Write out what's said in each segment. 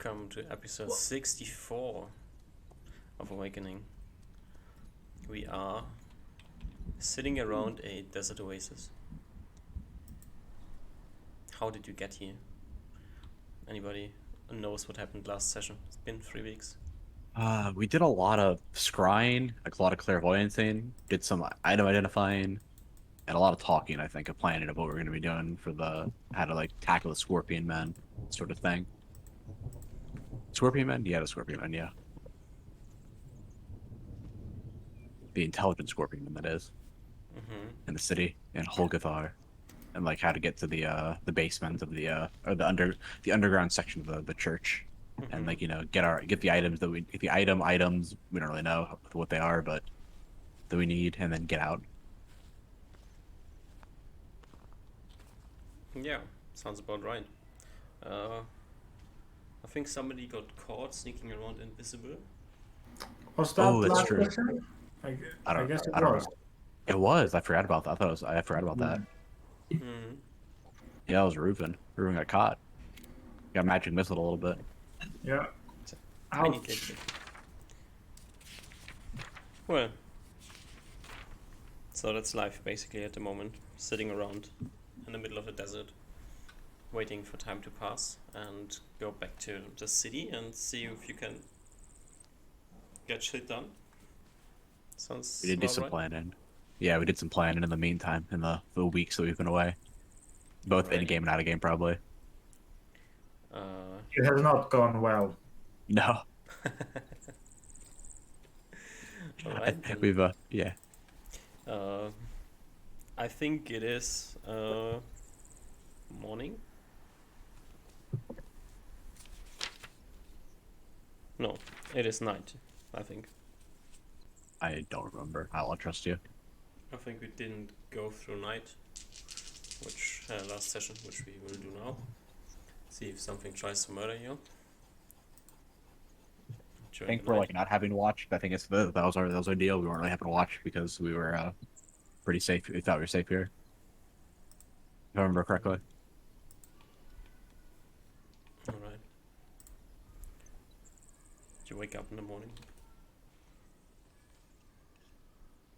welcome to episode 64 of Awakening. We are sitting around a desert oasis. How did you get here? Anybody knows what happened last session? It's been 3 weeks. We did a lot of scrying, like a lot of clairvoyancing, did some item identifying, and a lot of talking, I think, of planning of what we're going to be doing for how to, like, tackle the Scorpion Men sort of thing. Scorpion Men? Yeah, the Scorpion Men, yeah. The intelligent Scorpion Men, that is, in the city, in Holgathar, and, like, how to get to the basement of or the underground section of the church. And, like, get the items get the items, we don't really know what they are, but that we need, and then get out. Yeah, sounds about right. I think somebody got caught sneaking around invisible. Was that Oh, that's last true. session? I guess it I don't was. know. It was. I forgot about that. I forgot about that. Yeah, it was Reuben. Reuben got caught. Got magic missile a little bit. Yeah. Tiny Ouch. kid. Well, so that's life basically at the moment. Sitting around in the middle of the desert, waiting for time to pass and go back to the city and see if you can get shit done. Sounds We did do about some right. planning. Yeah, we did some planning in the meantime, in the weeks that we've been away. Both in Right. game and out of game, probably. It has not gone well. No. Alright, then. We've yeah. I think it is morning. No, it is night, I think. I don't remember. I'll trust you. I think we didn't go through night, which last session, which we will do now. See if something tries to murder you. I think we're like not having watch. I think that was our deal. We weren't really having to watch because we were pretty safe. We thought we were safe here. If I remember correctly. Alright. Did you wake up in the morning?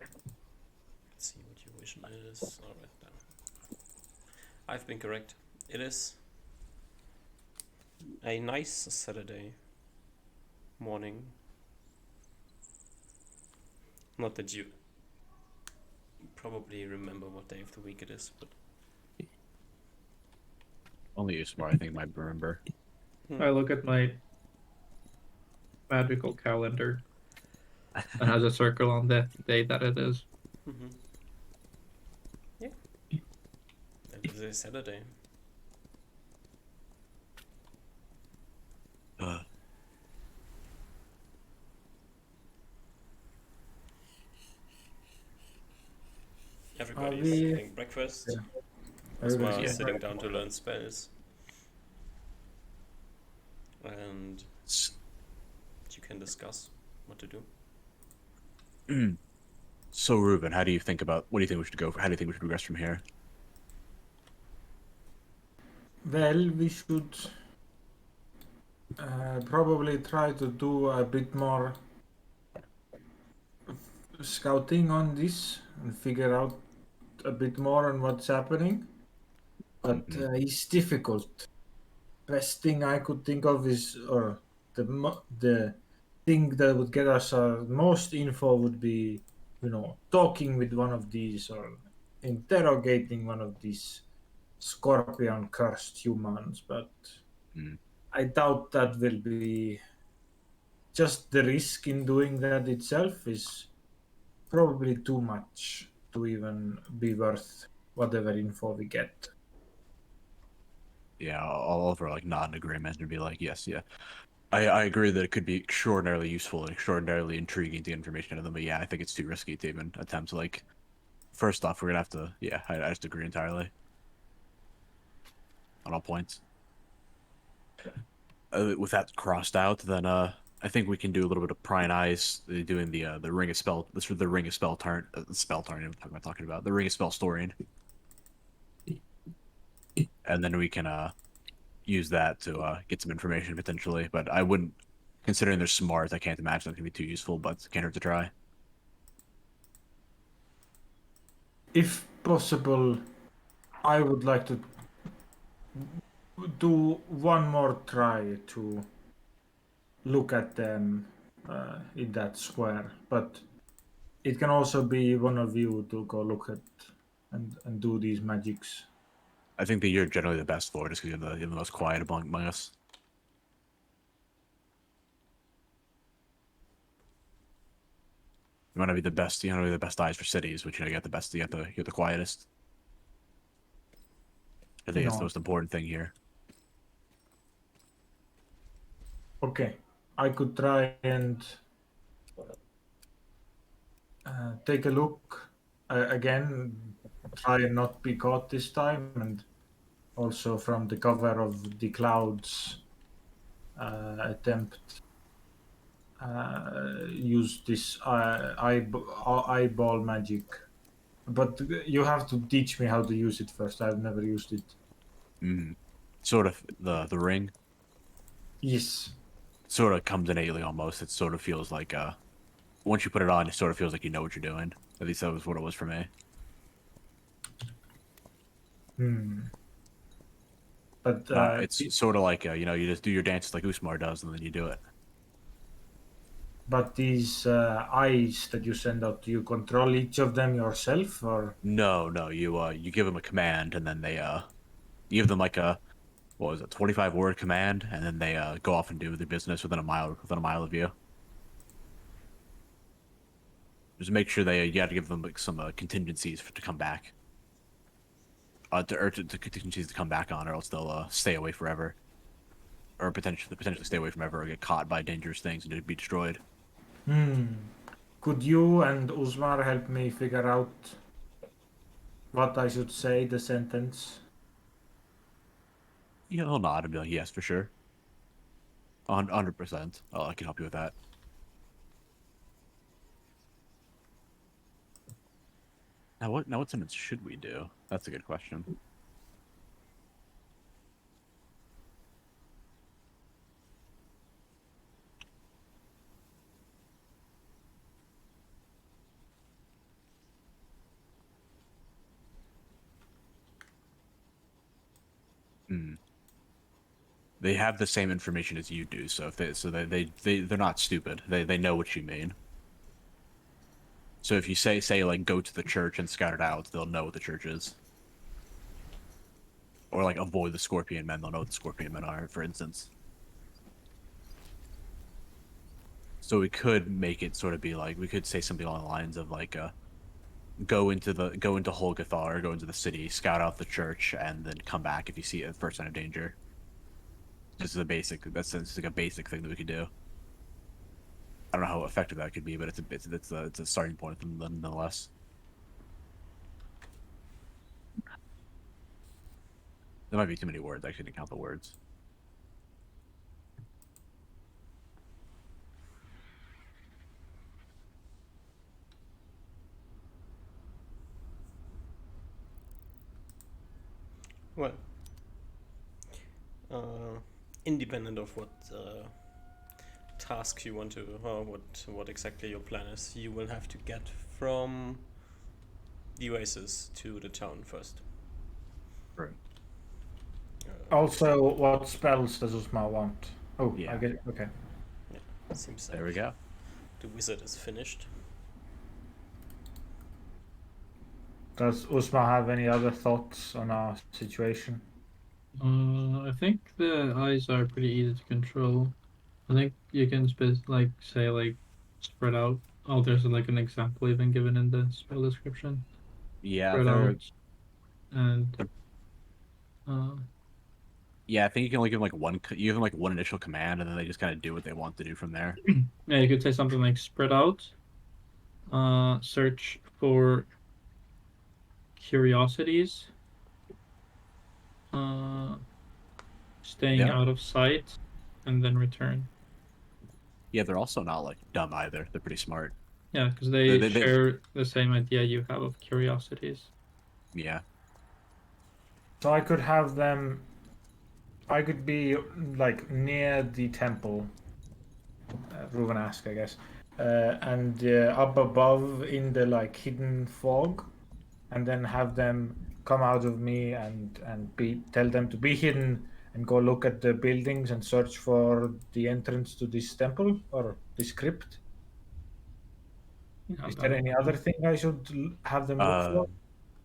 Let's see what your vision is. Alright then. I've been correct. It is a nice Saturday morning. Not that you probably remember what day of the week it is, but Only you smart, I think, might remember. I look at my magical calendar. It has a circle on the day that it is. Yeah. It is a Saturday. Everybody's having breakfast. As well as sitting down to learn spells. And you can discuss what to do. So, Ruben, what do you think we should go for? How do you think we should progress from here? Well, we should probably try to do a bit more scouting on this and figure out a bit more on what's happening. But it's difficult. Best thing I could think of is, or the thing that would get us most info would be, talking with one of these or interrogating one of these scorpion cursed humans. But I doubt that will be. Just the risk in doing that itself is probably too much to even be worth whatever info we get. Yeah, I'll offer like nod in agreement and be like, yes, yeah. I agree that it could be extraordinarily useful and extraordinarily intriguing to get information out of them, but yeah, I think it's too risky to even attempt to, like, first off, we're gonna have to, yeah, I just agree entirely. On all points. With that crossed out, then I think we can do a little bit of prying eyes, doing the ring of spell. This was the ring of spell turn, spell turn. What am I talking about? The ring of spell storing, and then we can use that to get some information potentially. But I wouldn't, considering they're smart, I can't imagine it's gonna be too useful. But it can't hurt to try. If possible, I would like to do one more try to look at them in that square, but it can also be one of you to go look at and do these magics. I think that you're generally the best for it, just because you're the most quiet among us. You want to be the best. You want to be the best eyes for cities, but you got the best. You're the quietest. I think it's the most important thing here. Okay, I could try and take a look again. Try and not be caught this time, and also from the cover of the clouds, attempt use this eyeball magic. But you have to teach me how to use it first. I've never used it. Sort of the ring. Yes. Sort of comes innately almost. It sort of feels like once you put it on, it sort of feels like you know what you're doing. At least that was what it was for me. But it's sort of like you just do your dances like Usmar does, and then you do it. But these eyes that you send out, do you control each of them yourself, or? No, you give them a command, and then they you give them like a 25 word command, and then they go off and do their business within a mile of you. Just make sure you have to give them like some contingencies to come back. To contingencies to come back on, or else they'll stay away forever, or potentially stay away from ever, or get caught by dangerous things and be destroyed. Could you and Usmar help me figure out what I should say, the sentence? Yeah, he'll nod and be like, yes, for sure. 100%. Oh, I can help you with that. Now what sentence should we do? That's a good question. They have the same information as you do, so they're not stupid. They know what you mean. So if you say like go to the church and scout it out, they'll know what the church is. Or like avoid the scorpion men, they'll know what the scorpion men are, for instance. So we could make it sort of be like, we could say something along the lines of like go into Holgathar, go into the city, scout out the church, and then come back if you see a first sign of danger. This is that's like a basic thing that we could do. I don't know how effective that could be, but it's a starting point nonetheless. There might be too many words. I shouldn't count the words. Well, independent of what tasks you want to, or what exactly your plan is, you will have to get from the oasis to the town first. Right. Also, what spells does Usmar want? Oh, Yeah. I get it. Okay. Yeah, seems There like we go. the wizard is finished. Does Usmar have any other thoughts on our situation? I think the eyes are pretty easy to control. I think you can say spread out. Oh, there's like an example even given in the spell description. Yeah, Spread out and yeah, I think you can only give them like one. You give them like one initial command, and then they just kind of do what they want to do from there. yeah, you could say something like spread out. Search for curiosities. Staying Yeah. out of sight, and then return. Yeah, they're also not like dumb either. They're pretty smart. Yeah, because they share the same idea you have of curiosities. Yeah. So I could have them I could be like near the temple. Ruben asked, I guess, and up above in the like hidden fog, and then have them come out of me and tell them to be hidden and go look at the buildings and search for the entrance to this temple or this crypt. Yeah, Is there any other thing I should have them look Uh, for?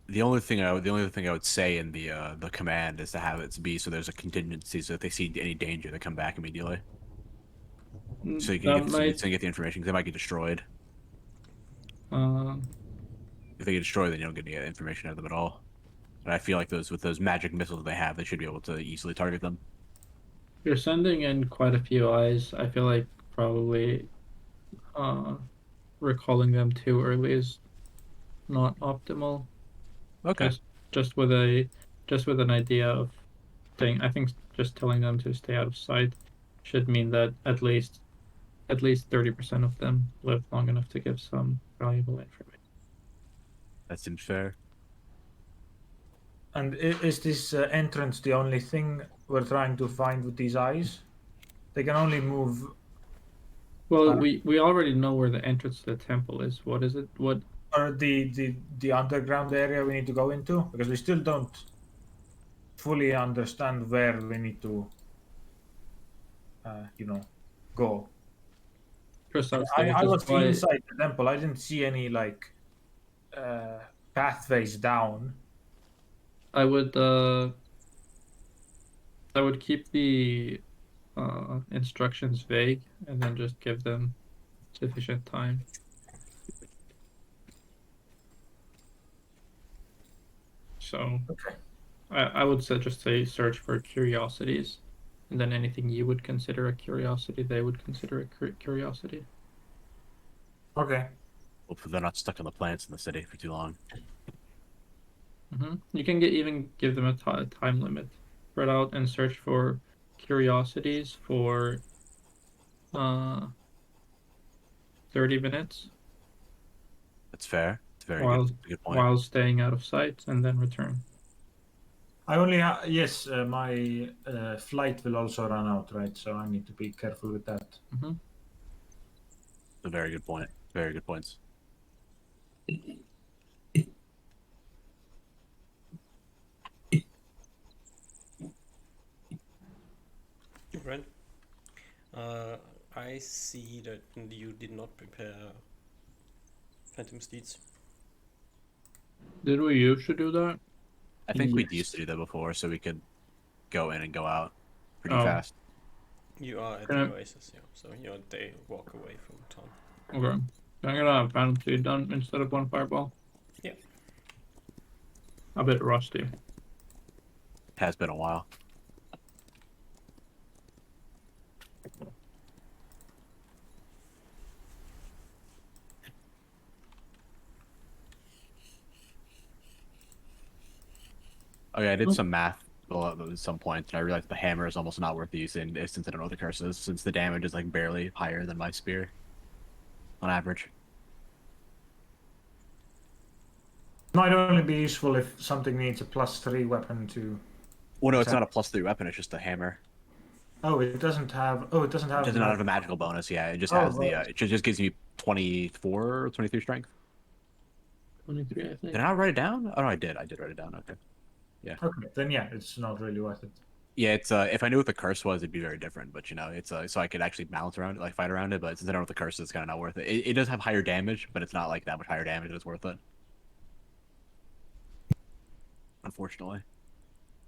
the only thing I would say in the command is to have it to be so there's a contingency, so if they see any danger, they come back immediately. So you can that get might. so you get the information because they might get destroyed. Uh, If they get destroyed, then you don't get any information out of them at all. And I feel like with those magic missiles they have, they should be able to easily target them. you're sending in quite a few eyes. I feel like probably uh, recalling them too early is not optimal. Okay. Just with a just with an idea of thing. I think just telling them to stay out of sight should mean that at least 30% of them live long enough to give some valuable information. That seems fair. And is this entrance the only thing we're trying to find with these eyes? They can only move. Well, we already know where the entrance to the temple is. What is it? What? Or the underground area we need to go into, because we still don't fully understand where we need to go. Chris, I was I was just why inside the temple. I didn't see any like pathways down. I would uh I would keep the instructions vague and then just give them sufficient time. So Okay. I would say just say search for curiosities, and then anything you would consider a curiosity, they would consider a curiosity. Okay. Hopefully they're not stuck on the plants in the city for too long. You can even give them a time limit. Spread out and search for curiosities for 30 minutes That's fair. It's a very while good point. while staying out of sight, and then return. I only yes, my flight will also run out, right? So I need to be careful with that. A very good point. Very good points. Right. I see that you did not prepare Phantom Steeds. Did we used to do that? I think we Yes. used to do that before, so we could go in and go out pretty Oh. fast. You are at Can the I- Oasis, yeah, so you're a day walk away from town. Okay. I'm gonna have Phantom Seed done instead of one fireball. Yeah. A bit rusty. Has been a while. Okay, I did some math at some point, and I realized the hammer is almost not worth using since I don't know what the curse is, since the damage is like barely higher than my spear on average. Might only be useful if something needs a +3 weapon to. Well, no, it's not a +3 weapon, it's just a hammer. Oh, it doesn't have. Oh, it doesn't have. It does not have a magical bonus, yeah. It just Oh, has the, right. it just gives me 24 or 23 strength. 23, I think. Did I not write it down? Oh, no, I did. I did write it down, okay. Yeah. Okay, then yeah, it's not really worth it. Yeah, it's if I knew what the curse was, it'd be very different. But you know, it's so I could actually balance around it, like fight around it. But since I don't know what the curse is, it's kind of not worth it. It does have higher damage, but it's not like that much higher damage. It's worth it. Unfortunately,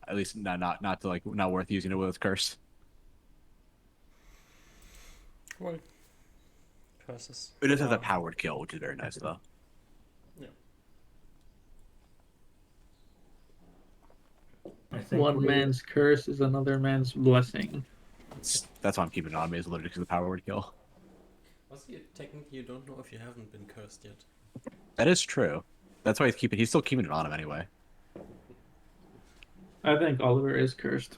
at least not to like not worth using it with its curse. Well, curses. It does have that powered kill, which is very nice though. Yeah. I think One man's curse is another man's blessing. That's why I'm keeping it on me, is literally because of the powered kill. Also, technically, you don't know if you haven't been cursed yet. That is true. That's why he's still keeping it on him anyway. I think Oliver is cursed.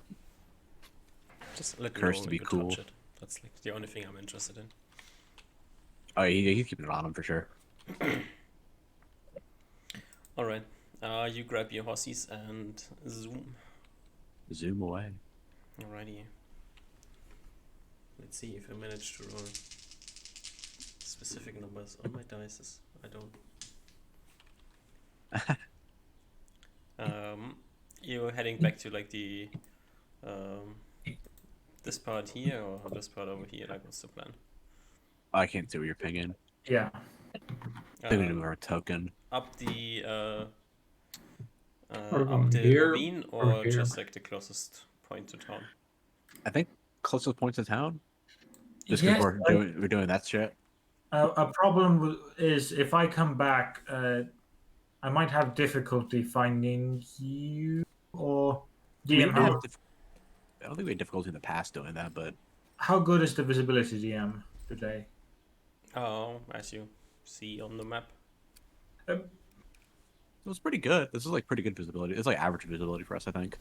Just let me Cursed know to when be you cool. touch it. That's like the only thing I'm interested in. Oh, he's keeping it on him for sure. Alright, you grab your horses and zoom. Zoom away. Alrighty. Let's see if I manage to roll specific numbers on my dice. I don't. You're heading back to like the this part here or this part over here? Like, what's the plan? I can't see what you're pinging. Yeah. I think we need our token. Up the Or up going the here, ravine or or here. just like the closest point to town? I think closest point to town. Just because Yes, we're doing that shit. a problem is if I come back, I might have difficulty finding you or We DM. didn't have I don't think we had difficulty in the past doing that, but How good is the visibility, DM, today? Oh, as you see on the map. it was pretty good. This is like pretty good visibility. It's like average visibility for us, I think.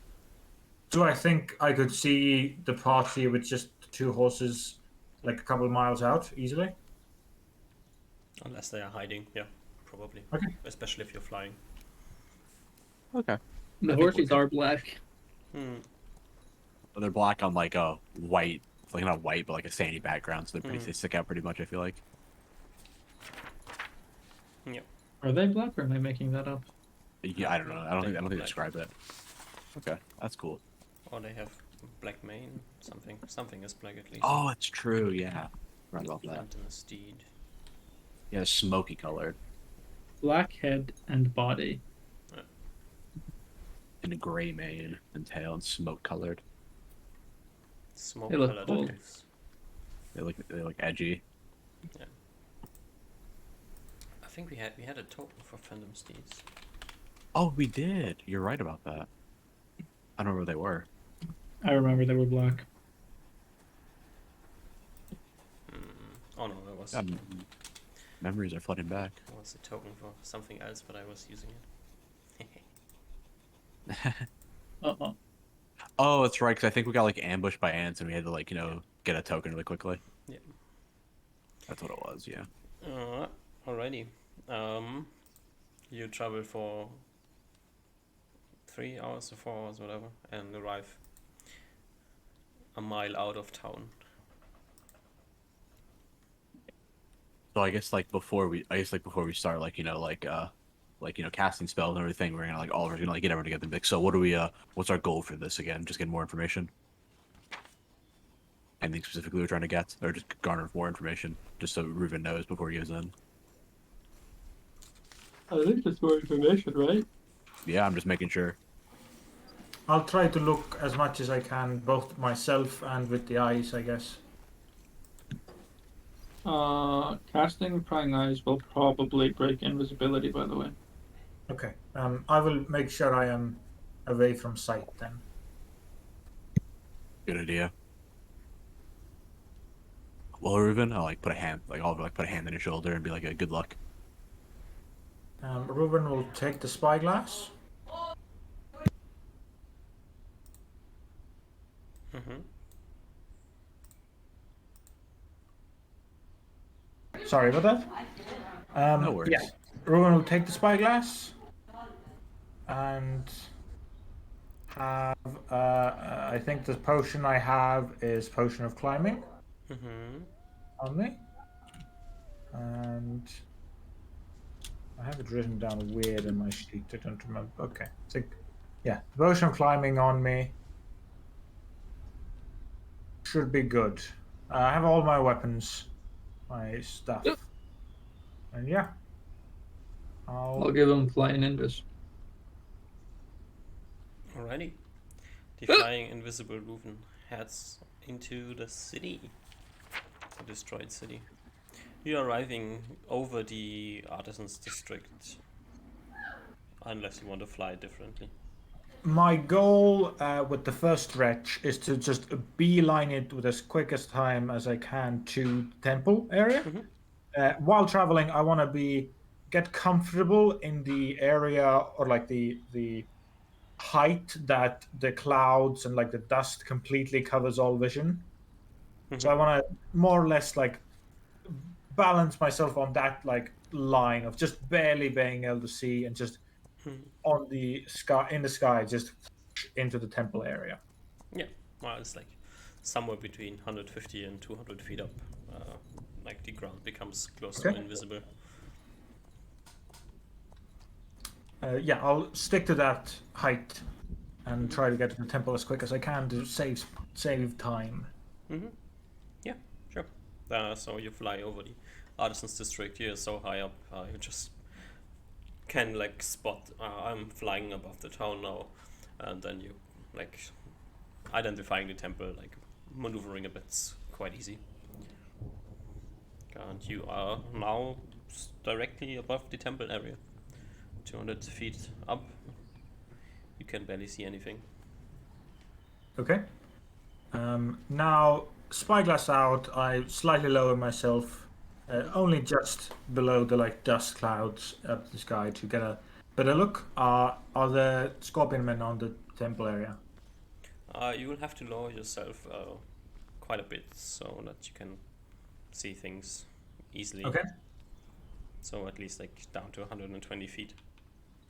Do I think I could see the party with just two horses like a couple of miles out easily? Unless they are hiding, yeah, probably. Okay. Especially if you're flying. Okay. The think horses we're are black. They're black on like a white, like not white, but like a sandy background, so they stick out pretty much. I feel like. Yep. Are they black or am I making that up? Yeah, I don't know. I don't think they black. describe it. Okay, that's cool. Or they have black mane, something is black at least. Oh, it's true. Yeah, right about that. Phantom steed. Yeah, smoky colored Black head and body. and a gray mane and tail and smoke colored. Smoke They look colored cool. eyes. They look edgy. I think we had a token for phantom steeds. Oh, we did. You're right about that. I don't know where they were. I remember they were black. Oh no, that was Memories are flooding back. that was a token for something else, but I was using it. Uh-oh. Oh, that's right. Because I think we got like ambushed by ants, and we had to like get a token really quickly. Yeah. That's what it was. Yeah. Alrighty. You travel for 3 hours or 4 hours, whatever, and arrive a mile out of town. So I guess before we start casting spells and everything, we're gonna all of us gonna get everyone together and be like, so what do we what's our goal for this again? Just get more information. Anything specifically we're trying to get, or just garner more information, just so Reuven knows before he goes in. I think that's more information, right? Yeah, I'm just making sure. I'll try to look as much as I can, both myself and with the eyes, I guess. Casting prying eyes will probably break invisibility, by the way. Okay. I will make sure I am away from sight then. Good idea. Well, Reuven, I'll put a hand on your shoulder and be like, good luck. Reuben will take the spyglass. Sorry about that. No worries. Yeah, Reuben will take the spyglass and have. I think the potion I have is potion of climbing on me, and I have it written down weird in my sheet. I don't remember. Okay, so yeah, the potion of climbing on me should be good. I have all my weapons, my stuff, and yeah, I'll give him flying indus. Alrighty. The flying invisible Reuven heads into the city. The destroyed city. You're arriving over the artisans district. Unless you want to fly differently. My goal with the first stretch is to just beeline it with as quick as time as I can to the temple area. While traveling, I want to get comfortable in the area or the height that the clouds and the dust completely covers all vision. So I want to more or less balance myself on that line of just barely being able to see and just on the sky, just into the temple area. Yeah, Well, it's like somewhere between 150 and 200 feet up. Like the ground becomes close to Okay. invisible. Yeah, I'll stick to that height and try to get to the temple as quick as I can to save time. Mm-hmm. Yeah, sure. So you fly over the Artisans District. You're so high up, you just can like spot. I'm flying above the town now, and then you like identifying the temple, like maneuvering a bit's quite easy. And you are now directly above the temple area, 200 feet up. You can barely see anything. Okay. Now, spyglass out, I slightly lower myself, only just below the like dust clouds up the sky to get a better look. Are the scorpion men on the temple area? You will have to lower yourself quite a bit so that you can see things easily. Okay. So at least like down to 120 feet.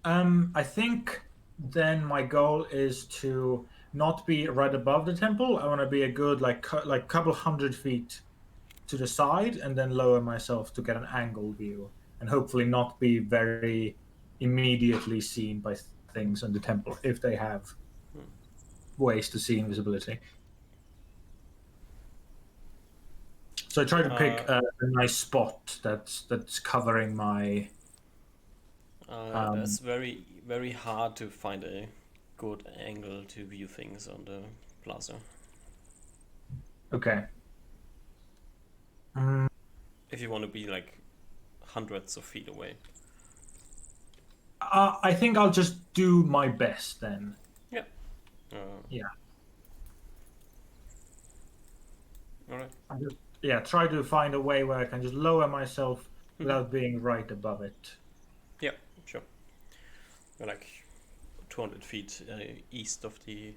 I think then my goal is to not be right above the temple. I want to be a good like couple hundred feet to the side, and then lower myself to get an angle view, and hopefully not be very immediately seen by things in the temple if they have ways to see invisibility. So I try to pick a nice spot that's covering my. It's very, very hard to find a good angle to view things on the plaza. Okay. If you want to be like hundreds of feet away. I think I'll just do my best then. Yeah. Yeah. All right. I just, yeah, try to find a way where I can just lower myself without being right above it. Yeah, sure. You're like 200 feet east of the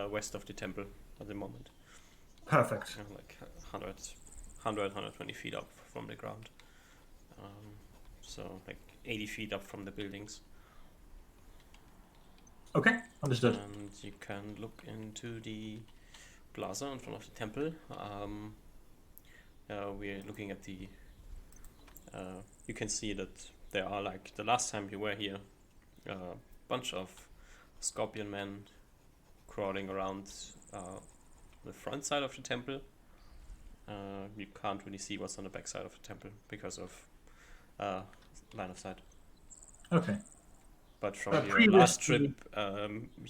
west of the temple at the moment. Perfect. Like 120 feet up from the ground. So like 80 feet up from the buildings. Okay, understood. And you can look into the plaza in front of the temple. We're looking at the. You can see that there are like the last time you were here, a bunch of scorpion men crawling around the front side of the temple. You can't really see what's on the back side of the temple because of line of sight. Okay. But from your last trip,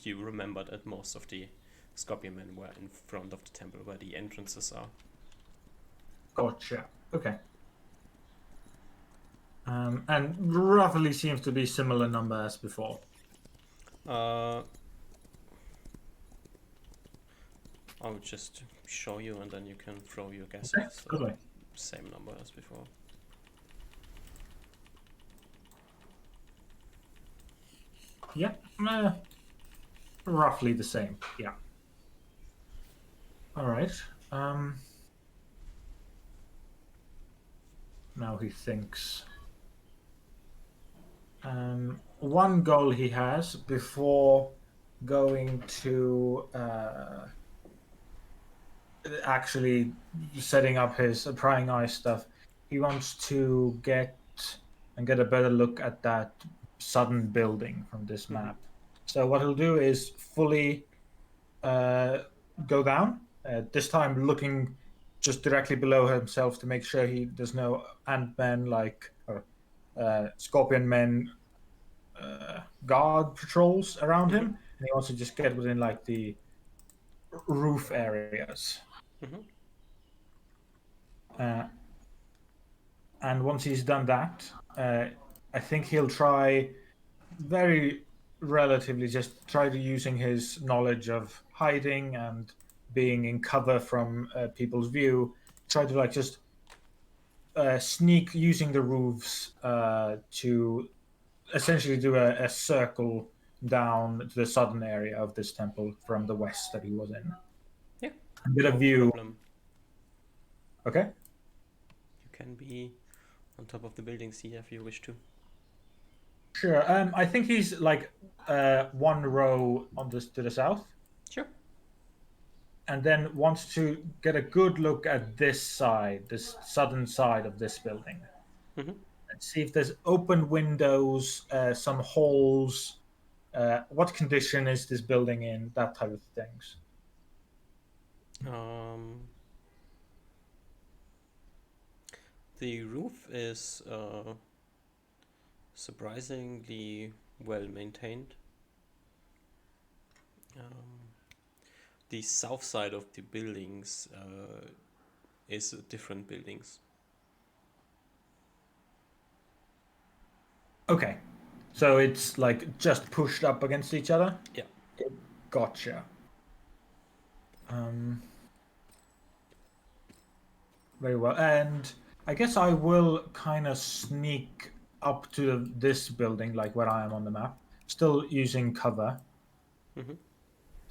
you remember that most of the scorpion men were in front of the temple where the entrances are. Gotcha. Okay. And roughly seems to be similar number as before. I'll just show you and then you can throw your guesses. Okay, good. Same number as before. Yeah, roughly the same. Yeah. All right. Now he thinks. One goal he has before going to actually setting up his prying eye stuff. He wants to get a better look at that southern building from this map. So what he'll do is fully go down. This time looking just directly below himself to make sure there's no ant-men or scorpion men guard patrols around him, and he wants to just get within like the roof areas. And once he's done that, I think he'll try very relatively just try to using his knowledge of hiding and being in cover from people's view, try to like just sneak using the roofs to essentially do a circle down to the southern area of this temple from the west that he was in. Yeah. Get a view. Problem. Okay. You can be on top of the buildings here if you wish to. Sure. I think he's like one row on this to the south. Sure. and then wants to get a good look at this side, this southern side of this building. Mm-hmm. And see if there's open windows, some holes. What condition is this building in? That type of things. The roof is surprisingly well maintained. The south side of the buildings is different buildings. Okay, so it's like just pushed up against each other. Yeah. Gotcha. Very well, and I guess I will kind of sneak up to this building, like where I am on the map, still using cover to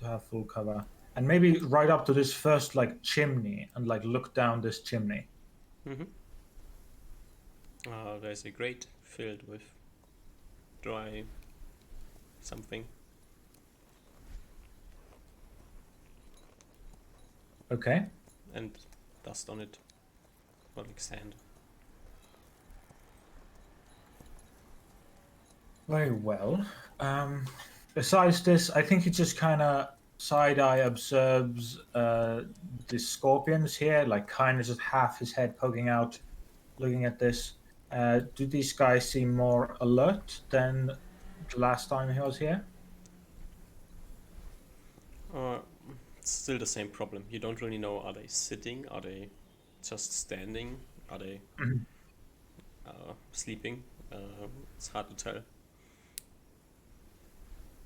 have full cover, and maybe right up to this first like chimney and like look down this chimney. There's a grate filled with dry something. Okay. And dust on it. Well, like sand. Very well. Besides this, I think he just kind of side-eye observes the scorpions here, like kind of just half his head poking out, looking at this. Do these guys seem more alert than the last time he was here? It's still the same problem. You don't really know, are they sitting? Are they just standing? Are they sleeping? It's hard to tell.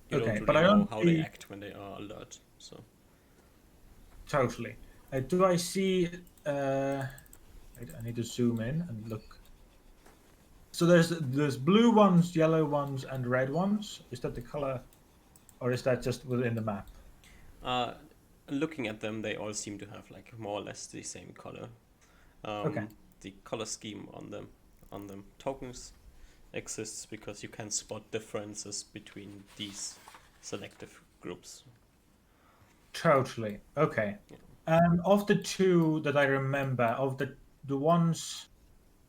You Okay, don't but really I know don't how see... they act when they are alert. So Totally. Do I see... I need to zoom in and look. So there's blue ones, yellow ones, and red ones. Is that the color, or is that just within the map? looking at them, they all seem to have like more or less the same color. Okay. The color scheme on them tokens exists because you can spot differences between these selective groups. Totally. Okay. Of the two that I remember, of the ones,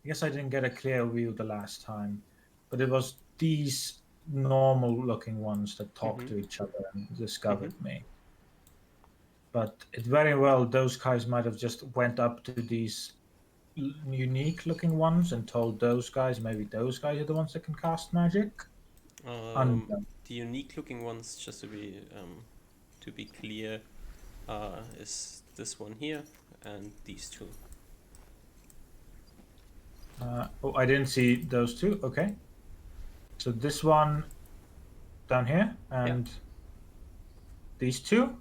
I guess I didn't get a clear view the last time, but it was these normal-looking ones that talked to each other and discovered me. But it very well, those guys might have just went up to these unique-looking ones and told those guys, maybe those guys are the ones that can cast magic. The unique looking ones, just to be clear, is this one here and these two. Oh, I didn't see those two. Okay. So this one down here and these two?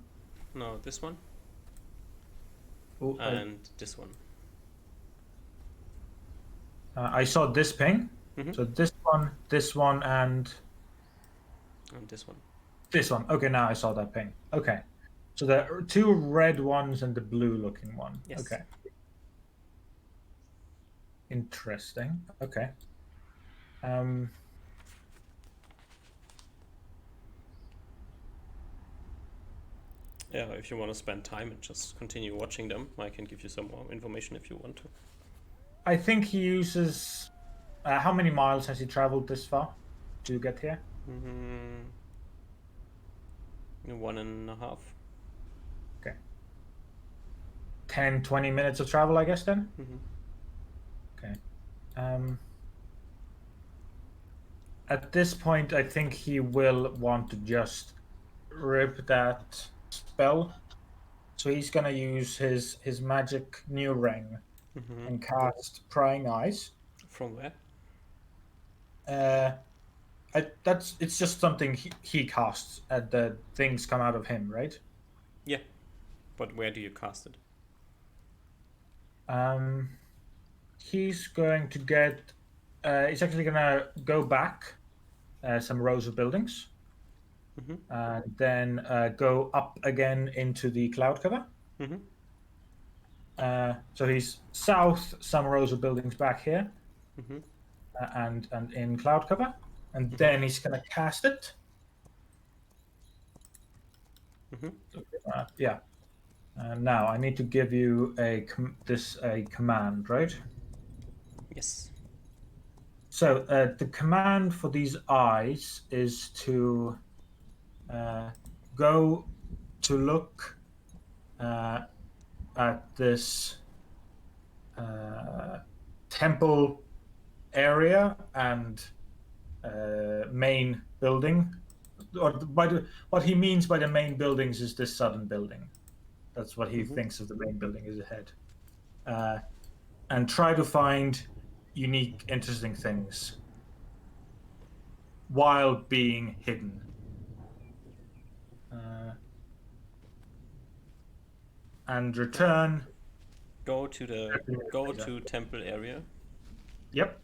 No, this one Oh, and this one. I saw this ping. So this one, and this one. this one. Okay, now I saw that ping. Okay. So there are two red ones and the blue looking one. Yes. Okay. Interesting. Okay. Yeah, if you want to spend time and just continue watching them, I can give you some more information if you want to. I think he uses... how many miles has he traveled this far to get here? 1.5. Okay. 10, 20 minutes of travel, I guess, then? Okay. At this point, I think he will want to just rip that spell. So he's going to use his magic new ring and cast Prying Eyes. From where? It's just something he casts, and the things come out of him, right? Yeah, but where do you cast it? He's going to get. He's actually going to go back some rows of buildings, and then go up again into the cloud cover. So he's south, some rows of buildings back here, and in cloud cover, and then he's going to cast it. Yeah. Now I need to give you a command, right? Yes. So the command for these eyes is to go to look at this temple area and main building. Or what he means by the main buildings is this southern building. That's what he thinks of the main building is ahead. And try to find unique, interesting things while being hidden. And return. Go to temple area. Yep.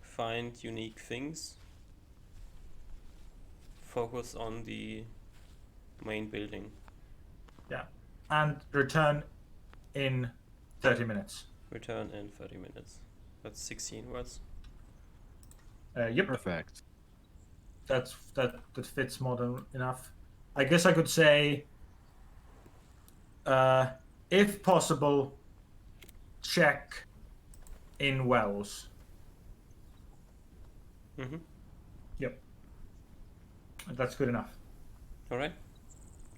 Find unique things. Focus on the main building. Yeah. And return in 30 minutes. Return in 30 minutes. That's 16 words. Yep. Perfect. That fits more than enough. I guess I could say, if possible, check in wells. Yep. That's good enough. All right.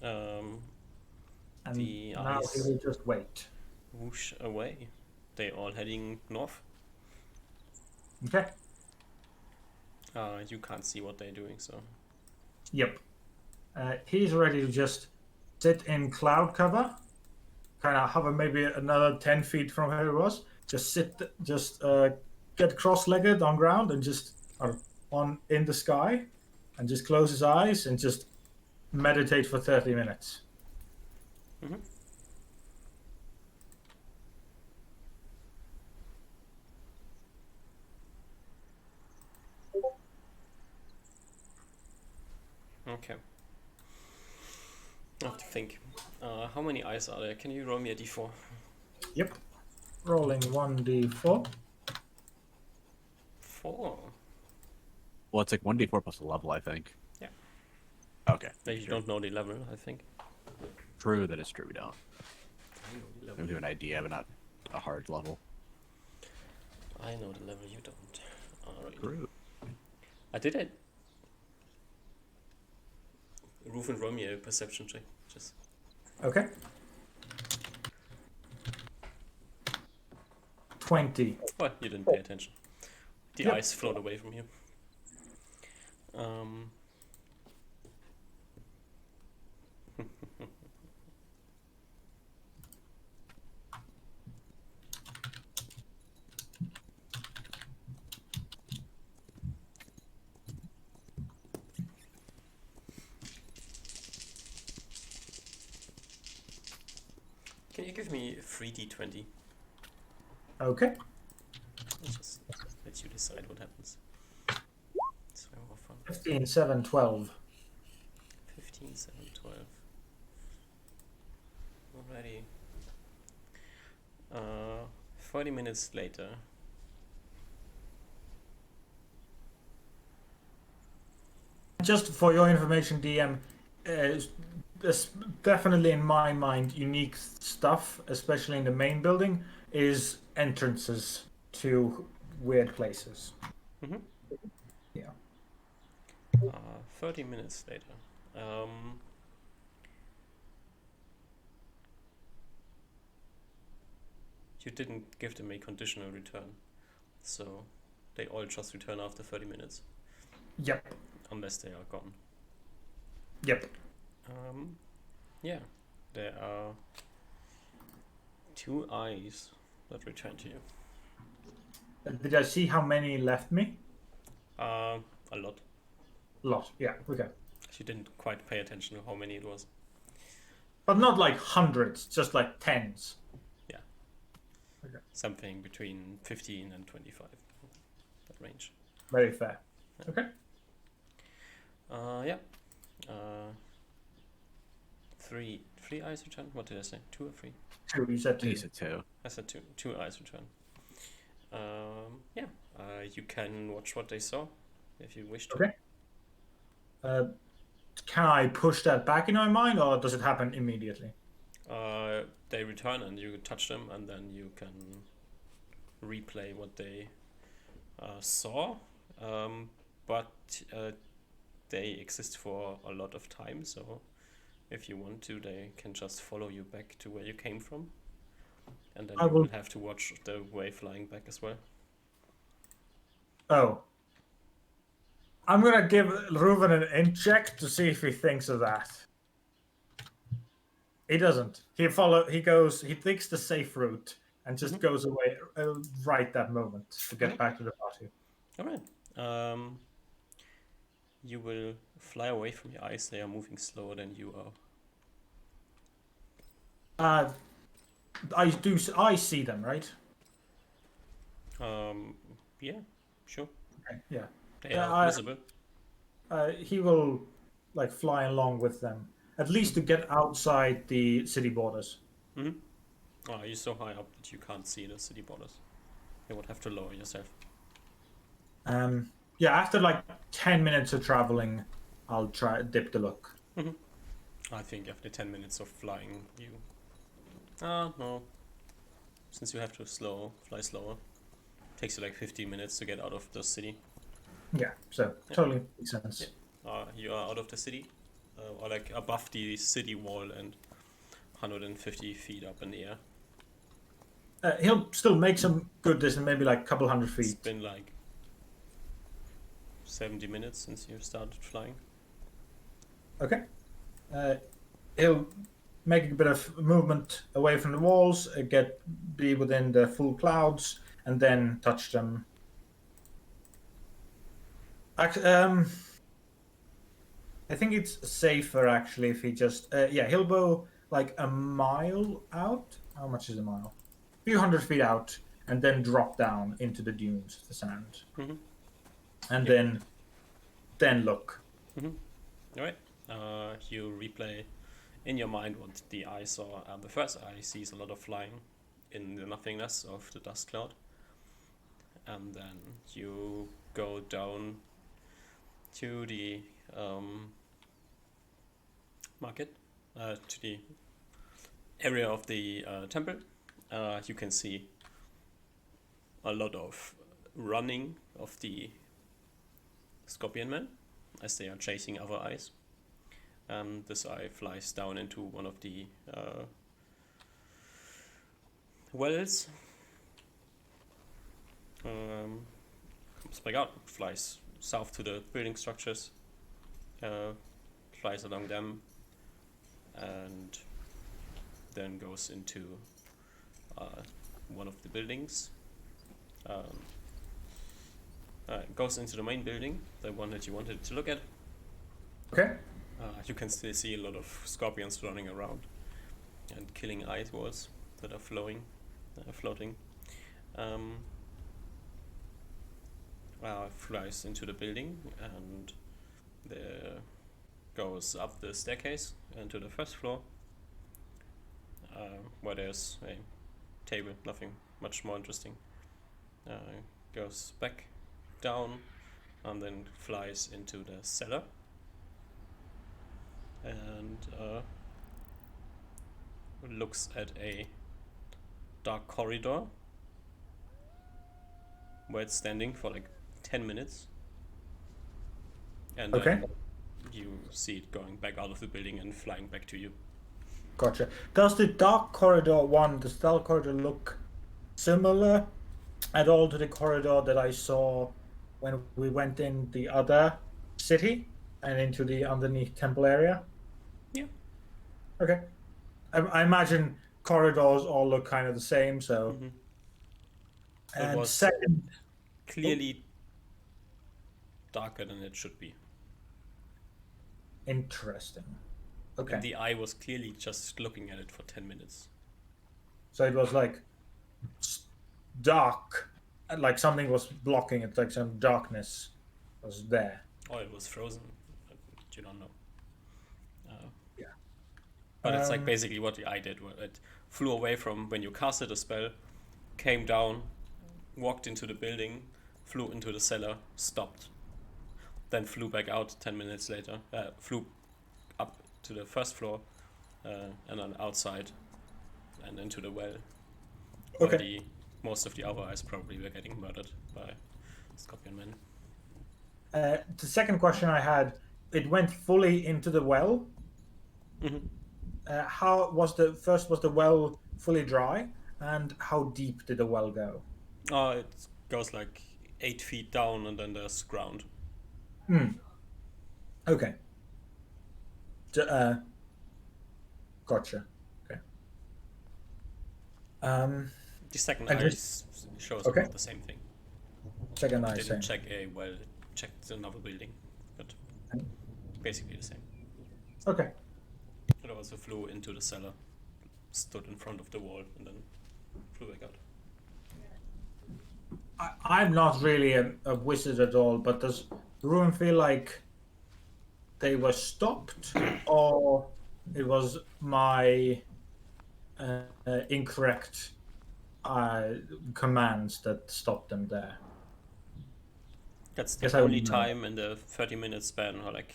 And The now eyes he will just wait. whoosh away. They all heading north. Okay. You can't see what they're doing, so. Yep. He's ready to just sit in cloud cover, kind of hover maybe another 10 feet from where he was. Just get cross-legged on ground and just on in the sky, and just close his eyes and just meditate for 30 minutes. Okay. I have to think. How many eyes are there? Can you roll me a d4? Yep. Rolling 1d4. 4. Well, it's like 1d4 plus a level, I think. Yeah. Okay. Maybe you don't know the level, I think. True, that is true. We don't. I know the We level. have an idea, but not a hard level. I know the level, you don't. Alright. True. I did it. Roof and roll me a perception check. Just. Okay. 20. What? You didn't pay attention. The Yep. eyes float away from you. Can you give me 3d20? Okay. I'll just let you decide what happens. It's way more fun. 15, 7, 12. 15, 7, 12. Alrighty. 40 minutes later. Just for your information, DM, there's definitely in my mind unique stuff, especially in the main building, is entrances to weird places. Yeah. 30 minutes later. You didn't give them a conditional return, so they all just return after 30 minutes, Yep. unless they are gone. Yep. Yeah, there are 2 eyes that return to you. Did I see how many left me? A lot. Lot. Yeah. Okay. She didn't quite pay attention to how many it was. But not like hundreds, just like tens. Yeah. Okay. Something between 15 and 25. That range. Very fair. Okay. Yeah. Three eyes return? What did I say? 2 or 3? 2. You said 2. He said 2. I said 2. 2 eyes return. Yeah. You can watch what they saw if you wish to. Okay. can I push that back in my mind, or does it happen immediately? They return and you touch them, and then you can replay what they saw. But they exist for a lot of time, so if you want to, they can just follow you back to where you came from. And then I you will- will have to watch the way flying back as well. Oh. I'm gonna give Reuven an int check to see if he thinks of that. He doesn't. He takes the safe route and just goes away right that moment to get back to the party. Alright. You will fly away from your eyes. They are moving slower than you are. I see them, right? Yeah, sure. Okay, yeah. They are I- visible. He will like fly along with them, at least to get outside the city borders. Oh, you're so high up that you can't see the city borders. You would have to lower yourself. Yeah, after like 10 minutes of traveling, I'll try dip the look. I think after 10 minutes of flying, you... no. Since you have to fly slower. Takes you like 15 minutes to get out of the city. Yeah, so totally makes sense. Yeah. You are out of the city, or like above the city wall and 150 feet up in the air. He'll still make some good distance, maybe like a couple hundred It's feet. been like 70 minutes since you started flying. Okay. He'll make a bit of movement away from the walls, be within the full clouds, and then touch them. I think it's safer actually if he just he'll go like a mile out. How much is a mile? A few hundred feet out, and then drop down into the dunes of the sand, and then look. All right. You replay in your mind what the eye saw. The first eye sees a lot of flying in the nothingness of the dust cloud, and then you go down to the market, to the area of the temple. You can see a lot of running of the scorpion men as they are chasing other eyes. This eye flies down into one of the wells. Comes back out, flies south to the building structures, flies along them, and then goes into one of the buildings. Goes into the main building, the one that you wanted to look at. Okay. You can still see a lot of scorpions running around and killing ice walls that are floating. Flies into the building and goes up the staircase into the first floor, where there's a table, nothing much more interesting. Goes back down and then flies into the cellar and looks at a dark corridor where it's standing for like 10 minutes, and then you see it going back out of the building and flying back to you. Gotcha. Does the dark corridor look similar at all to the corridor that I saw when we went in the other city and into the underneath temple area? Yeah. Okay. I imagine corridors all look kind of the same, so. And was second, clearly darker than it should be. interesting. Okay. And the eye was clearly just looking at it for 10 minutes. So it was like dark, like something was blocking it, like some darkness was there. Or it was frozen. You don't know. Yeah. But it's like basically what the eye did. Where it flew away from when you casted a spell, came down, walked into the building, flew into the cellar, stopped. Then flew back out 10 minutes later. Flew to the first floor, and then outside, and into the well. Where Okay. most of the other eyes probably were getting murdered by scorpion men. The second question I had, it went fully into the well. Mm-hmm. How was the well fully dry, and how deep did the well go? It goes like 8 feet down, and then there's ground. Okay. Gotcha. Okay. The second And eye just shows okay. about the same thing. Second eye Didn't same. check a well, it checked another building, but basically the same. Okay. It also flew into the cellar, stood in front of the wall, and then flew back out. I'm not really a wizard at all, but does the room feel like they were stopped, or it was my incorrect commands that stopped them there? That's the Guess I only wouldn't know. time in the 30-minute span, or like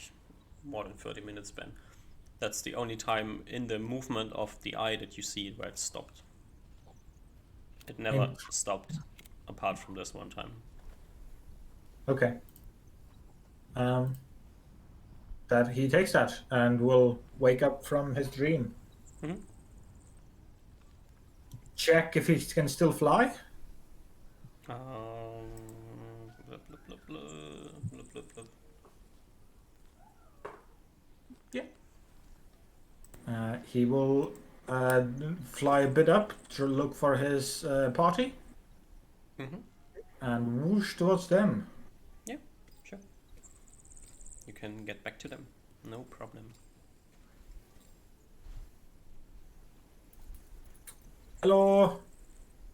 more than 30-minute span. That's the only time in the movement of the eye that you see it where it stopped. It never stopped, apart from this one time. Okay. That he takes that and will wake up from his dream. Mm-hmm. Check if he can still fly. Blah, blah, blah, blah, blah, blah, blah. Yeah. He will fly a bit up to look for his party Mm-hmm. and whoosh towards them. Yeah, sure. You can get back to them. No problem. Hello.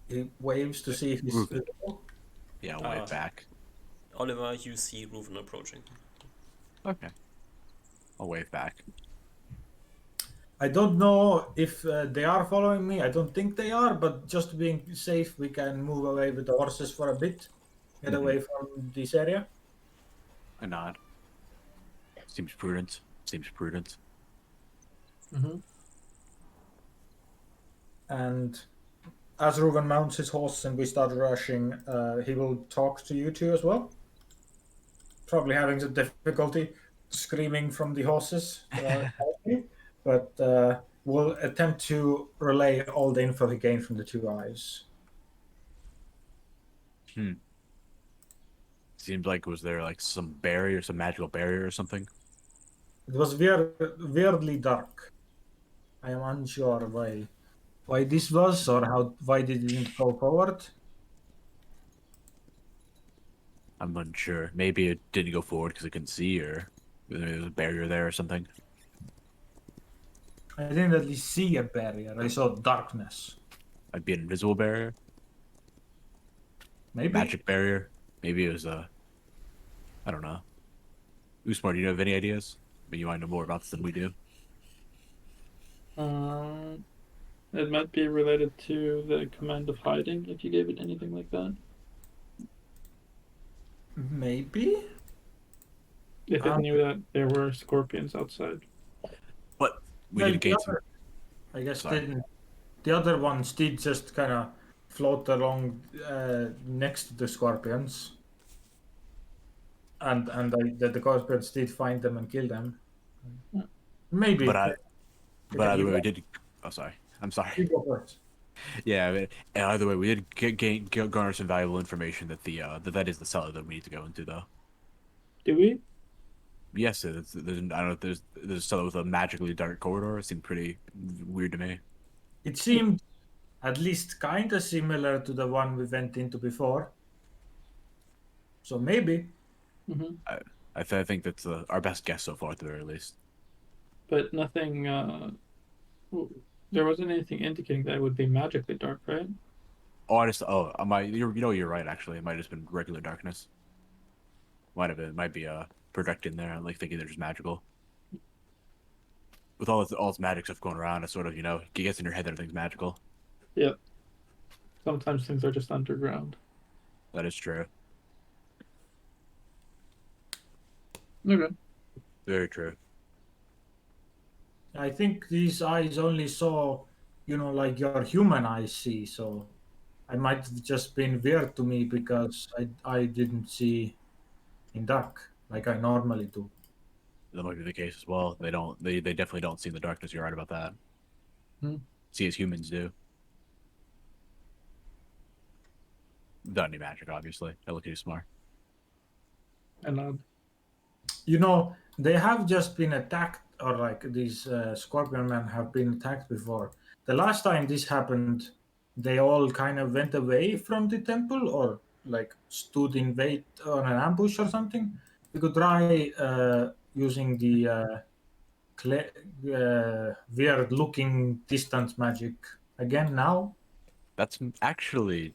He waves to see if he's Reuven. visible. Yeah, I'll wave back. Oliver, you see Reuven approaching. Okay. I'll wave back. I don't know if they are following me. I don't think they are, but just being safe, we can move away with the horses for a bit, get away from this area. A nod. Seems prudent. Seems prudent. Mm-hmm. And as Reuven mounts his horse and we start rushing, he will talk to you two as well. Probably having some difficulty screaming from the horses, but we'll attempt to relay all the info he gained from the two eyes. Seems like was there like some barrier, some magical barrier or something? It was weirdly dark. I am unsure why this was or why they didn't go forward. I'm unsure. Maybe it didn't go forward because it couldn't see, or maybe there's a barrier there or something. I didn't at least see a barrier. I saw darkness. Might be an invisible barrier, Maybe. magic barrier. Maybe it was I don't know. Usmar, do you have any ideas? But you might know more about this than we do. It might be related to the command of hiding, if you gave it anything like that. Maybe. If it knew that there were scorpions outside. But we Well, did gain some. I guess Sorry. didn't. The other ones did just kind of float along next to the scorpions, and the scorpions did find them and kill them. Maybe. But either you way, we go- did. Oh, sorry. I'm sorry. you go first. Yeah, but either way, we did garner some valuable information that that is the cellar that we need to go into, though. Do we? Yes, I don't know if there's a cellar with a magically dark corridor. It seemed pretty weird to me. It seemed at least kind of similar to the one we went into before. So maybe. Mm-hmm. I think that's our best guess so far, at the very least. But nothing. There wasn't anything indicating that it would be magically dark, right? You're right. Actually, it might have just been regular darkness. Might be projecting there, like thinking they're just magical. With all this magic stuff going around, it's sort of it gets in your head that everything's magical. Yep. Sometimes things are just underground. That is true. Okay. Very true. I think these eyes only saw, like your human eyes see. So I might have just been weird to me because I didn't see in dark like I normally do. That might be the case as well. They don't. They definitely don't see in the darkness. You're right about that. Hmm. See as humans do. Without any magic, obviously. They look too smart. And They have just been attacked, or like these scorpion men have been attacked before. The last time this happened, they all kind of went away from the temple, or like stood in wait on an ambush or something. We could try using the weird looking distance magic again now. That's actually,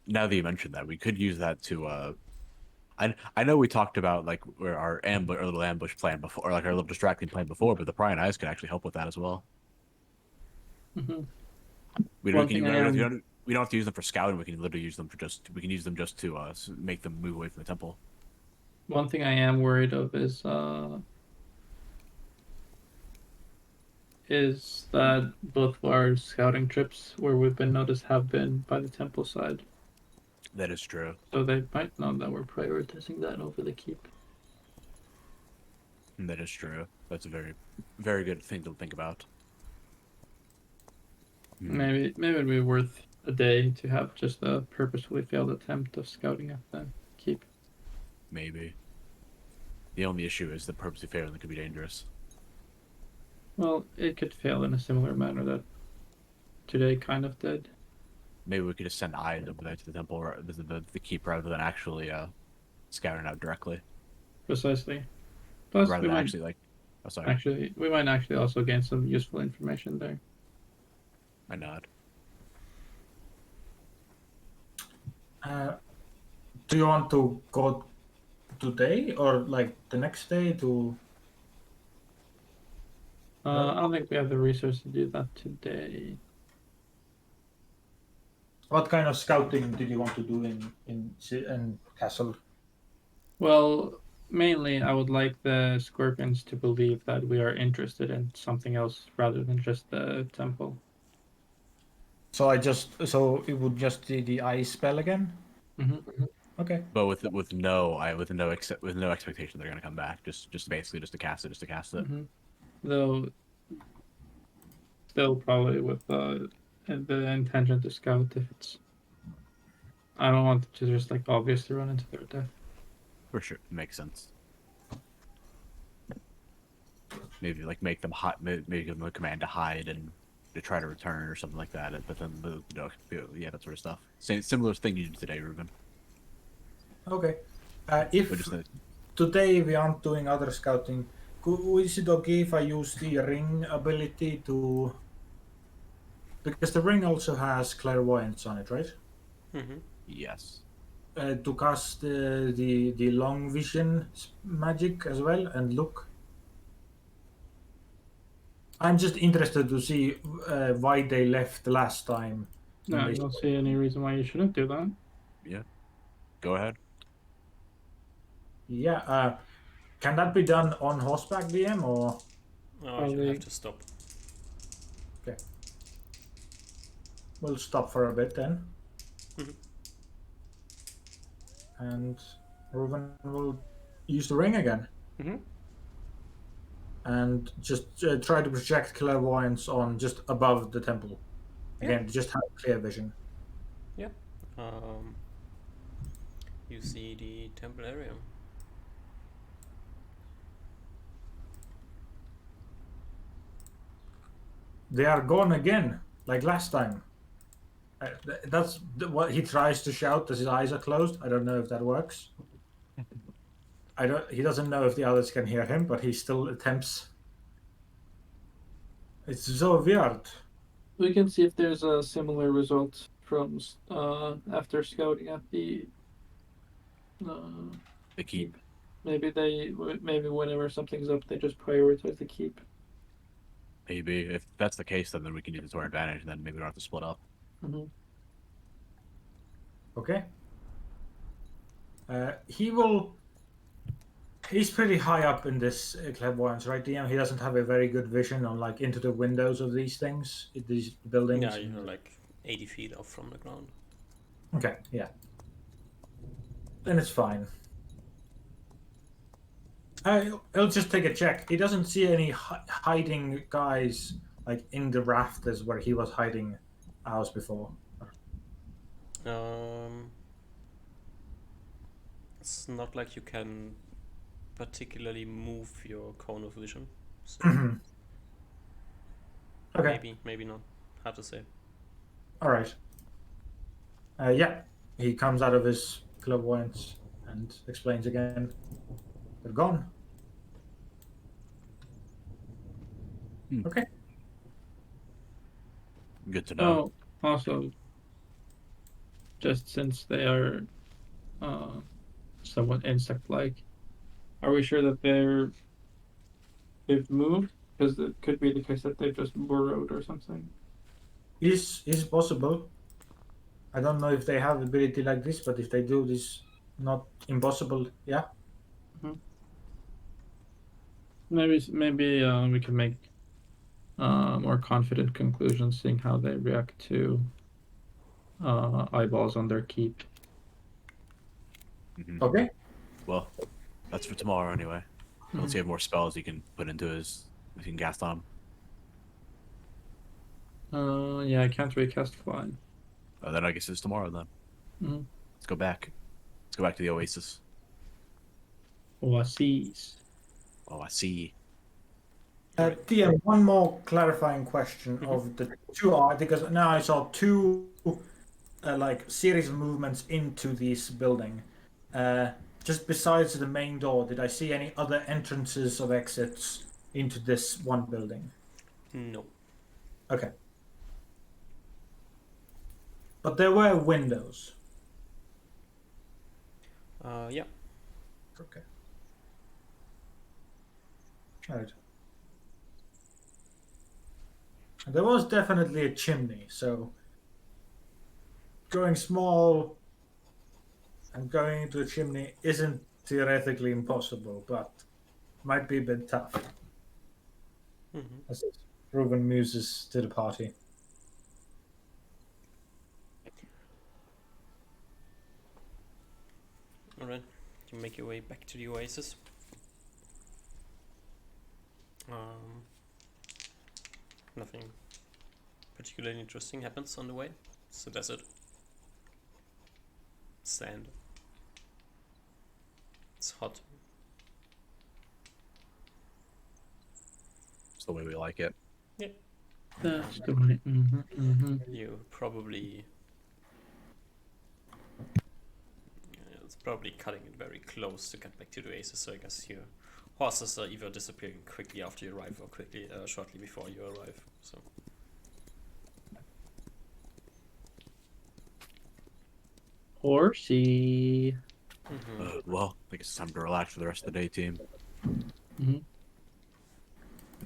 now that you mentioned that, we could use that to I know we talked about like where our little ambush plan before, or like our little distracting plan before, but the prying eyes could actually help with that as well. Mhm. We don't, One thing I am we don't have to use them for scouting. We can literally use them we can use them just to make them move away from the temple. one thing I am worried of is that both of our scouting trips where we've been noticed have been by the temple side. That is true. So they might know that we're prioritizing that over the keep. That is true. That's a very, very good thing to think about. Maybe it'd be worth a day to have just a purposefully failed attempt of scouting at the keep. Maybe. The only issue is that purposely failing could be dangerous. Well, it could fail in a similar manner that today kind of did. Maybe we could just send eyes over there to the temple, or the keep, rather than actually scouting out directly. Precisely. Plus, Rather we than might actually like, oh sorry, actually also gain some useful information there. I nod. Do you want to go today or like the next day to? I don't think we have the resources to do that today. What kind of scouting did you want to do in castle? Well, mainly I would like the scorpions to believe that we are interested in something else rather than just the temple. So it would just be the ice spell again. Mm-hmm. Okay. But with no expectation they're gonna come back. Just basically just to cast it, just to cast it. Mm-hmm. Though, still probably with the intention to scout if it's. I don't want to just like obviously run into their death. For sure, makes sense. Maybe like make them hot, maybe give them a command to hide and to try to return or something like that. But then, yeah, that sort of stuff. Same similar thing you did today, Ruben. Okay. But If just today we aren't doing other scouting, is it okay if I use the ring ability to? Because the ring also has clairvoyance on it, right? Mm-hmm. yes, To cast the long vision magic as well and look. I'm just interested to see why they left last time. No, I don't see any reason why you shouldn't do that. yeah. Go ahead. Yeah. Can that be done on horseback, DM, or? Oh, you have to stop. Okay. We'll stop for a bit then. Mhm. And Reuven will use the ring again. Mm-hmm. And just try to project clairvoyance on just above the temple. Again, just have clear vision. Yeah. You see the temple area. They are gone again, like last time. That's what he tries to shout as his eyes are closed. I don't know if that works. He doesn't know if the others can hear him, but he still attempts. It's so weird. We can see if there's a similar result from after scouting at the The keep. maybe whenever something's up, they just prioritize the keep. Maybe if that's the case, then we can use it to our advantage. And then maybe we don't have to split up. Mm-hmm. Okay. He will He's pretty high up in this clairvoyance, right, DM? He doesn't have a very good vision on like into the windows of these things, these buildings. Yeah, you're like 80 feet off from the ground. Okay, yeah. Then it's fine. He'll just take a check. He doesn't see any hiding guys like in the rafters where he was hiding hours before. It's not like you can particularly move your cone of vision. So Okay. maybe not. Hard to say. All right. Yeah. He comes out of his clairvoyance and explains again. They're gone. Okay. Good to know. Oh, also, just since they are somewhat insect-like, are we sure that they've moved? Because it could be the case that they've just burrowed or something. Is possible. I don't know if they have ability like this, but if they do, this not impossible. Yeah. Maybe we can make more confident conclusions, seeing how they react to eyeballs on their keep. Okay. Well, that's for tomorrow anyway. Once you have more spells, you can put into his. You can cast on him. Yeah, I can't recast flying. Then I guess it's tomorrow then. Let's go back. Let's go back to the Oasis. Oasis. Oh, I see. DM, one more clarifying question of the two art, because now I saw two like series of movements into this building. Just besides the main door, did I see any other entrances or exits into this one building? No. Okay. But there were windows. Yeah. Okay. Right. There was definitely a chimney, so going small and going into a chimney isn't theoretically impossible, but might be a bit tough. As it's proven muses to the party. Alright. You make your way back to the Oasis. Nothing particularly interesting happens on the way. It's a desert. Sand. It's hot. It's the way we like it. Yeah. That's the way. You probably... It's probably cutting it very close to get back to the Oasis, so I guess your horses are either disappearing quickly after you arrive or quickly, shortly before you arrive. So. Horsey. Well, I guess it's time to relax for the rest of the day, team.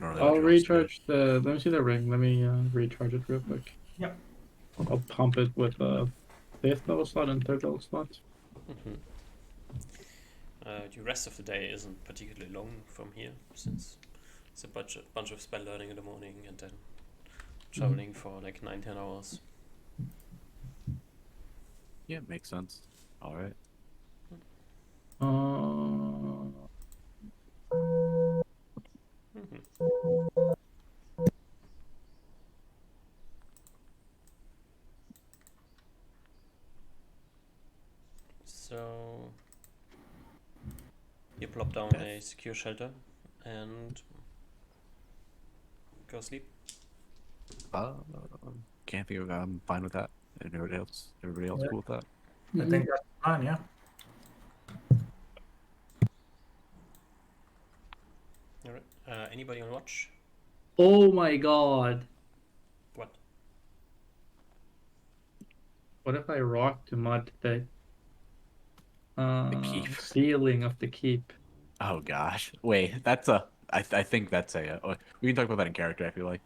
I'll recharge the. Let me see the ring. Let me recharge it real quick. Yep. I'll pump it with a 5th level slot and 3rd level slot. The rest of the day isn't particularly long from here, since it's a bunch of spell learning in the morning and then traveling for like 9-10 hours. Yeah, makes sense. All right. So you plop down a secure shelter and go sleep. Can't think of. I'm fine with that. Everybody else cool with that? I think that's fine, yeah. Alright. Anybody on watch? Oh my god. What? What if I rocked mud the keep. ceiling of the keep? Oh gosh. Wait, that's a. I think that's a. We can talk about that in character. I feel like.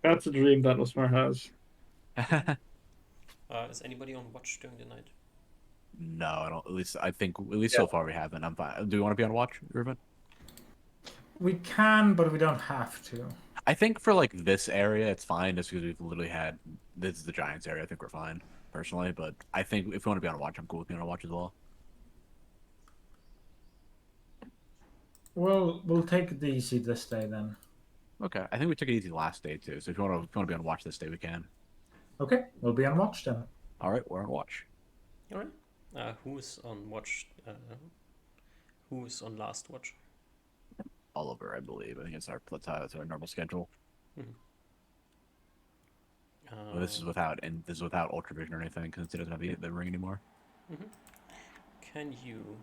That's a dream that Osmar has. Is anybody on watch during the night? No, I don't. At least I think at least so far we haven't. I'm fine. Do you want to be on watch, Ruben? We can, but we don't have to. I think for like this area, it's fine just because we've literally had this is the Giants area. I think we're fine personally, but I think if you want to be on watch, I'm cool with being on watch as well. Well, we'll take it easy this day then. Okay, I think we took it easy last day too. So if you want to be on watch this day, we can. Okay, we'll be on watch then. All right, we're on watch. All right. Who's on watch? Who's on last watch? Oliver, I believe. I think that's our normal schedule. Well, this is without ultravision or anything because it doesn't have the ring anymore. Can you,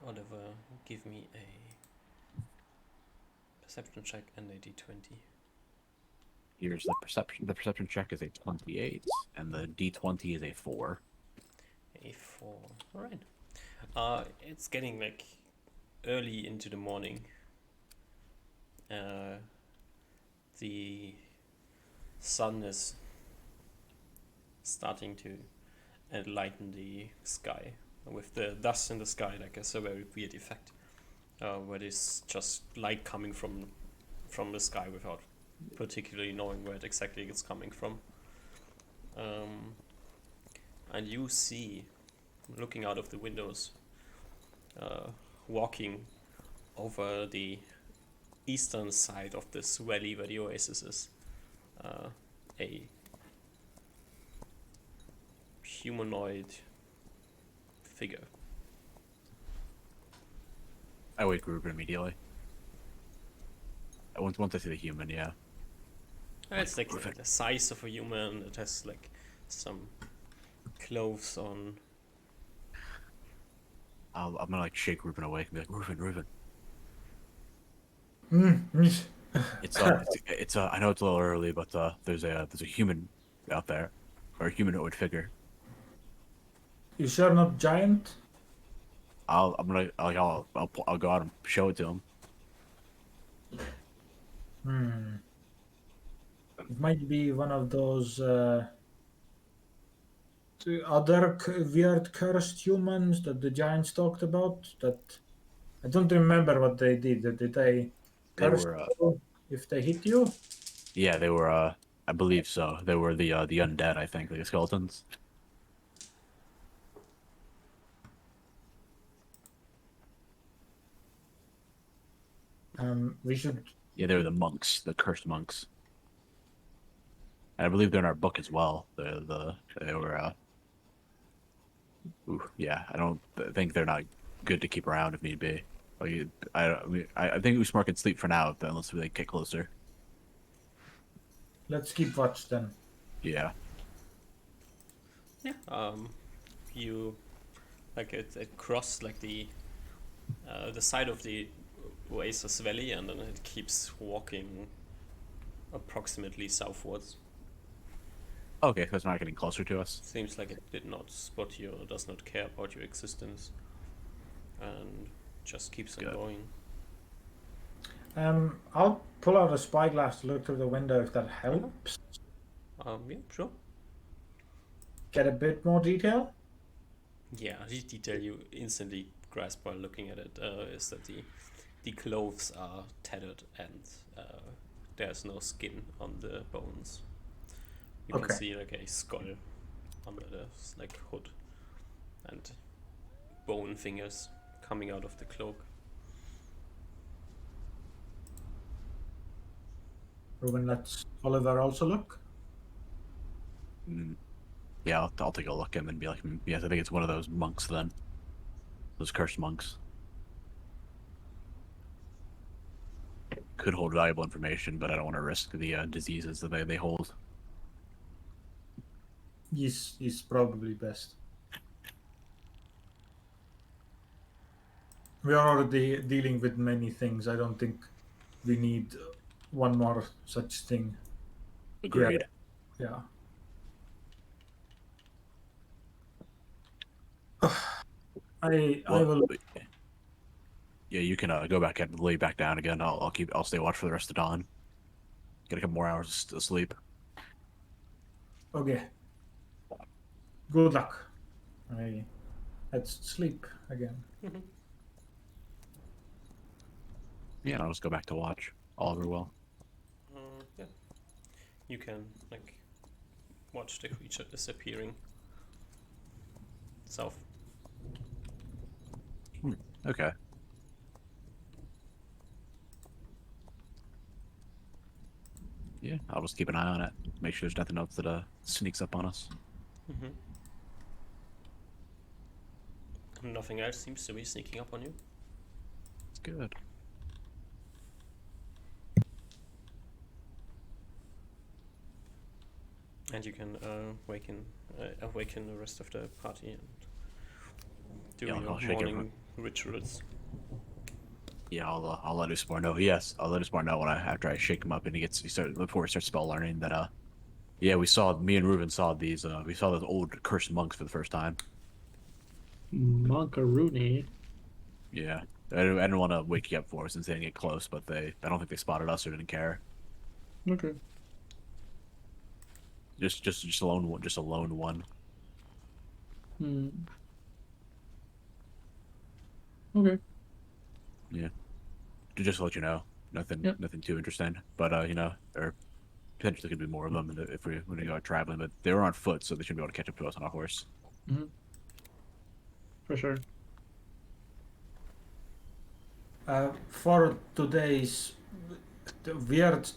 Oliver, give me a perception check and a d20? Here's the perception. The perception check is a 28, and the d20 is a 4. A 4. All right. It's getting like early into the morning. The sun is starting to enlighten the sky with the dust in the sky, like it's a very weird effect, where there's just light coming from the sky without particularly knowing where it exactly it's coming from. And you see, looking out of the windows, walking over the eastern side of this valley where the oasis is, a humanoid figure. I wake Ruben immediately. Once I see the human, yeah. It's like the size of a human. It has like some clothes on. I'm gonna like shake Ruben awake and be like, Ruben. It's I know it's a little early, but there's a human out there, or a humanoid figure. You sure not giant? I'll go out and show it to him. It might be one of those other weird cursed humans that the giants talked about. That I don't remember what they did. Did they They curse were you if they hit you? yeah, they were I believe so. They were the undead, I think, the skeletons. We should. Yeah, they were the monks, the cursed monks. And I believe they're in our book as well. They were yeah, I don't think they're not good to keep around if need be. Like, I think Usmar can sleep for now, unless we like, get closer. Let's keep watch then. Yeah. Yeah. You like it crossed like the side of the Oasis Valley, and then it keeps walking approximately southwards. Okay, so it's not getting closer to us. Seems like it did not spot you or does not care about your existence, and just keeps on going. I'll pull out a spyglass to look through the window if that helps. Yeah, sure. Get a bit more detail. Yeah, the detail you instantly grasp while looking at it is that the clothes are tattered and there's no skin on the bones. You can see like a skull under the like hood and bone fingers coming out of the cloak. Ruben lets Oliver also look. Yeah, I'll take a look and then be like, yes, I think it's one of those monks then. Those cursed monks. Could hold valuable information, but I don't want to risk the diseases that they hold. He's probably best. We are already dealing with many things. I don't think we need one more such thing. Agreed. Yeah. I will. Yeah, you can go back and lay back down again. I'll stay watch for the rest of dawn. Get a couple more hours of sleep. Okay. Good luck. I let's sleep again. Mhm. Yeah, and I'll just go back to watch. All over well. Yeah. You can like watch the creature disappearing south. Okay. Yeah, I'll just keep an eye on it. Make sure there's nothing else that sneaks up on us. Mm-hmm. Nothing else seems to be sneaking up on you. It's good. And you can awaken the rest of the party and do Yeah, your I'll shake morning rituals. Yeah, I'll let Usmar know. Yes, I'll let Usmar know after I shake him up and before he starts spell learning that yeah, me and Reuben saw those old cursed monks for the first time. Monkaroony. Yeah. I didn't want to wake you up for us since they didn't get close, but I don't think they spotted us or didn't care. Okay. Just a lone one, just a lone one. Hmm. Okay. Yeah. Just to let you know, Yep. nothing too interesting, but there potentially could be more of them if we when we go out traveling. But they were on foot, so they should be able to catch up to us on a horse. Mm-hmm. For sure. For today's weird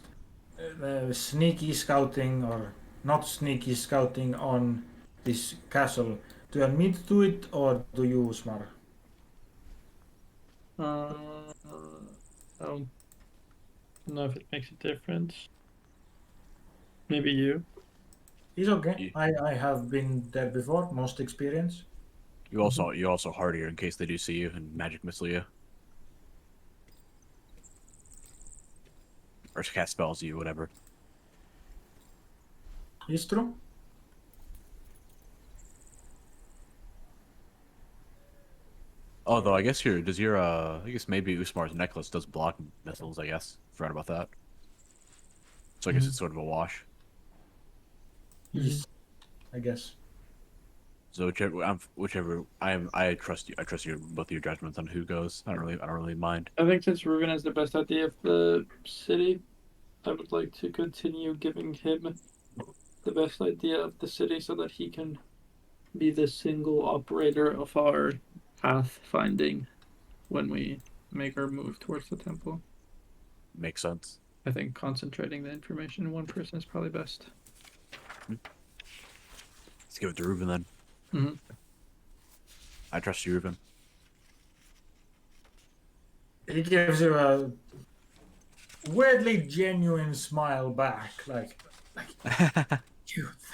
sneaky scouting or not sneaky scouting on this castle, do you want me to do it or do you, Smar? I don't know if it makes a difference. Maybe you. It's okay. You, I have been there before, most experience. you also hardier in case they do see you and magic missile you or cast spells you, whatever. It's true. Although I guess I guess maybe Usmar's necklace does block missiles. I guess forgot about that. So I guess it's sort of a wash. Yes, I guess. So I trust you. I trust your both of your judgments on who goes. I don't really mind. I think since Ruben has the best idea of the city, I would like to continue giving him the best idea of the city so that he can be the single operator of our path finding when we make our move towards the temple. Makes sense. I think concentrating the information in one person is probably best. Let's give it to Reuben then. Mm-hmm. I trust you, Reuben. He gives you a weirdly genuine smile back, like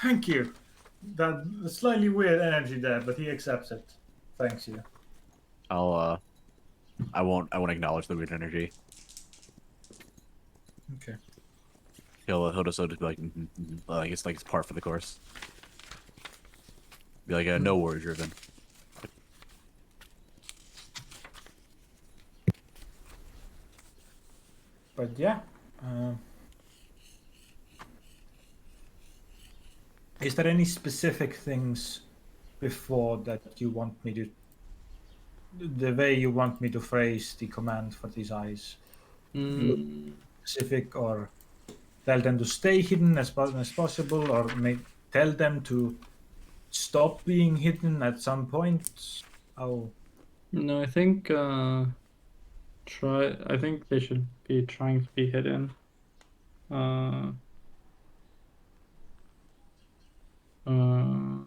thank you. That slightly weird energy there, but he accepts it. Thanks you. I won't acknowledge the weird energy. Okay. He'll just be like, like it's par for the course. Be like, no worries, Reuben. But yeah. Is there any specific things before that you want me to, the way you want me to phrase the command for these eyes? Look specific, or tell them to stay hidden as possible, or tell them to stop being hidden at some point? How? No, I think I think they should be trying to be hidden. Uh, uh,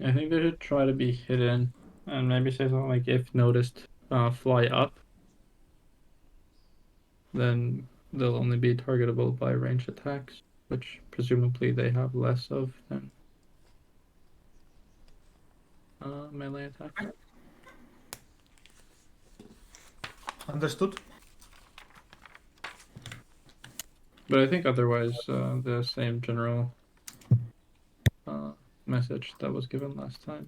I think they should try to be hidden and maybe say something like if noticed, fly up. Then they'll only be targetable by ranged attacks, which presumably they have less of than melee attacks. Understood. But I think otherwise, the same general message that was given last time.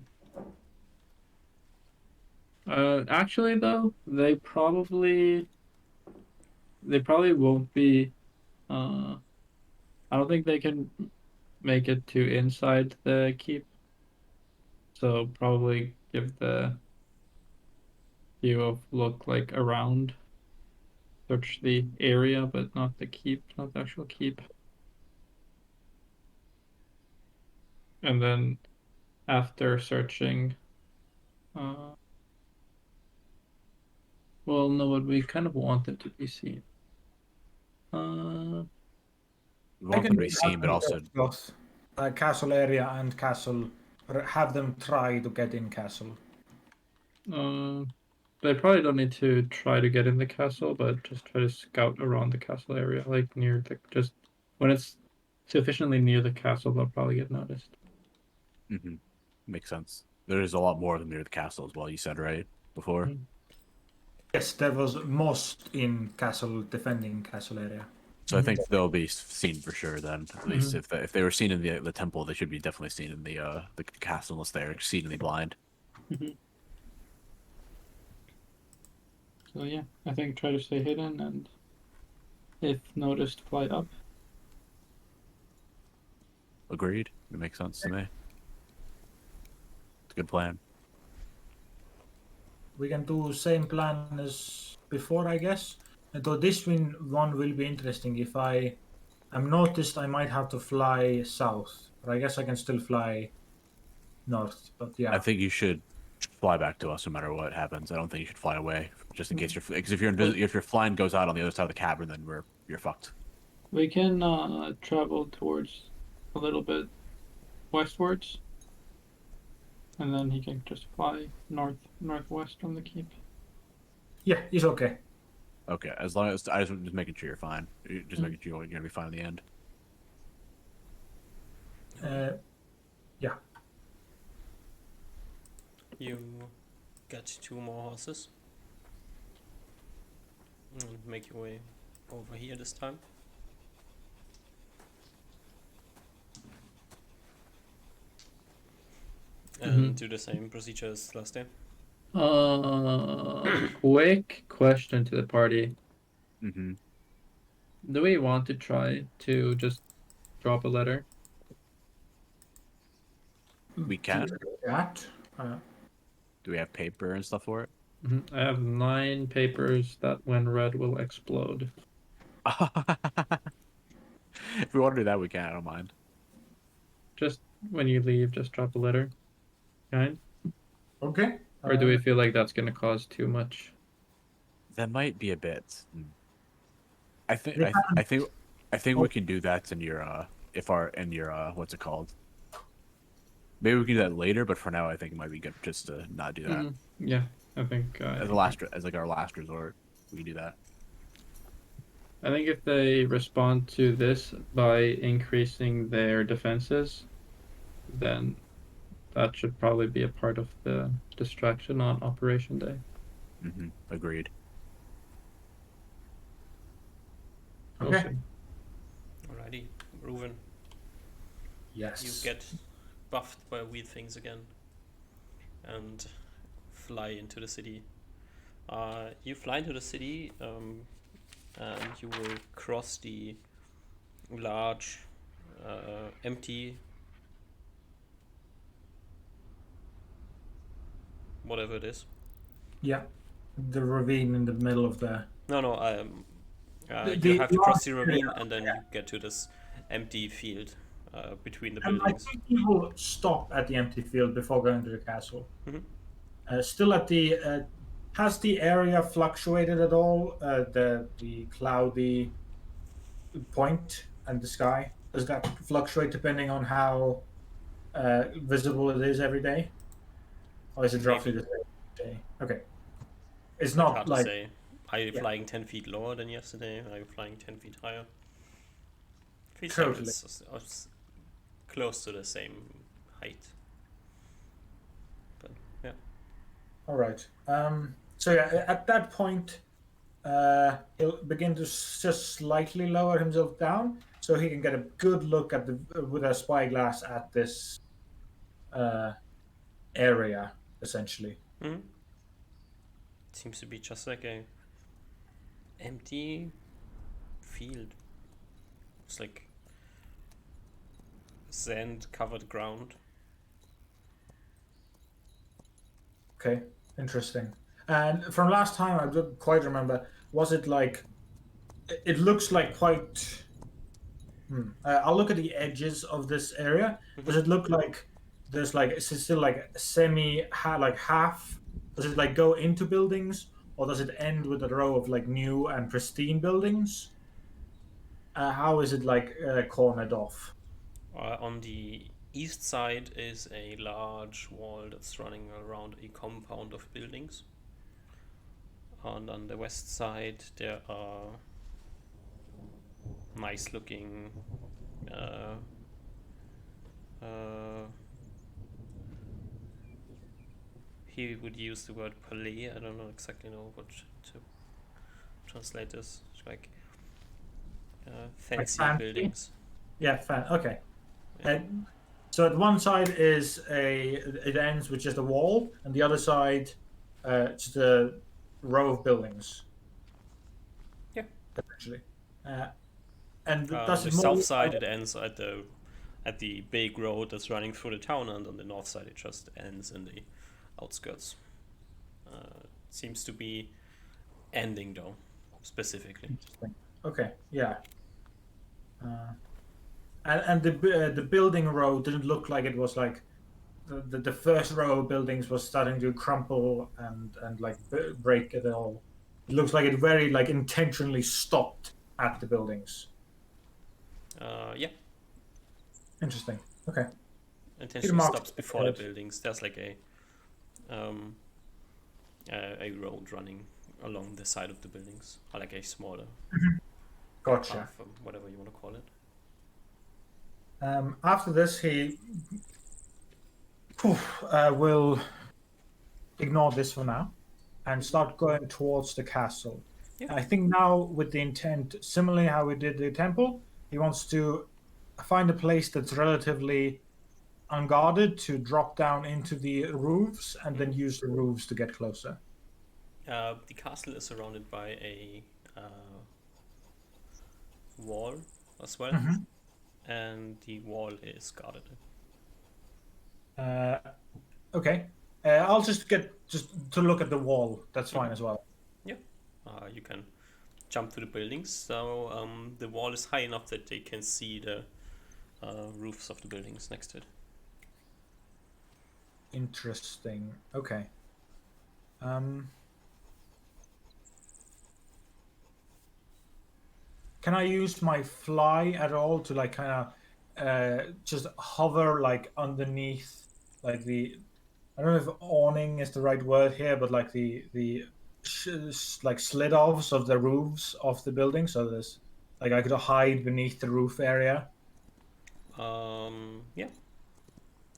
Actually, though, they probably they probably won't be. I don't think they can make it to inside the keep. So probably give the view of look like around, search the area, but not the keep, not the actual keep. And then after searching, well, no, but we kind of want it to be seen. We I want can them to be seen, but also both castle area and castle, or have them try to get in castle. They probably don't need to try to get in the castle, but just try to scout around the castle area, like near the just when it's sufficiently near the castle, they'll probably get noticed. makes sense. There is a lot more of them near the castle as well. You said right before. Mhm. Yes, there was most in castle, defending castle area. So I think they'll be seen for sure. Then at least Mhm. if they were seen in the temple, they should be definitely seen in the castle unless they're exceedingly blind. Mhm. So yeah, I think try to stay hidden, and if noticed, fly up. Agreed. It makes sense to me. It's a good plan. We can do same plan as before, I guess. And though this one will be interesting. If I am noticed, I might have to fly south, but I guess I can still fly north. But I yeah, think you should fly back to us no matter what happens. I don't think you should fly away just in case because if if your flying goes out on the other side of the cavern, then you're fucked. We can travel towards a little bit westwards, and then he can just fly northwest from the keep. yeah, it's okay. Okay, as long as I just making sure you're fine. Just making sure you're gonna be fine in the end. Yeah, You get 2 more horses and make your way over here this time. And do the same procedure as last day. Quick question to the party. Mm-hmm. Do we want to try to just drop a letter? We can. that. Do we have paper and stuff for it? I have 9 papers that when read will explode. If we want to do that, we can. I don't mind. Just when you leave, just drop a letter. Kind? Okay. Or do we feel like that's going to cause too much? That might be a bit. I think They I think we can do that in your in your what's it called? Maybe we can do that later, but for now I think it might be good just to not do that. Yeah, I think As like our last resort, we can do that. I think if they respond to this by increasing their defenses, then that should probably be a part of the distraction on Operation Day. Agreed. We'll Okay. see. Alrighty, Reuven, Yes. you get buffed by weird things again and fly into the city. You fly into the city and you will cross the large empty whatever it is. Yeah. The ravine in the middle of the. No, you have to cross the ravine and then you get to this empty field between the And I buildings. think we will stop at the empty field before going to the castle. Mhm. Still at the. Has the area fluctuated at all? The cloudy point and the sky, does that fluctuate depending on how visible it is every day, or is it roughly the same day? Okay, it's not Hard like to say. Are you flying 10 feet lower than yesterday? Are you flying 10 feet higher? Feels like Totally. it's close to the same height. But yeah. all right. So yeah, at that point, he'll begin to just slightly lower himself down so he can get a good look at the with a spyglass at this area essentially. Seems to be just like a empty field. It's like sand-covered ground. Okay, interesting. And from last time, I don't quite remember. Was it like? It looks like quite. I'll look at the edges of this area. Does it look like there's like is it still like like half? Does it like go into buildings, or does it end with a row of like new and pristine buildings? How is it like cornered off? On the east side is a large wall that's running around a compound of buildings. And on the west side, there are nice looking he would use the word palais. I don't know exactly what to translate this. It's like fancy fancy? buildings. Yeah, fan. Okay. Yeah. And so at one side is it ends with just a wall, and the other side, just a row of buildings. Yeah. Essentially. And On does the it more south side, it ends at the big road that's running through the town, and on the north side, it just ends in the outskirts. Seems to be ending though, specifically. Interesting. Okay. Yeah. And the building row didn't look like it was like the first row of buildings was starting to crumple and like break it all. It looks like it very like intentionally stopped at the buildings. Yeah. Interesting. Okay. Intentionally mark stops before the ahead. buildings. There's like a road running along the side of the buildings, or like a smaller Gotcha. path, or whatever you want to call it. After this, he will ignore this for now and start going towards the castle. Yeah. I think now with the intent, similarly how we did the temple, he wants to find a place that's relatively unguarded to drop down into the roofs and then use the roofs to get closer. The castle is surrounded by a wall as well, and the wall is guarded. Okay. I'll just get to look at the wall. That's fine as well. Yeah. You can jump to the buildings. So the wall is high enough that they can see the roofs of the buildings next to it. Interesting. Okay. Can I use my fly at all to like kind of just hover like underneath like I don't know if awning is the right word here, but like the like slit offs of the roofs of the building, so there's like I could hide beneath the roof area. Yeah.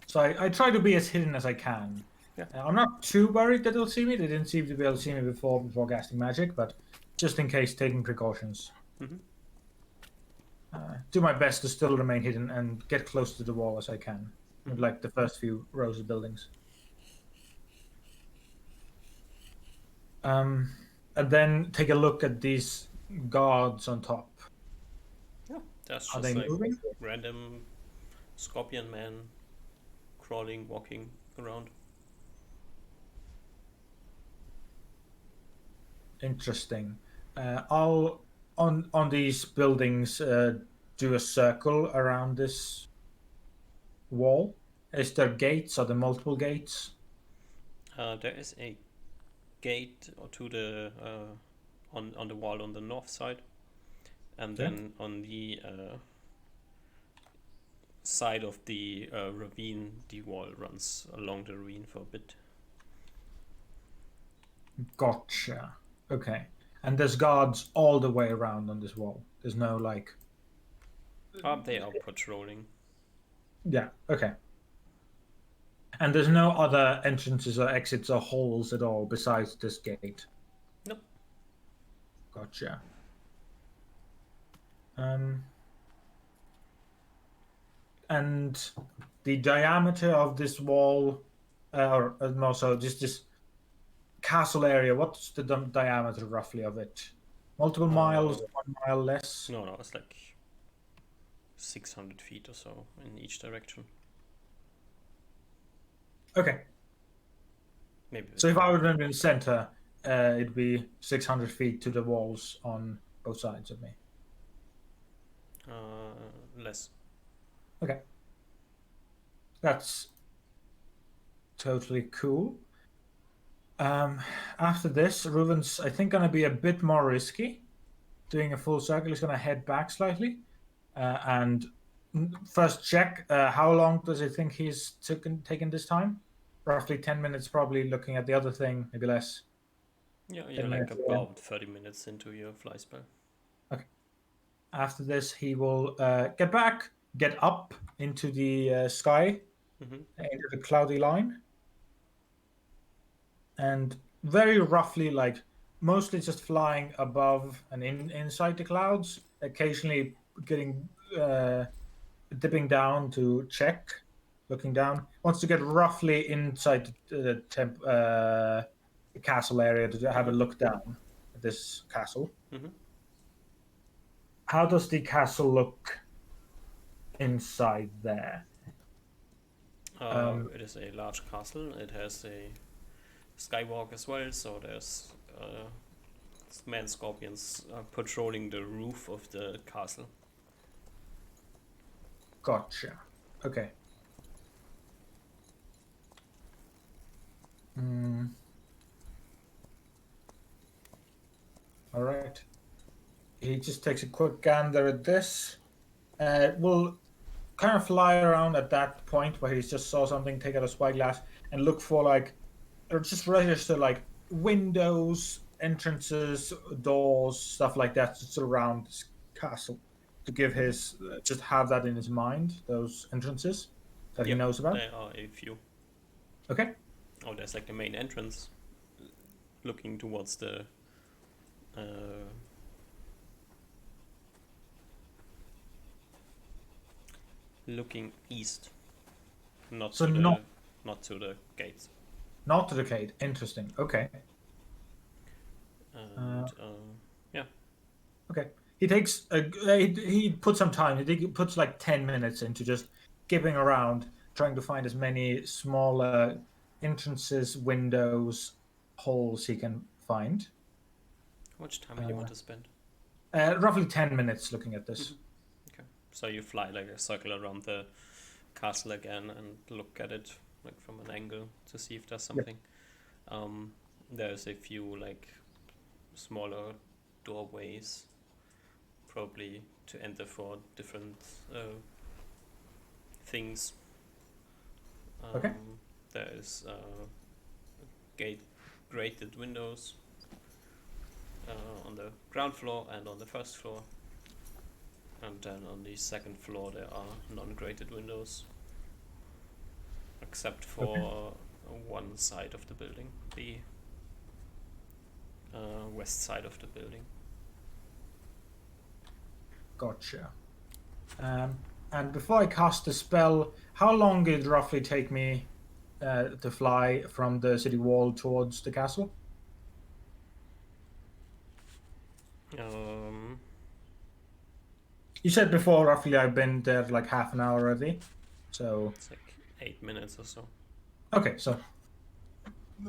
So I try to be as hidden as I can. Yeah. I'm not too worried that they'll see me. They didn't seem to be able to see me before casting magic, but just in case, taking precautions. Do my best to still remain hidden and get close to the wall as I can, with like the first few rows of buildings. And then take a look at these guards on top. Yeah. That's Are just they like moving? random scorpion man crawling, walking around. Interesting. I'll on these buildings do a circle around this wall. Is there gates? Are there multiple gates? There is a gate or to the on the wall on the north side, and Okay. then on the side of the ravine, the wall runs along the ravine for a bit. Gotcha. Okay. And there's guards all the way around on this wall. There's no like. They are patrolling. Yeah. Okay. And there's no other entrances or exits or holes at all besides this gate. Nope. Gotcha. And the diameter of this wall, or also just this castle area, what's the diameter roughly of it? Multiple miles, 1 mile less. No, it's like 600 feet or so in each direction. Okay. Maybe. So if I were in the center, it'd be 600 feet to the walls on both sides of me. Less. Okay. That's totally cool. After this, Reuven's, I think, going to be a bit more risky. Doing a full circle, he's going to head back slightly. And first check, how long does he think he's taken this time? Roughly 10 minutes, probably looking at the other thing, maybe less. Yeah, 10 you're like minutes, yeah. about 30 minutes into your fly spell. Okay. After this, he will get back, get up into the sky, into the cloudy line. And very roughly, like mostly just flying above and inside the clouds, occasionally getting dipping down to check, looking down. Wants to get roughly inside the castle area to have a look down at this castle. How does the castle look inside there? It is a large castle. It has a skywalk as well, so there's man scorpions patrolling the roof of the castle. Gotcha. Okay. All right. He just takes a quick gander at this. Will kind of fly around at that point where he just saw something, take out a spyglass, and look for like, or just register like windows, entrances, doors, stuff like that, just around this castle, to give his just have that in his mind, those entrances that he knows about. There are a few. Okay. Oh, there's like the main entrance, looking towards the. Looking east, not So to not to the gates. Not to the gate. Interesting. Okay. And, yeah. Okay. He takes he puts some time. He puts like 10 minutes into just skipping around, trying to find as many smaller entrances, windows, holes he can find. How much time do you want to spend? Roughly 10 minutes looking at this. Okay. So you fly like a circle around the castle again and look at it like from an angle to see if there's something. There's a few like smaller doorways, probably to enter for different things. Okay. There is grated windows on the ground floor and on the first floor, and then on the second floor there are non-grated windows, except for one side of the building, the west side of the building. Gotcha. And before I cast the spell, how long did it roughly take me to fly from the city wall towards the castle? You said before roughly I've been there like half an hour already, so it's like 8 minutes or so. Okay, so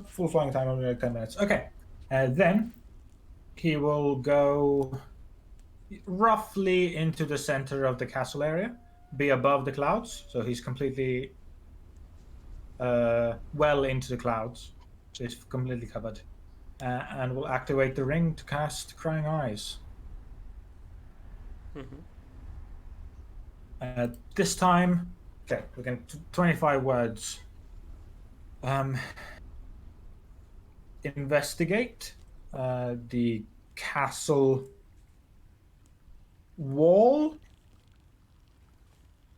full flying time only like 10 minutes. Okay, then he will go roughly into the center of the castle area, be above the clouds, so he's completely well into the clouds, so he's completely covered, and will activate the ring to cast Crying Eyes. This time, okay, we're going to 25 words. Investigate the castle wall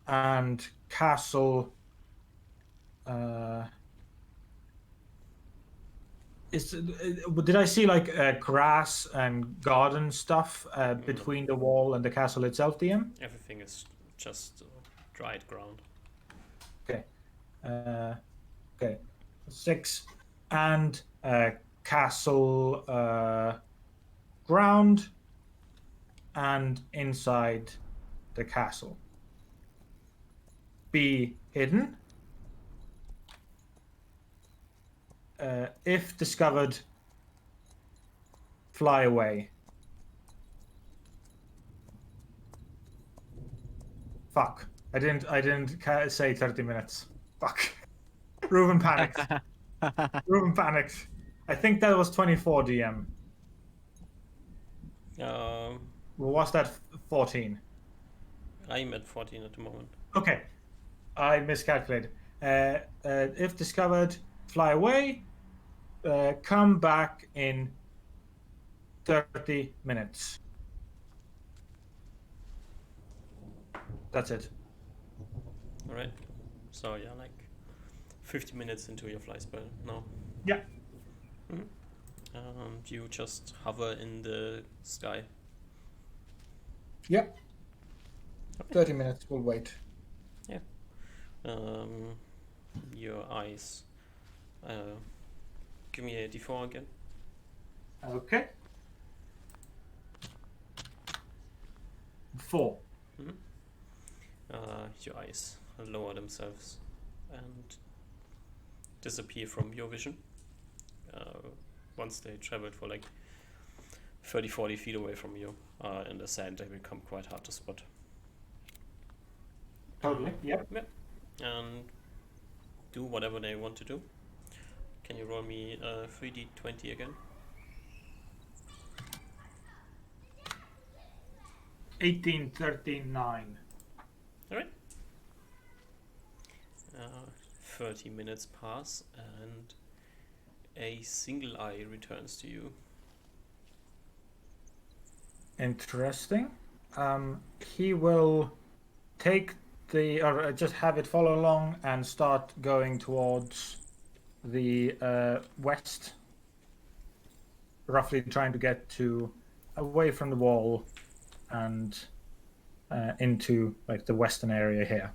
and castle did I see like grass and garden stuff between the wall and the castle itself, DM? Everything is just dried ground. Okay. Okay. 6 and castle ground and inside the castle. Be hidden. If discovered, fly away. Fuck. I didn't say 30 minutes. Fuck. Ruben panicked. Ruben panicked. I think that was 24 DM. Um, Well, was that 14? I'm at 14 at the moment. Okay. I miscalculated. If discovered, fly away. Come back in 30 minutes. That's it. Alright. So you're like 50 minutes into your fly spell now. Yeah. You just hover in the sky. Yep. 30 minutes. We'll wait. Your eyes. Give me a d4 again. Okay. 4. Your eyes lower themselves and disappear from your vision. Once they traveled for like 30-40 feet away from you in the sand, they become quite hard to spot. Totally. Yep. And do whatever they want to do. Can you roll me 3d20 again? 18, 13, 9. Alright. 30 minutes pass and a single eye returns to you. Interesting. He will take or just have it follow along and start going towards the west, roughly trying to get away from the wall and into like the western area here.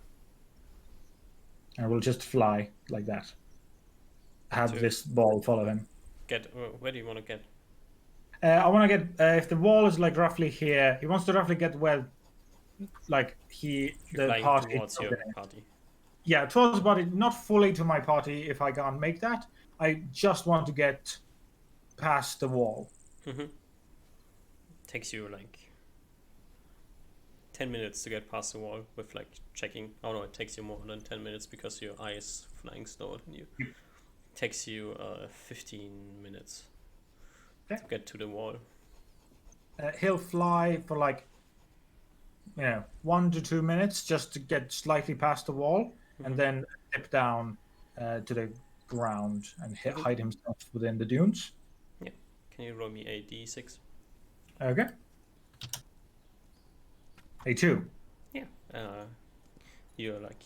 And we'll just fly like that. Have this ball follow him. Where do you want to get? I want to get if the wall is like roughly here. He wants to roughly get where, like the party towards your party. Yeah, towards the party, not fully to my party. If I can't make that, I just want to get past the wall. Takes you like 10 minutes to get past the wall with like checking. Oh no, it takes you more than 10 minutes because your eye is flying slower than you. Takes you 15 minutes to get to the wall. He'll fly for like 1 to 2 minutes just to get slightly past the wall, and then dip down to the ground and hide himself within the dunes. Yeah. Can you roll me a d6? Okay. A 2. Yeah. You're like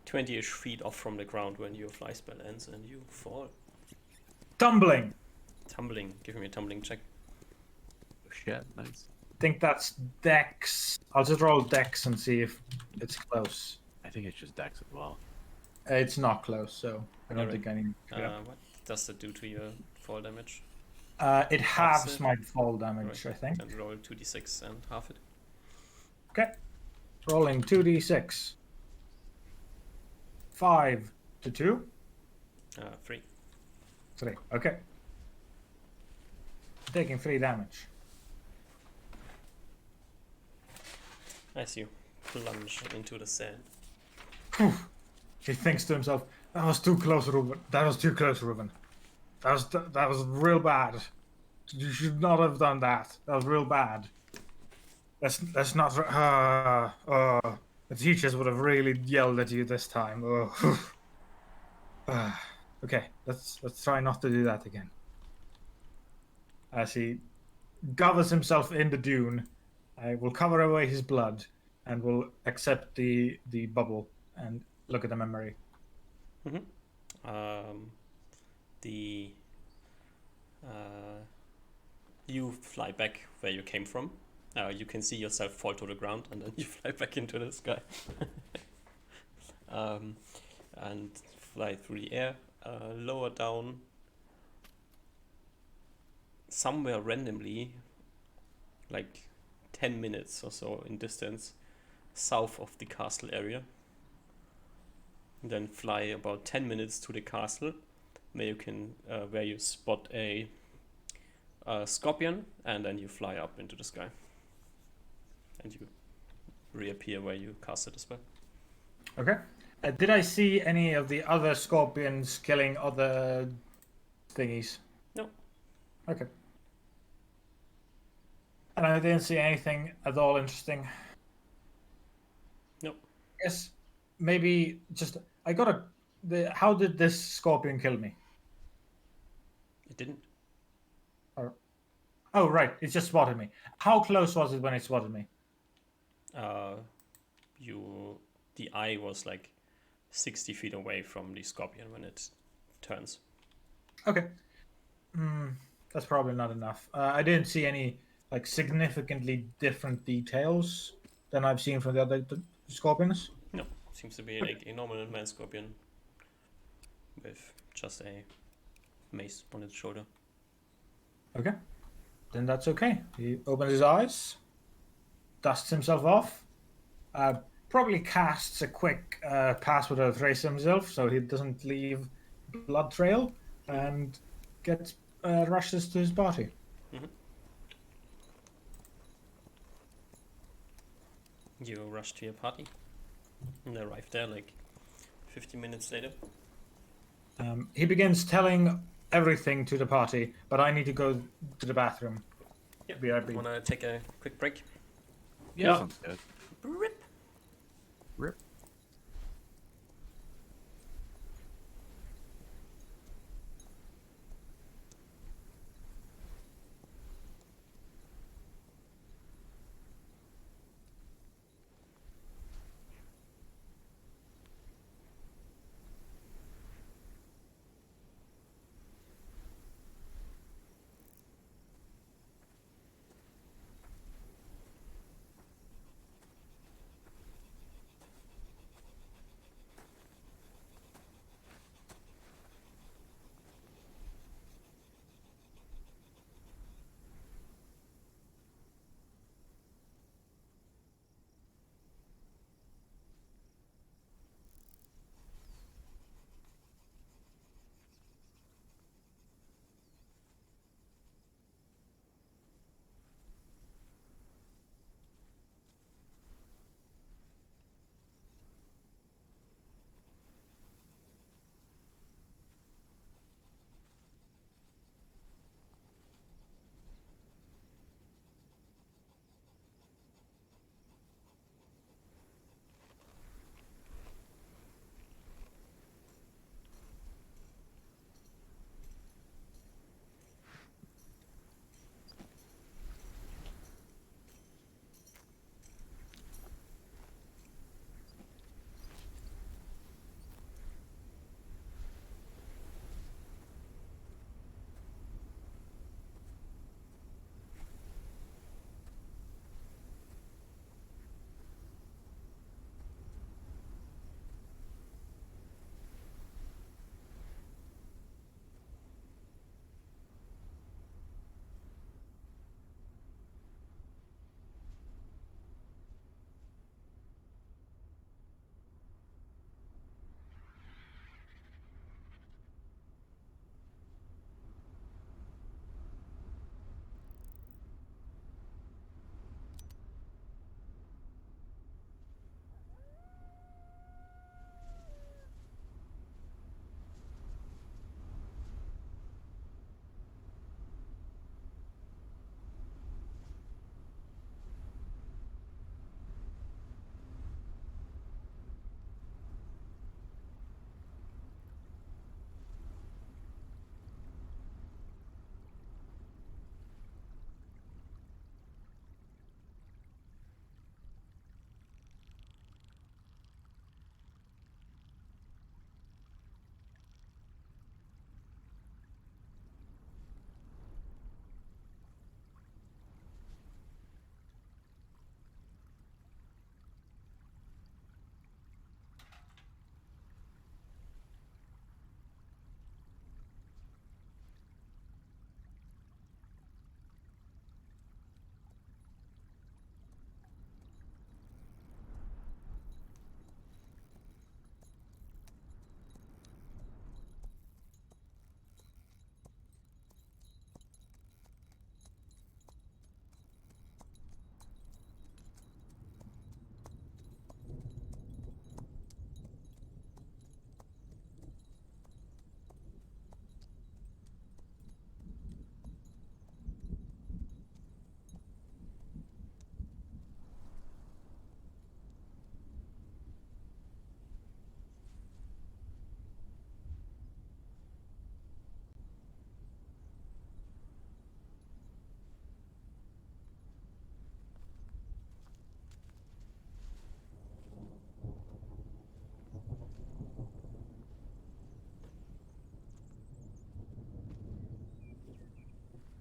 20-ish feet off from the ground when your fly spell ends and you fall. Tumbling. Give me a tumbling check. Oh, shit, nice. I think that's Dex. I'll just roll Dex and see if it's close. I think it's just Dex as well. It's not close, so I don't think I need to go. What does that do to your fall damage? It halves my fall damage, I think. And roll 2d6 and half it. Okay. Rolling 2d6. 5 to 2. 3. 3. Okay. Taking 3 damage. As you plunge into the sand. He thinks to himself, "That was too close, Ruben. That was too close, Ruben. That was real bad. You should not have done that. That was real bad. That's not. The teachers would have really yelled at you this time. Okay, let's try not to do that again." As he gathers himself in the dune, I will cover away his blood and will accept the bubble and look at the memory. You fly back where you came from. You can see yourself fall to the ground and then you fly back into the sky. And fly through the air, lower down somewhere randomly, like 10 minutes or so in distance south of the castle area. Then fly about 10 minutes to the castle, where you spot a scorpion, and then you fly up into the sky. And you reappear where you cast it as well. Okay. Did I see any of the other scorpions killing other thingies? No. Okay. And I didn't see anything at all interesting. No. Yes. Maybe just I got how did this scorpion kill me? It didn't. Oh right, it just spotted me. How close was it when it spotted me? The eye was like 60 feet away from the scorpion when it turns. Okay. That's probably not enough. I didn't see any like significantly different details than I've seen from the other scorpions. No, seems to be like a normal man scorpion with just a mace on its shoulder. Okay. Then that's okay. He opens his eyes, dusts himself off, probably casts a quick pass without a trace himself so he doesn't leave blood trail, and rushes to his party. Mm-hmm. You rush to your party and arrive there like 15 minutes later. He begins telling everything to the party, but I need to go to the bathroom. Yeah. BRB. Wanna take a quick break? Yeah. Sounds good. Rip. Rip.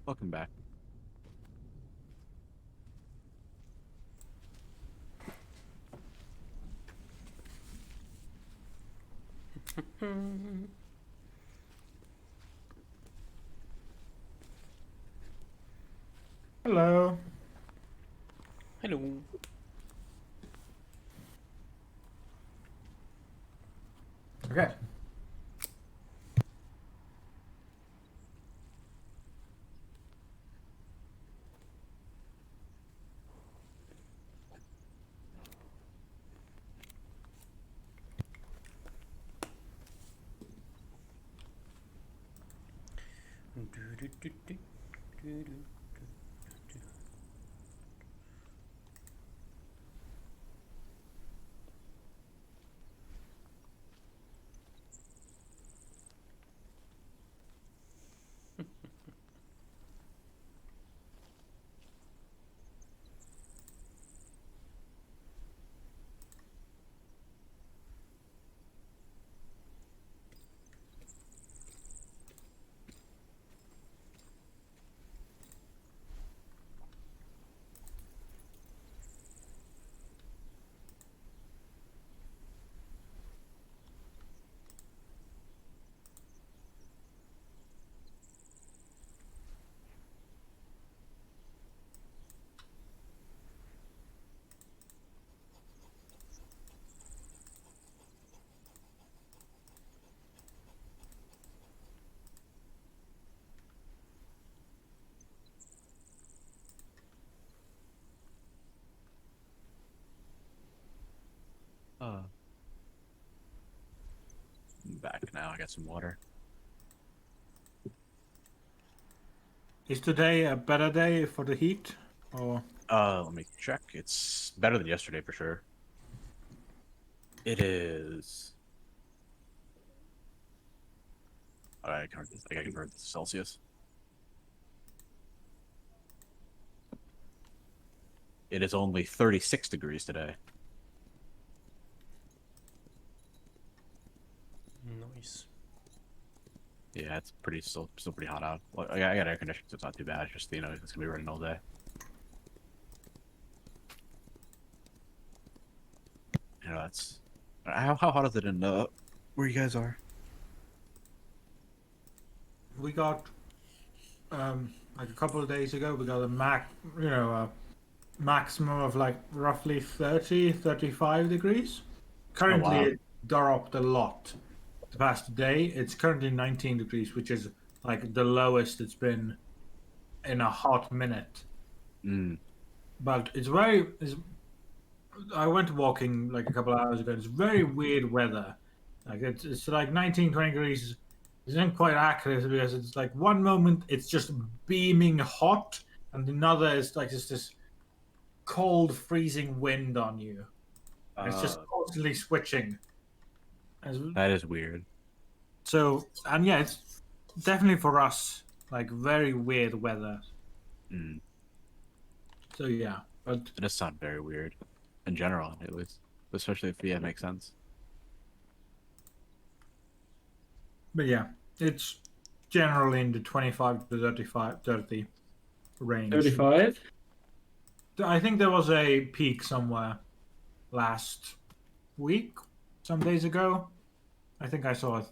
Welcome back. Hello. Hello. Okay. I'm back now. I got some water. Is today a better day for the heat? Or Let me check. It's better than yesterday for sure. It is. I gotta convert this to Celsius. It is only 36 degrees today. Nice. Yeah, it's still pretty hot out. Well, I got air conditioning, so it's not too bad. It's just it's gonna be running all day. That's how hot is it in where you guys are? we got like a couple of days ago we got a maximum of like roughly 30, 35 degrees. Currently wow. it dropped a lot. The past day it's currently 19 degrees, which is like the lowest it's been in a hot minute. Mm. But I went walking like a couple of hours ago. It's very weird weather. Like it's like 19, 20 degrees. Isn't quite accurate because it's like one moment it's just beaming hot, and another is like just this cold, freezing wind on you. And it's just constantly switching. That is weird. So, and yeah, it's definitely for us like very weird weather. Mm. So yeah, but It does sound very weird, in general, at least. Especially if it makes sense. yeah, it's generally in the 25 to 30 range. 35? I think there was a peak somewhere last week, some days ago. I think I saw it.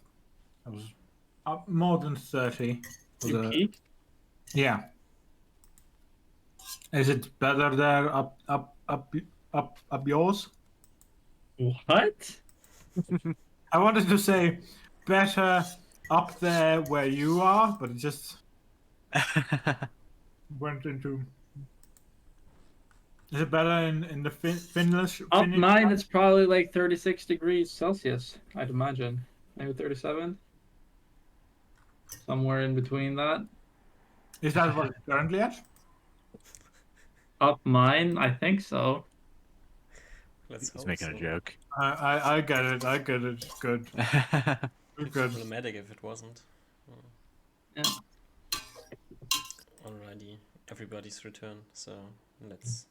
It was up more than 30. You peaked? Yeah. Is it better there up yours? What? I wanted to say better up there where you are, but it just went into. Is it better in the Finnish? Up Finnish mine, side? it's probably like 36 degrees Celsius, I'd imagine. Maybe 37? Somewhere in between that. Is that what it's currently at? Up mine, I think so. Let's He's hope making so. a joke. I get it. I get it. Good. It's Good. problematic if it wasn't. Yeah. Alrighty, everybody's returned, so let's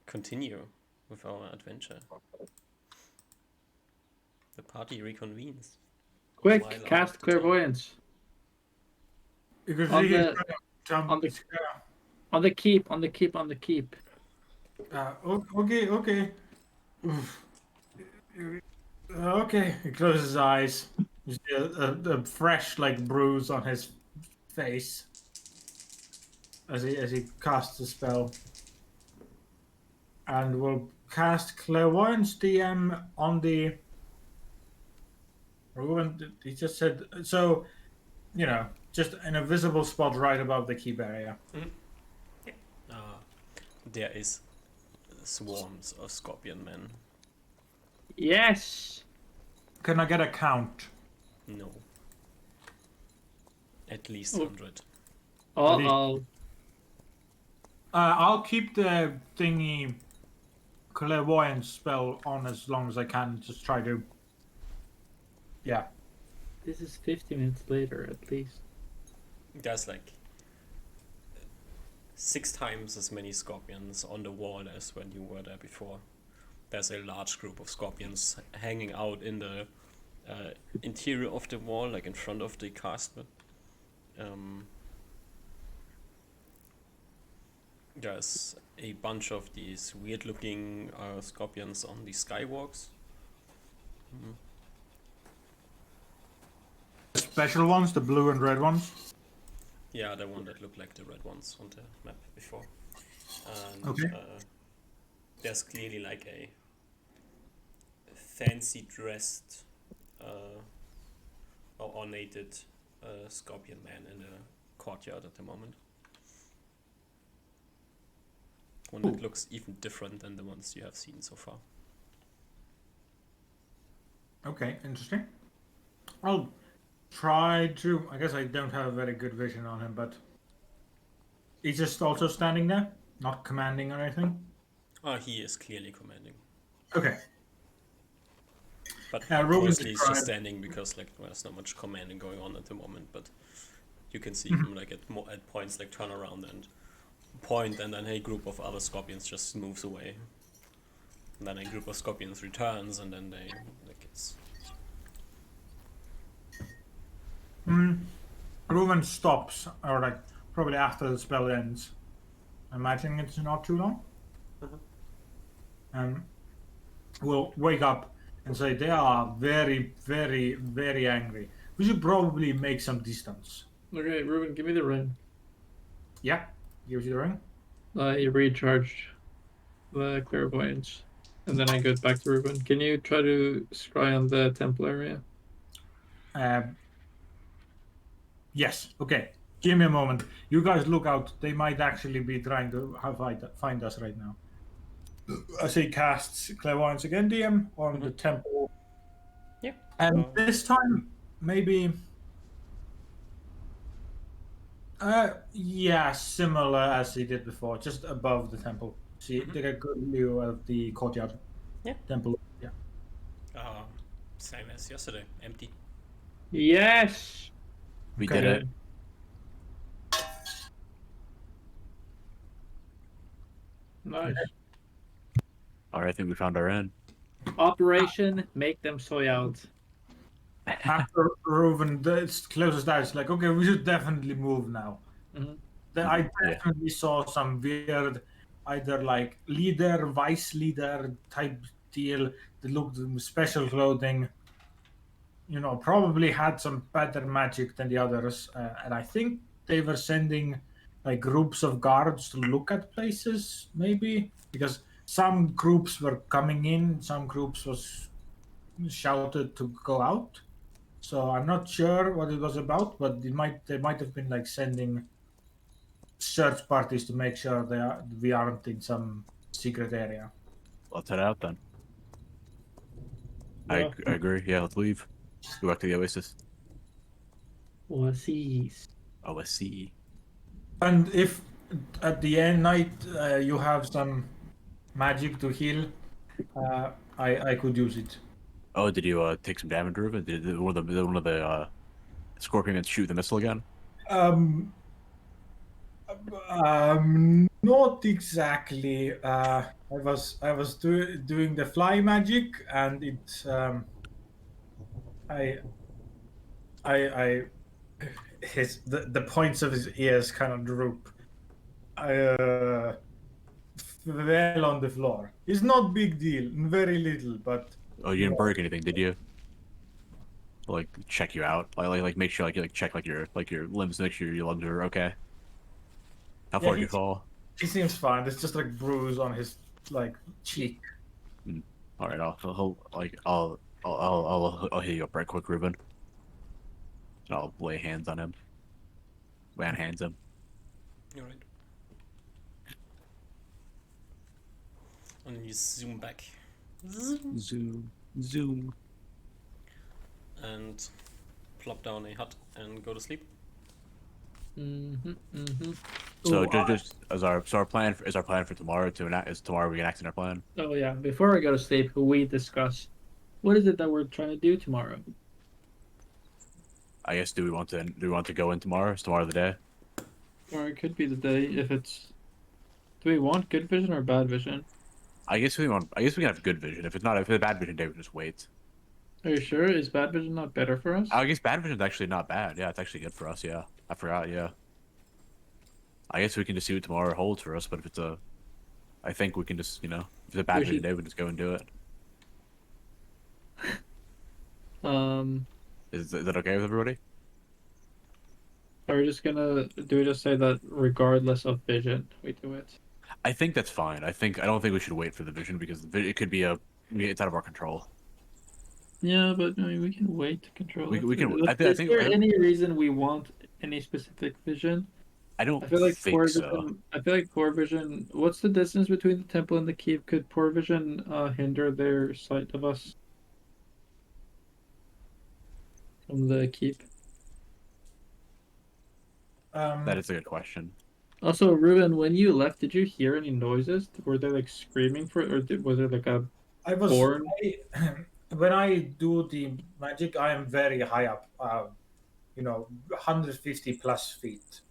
continue with our adventure. The party reconvenes. Quick, While out cast of the town. clairvoyance. You can On see he's the- gonna jump. on the- He's gonna- On the keep, on the keep, on the keep. Okay. Oof. Okay, he closes his eyes. You see a fresh like bruise on his face as he casts the spell, and will cast Clairvoyance DM on the. Ruben, he just said so. You know, just in a visible spot right above the keep area. There is swarms of scorpion men. Yes. Can I get a count? No. At least Oh. 100. Uh-oh. I'll keep the thingy clairvoyance spell on as long as I can. Just try to. Yeah. This is 50 minutes later, at least. There's like 6 times as many scorpions on the wall as when you were there before. There's a large group of scorpions hanging out in the interior of the wall, like in front of the castle. There's a bunch of these weird looking scorpions on the skywalks. Special ones, the blue and red ones. Yeah, the one that looked like the red ones on the map before. And Okay. there's clearly like a fancy dressed or ornated scorpion man in the courtyard at the moment. One that looks even different than the ones you have seen so far. Okay, interesting. I'll try to. I guess I don't have a very good vision on him, but he's just also standing there, not commanding or anything. He is clearly commanding. Okay. But Ruben mostly he's just described- standing because like there's not much commanding going on at the moment, but you can see him like at points like turn around and point, and then a group of other scorpions just moves away. And then a group of scorpions returns, and then they like it's Ruben stops, or like probably after the spell ends. I'm imagining it's not too long. Will wake up and say they are very, very, very angry. We should probably make some distance. Okay, Ruben, give me the ring. Yeah, gives you the ring. I recharge the clairvoyance. And then I go back to Ruben. Can you try to scry on the temple area? Yes. Okay. Give me a moment. You guys look out. They might actually be trying to find us right now. As he casts clairvoyance again, DM on the temple. yeah. And this time, maybe. Yeah, similar as he did before, just above the temple. See, take a good view of the courtyard. Yeah. Temple. Yeah. Same as yesterday, empty. Yes! We Okay. did it. Nice. All right, I think we found our end. Operation Make Them Soy Out. After Reuven closes that, it's like, okay, we should definitely move now. Mhm. I definitely saw some weird, either like leader, vice leader type deal that looked special clothing. You know, probably had some better magic than the others, and I think they were sending like groups of guards to look at places, maybe because some groups were coming in, some groups was shouted to go out. So I'm not sure what it was about, but they might have been like sending search parties to make sure we aren't in some secret area. Let's head out then. Yeah. I agree. Yeah, let's leave. Go back to the Oasis. Oasis. OSC. And if at the end night you have some magic to heal, I could use it. Oh, did you take some damage, Ruben? Did one of the scorpions shoot the missile again? Not exactly. I was doing the fly magic, and it I the points of his ears kind of droop. Well on the floor. It's not big deal, very little, but Oh, you didn't break anything, did you? Like check you out, like make sure you check your limbs, make sure your lungs are okay. How yeah, far did you fall? he seems fine. There's just like bruise on his like cheek. All right, I'll hit you up right quick, Ruben. And I'll lay hands on him. Lay hands him. Alright. And you zoom back. Zoom, zoom. And plop down a hut and go to sleep. So Ooh, just as our plan for tomorrow to enact is tomorrow we enact our plan. Oh yeah, before I go to sleep, we discuss what is it that we're trying to do tomorrow. I guess do we want to go in tomorrow? Is tomorrow the day? Or it could be the day if it's. Do we want good vision or bad vision? I guess we can have good vision. If it's a bad vision day, we just wait. Are you sure? Is bad vision not better for us? I guess bad vision is actually not bad. Yeah, it's actually good for us. Yeah, I forgot. Yeah. I guess we can just see what tomorrow holds for us. But if it's I think we can just if it's a bad vision day, we can just go and do it. Is that okay with everybody? Are we just gonna do we just say that regardless of vision, we do it? I think that's fine. I don't think we should wait for the vision because it could be it's out of our control. Yeah, but I mean, we can wait to control it. We can. I Is think there any reason we want any specific vision? I don't I feel like think poor so. vision. I feel like poor vision. What's the distance between the temple and the keep? Could poor vision hinder their sight of us from the keep? That is a good question. Also, Ruben, when you left, did you hear any noises? Were they like screaming for, or was there like a I was horn? when I do the magic, I am very high up. 150 plus feet.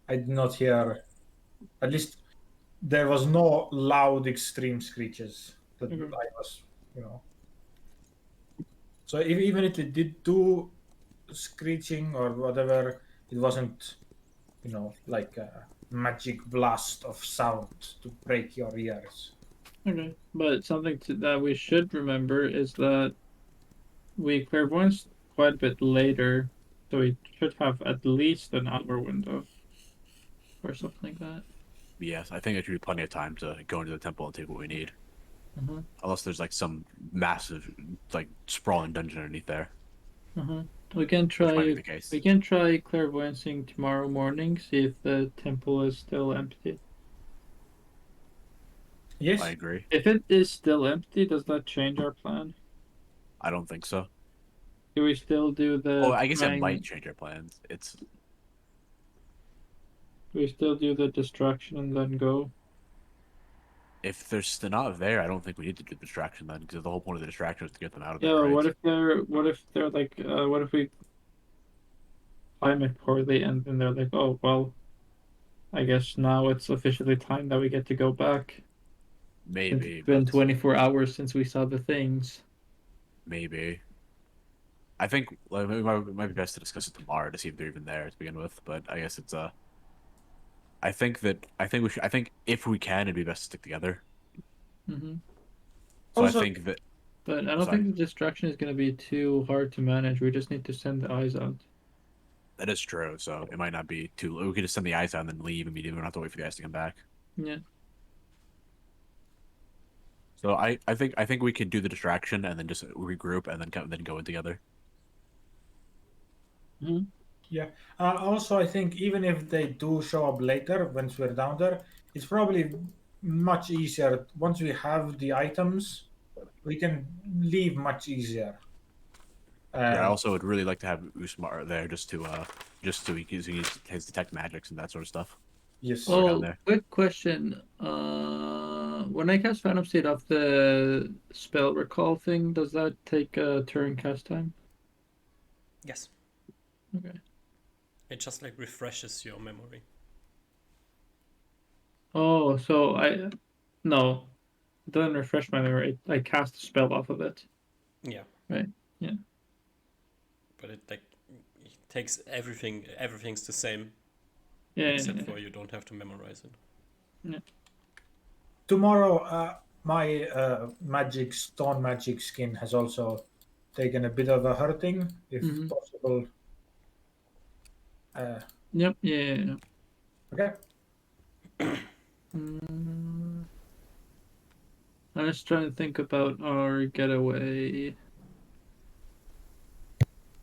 I did not hear. At least there was no loud, extreme screeches that Mhm. I was, So even if it did do screeching or whatever, it wasn't, like a magic blast of sound to break your ears. Okay, but something that we should remember is that we clairvoyance quite a bit later, so we should have at least an hour window or something like that. Yes, I think there should be plenty of time to go into the temple and take what we need. Mm-hmm. Unless there's like some massive, like sprawling dungeon underneath there. Mm-hmm. We can Which might be try. the case. We can try clairvoyancing tomorrow morning. See if the temple is still empty. Yes. I agree. If it is still empty, does that change our plan? I don't think so. Do we still do the? Oh, I guess it prang- might change our plans. Do we still do the distraction and then go? If they're not there, I don't think we need to do the distraction then, because the whole point of the distraction is to get them out of Yeah. there, right? What if they're like? What if we time it poorly and then they're like, oh well, I guess now it's officially time that we get to go back. Maybe. It's been But 24 hours since we saw the things. maybe. I think like, it might be best to discuss it tomorrow to see if they're even there to begin with. But I guess it's I think if we can, it'd be best to stick together. Mm-hmm. So Also- I think that. But I don't Sorry. think the distraction is going to be too hard to manage. We just need to send the eyes out. That is true. So it might not be too. We could just send the eyes out and then leave immediately. We don't have to wait for the eyes to come back. Yeah. So I think we could do the distraction and then just regroup and then go in together. Mm-hmm. Yeah. Also, I think even if they do show up later, once we're down there, it's probably much easier. Once we have the items, we can leave much easier. Yeah, I also would really like to have Usmar there just to he can use his detect magics and that sort of stuff. Yes. Well, down Oh, there. quick question. When I cast Phantom State off the spell recall thing, does that take a turn cast time? Yes. Okay. It just like refreshes your memory. Oh, so no, it doesn't refresh my memory. I cast a spell off of it. Yeah. Right. Yeah. But it like takes everything. Everything's the same, Yeah, except yeah, for you don't have to memorize it. Tomorrow, my stone magic skin has also taken a bit of a hurting, if Mhm. possible. Yep, yeah. Okay. Mm, I'm just trying to think about our getaway.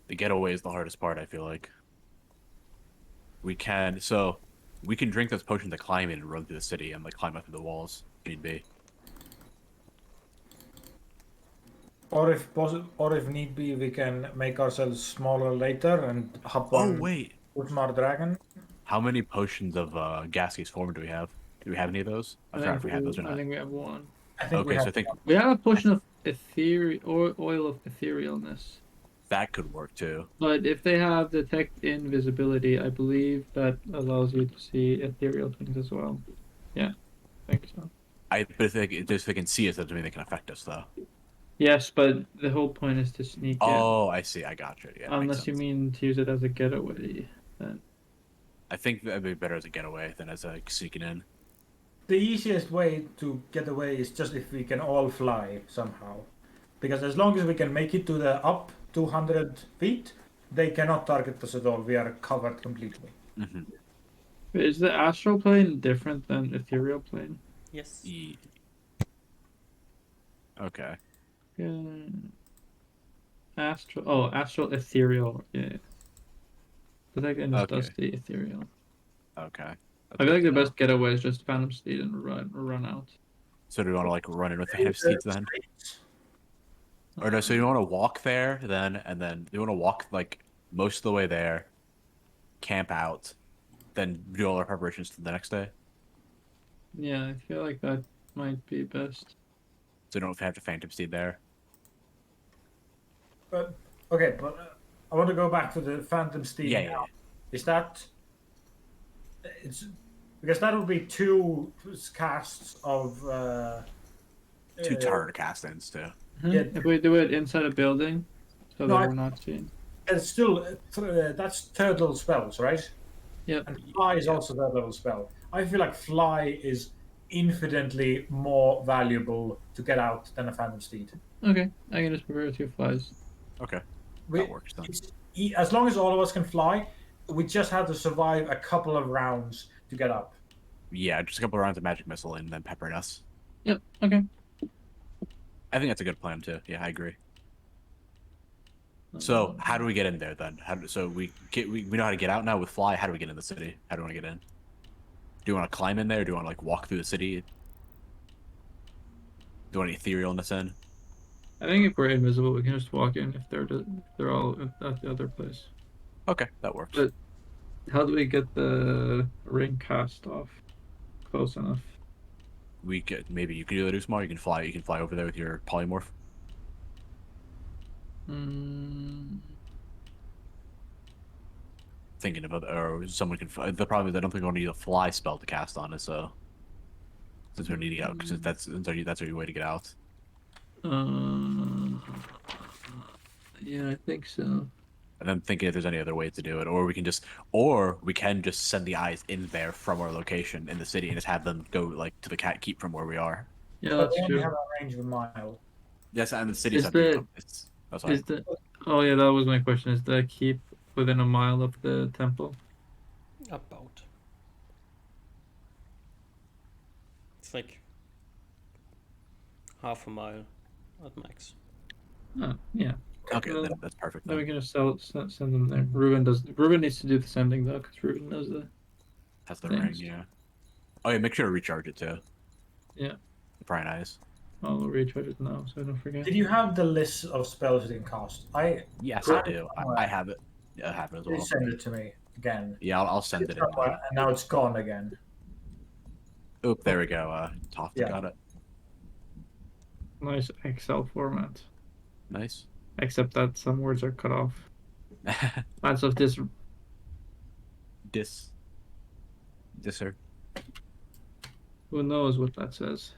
The getaway is the hardest part, I feel like. We can drink this potion to climb in and run through the city and like climb up through the walls if need be. Or if need be, we can make ourselves smaller later and hop Oh on wait. Utmar Dragon. How many potions of gaseous form do we have? Do we have any of those? I forgot if we had those or I not. think we have one. I think we Okay, so have I think We have a potion of oil of etherealness. that could work too. But if they have detect invisibility, I believe that allows you to see ethereal things as well. Yeah, I think so. But if they can see us, that doesn't mean they can affect us though. Yes, but the whole point is to sneak in. Oh, I see. I got you. Yeah, that makes Unless you sense. mean to use it as a getaway, then. I think that'd be better as a getaway than as a sneaking in. The easiest way to get away is just if we can all fly somehow. Because as long as we can make it to the up 200 feet, they cannot target us at all. We are covered completely. Mm-hmm. Is the astral plane different than ethereal plane? Yes. Okay. Astral ethereal. Yeah. Detect and does Okay. the ethereal. Okay. That's I feel good like to the know. best getaway is just Phantom Steed and run out. So do we want to like run in with Phantom Steeds then? Or no, so you want to walk there then, and then you want to walk like most of the way there, camp out, then do all our preparations for the next day? Yeah, I feel like that might be best. So you don't have to Phantom Steed there. But okay, but I want to go back to the Phantom Steed. Yeah. Is that it's because that would be two casts of Two turret cast-ins too. Yeah. If we do it inside a building, so No, that I- we're not seen. it's still that's third level spells, right? Yep. And fly is Yeah. also third level spell. I feel like fly is infinitely more valuable to get out than a Phantom Steed. Okay, I can just prepare 2 flies. Okay. We, That works then. as long as all of us can fly, we just have to survive a couple of rounds to get up. Yeah, just a couple of rounds of magic missile and then peppering us. Yep. Okay. I think that's a good plan too. Yeah, I agree. So how do we get in there then? So we know how to get out now with fly. How do we get in the city? How do we want to get in? Do you want to climb in there? Do you want to like walk through the city? Do you want any etherealness in? I think if we're invisible, we can just walk in if they're all at the other place. Okay, that works. But how do we get the ring cast off close enough? We could maybe you can either do small. You can fly. You can fly over there with your polymorph. Thinking about or someone can. The problem is I don't think we're going to need a fly spell to cast on it. So since we're needing out, because that's our way to get out. Yeah, I think so. And then thinking if there's any other way to do it, or we can just send the eyes in there from our location in the city and just have them go like to the cat keep from where we are. Yeah, But that's we only true. have a range of a mile. Yes, and the city's Is up the- it's sorry. Oh yeah, that was my question. Is the keep within a mile of the temple? About. It's like half a mile at max. Oh, yeah. Okay, Well, then that's perfect. Then we Then. can just send them there. Ruben needs to do the sending though, because Ruben knows the. That's the ring, Thanks. yeah. Oh yeah, make sure to recharge it too. Yeah. The prying eyes. I'll recharge it now, so I don't forget. Did you have the list of spells you can cast? Yes, Right. I do. I have it. Yeah, I have it as well. Please send it to me again. Yeah, I'll send it in. And now it's gone again. Oop, there we go. Tofta Yeah. got it. Nice Excel format. Nice. Except that some words are cut off. Lots of this. Disser. Who knows what that says?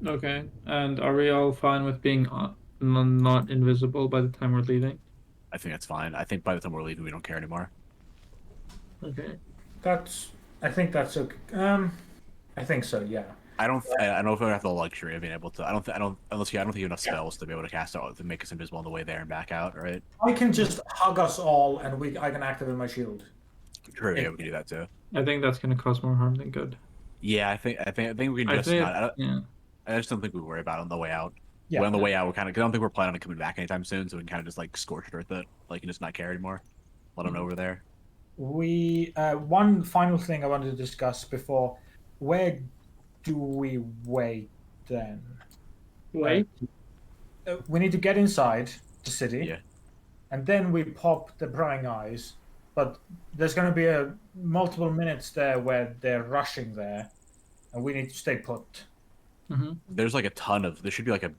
Okay. And are we all fine with being not invisible by the time we're leaving? I think that's fine. I think by the time we're leaving, we don't care anymore. Okay. I think that's okay. I think so. Yeah. I don't know if I have the luxury of being able to. I don't. Unless I don't think you have enough spells to be able to cast out to make us invisible on the way there and back out. Right? I can just hug us all, and I can activate my shield. True. Yeah, we can do that too. I think that's gonna cause more harm than good. Yeah, I think we can I just think, not. yeah. I just don't think we worry about it on the way out. Yeah. Well, on the way out, we're kind of. I don't think we're planning on coming back anytime soon, so we can kind of just like scorch earth it, like, and just not care anymore. Let them know we're there. We one final thing I wanted to discuss before. Where do we wait then? Wait. We need to get inside the city, Yeah. and then we pop the prying eyes. But there's going to be a multiple minutes there where they're rushing there, and we need to stay put. Mm-hmm. There's like a ton of. There should be like a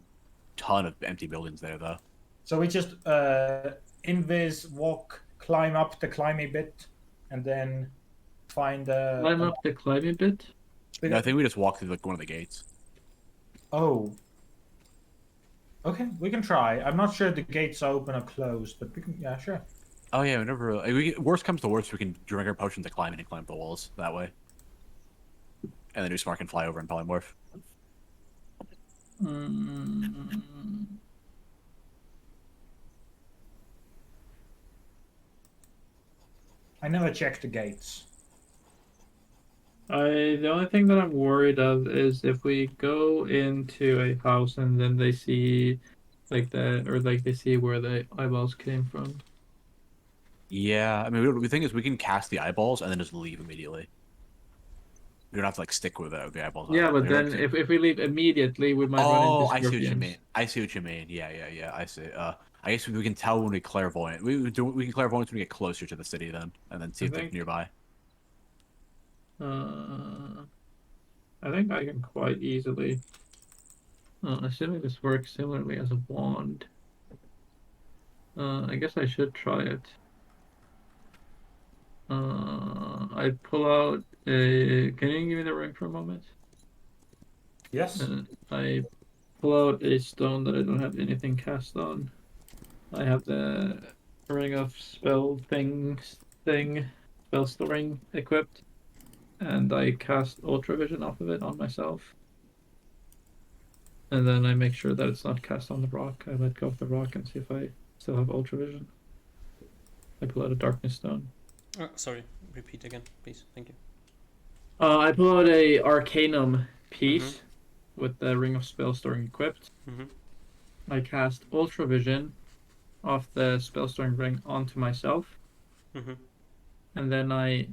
ton of empty buildings there, though. So we just invis, walk, climb up the climby bit, and then find Climb up the climbing bit. No, I think we just walk through like one of the gates. Oh. Okay, we can try. I'm not sure if the gates are open or closed, but we can. Yeah, sure. Oh yeah, whenever worst comes to worst, we can drink our potion to climb in and climb the walls that way. And then do smart can fly over and polymorph. Mm. I never checked the gates. The only thing that I'm worried of is if we go into a house and then they see like they see where the eyeballs came from. Yeah, I mean, the thing is, we can cast the eyeballs and then just leave immediately. We don't have to like stick with the eyeballs. Yeah, but They're then like- if we leave immediately, we might run oh, into I see what you scorpions. mean. I see what you mean. Yeah. I see. I guess we can tell when we clairvoyant. We can clairvoyant when we get closer to the city then, and then see if they're think- nearby. I think I can quite easily. Assuming this works similarly as a wand. I guess I should try it. I pull out a. Can you give me the ring for a moment? Yes. I pull out a stone that I don't have anything cast on. I have the ring of spell spell storing equipped, and I cast Ultra Vision off of it on myself. And then I make sure that it's not cast on the rock. I let go of the rock and see if I still have Ultra Vision. I pull out a Darkness Stone. Oh, sorry. Repeat again, please. Thank you. I pull out a Arcanum piece with the Ring of Spell Storing equipped. I cast Ultra Vision off the Spell Storing ring onto myself. And then I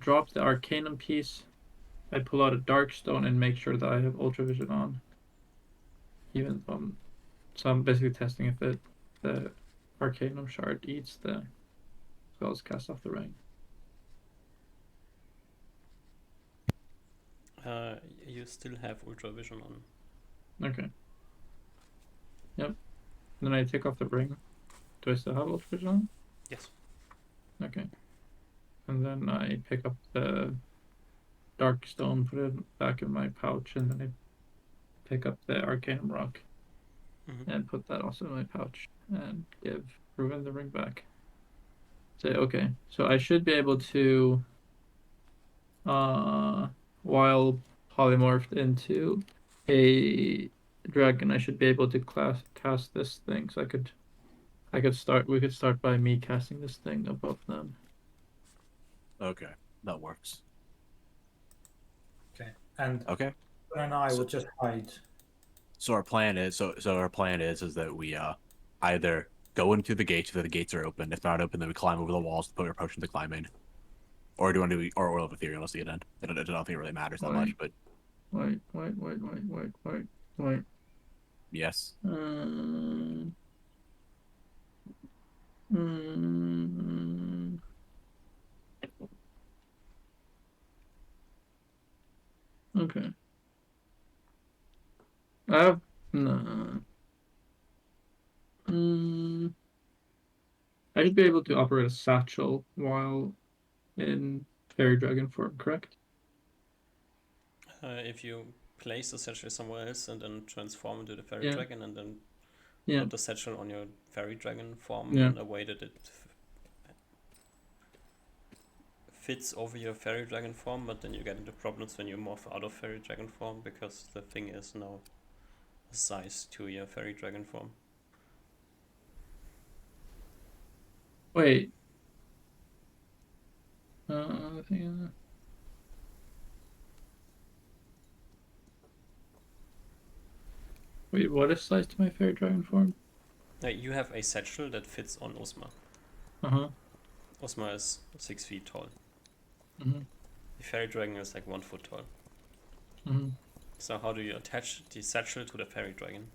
drop the Arcanum piece. I pull out a Dark Stone and make sure that I have Ultra Vision on. So I'm basically testing if the Arcanum shard eats the spells cast off the ring. You still have Ultra Vision on. Okay. Yep. Then I take off the ring. Do I still have Ultra Vision on? Yes. Okay. And then I pick up the Dark Stone, put it back in my pouch, and then I pick up the Arcanum Rock and put that also in my pouch and give Ruben the ring back. Say, okay, so I should be able to, while polymorphed into a dragon, I should be able to cast this thing. So we could start by me casting this thing above them. Okay, that works. Okay. And Okay. and I would just hide. So our plan is is that we either go into the gates if the gates are open. If not open, then we climb over the walls to put our potion to climb in. Or do you want to do or Oil of Ethereum? Let's get in. I don't think it really matters that much, but Wait. yes. Okay. I have no. I should be able to operate a satchel while in fairy dragon form, correct? If you place the satchel somewhere else and then transform into the fairy Yeah. dragon and then Yeah. put the satchel on your fairy dragon form Yeah. in a way that it fits over your fairy dragon form, but then you get into problems when you morph out of fairy dragon form because the thing is now a size to your fairy dragon form. Wait. I think, wait, what is size to my fairy dragon form? You have a satchel that fits on Osma. Uh-huh. Osma is 6 feet tall. Mm-hmm. The fairy dragon is like 1 foot tall. Mm-hmm. So how do you attach the satchel to the fairy dragon?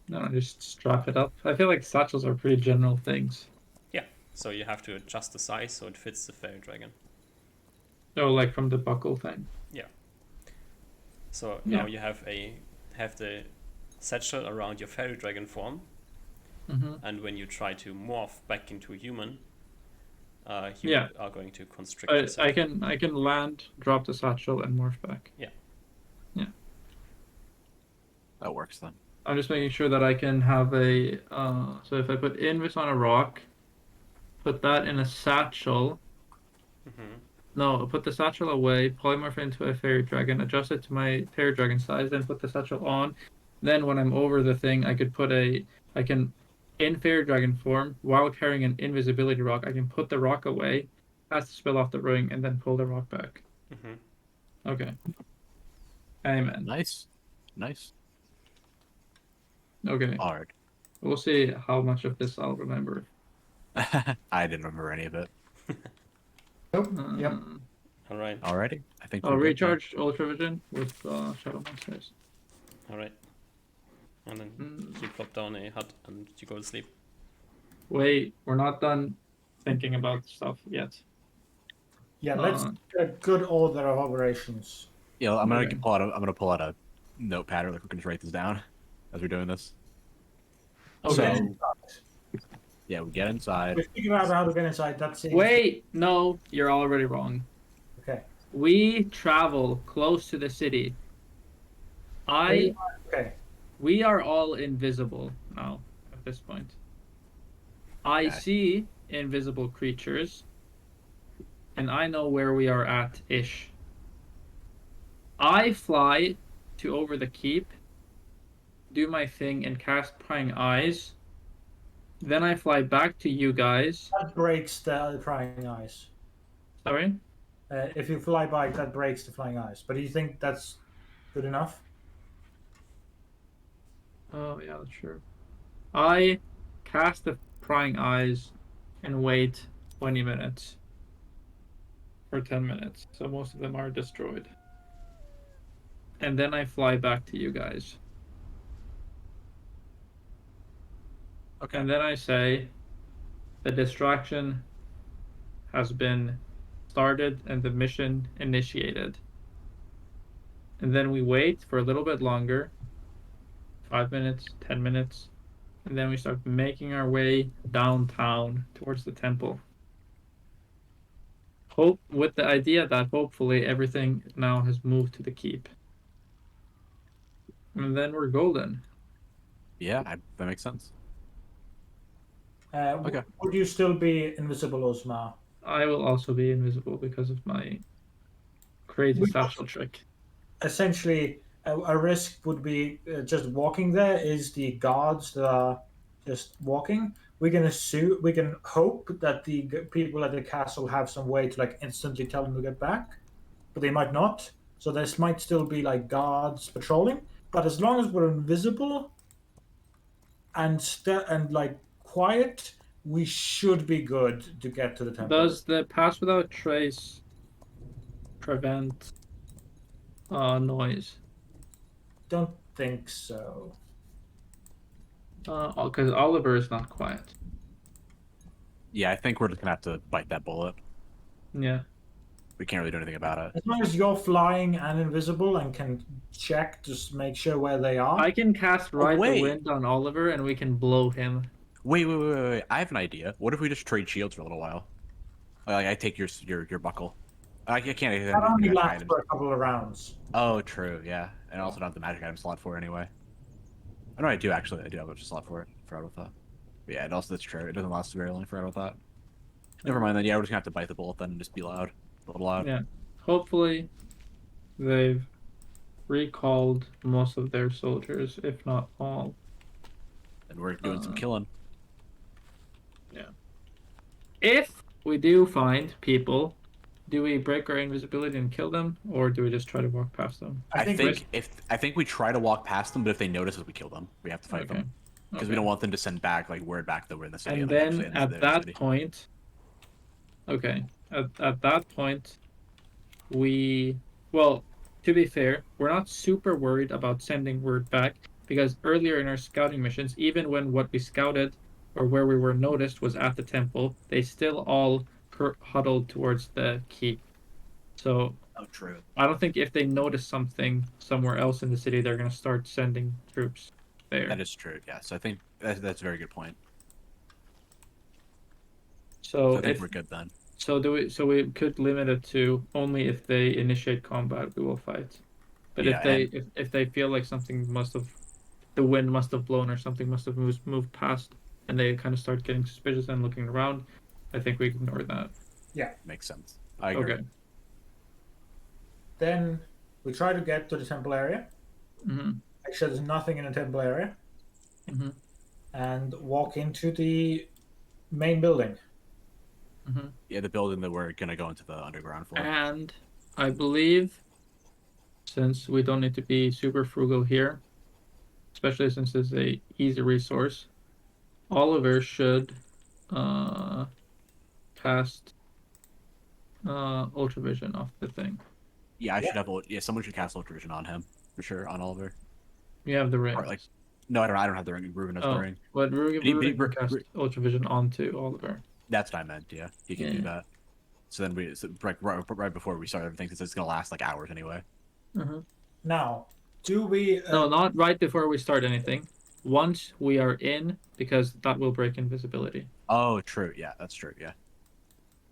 No, just strap it up. I feel like satchels are pretty general things. So you have to adjust the size so it fits the fairy dragon. Oh, like from the buckle thing. So Yeah. now you have the satchel around your fairy dragon form, Mm-hmm. and when you try to morph back into a human, you Yeah. are going to constrict yourself. I can land, drop the satchel, and morph back. That works then. I'm just making sure that I can have a. So if I put invis on a rock, put that in a satchel. Mm-hmm. No, put the satchel away, polymorph into a fairy dragon, adjust it to my fairy dragon size, then put the satchel on. Then when I'm over the thing, I can, in fairy dragon form, while carrying an invisibility rock, I can put the rock away, cast the spell off the ring, and then pull the rock back. Mm-hmm. Okay. Amen. Nice. Nice. Okay. Hard. We'll see how much of this I'll remember. I didn't remember any of it. Nope. Yep. All right. Alrighty. I think I'll we're good recharge Ultra Vision with Shadow Monsters. All right. And then Mm. you plop down a hut and you go to sleep. Wait, we're not done thinking about stuff yet. Yeah, let's get a good order of operations. then. Yeah, I'm Okay. gonna pull out a notepad, or like we can just write this down as we're doing this. Okay. So yeah, we get inside. We figure out how to get inside. That's it. Wait, no, you're already wrong. Okay. We travel close to the city. Okay. We are all invisible now at this point. I Okay. see invisible creatures, and I know where we are at ish. I fly to over the keep, do my thing, and cast prying eyes. Then I fly back to you guys. That breaks the prying eyes. Sorry? If you fly by, that breaks the flying eyes. But do you think that's good enough? Oh, yeah, that's true. I cast the prying eyes and wait 20 minutes. For 10 minutes. So most of them are destroyed. And then I fly back to you guys. Okay. And then I say the distraction has been started and the mission initiated. And then we wait for a little bit longer, 5 minutes, 10 minutes, and then we start making our way downtown towards the temple. Hope with the idea that hopefully everything now has moved to the keep. And then we're golden. Yeah, that makes sense. Okay. Would you still be invisible, Osma? I will also be invisible because of my crazy We- satchel trick. Essentially, a risk would be just walking there. Is the guards that are just walking? We can assume, we can hope that the people at the castle have some way to like instantly tell them to get back, but they might not. So this might still be like guards patrolling. But as long as we're invisible and like quiet, we should be good to get to the temple. Does the pass without trace prevent noise? Don't think so. Because Oliver is not quiet. Yeah, I think we're just gonna have to bite that bullet. Yeah. We can't really do anything about it. As long as you're flying and invisible and can check, just make sure where they are. I can cast Ride the wait. Wind on Oliver and we can blow him. Wait. I have an idea. What if we just trade shields for a little while? Like I take your buckle. I can't. That only lasts for a couple of rounds. Oh, true. Yeah. And I also don't have the magic item slot for it anyway. I know I do actually. I do have a slot for it. Forgot about that. But yeah, and also that's true. It doesn't last very long. Forgot about that. Never mind then. Yeah, we're just gonna have to bite the bullet then and just be loud. A little loud. Yeah. Hopefully, they've recalled most of their soldiers, if not all. And we're doing some killing. Yeah. If we do find people, do we break our invisibility and kill them, or do we just try to walk past them? I think we try to walk past them, but if they notice us, we kill them. We have to fight them because we don't want them to send back like word back that we're in the city. And like, then actually at that point, at that point, well, to be fair, we're not super worried about sending word back because earlier in our scouting missions, even when what we scouted or where we were noticed was at the temple, they still all huddled towards the keep. So true. I don't think if they notice something somewhere else in the city, they're going to start sending troops there. That is true. Yeah. So I think that's a very good point. So I think we're good then. So we could limit it to only if they initiate combat, we will fight. But Yeah, if they feel like the wind must have blown or something must have moved past, and they kind of start getting suspicious and looking around, I think we ignore that. Yeah. Makes sense. I agree. Okay. Then we try to get to the temple area. Mm-hmm. Make sure there's nothing in the temple area. Mm-hmm. And walk into the main building. Mm-hmm. Yeah, the building that we're gonna go into the underground for. And I believe, since we don't need to be super frugal here, especially since it's a easy resource, Oliver should cast ultravision off the thing. Yeah, I should have. Yeah, someone should cast ultravision on him for sure. On Oliver. You have the ring. No, I don't. I don't have the ring. Ruben has the ring. But Ruben can cast ultravision onto Oliver. That's what I meant. Yeah, he can do that. So then right before we start everything, since it's gonna last like hours anyway. Mm-hmm. Now, do we? No, not right before we start anything. Once we are in, because that will break invisibility. Oh, true. Yeah, that's true. Yeah.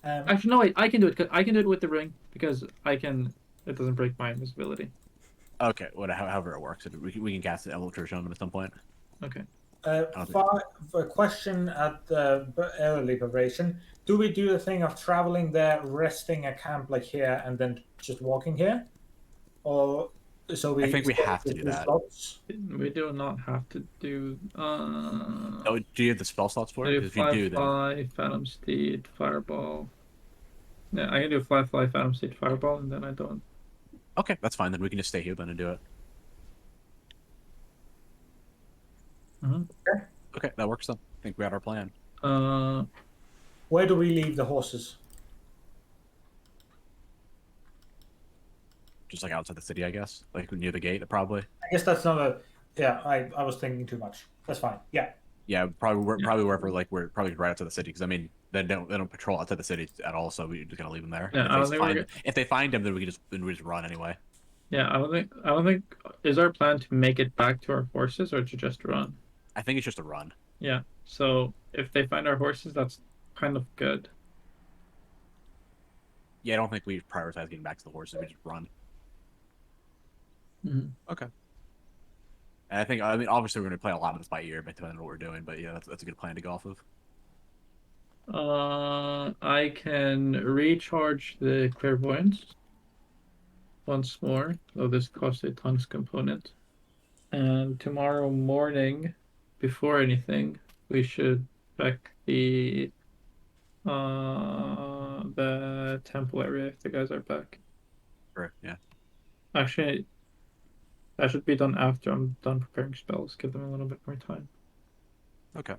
Actually, no, wait. I can do it. I can do it with the ring because I can. It doesn't break my invisibility. Okay, however it works, we can cast the ultravision on them at some point. Okay. For a question at the early preparation, do we do the thing of traveling there, resting a camp like here, and then just walking here, or so we? I think we have to do that. Slots? We do not have to do. Oh, do you have the spell slots for it? If you do, then Phantom Steed, Fireball. Yeah, I can do Fly, Phantom Steed, Fireball, and then I don't. Okay, that's fine. Then we can just stay here then and do it. Mm-hmm. Okay, that works then. I think we had our plan. Where do we leave the horses? Just like outside the city, I guess. Like near the gate, probably. I guess that's not a. Yeah, I was thinking too much. That's fine. Yeah. Yeah, probably wherever. Like we're probably right outside the city because I mean they don't patrol outside the city at all, so we're just gonna leave them there. Yeah, if they find him, then we just run anyway. Yeah, I don't think. Is our plan to make it back to our horses or to just run? I think it's just a run. Yeah. So if they find our horses, that's kind of good. Yeah, I don't think we prioritize getting back to the horses. We just run. Mm-hmm. Okay. And I mean, obviously we're gonna play a lot of this by ear, but depending on what we're doing. But yeah, that's a good plan to go off of. I can recharge the clairvoyance once more, though this costs a tongues component. And tomorrow morning, before anything, we should check the temple area if the guys are back. Sure. Yeah. Actually, that should be done after I'm done preparing spells. Give them a little bit more time. Okay.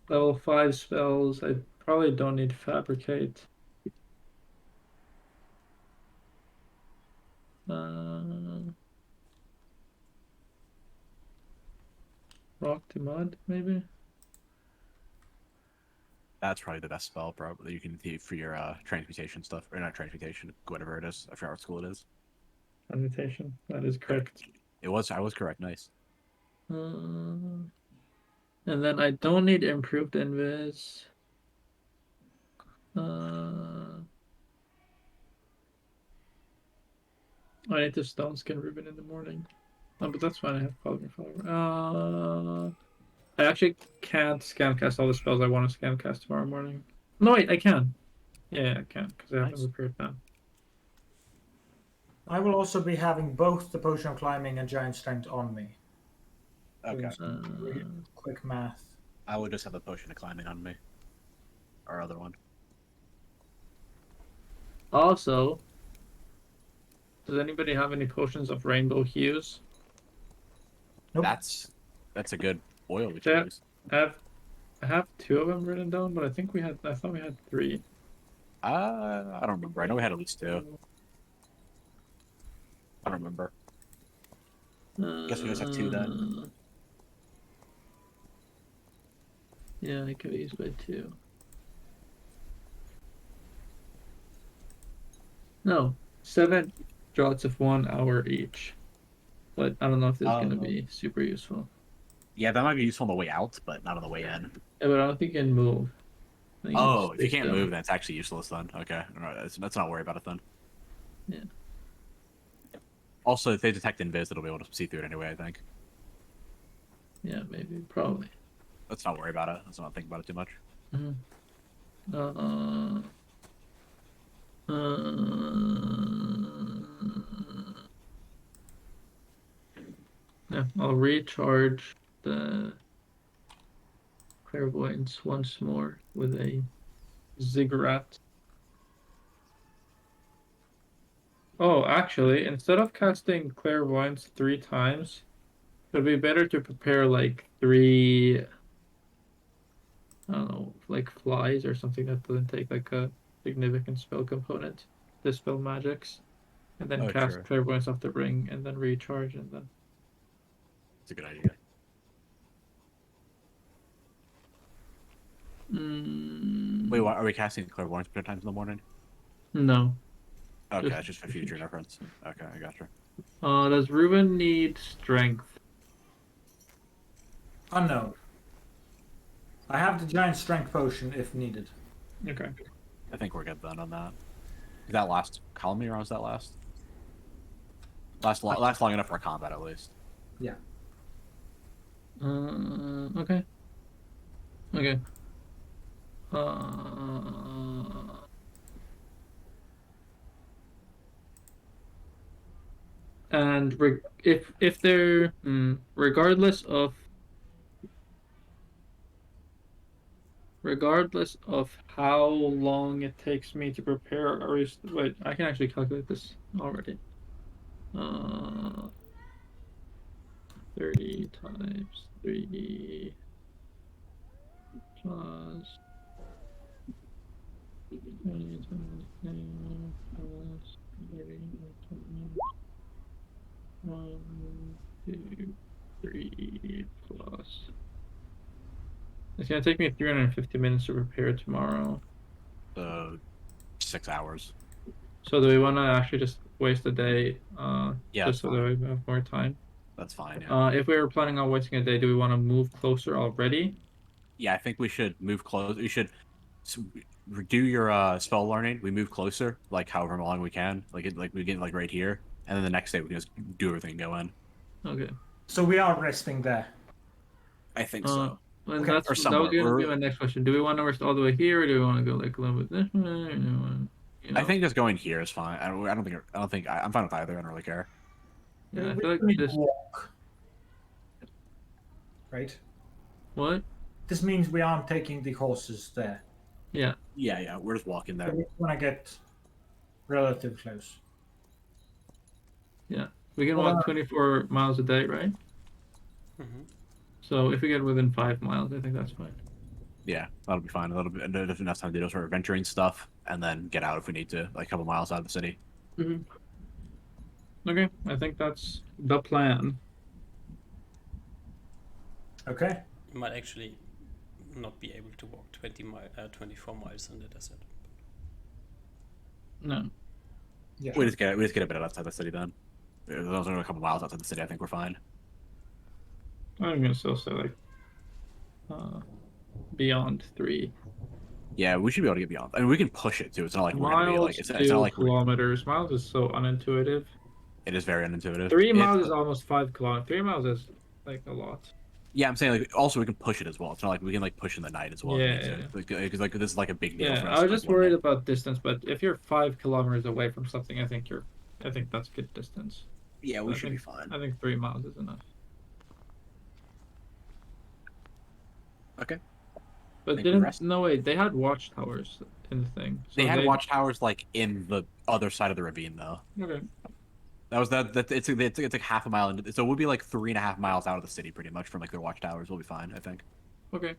Level 5 spells. I probably don't need Fabricate. Rock to Mud, maybe? That's probably the best spell, probably that you can do for your transmutation stuff, or not transmutation, whatever it is. I forgot what school it is. Transmutation. That is correct. I was correct. Nice. And then I don't need improved invis. I need to stone skin Ruben in the morning. But that's fine. I have Polymer Flower. I actually can't scamcast all the spells I want to scamcast tomorrow morning. No, wait, I can. Yeah, I can because I haven't Nice. prepared that. I will also be having both the potion of climbing and giant strength on me. Okay. Quick math. I would just have the potion of climbing on me. Our other one. Also, does anybody have any potions of rainbow hues? Nope. That's a good oil we Yeah. should use. I have 2 of them written down, but I thought we had 3. I don't remember. I know we had at least 2. I don't remember. Guess we just have 2 then. Yeah, I could use by 2. No, 7 draughts of 1 hour each. But I don't know if this is going to be super useful. Yeah, that might be useful on the way out, but not on the way in. Yeah, but I don't think you can move. Oh, if you can't move, then it's actually useless then. Okay, alright, let's not worry about it then. Yeah. Also, if they detect invis, it'll be able to see through it anyway, I think. Yeah, maybe, probably. Let's not worry about it. Let's not think about it too much. Yeah, I'll recharge the clairvoyance once more with a ziggurat. Oh, actually, instead of casting clairvoyance 3 times, it would be better to prepare like 3, I don't know, like flies or something that doesn't take like a significant spell component, dispel magics, and then cast true. clairvoyance off the ring, and then recharge, and then. It's a good idea. Wait, what, are we casting clairvoyance 3 times in the morning? No. Okay, that's just for future reference. Okay, I gotcha. Does Ruben need strength? Unknown. I have the giant strength potion if needed. Okay. I think we're good then on that. Is that last column or was that last? Last long enough for combat at least. Yeah. Okay. Okay. And if they're regardless of how long it takes me to prepare a wait, I can actually calculate this already. 30 times 3 plus 20 times 10 plus 30 times 1, 2, 3 plus. It's gonna take me 350 minutes to prepare tomorrow. 6 hours. So do we want to actually just waste a day? Yeah, just so that we have more time. That's fine. Yeah. If we were planning on wasting a day, do we want to move closer already? Yeah, I think we should move close. We should do your spell learning. We move closer, like however long we can. Like we get like right here, and then the next day we can just do everything and go in. Okay. So we are resting there. I think so. And Okay. that was going to be my next question. Do we want to rest all the way here, or do we want to go like a little bit this way? Or do we want, I think just going here is fine. I'm fine with either. I don't really care. Yeah, I feel like this. Walk. Right. What? This means we aren't taking the horses there. Yeah. Yeah. We're just walking there. We want to get relatively close. Yeah, we can walk 24 miles a day, right? Mm-hmm. So if we get within 5 miles, I think that's fine. Yeah, that'll be fine. That'll be enough time to do sort of adventuring stuff, and then get out if we need to, like a couple miles out of the city. Okay, I think that's the plan. Okay. You might actually not be able to walk 24 miles in the desert. No. Yeah. We just get a bit outside the city then. As long as we're a couple miles outside the city, I think we're fine. I'm gonna still say like beyond 3. Yeah, we should be able to get beyond. I mean, we can push it too. It's not like we're gonna be like it's not like kilometers. Miles is so unintuitive. It is very unintuitive. 3 It's, miles is almost 5 kilometers. 3 miles is like a lot. yeah, I'm saying like also we can push it as well. It's not like we can like push in the night as well if we need Yeah. to. Because like this is like a big deal Yeah, for I us. was like, just one worried day. about distance, but if you're 5 kilometers away from something, I think that's good distance. Yeah, we I should be think, fine. I think 3 miles is enough. Okay. But Think we rest. no wait, they had watchtowers in the thing. So They had watchtowers like in the other side of the ravine though. Okay. That was that. It's like half a mile, so it would be like 3.5 miles out of the city, pretty much, from like their watchtowers. We'll be fine, I think. Okay.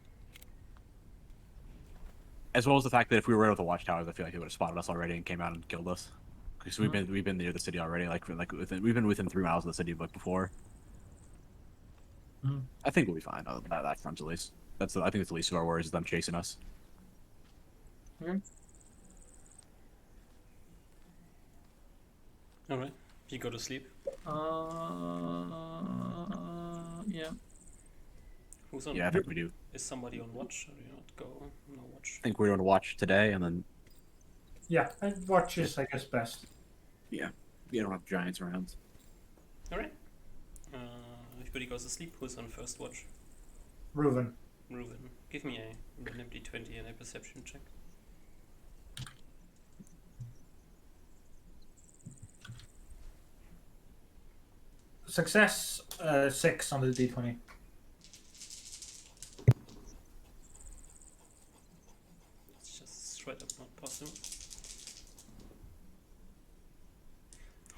As well as the fact that if we were right with the watchtowers, I feel like they would have spotted us already and came out and killed us. Because we've been near the city already, we've been within 3 miles of the city, like before. Mhm. I think we'll be fine. That front at least. I think it's the least of our worries is them chasing us. Okay. All right. You go to sleep. Yeah. Who's on? Yeah, I think we do. Is somebody on watch? Or do you not go? No watch. I think we're going to watch today, and then Yeah, I watch is I guess best. yeah, we don't have giants around. All right. Everybody goes to sleep. Who's on first watch? Reuven. Reuven. Give me a random d20 and a perception check. Success 6 on the d20. It's just straight up not possible.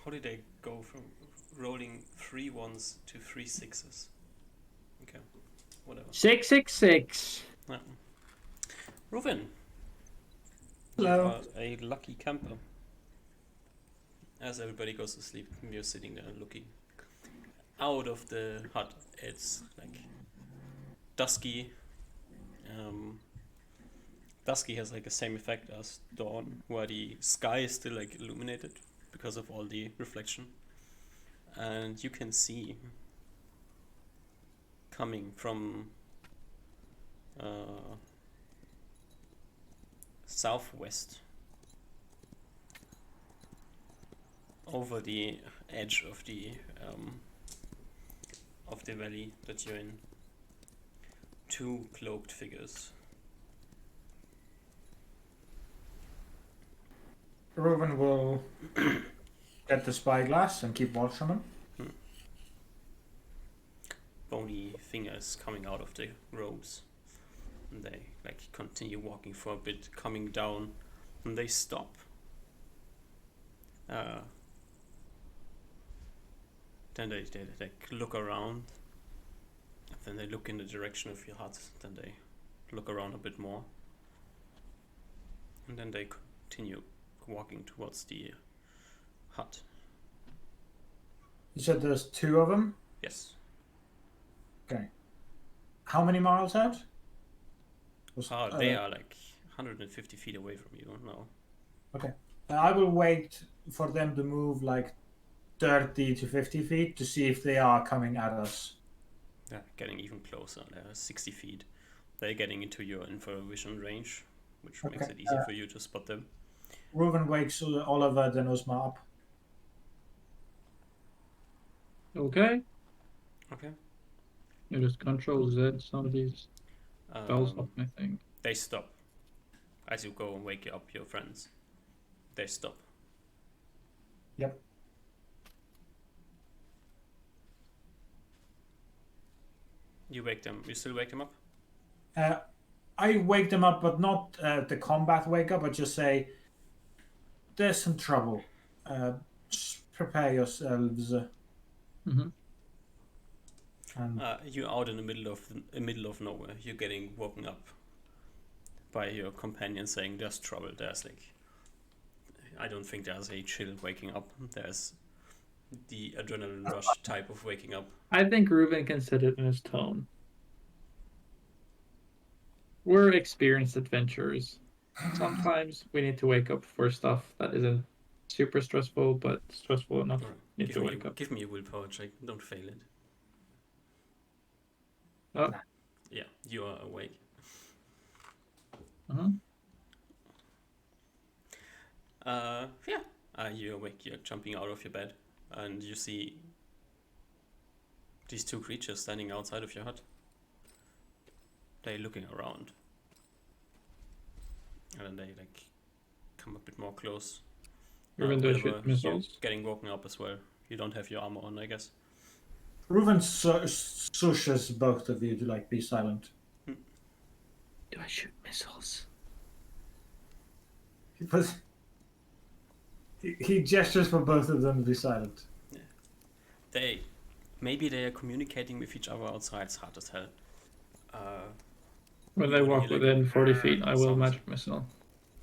How did I go from rolling 3 ones to 3 sixes? Okay, whatever. 666. Yeah. Reuven. Hello. You are a lucky camper. As everybody goes to sleep, you're sitting there looking out of the hut. It's like dusky. Dusky has like the same effect as dawn, where the sky is still like illuminated because of all the reflection, and you can see coming from southwest over the edge of the valley that you're in, 2 cloaked figures. Reuven will get the spyglass and keep watch on him. Bony fingers coming out of the robes, and they like continue walking for a bit, coming down, and they stop. Then they like look around, then they look in the direction of your hut, then they look around a bit more, and then they continue walking towards the hut. You said there's 2 of them? Yes. Okay. How many miles out? They are like 150 feet away from you now. Okay. I will wait for them to move like 30 to 50 feet to see if they are coming at us. Yeah, getting even closer. They're 60 feet. They're getting into your infravision range, which makes it easy for you to spot them. Reuven wakes Oliver then Uzma up. Okay. Okay. You just control Z some of these spells off, I think. They stop. As you go and wake up your friends, they stop. Yep. You wake them. You still wake them up? I wake them up, but not the combat wake up, but just say, there's some trouble. Just prepare yourselves. Mm-hmm. You're out in the middle of nowhere. You're getting woken up by your companion saying there's trouble. There's like, I don't think there's a chill waking up. There's the adrenaline rush type of waking up. I think Reuven can set it in his tone. We're experienced adventurers. Sometimes we need to wake up for stuff that isn't super stressful, but stressful enough. Need to wake up. Give me a willpower check. Don't fail it. Oh. Yeah, you are awake. Uh-huh. You're awake. You're jumping out of your bed. and you see these two creatures standing outside of your hut. They're looking around, and then they like come a bit more close. Even though Oliver, shoot you're missiles. getting woken up as well. You don't have your armor on, I guess. Reuven sushes both of you to like be silent. Do I shoot missiles? He gestures for both of them to be silent. Maybe they are communicating with each other outside. It's hard to tell. When You they would walk hear, like, within 40 feet, I will sounds. magic missile.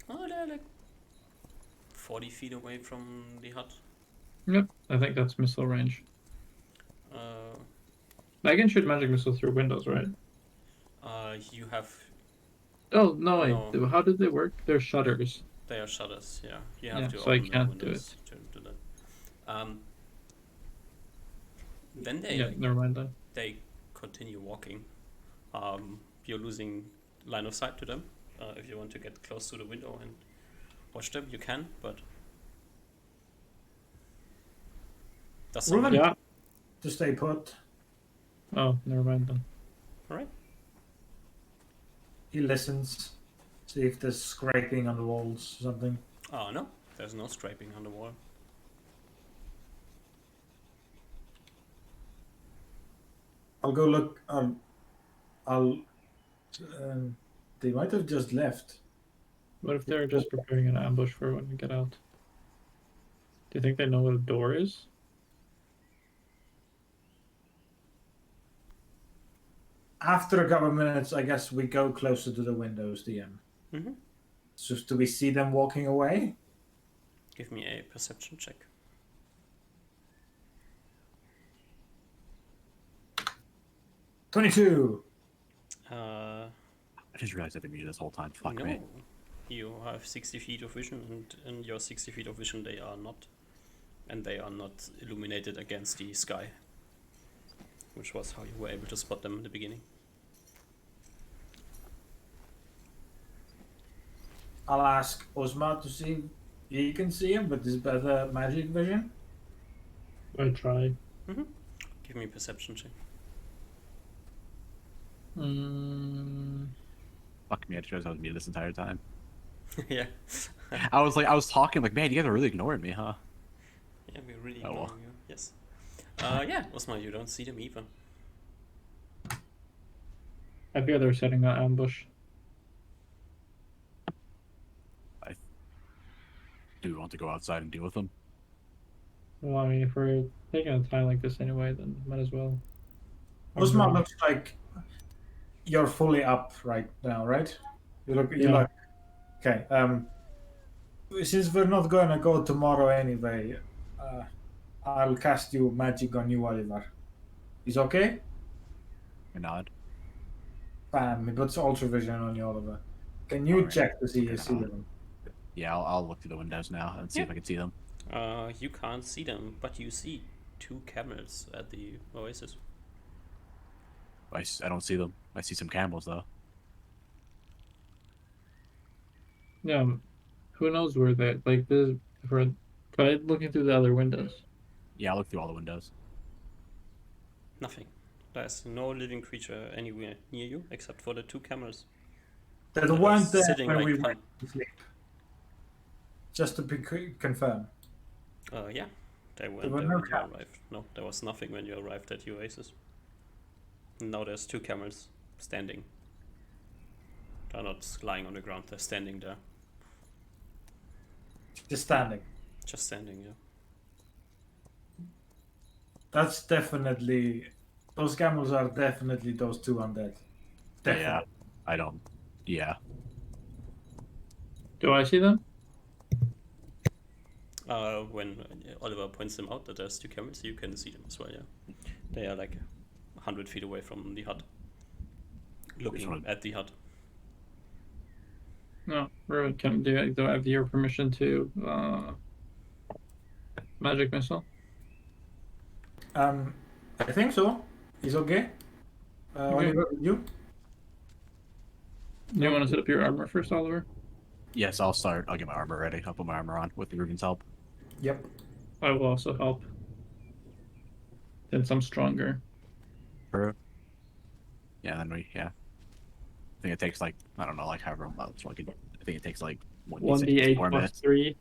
Oh, they're like 40 feet away from the hut. Yep, I think that's missile range. Uh, I can shoot magic missile through windows, right? you have. Oh, no, wait. No. How did they work? They're shutters. They are shutters. Yeah, you have Yeah, to so I open the can't do windows to do that. Then they Yeah, never mind then. they continue walking. You're losing line of sight to them. If you want to get close to the window and watch them, you can, but does Reuven, somebody... Yeah. to stay put. Oh, never mind then. Alright. He listens, see if there's scraping on the walls or something. Oh no, there's no scraping on the wall. I'll go look. They might have just left. What if they're just preparing an ambush for when we get out? Do you think they know what a door is? After a couple of minutes, I guess we go closer to the windows, DM. Mm-hmm. So do we see them walking away? Give me a perception check. $22. Uh, I just realized I didn't mute this whole time. Fuck no. me. You have 60 feet of vision, and in your 60 feet of vision they are not. And they are not illuminated against the sky. Which was how you were able to spot them in the beginning. I'll ask Osmar to see if he can see him, but this better magic vision. I try. Mm-hmm. Give me a perception check. Fuck me, I just realized I was muted this entire time. Yeah. I was talking like, man, you guys are really ignoring me, huh? Yeah, we're really Oh, well. ignoring you. Yes. Yeah, Osmar, you don't see them either. I fear they're setting an ambush. Do we want to go outside and deal with them? Well, I mean, if we're taking a time like this anyway, then might as well. Osmar looks like you're fully up right now, right? You look. You Yeah. look. Okay. Since we're not gonna go tomorrow anyway, I'll cast you magic on you, Oliver. Is okay? I nod. Bam! He puts ultra vision on you, Oliver. Can you Alright. check to see Okay, you see them? Yeah, I'll look through the windows now and see if I can see them. You can't see them, but you see two camels at the oasis. I don't see them. I see some camels though. Yeah, who knows where they like this? If we're try looking through the other windows. Yeah, I'll look through all the windows. Nothing. There's no living creature anywhere near you except for the two camels. They're the that are ones there sitting when like we hun- went to sleep. Just to confirm. Yeah, they weren't There were there no when you camels. arrived. No, there was nothing when you arrived at the oasis. Now there's two camels standing. They're not lying on the ground, they're standing there. Just standing. Just standing, yeah. That's definitely. Those camels are definitely those two undead. Definitely. Yeah, I don't. Yeah. Do I see them? When Oliver points them out that there's two camels, you can see them as well, yeah. They are like 100 feet away from the hut. Looking one? at the hut. No. Do I have your permission to magic missile? I think so. He's okay. Okay. Oliver, you? Do you want to set up your armor first, Oliver? Yes, I'll start. I'll get my armor ready. I'll put my armor on with Ruben's help. Yep. I will also help. since I'm stronger. True. Yeah, then I think it takes like I don't know, like however much. Like I think it takes like 1d8 4 plus minutes. 3.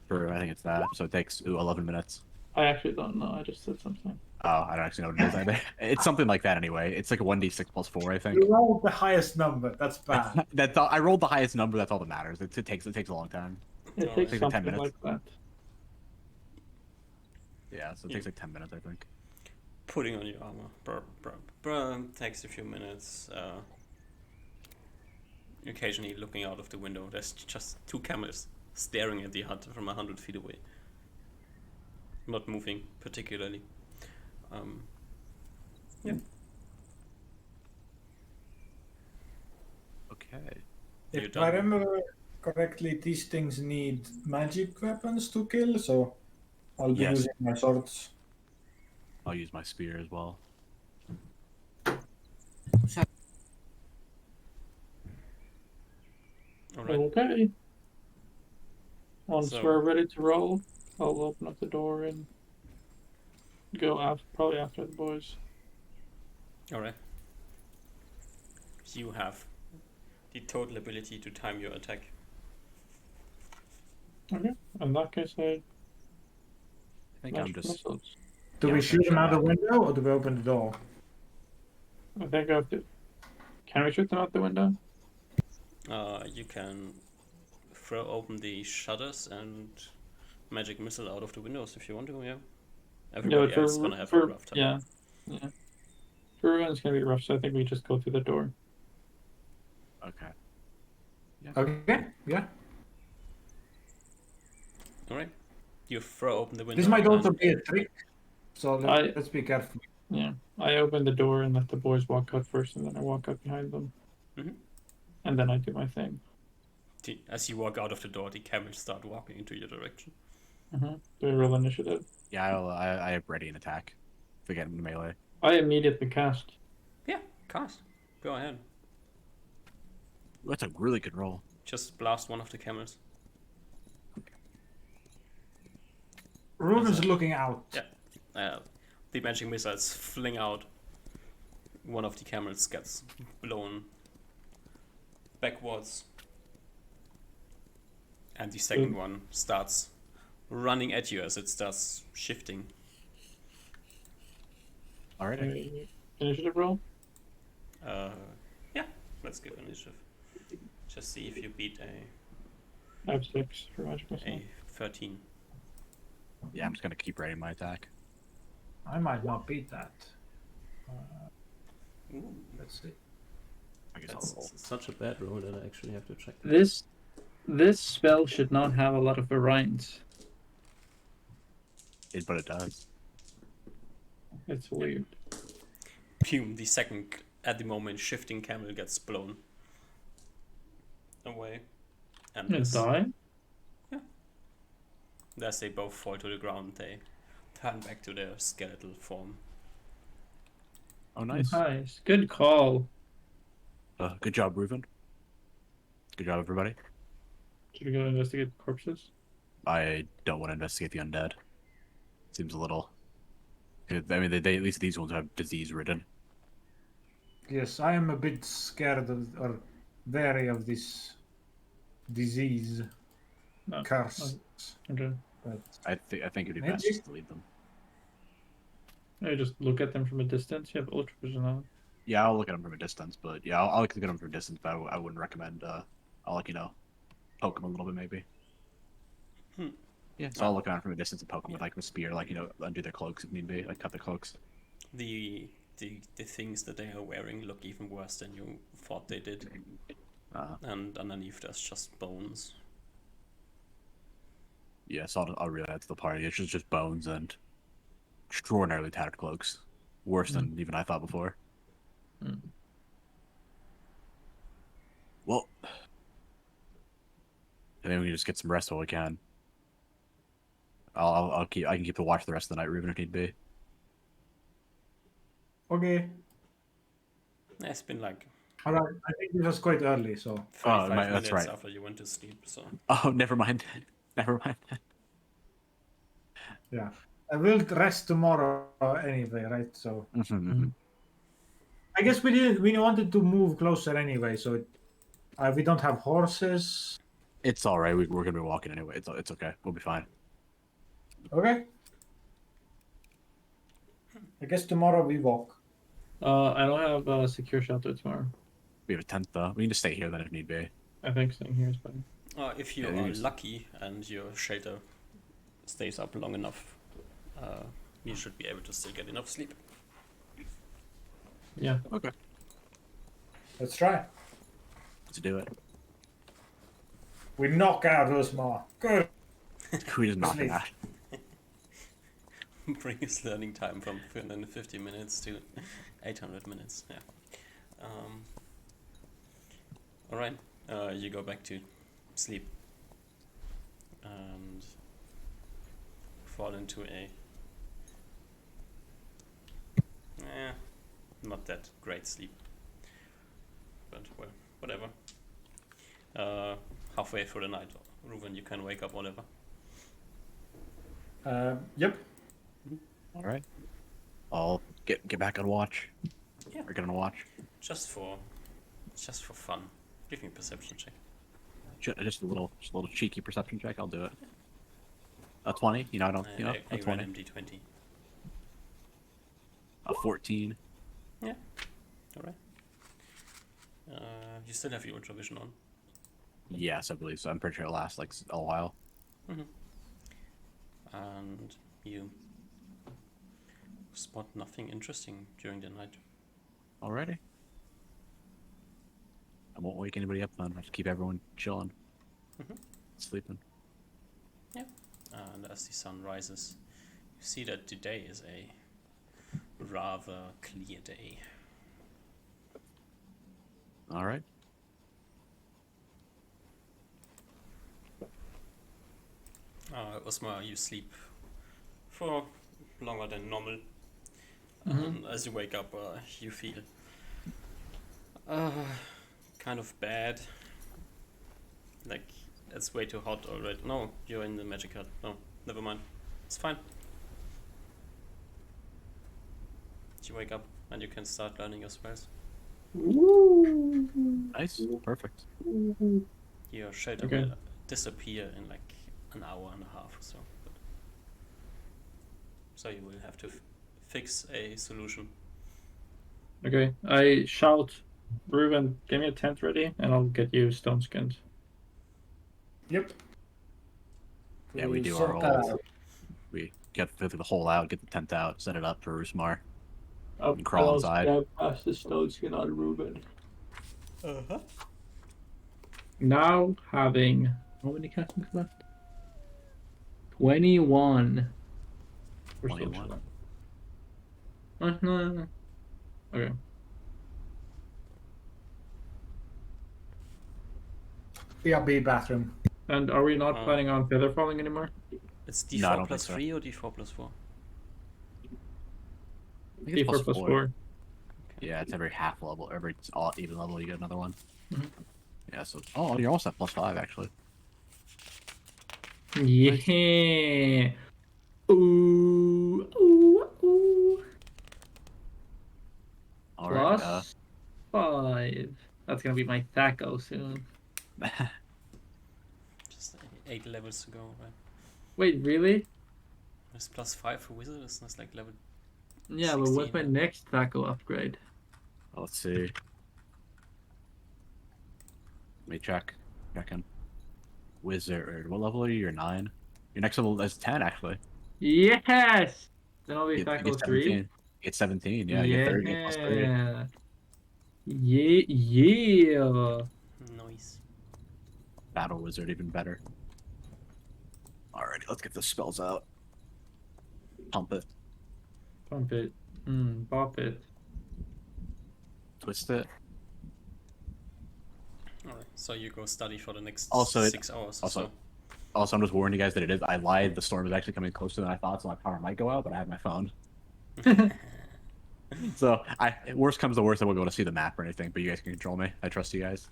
True, I think it's that. So it takes 11 minutes. I actually don't know. I just said something. Oh, I don't actually know what it is either. It's something like that anyway. It's like a 1d6 plus 4, I think. You rolled the highest number. That's bad. That's all, I rolled the highest number. That's all that matters. It takes a long time. It Alright. takes Takes like 10 something minutes. like that. Yeah, so it takes like 10 minutes, I think. Putting on your armor takes a few minutes. Occasionally looking out of the window, there's just 2 camels staring at the hut from 100 feet away. Not moving particularly. Yeah. Okay. You're If done. I remember correctly, these things need magic weapons to kill, so I'll be Yes. using my swords. I'll use my spear as well. Alright. Okay. Once So- we're ready to roll, I'll open up the door and go after, probably after the boys. Alright. You have the total ability to time your attack. Okay. In that case, I I think I'm magic just. missiles. Do Yeah, we I'm shoot sure them out the that- window or do we open the door? I think I have to. Can we shoot them out the window? You can throw open the shutters and magic missile out of the windows if you want to, yeah. Everybody for- else is gonna have for- a rough time. Yeah. Yeah. For everyone's gonna be rough, so I think we just go through the door. Okay. Okay, yeah. Alright. You throw open the window. This might also and- be a trick, so I- let's be careful. Yeah. I open the door and let the boys walk out first, and then I walk out behind them. Mhm. And then I do my thing. As you walk out of the door, the camels start walking into your direction. Do we roll initiative? Yeah, I have ready an attack. If we get into melee. I immediately cast. Yeah, cast. Go ahead. That's a really good roll. Just blast one of the camels. Ruben's looking out. Yeah. The magic missiles fling out. One of the camels gets blown backwards. And the second one starts running at you as it starts shifting. Alrighty. Initiative roll? Yeah, let's give initiative. Just see if you beat I have 6 for magic missile. a 13. Yeah, I'm just gonna keep ready my attack. I might not beat that. Ooh, Let's see. I guess I'll that's roll. such a bad roll that I actually have to check. This spell should not have a lot of variance. But it does. It's weird. Pum, the second at the moment shifting camel gets blown away. And It as, die? as they both fall to the ground, they turn back to their skeletal form. Oh, nice. Nice. Good call. Good job, Reuven. Good job, everybody. Should we go investigate corpses? I don't want to investigate the undead. Seems a little. I mean, they at least these ones have disease ridden. Yes, I am a bit scared of, or wary of this disease No. curse. Okay. But I think it'd be best Maybe. just to leave them. I just look at them from a distance. You have ultra vision on. Yeah, I'll look at them from a distance, but yeah, I'll look at them from a distance. But I wouldn't recommend. I'll like poke them a little bit maybe. Hmm. Yeah, so I'll look at them from a distance and poke them with like a spear, like undo their cloaks if need be, like cut their cloaks. The things that they are wearing look even worse than you thought they did. And underneath there's just bones. Yeah, so I'll relay that to the party. It's just bones and extraordinarily tattered cloaks, worse than even I thought before. Mm. Well, I think we can just get some rest while we can. I can keep the watch the rest of the night, Reuven, if need be. okay. It's been like Alright, I think it was quite early, so 35 that's minutes right. after you went to sleep, so Oh, never mind. Never mind. yeah. I will rest tomorrow anyway, right? So Mhm. I guess we wanted to move closer anyway, so we don't have horses. It's all right. We're gonna be walking anyway. It's okay. We'll be fine. Okay. I guess tomorrow we walk. I don't have a secure shelter tomorrow. We have a tent though. We can just stay here then if need be. I think staying here is fine. If you Yeah, are you s- lucky and your shelter stays up long enough, you should be able to still get enough sleep. Yeah. Okay. Let's try. Let's do it. We knock out Rosmar. Good. We just knock it Sleep. out. Bring his learning time from 50 minutes to 800 minutes. Yeah. All right. You go back to sleep and fall into a not that great sleep. But well, whatever. Halfway through the night, Ruben, you can wake up whatever. Yep. All right. I'll get back on watch. Yeah. We're gonna watch. Just for fun. Give me a perception check. Just a little cheeky perception check. I'll do it. A 20. You know I don't. You know A a 20. random d20. A 14. Yeah. All right. You still have your ultravision on. Yes, I believe so. I'm pretty sure it lasts like a while. And you spot nothing interesting during the night. Alrighty. I won't wake anybody up then. I'll just keep everyone chilling, sleeping. And as the sun rises, you see that today is a rather clear day. All right. Osmar, you sleep for longer than normal. And as you wake up, you feel kind of bad. Like, it's way too hot already. No, you're in the magic hut. No, never mind. It's fine. You wake up and you can start learning your spells. Nice. Perfect. Your shelter Okay. will disappear in like an hour and a half or so. But so you will have to fix a solution. Okay. I shout, Ruben, give me a tent ready, and I'll get you stone skinned. Yep. Yeah, we do sort our that whole. out. We get the hole out, get the tent out, set it up for Rusmar. I'll crawl inside. Pass the stone skin on Ruben. Uh-huh. Now having how many castings left? 21. We're still 21. chilling. No. Okay. BRB bathroom. And are we not planning on feather falling anymore? It's No, I D4 don't plus think so. 3 or D4 plus 4? I think it's D4 plus 4. Yeah, it's every half level, every all even level, you get another one. Mhm. Yeah, so you're almost at +5 actually. Yeah. Ooh. All right. Plus 5. That's gonna be my thaco soon. Just 8 levels to go, right? Wait, really? It's plus 5 for wizard, isn't this like level? Yeah, but what's 16, my yeah. next thaco upgrade? Let's see. Let me check. Checking. Wizard. What level are you? You're 9. Your next level is 10 actually. Yes! Then I'll be You thaco get 3. 17. It's 17. Yeah, you get 30 plus 3. Yeah. Nice. Battle wizard even better. Alrighty, let's get the spells out. Pump it. Pump it. Bop it. Twist it. Alright, so you go study for the next Also, 6 hours or also- so. Also, I'm just warning you guys that it is. I lied. The storm is actually coming closer than I thought, so my power might go out. But I have my phone. So, worst comes to worst, I won't be able to see the map or anything. But you guys can control me. I trust you guys.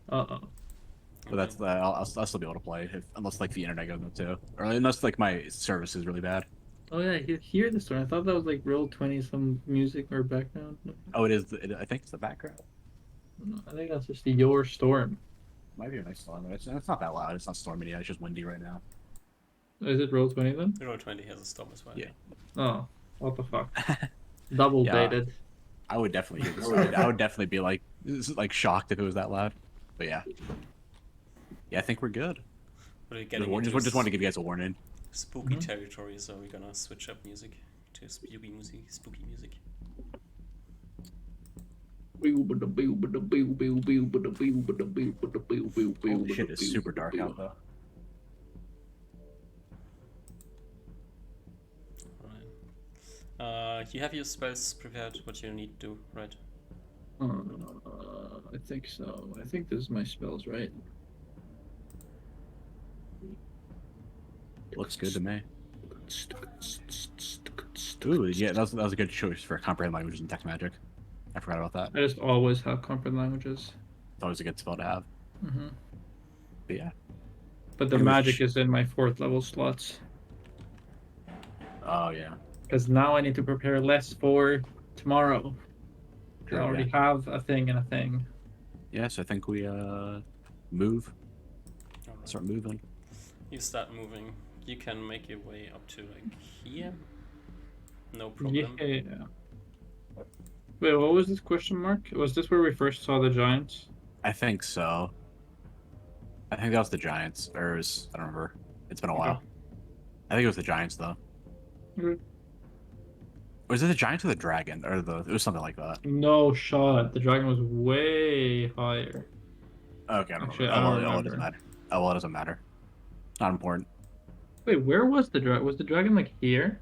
Uh-oh. But that's I'll still be able to play unless like the internet goes out too, or unless like my service is really bad. Oh yeah, I could hear the storm. I thought that was like Roll20, some music or background. Oh, it is. I think it's the background. No, I think that's just your storm. Might be a nice storm. It's not that loud. It's not stormy yet. It's just windy right now. Is it Roll20 then? Roll20 has a storm as well. Yeah. Oh, what the fuck? Double Yeah. dated. I would definitely hear this. I would definitely be like shocked if it was that loud. But yeah. Yeah, I think we're good. But we're getting Just want to give you guys a warning. spooky territory, so we're gonna switch up music to spooky music. Spooky music. Holy shit, it's super dark out though. Alright. You have your spells prepared. What you need to do, right? I think so. I think this is my spells, right? Looks good to me. Ooh, yeah, that was a good choice for comprehend languages and text magic. I forgot about that. I just always have comprehend languages. It's always a good spell to have. But yeah. But the magic is in my 4th level slots. Oh yeah. Because now I need to prepare less for tomorrow. I True, already yeah. have a thing and a thing. Yes, I think we move. Alright. Start moving. You start moving. You can make your way up to like here. No problem. Yeah. Wait, what was this question mark? Was this where we first saw the giants? I think so. I think that was the Giants, or I don't remember. It's been a while. I think it was the Giants though. Okay. Was it the Giants or the Dragon, or it was something like that? No shot. The dragon was way higher. Okay, I don't Actually, remember. I don't It remember. doesn't matter. Oh well, it doesn't matter. Not important. Wait, where was the dragon? Was the dragon like here?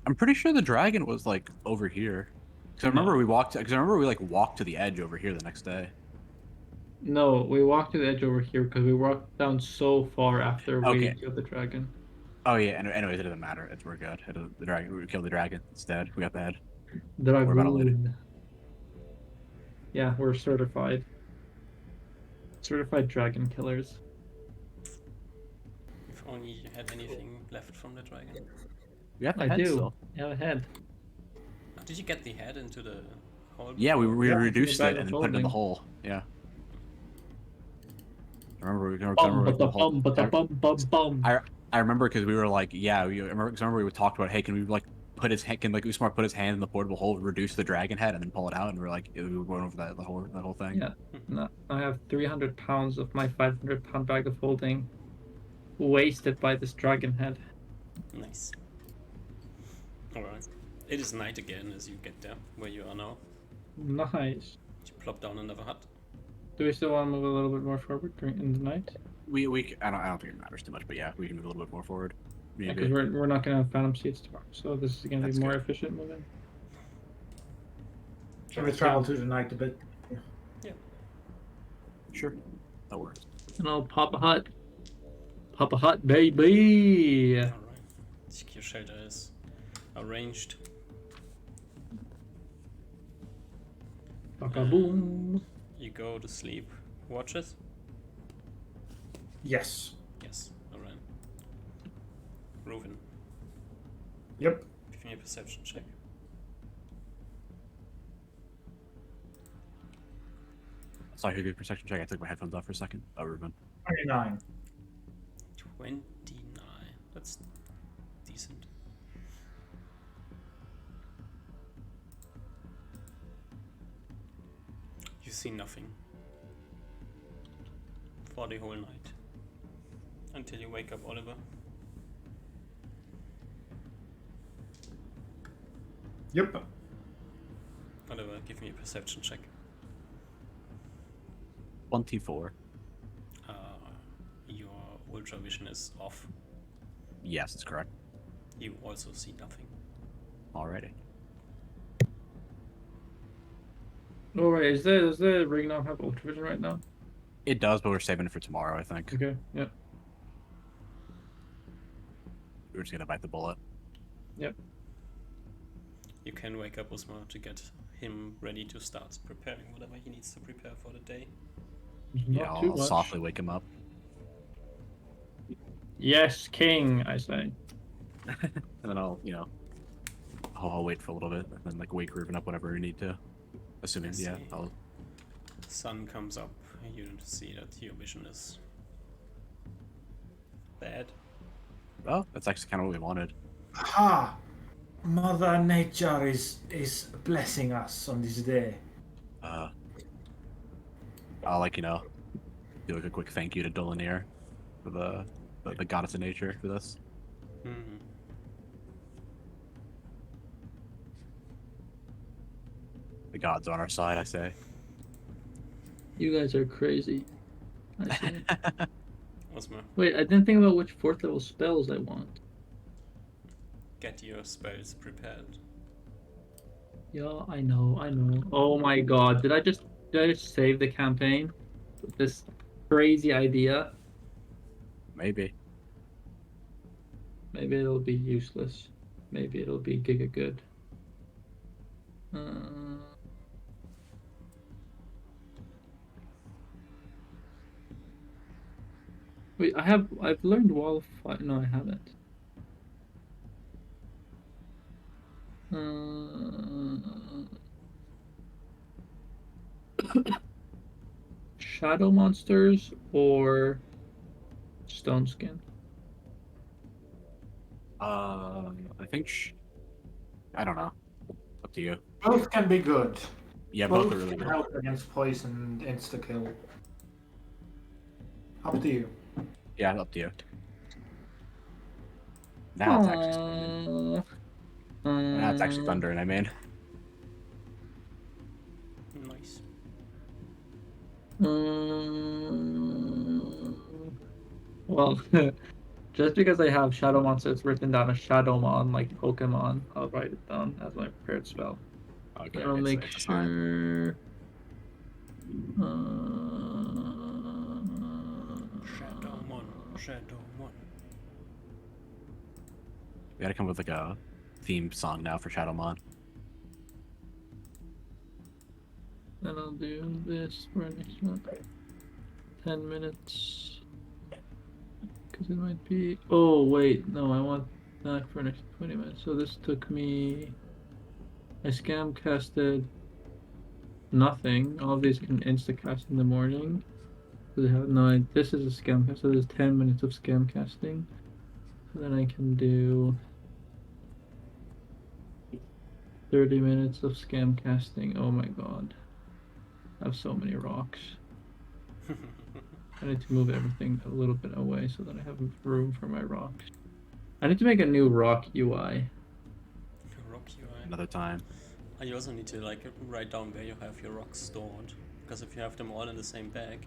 I'm pretty sure the dragon was like over here. Because I remember we walked. Because I remember we like walked to the edge over here the next day. No, we walked to the edge over here because we walked down so far after we Okay. killed the dragon. Oh yeah. Anyways, it doesn't matter. We're good. The dragon. We killed the dragon instead. We got the head. Dragoon. about to loot Yeah, we're certified. Certified dragon killers. If only you had anything left from the dragon. We got the I head do. still. Yeah, a head. Did you get the head into the hole? Yeah, we Yeah, reduced the bag it of and put it in the holding. hole. Yeah. I remember we I remember because we were like, yeah, I remember we talked about, hey, can we like put his hand, can like Usmar put his hand in the portable hole, reduce the dragon head, and then pull it out, and we were going over that whole thing. Yeah. No, I have 300 pounds of my 500-pound bag of holding wasted by this dragon head. Nice. Alright. It is night again as you get there, where you are now. Nice. You plop down another hut. Do we still want to move a little bit more forward in the night? I don't think it matters too much, but yeah, we can move a little bit more forward. Yeah, Maybe. because we're not gonna have phantom seats tomorrow, so this is gonna That's be more good. efficient moving. Can we travel to the night a bit? Sure, that works. And I'll pop a hut. Pop a hut, baby. Alright. Secure shelter is arranged. Baka boom. You go to sleep. Watch it? Yes. Yes. Alright. Reuven, Yep. give me a perception check. Sorry, a good perception check. I took my headphones off for a second. Oh, Ruben. 29. 29. That's decent. You see nothing for the whole night until you wake up, Oliver. Yep. Oliver, give me a perception check. 24. Your ultra vision is off. Yes, that's correct. You also see nothing. Alrighty. Oh right, does the ring not have ultravision right now? It does, but we're saving it for tomorrow, I think. Okay, yeah. We're just gonna bite the bullet. Yep. You can wake up Usma to get him ready to start preparing whatever he needs to prepare for the day. Yeah, Not too I'll much. softly wake him up. Yes, king, I say. and then I'll wait for a little bit, and then like wake Ruben up whenever we need to. Assuming, I yeah, see. I'll. Sun comes up, and you see that your vision is bad. Oh, that's actually kind of what we wanted. Ha! Mother Nature is blessing us on this day. I'll do like a quick thank you to Dolanir for the goddess of nature for this. Hmm. The gods are on our side, I say. You guys are crazy. I say. What's more, Wait, I didn't think about which 4th level spells I want. get your spells prepared. Yeah, I know. Oh my god, did I just save the campaign with this crazy idea? Maybe. Maybe it'll be useless. Maybe it'll be giga good. Wait, I've learned wall of fire. No, I haven't. Shadow monsters or stone skin? I think. I don't know. Up to you. Both can be good. Yeah, both are Both really can good. help against poison and insta kill. Up to you. Yeah, up to you. Now it's actually storming. Now it's actually thundering. I mean. Nice. Well, just because I have Shadow Monsters written down as Shadowmon, like Pokemon, I'll write it down as my prepared spell. Okay, I'll make it's a sign. sure. Shadowmon. We gotta come with like a theme song now for Shadowmon. Then I'll do this for an extra 10 minutes. Because it might be. Oh, wait. No, I want that for an extra 20 minutes. So this took me. I scam casted nothing. All of these can insta cast in the morning. So they have no. This is a scam cast. So there's 10 minutes of scam casting. So then I can do 30 minutes of scam casting. Oh my god. I have so many rocks. I need to move everything a little bit away so that I have room for my rocks. I need to make a new rock UI. Rock UI. Another time. And you also need to like write down where you have your rocks stored, because if you have them all in the same bag,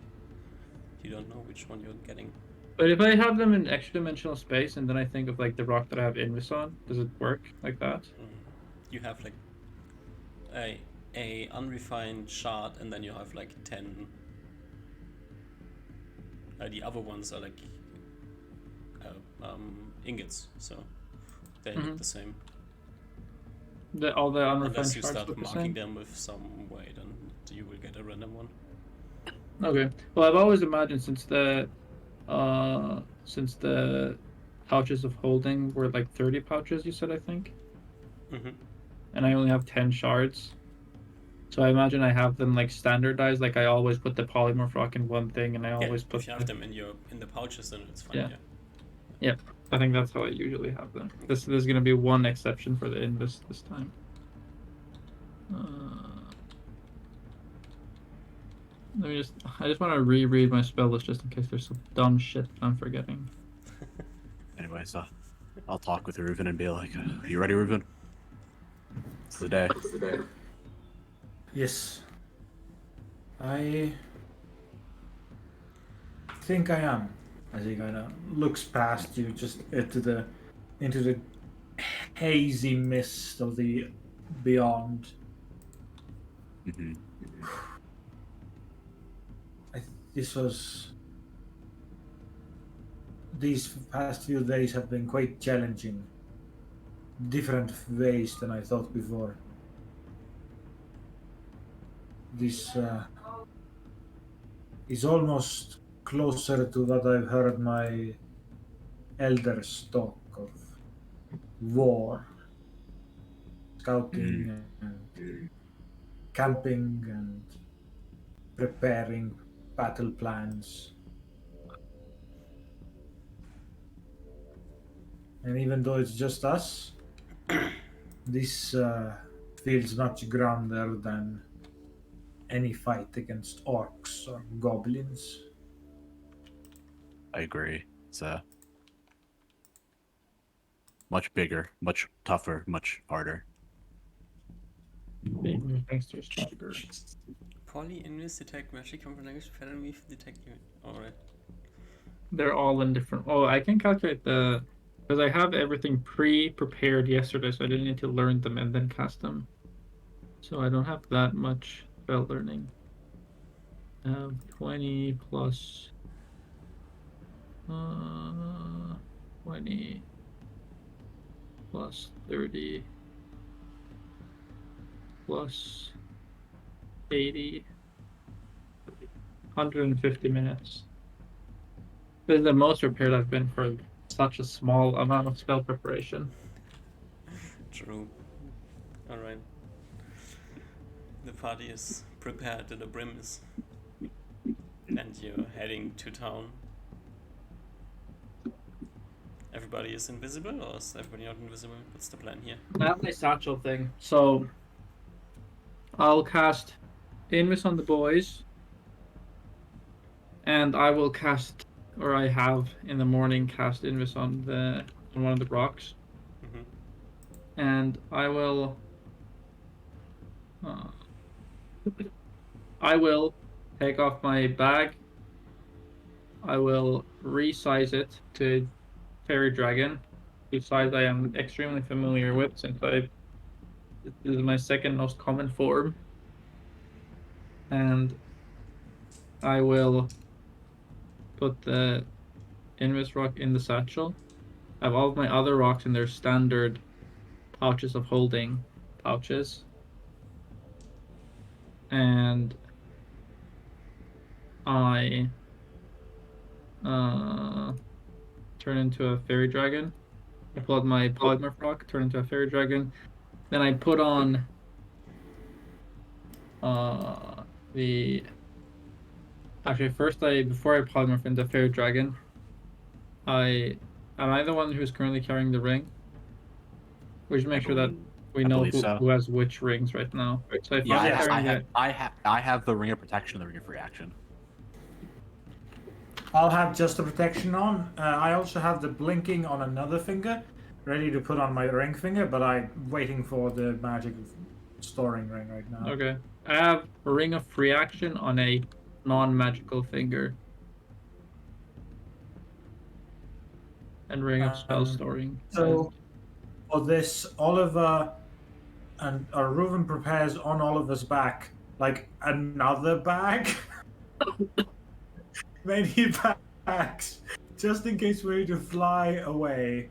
you don't know which one you're getting. But if I have them in extra dimensional space and then I think of like the rock that I have Invis on, does it work like that? You have like a unrefined shard, and then you have like 10. The other ones are like ingots, so they look the same. All the unrefined Unless you shards start look the marking same? them with some way, then you will get a random one. Okay. Well, I've always imagined since the pouches of holding were like 30 pouches, you said, I think, and I only have 10 shards. So I imagine I have them like standardized. Like I always put the polymorph rock in one thing, and I always put. If you have them in the pouches, then it's fine. Yeah. I think that's how I usually have them. There's gonna be one exception for the Invis this time. I just want to reread my spell list just in case there's some dumb shit I'm forgetting. Anyway, so I'll talk with Reuven and be like, "Are you ready, Reuven? It's the day." Yes. I think I am. As he kind of looks past you, just into the hazy mist of the beyond. Mm-hmm. These past few days have been quite challenging. Different ways than I thought before. This is almost closer to what I've heard my elders talk of. war, scouting and camping and preparing battle plans. And even though it's just us, this feels much grander than any fight against orcs or goblins. I agree. It's much bigger, much tougher, much harder. Big thanks to stronger. Poly, Invis, detect magic, common language, pattern weave, detect. Alright. They're all in different. Oh, I can calculate the because I have everything pre-prepared yesterday, so I didn't need to learn them and then cast them. So I don't have that much spell learning. 20 plus 20 plus 30 plus 80, 150 minutes. This is the most prepared I've been for such a small amount of spell preparation. True. Alright. The party is prepared to the brim is. And you're heading to town. Everybody is invisible, or is everybody not invisible? What's the plan here? I have my satchel thing, so I'll cast Invis on the boys, and I will cast, or I have in the morning cast Invis on one of the rocks, and I will take off my bag. I will resize it to fairy dragon, whose size I am extremely familiar with since this is my second most common form. And I will put the Invis rock in the satchel. I have all of my other rocks in their standard pouches of holding pouches. And I turn into a fairy dragon. I pull out my polymorph rock, turn into a fairy dragon. Then I put on before I polymorph into a fairy dragon, am I the one who's currently carrying the ring? We should make sure that we know who has which rings right now. So if Yeah, I'm carrying I have the ring of protection and the ring of reaction. I'll have just the protection on. I also have the blinking on another finger, ready to put on my ring finger, but I'm waiting for the magic storing ring right now. Okay. I have a ring of reaction on a non-magical finger. And ring of spell storing. So for this, Oliver and Reuven prepares on Oliver's back like another bag. Many bags, just in case we need to fly away.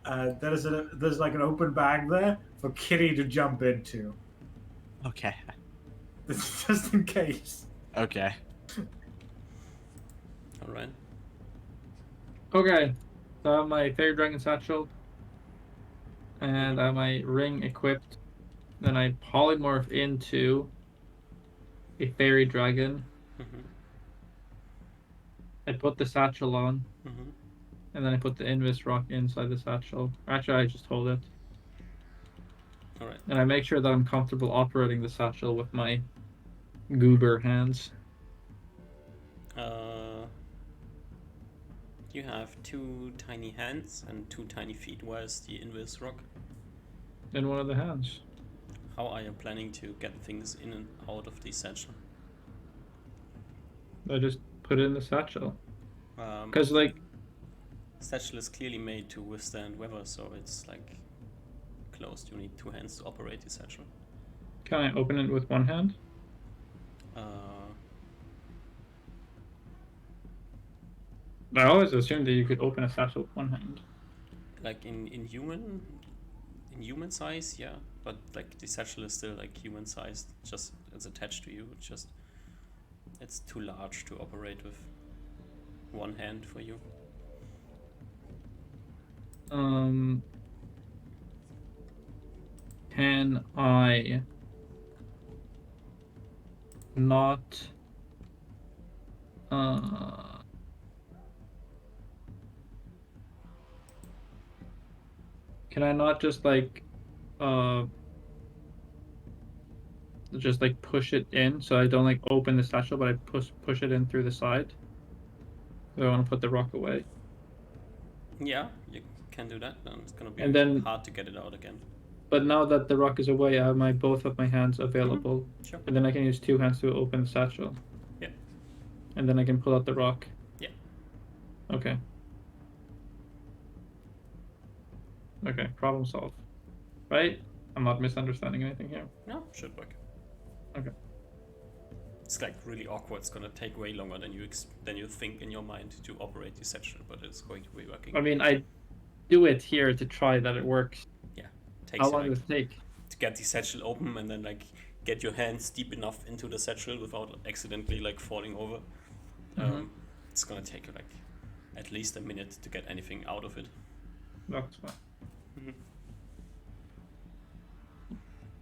There's like an open bag there for Kitty to jump into. Okay. Just in case. Okay. Alright. Okay. So I have my fairy dragon satchel. And I have my ring equipped. Then I polymorph into a fairy dragon. I put the satchel on. And then I put the Invis rock inside the satchel. Actually, I just hold it. Alright. And I make sure that I'm comfortable operating the satchel with my goober hands. You have 2 tiny hands and 2 tiny feet. Where's the Invis rock? In one of the hands. How are you planning to get things in and out of the satchel? I just put it in the satchel. Because, satchel is clearly made to withstand weather, so it's like closed. You need 2 hands to operate the satchel. Can I open it with one hand? I always assumed that you could open a satchel with one hand. Like in human size, yeah. But like the satchel is still like human sized. Just it's attached to you. It's too large to operate with one hand for you. can I not can I not just like push it in so I don't like open the satchel, but I push it in through the side? So I want to put the rock away. Yeah, you can do that. Then it's gonna be And then, hard to get it out again. but now that the rock is away, I have both of my hands available, Sure. and then I can use 2 hands to open the satchel. Yeah. And then I can pull out the rock. Yeah. Okay. Okay, problem solved. Right? I'm not misunderstanding anything here. No, should work. Okay. It's like really awkward. It's gonna take way longer than you think in your mind to operate the satchel, but it's going to be working. I mean, I do it here to try that it works. Takes How you, long like, does it take? to get the satchel open and then like get your hands deep enough into the satchel without accidentally like falling over. It's gonna take you like at least a minute to get anything out of it. That's fine.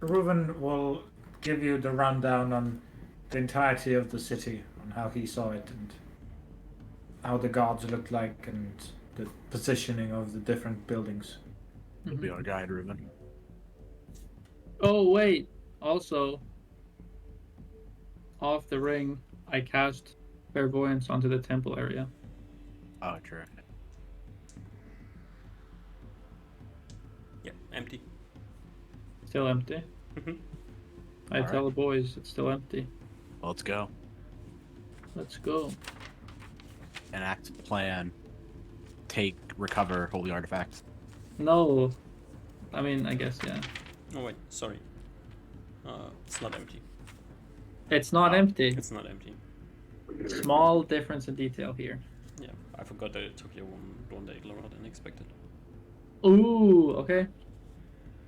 Reuven will give you the rundown on the entirety of the city, on how he saw it and how the guards looked like and the positioning of the different buildings. He'll be our guide, Ruben. Oh wait! Also, off the ring, I cast clairvoyance onto the temple area. Oh, true. Yeah, empty. Still empty. I tell the boys it's still empty. Well, let's go. Let's go. Enact plan. Recover holy artifacts. No, I mean, I guess, yeah. Oh wait, sorry. It's not empty. It's not empty. It's not empty. Small difference in detail here. Yeah, I forgot that it took you one day longer than expected. Ooh, okay.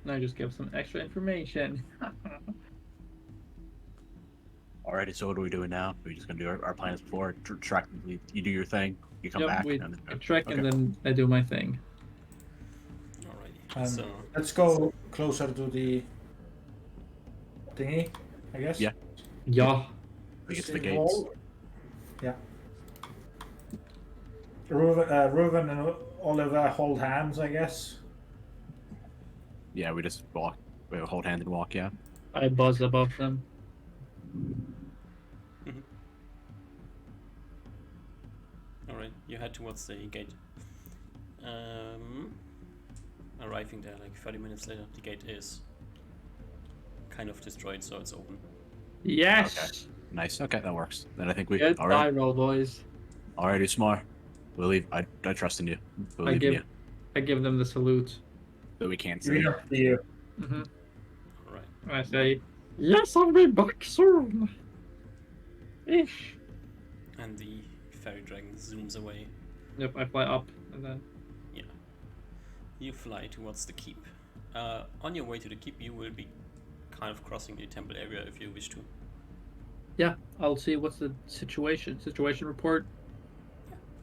Now I just give some extra information. Alrighty, so what are we doing now? Are we just gonna do our plans before? Track, you do your thing, you come back. We and then, trek okay. and then I do my thing. Alrighty. So Let's go closer to the thingy, I guess. Yeah. Yeah. We get to the City gates. wall. Yeah. Reuven and Oliver hold hands, I guess. Yeah, we just walk. We hold hand and walk. Yeah. I buzz above them. alright, you head towards the gate. Arriving there like 30 minutes later, the gate is kind of destroyed, so it's open. Yes. Okay. Nice. Okay, that works. Then I think we. Good All die right. roll, boys. Alrighty, Smar. We'll leave. I trust in you. Believe in you. I give them the salute. But we can't see. Up to you. Alright. I say, yes, I'll be back soon. Ish. And the fairy dragon zooms away. Yep, I fly up and then. Yeah. You fly towards the keep. On your way to the keep, you will be kind of crossing the temple area if you wish to. Yeah, I'll see what's the situation. Situation report.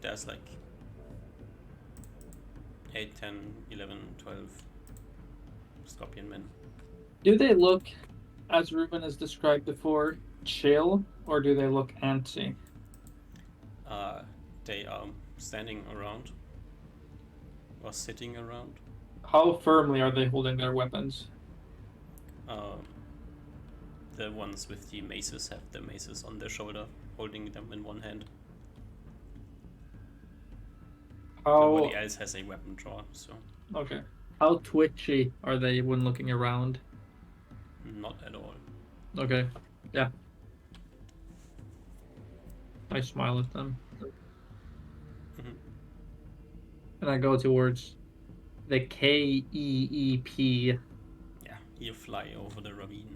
There's like 8, 10, 11, 12 scorpion men. Do they look, as Ruben has described before, chill, or do they look antsy? They are standing around or sitting around. How firmly are they holding their weapons? The ones with the maces have the maces on their shoulder, holding them in one hand. Nobody else has a weapon drawer, so Okay. How twitchy are they when looking around? not at all. Okay. Yeah. I smile at them. And I go towards the KEEP. Yeah, you fly over the ravine,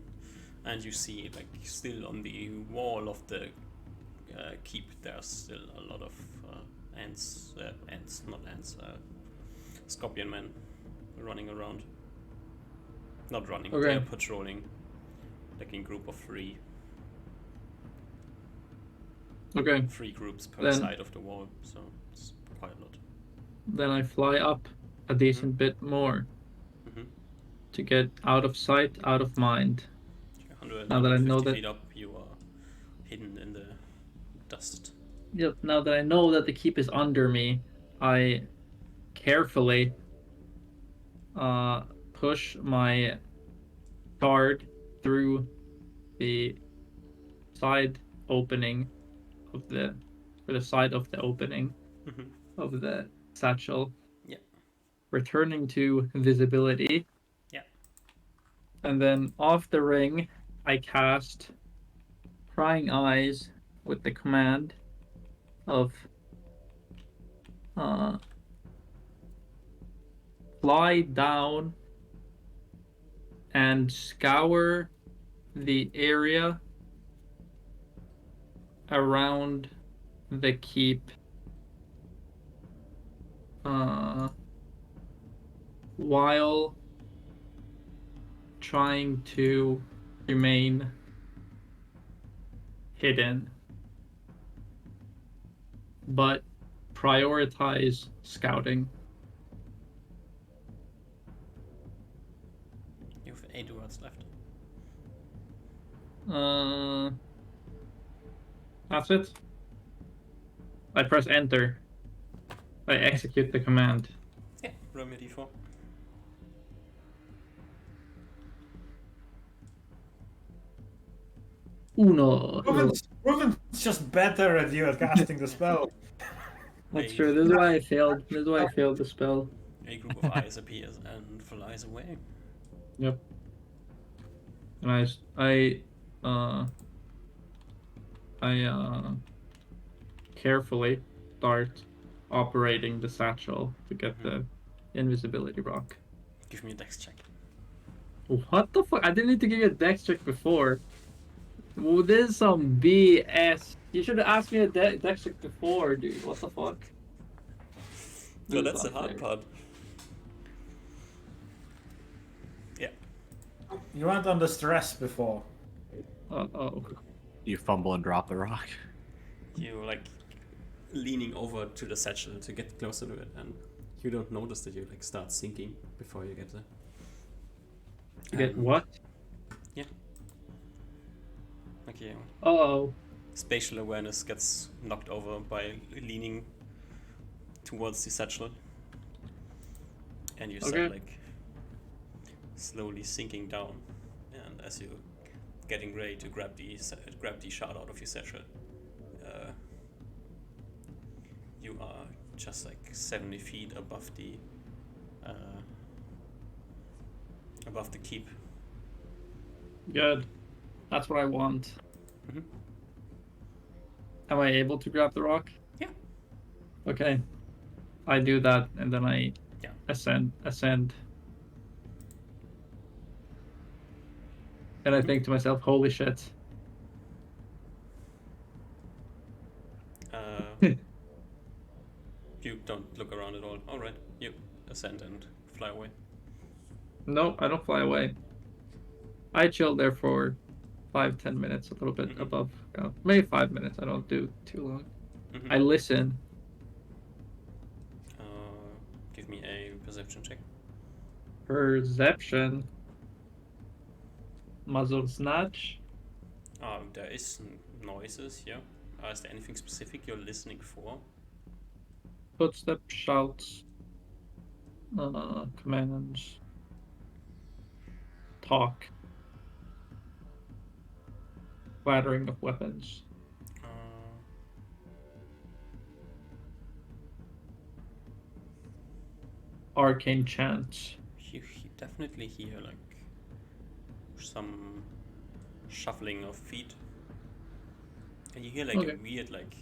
and you see, like, still on the wall of the keep, there's still a lot of scorpion men running around. Not running, Okay. they're patrolling, like in group of 3. Okay. 3 groups per Then- side of the wall, so it's quite a lot. Then I fly up a decent bit more. to get out of sight, out of mind. 100, Now that I know 150 that- feet up, you are hidden in the dust. Yep, now that I know that the keep is under me, I carefully push my card through the side opening of the side of the opening Mhm. of the satchel. Yeah. Returning to visibility. Yeah. And then off the ring, I cast Prying Eyes with the command of fly down and scour the area around the keep while trying to remain hidden, but prioritize scouting. You have 8 words left. That's it. I press enter. I execute the command. Yeah, roll me a d4. Uno. Ruben's just better at you at casting the spell. That's true. This is why I failed. This is why I failed the spell. A group of eyes appears and flies away. Yep. And I carefully start operating the satchel to get the invisibility rock. Give me a dex check. What the fuck? I didn't need to give you a dex check before. Well, this is some BS. You should have asked me a dex check before, dude. What the fuck? No, This that's is the hard unfair. part. Yeah. You weren't under stress before. Oh. You fumble and drop the rock. You like leaning over to the satchel to get closer to it, and you don't notice that you like start sinking before you get there. You get And- what? Okay. Oh. Spatial awareness gets knocked over by leaning towards the satchel, and you start Okay. like slowly sinking down. And as you're getting ready to grab the shard out of your satchel, you are just like 70 feet above the keep. Good. That's what I want. Mhm. Am I able to grab the rock? Yeah. Okay. I do that, and then I Yeah. ascend. And I think to myself, holy shit. You don't look around at all. All right, you ascend and fly away. No, I don't fly away. I chill there for 5-10 minutes, a little bit above. Maybe 5 minutes. I don't do too long. Mhm. I listen. Give me a perception check. Perception. Muzzle snatch. There is noises, yeah. Is there anything specific you're listening for? Footstep shouts. Commands. Talk. Clattering of weapons. Arcane chants. You definitely hear like some shuffling of feet, and you hear like Okay. a weird like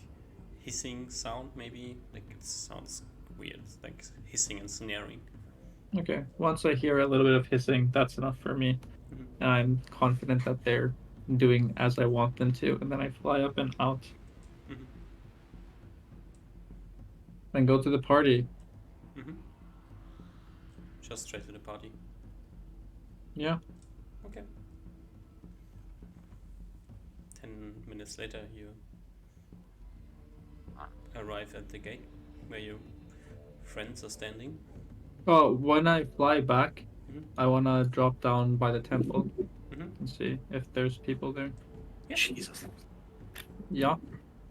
hissing sound. Maybe like it sounds weird, like hissing and snaring. Okay. Once I hear a little bit of hissing, that's enough for me. Mhm. And I'm confident that they're doing as I want them to, and then I fly up and out. Mhm. And go to the party. Mhm. Just straight to the party. Yeah. Okay. 10 minutes later, you arrive at the gate where your friends are standing. Oh, when I fly back, I want to drop down by the temple Mm-hmm. and see if there's people there. Yeah. Jesus. Yeah.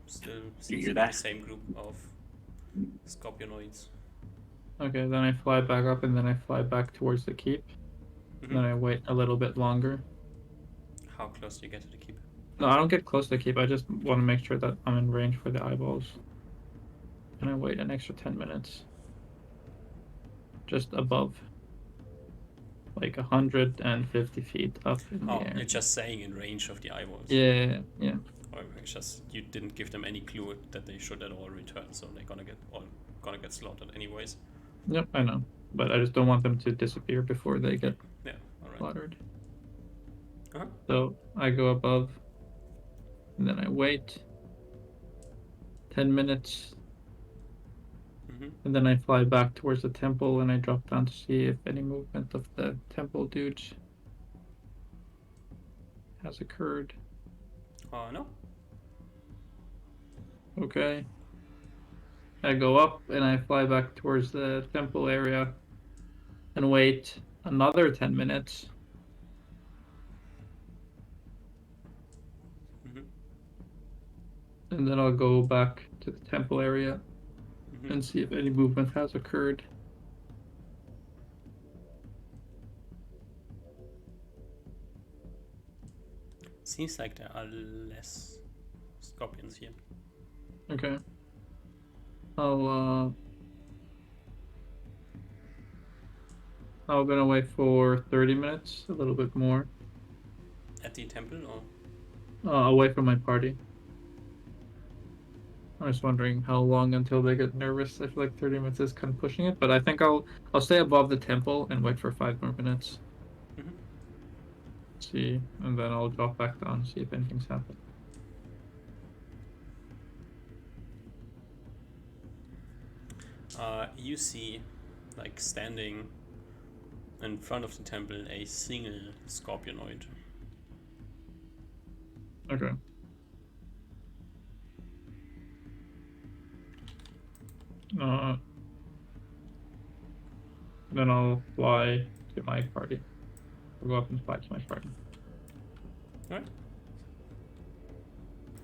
Still You seems hear to be the that? same group of scorpionoids. Okay, then I fly back up and then I fly back towards the keep. And then I wait a little bit longer. How close do you get to the keep? No, I don't get close to the keep. I just want to make sure that I'm in range for the eyeballs. And I wait an extra 10 minutes. Just above. Like 150 feet up in the Oh, air. you're just saying in range of the eyeballs. Yeah. Or it's just you didn't give them any clue that they should at all return, so they're gonna get slaughtered anyways. Yep, I know. But I just don't want them to disappear before they get Yeah, alright. slaughtered. Uh-huh. So I go above. And then I wait 10 minutes. And then I fly back towards the temple and I drop down to see if any movement of the temple dudes has occurred. No. Okay. I go up and I fly back towards the temple area and wait another 10 minutes. And then I'll go back to the temple area and see if any movement has occurred. Seems like there are less scorpions here. Okay. I'm gonna wait for 30 minutes, a little bit more. At the temple or? Away from my party. I was wondering how long until they get nervous. I feel like 30 minutes is kind of pushing it, but I think I'll stay above the temple and wait for 5 more minutes. See, and then I'll drop back down, see if anything's happened. You see, like standing in front of the temple, a single scorpionoid. Okay. Then I'll fly to my party. I'll go up and fly to my party. Alright.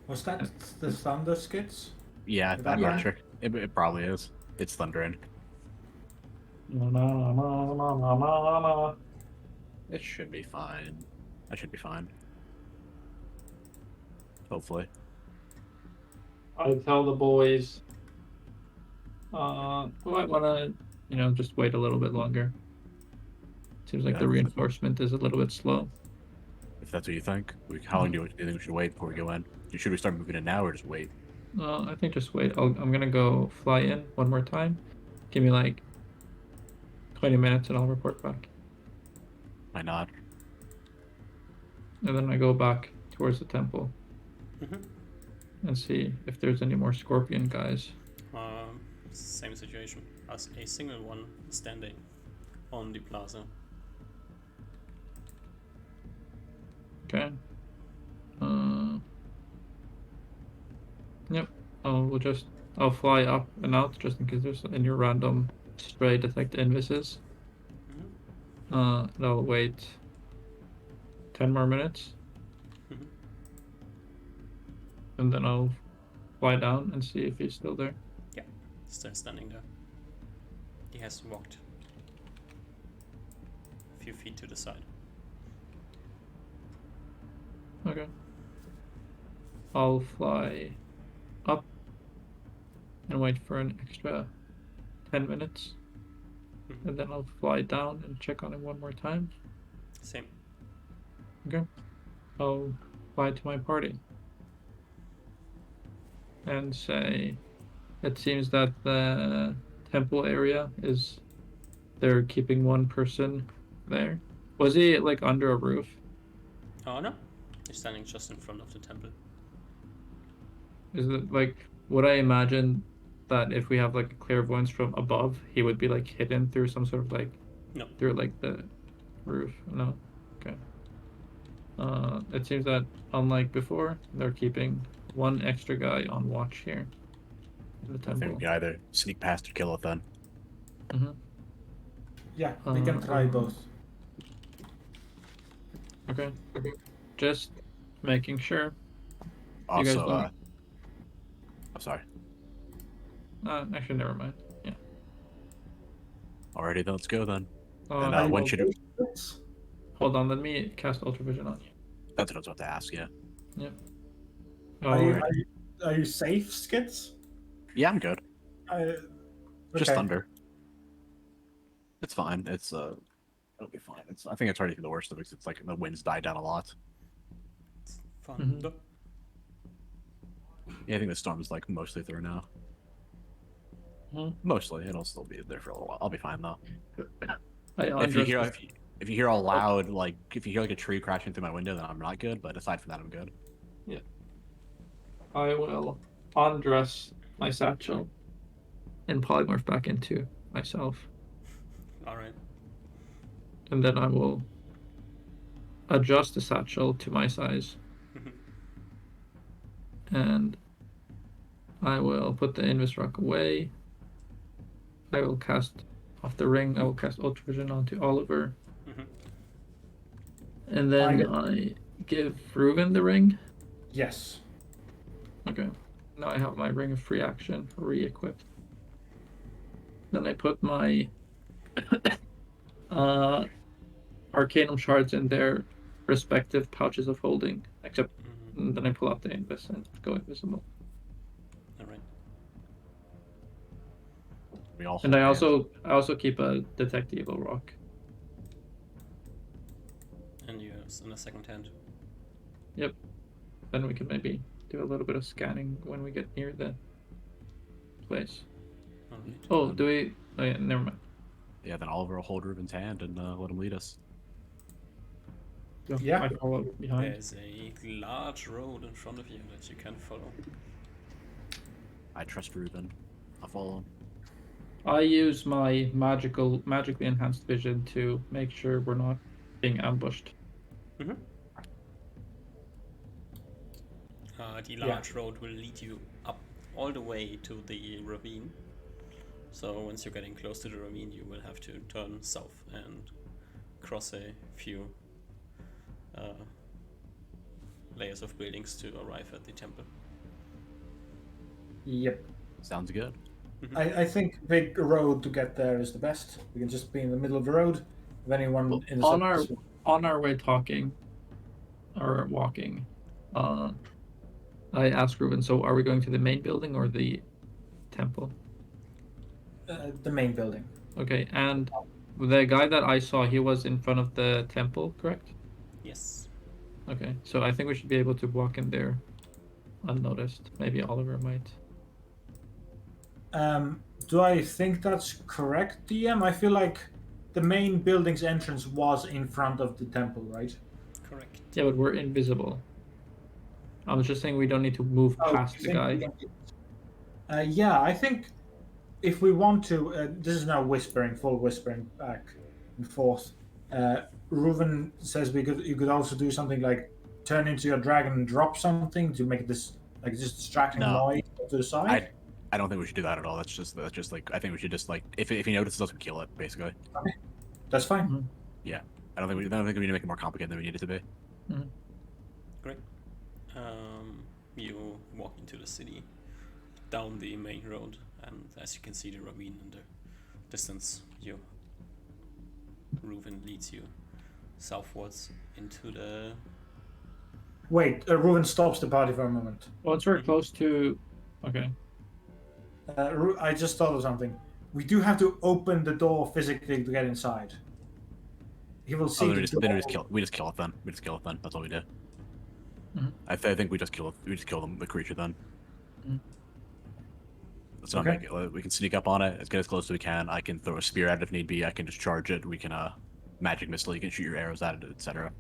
Was that the thunder skids? Yeah, I'm Yeah. not sure. It probably is. It's thundering. It should be fine. That should be fine. Hopefully. I tell the boys, we might want to, just wait a little bit longer. Seems like Yeah. the reinforcement is a little bit slow. If that's what you think. How long do you think we should wait before we go in? Should we start moving in now or just wait? I think just wait. I'm gonna go fly in one more time. Give me like 20 minutes and I'll report back. Why not? And then I go back towards the temple and see if there's any more scorpion guys. Same situation as a single one standing on the plaza. Okay. Yep. I'll fly up and out just in case there's any random stray detect invises. And I'll wait 10 more minutes. And then I'll fly down and see if he's still there. Yeah, still standing there. He has walked a few feet to the side. Okay. I'll fly up and wait for an extra 10 minutes. And then I'll fly down and check on him one more time. Same. Okay. I'll fly to my party and say it seems that the temple area they're keeping one person there. Was he like under a roof? Oh no, he's standing just in front of the temple. Is it like, would I imagine that if we have like a clairvoyance from above, he would be like hidden through some sort of like No. through like the roof? No. Okay. It seems that unlike before, they're keeping one extra guy on watch here in the I think temple. we can either sneak past or kill it then. Yeah, we can try both. Okay. Just making sure. You guys Also, don't. I'm sorry. Actually, never mind. Yeah. Alrighty, then let's go then. And Are you when should it? safe? Hold on. Let me cast Ultravision on you. That's what I was about to ask. Yeah. Yep. Are you, Oh, are you are you safe, Skits? Yeah, I'm good. Just Okay. thunder. It's fine. It'll be fine. I think it's already the worst of it. 'Cause it's like the winds died down a lot. Fun. Yeah, I think the storm's like mostly through now. Mhm. Mostly, it'll still be there for a little while. I'll be fine though. I If you undressed hear the- if you hear a loud if you hear like a tree crashing through my window, then I'm not good. But aside from that, I'm good. I will undress my satchel and polymorph back into myself, All right. and then I will adjust the satchel to my size, and I will put the Invis rock away. I will cast off the ring. I will cast Ultravision onto Oliver, and then I give Reuven the ring. Yes. Okay. Now I have my ring of free action re-equipped. Then I put my Arcanum shards in their respective pouches of holding, except then I pull out the Invis and go invisible. All right. We all. And hold I hands. also keep a detect evil rock. And you in a second hand. Yep. Then we can maybe do a little bit of scanning when we get near the place. All right. Oh, do we? Oh yeah, never mind. Yeah, then Oliver will hold Ruben's hand and let him lead us. Yeah. I follow behind. There's a large road in front of you that you can follow. I trust Ruben. I'll follow him. I use my magically enhanced vision to make sure we're not being ambushed. The large road will lead you up all the way to the ravine. So once you're getting close to the ravine, you will have to turn south and cross a few layers of buildings to arrive at the temple. Yep. Sounds good. I think big road to get there is the best. We can just be in the middle of the road. If anyone in the On our way talking or walking, I asked Ruben, so are we going to the main building or the temple? the main building. Okay, and the guy that I saw, he was in front of the temple, correct? Yes. Okay, so I think we should be able to walk in there unnoticed. Maybe Oliver might. Do I think that's correct, DM? I feel like the main building's entrance was in front of the temple, right? Correct. Yeah, but we're invisible. I was just saying we don't need to move past the guy. Yeah, I think if we want to, this is now full whispering back and forth. Reuven says you could also do something like turn into your dragon and drop something to make this like just distracting noise to the side. I don't think we should do that at all. That's just like I think we should just like if he notices us, we kill it basically. Okay. That's fine. Mhm. Yeah, I don't think we need to make it more complicated than we need it to be. Great. You walk into the city down the main road, and as you can see the ravine in the distance, Reuven leads you southwards into the... Wait, Reuven stops the party for a moment. Once we're close to... Okay. I just thought of something. We do have to open the door physically to get inside. He will see. Then we just kill it. We just kill it then. We just kill it then. That's all we do. I think we just kill it. We just kill the creature then. Let's not make it. We can sneak up on it. Let's get as close as we can. I can throw a spear at it if need be. I can just charge it. We can magic missile. You can shoot your arrows at it, etc.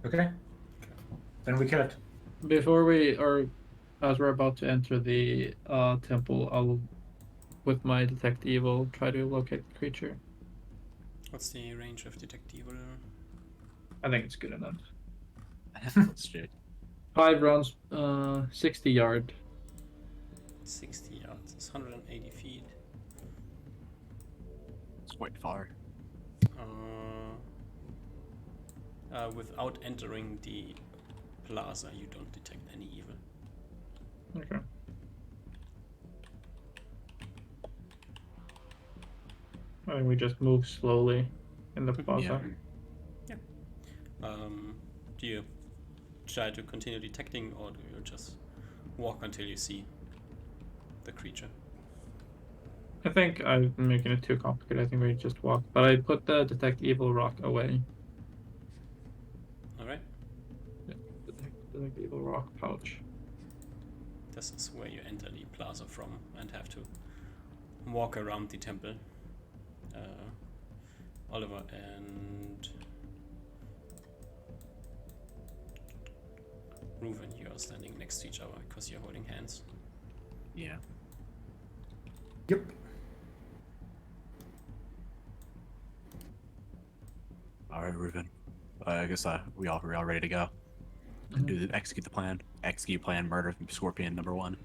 Okay. Then we kill it. Before we, or as we're about to enter the temple, I'll, with my detect evil, try to locate the creature. What's the range of detect evil? I think it's good enough. That's straight. 5 rounds, 60 yard. 60 yards. It's 180 feet. It's quite far. Without entering the plaza, you don't detect any evil. Okay. And we just move slowly in the plaza. Do you try to continue detecting, or do you just walk until you see the creature? I think I'm making it too complicated. I think we just walk. But I put the detect evil rock away. Alright, Detect evil rock pouch. this is where you enter the plaza from and have to walk around the temple. Oliver and Reuven, you are standing next to each other because you're holding hands. Yeah. Yep. All right, Reuven. I guess we're all ready to go. Execute the plan. Execute plan. Murder Scorpion #1.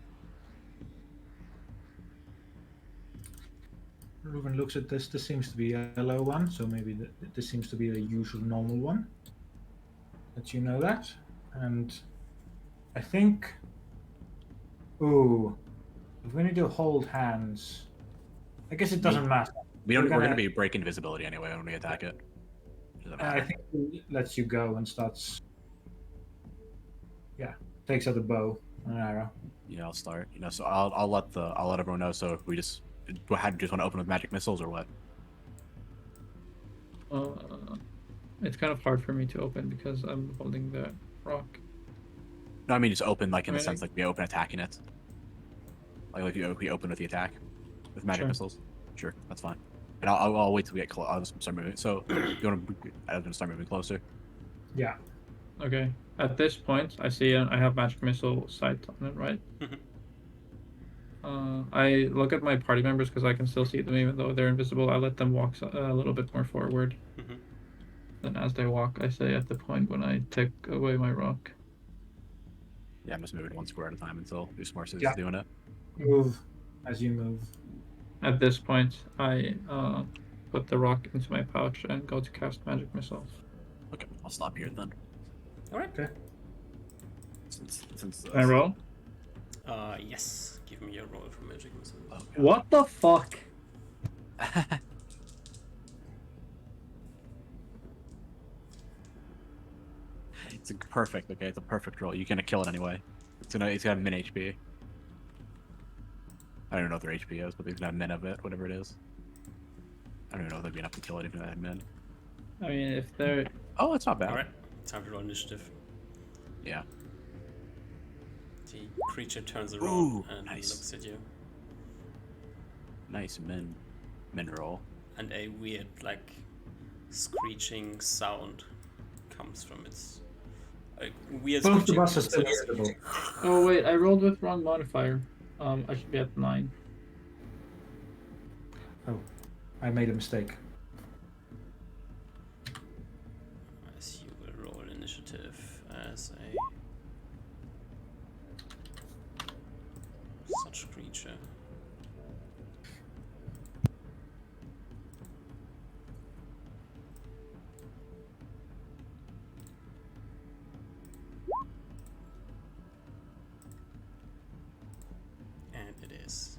Ruben looks at this. This seems to be a yellow one, so maybe this seems to be the usual normal one. Let you know that. And I think. Ooh. If we need to hold hands. I guess it doesn't matter. We're gonna be breaking visibility anyway when we attack it. Doesn't matter. I think it lets you go and starts. Yeah. Takes out the bow and an arrow. Yeah, I'll start. So I'll let everyone know. So we just want to open with magic missiles or what? It's kind of hard for me to open because I'm holding the rock. No, I mean just open like in the sense like we open attacking it. Like we open with the attack with magic missiles. Sure, that's fine. And I'll wait till we get close. I'll just start moving. So I'm gonna start moving closer. Yeah. Okay. At this point, I see I have magic missile sight on it, right? I look at my party members because I can still see them even though they're invisible. I let them walk a little bit more forward. Then as they walk, I say at the point when I take away my rock. Yeah, I'm just moving 1 square at a time until Usmars is doing it. Move as you move. At this point, I put the rock into my pouch and go to cast magic missile. Okay, I'll stop here then. Alright. Okay. Since Can I roll? Yes. Give me a roll for magic missile. Okay. What the fuck? It's perfect. Okay, it's a perfect roll. You're gonna kill it anyway. It's got min HP. I don't know what their HP is, but they've got min of it, whatever it is. I don't even know if they'd be enough to kill it if they had min. I mean, if they're... Oh, it's not bad. Alright, time to roll initiative. Yeah. The creature turns around and nice. looks at you. Nice min roll. And a weird, like, screeching sound comes from its... weird Both screeching of us are still noises. visible. Oh wait, I rolled with wrong modifier. I should be at 9. Oh, I made a mistake. As you will roll initiative as a such creature. And it is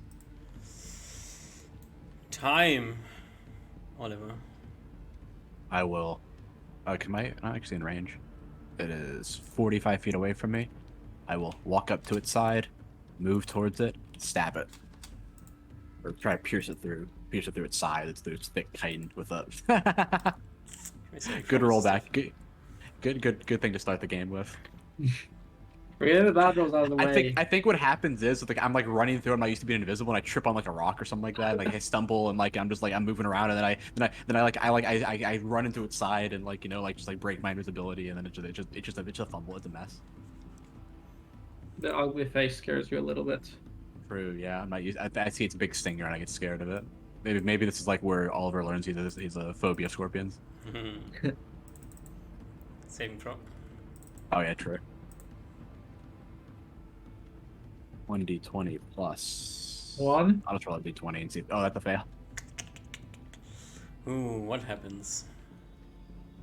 time, Oliver. I will. Can I? I'm actually in range. It is 45 feet away from me. I will walk up to its side, move towards it, stab it, or try to pierce it through its side. It's through its thick chitin with a good rollback. Good thing to start the game with. Forget that goes out of the way. I think what happens is like I'm like running through. I'm not used to being invisible, and I trip on like a rock or something like that. Like I stumble and like I'm just like I'm moving around, and then I run into its side and like just like break my invisibility, and then it's just a fumble. It's a mess. The ugly face scares you a little bit. True. Yeah. I'm not used. I see its big stinger and I get scared of it. Maybe this is like where Oliver learns he's a phobia of scorpions. Saving throw. Oh yeah, true. 1d20 plus 1. I'll just roll a d20 and see. Oh, that's a fail. Ooh, what happens?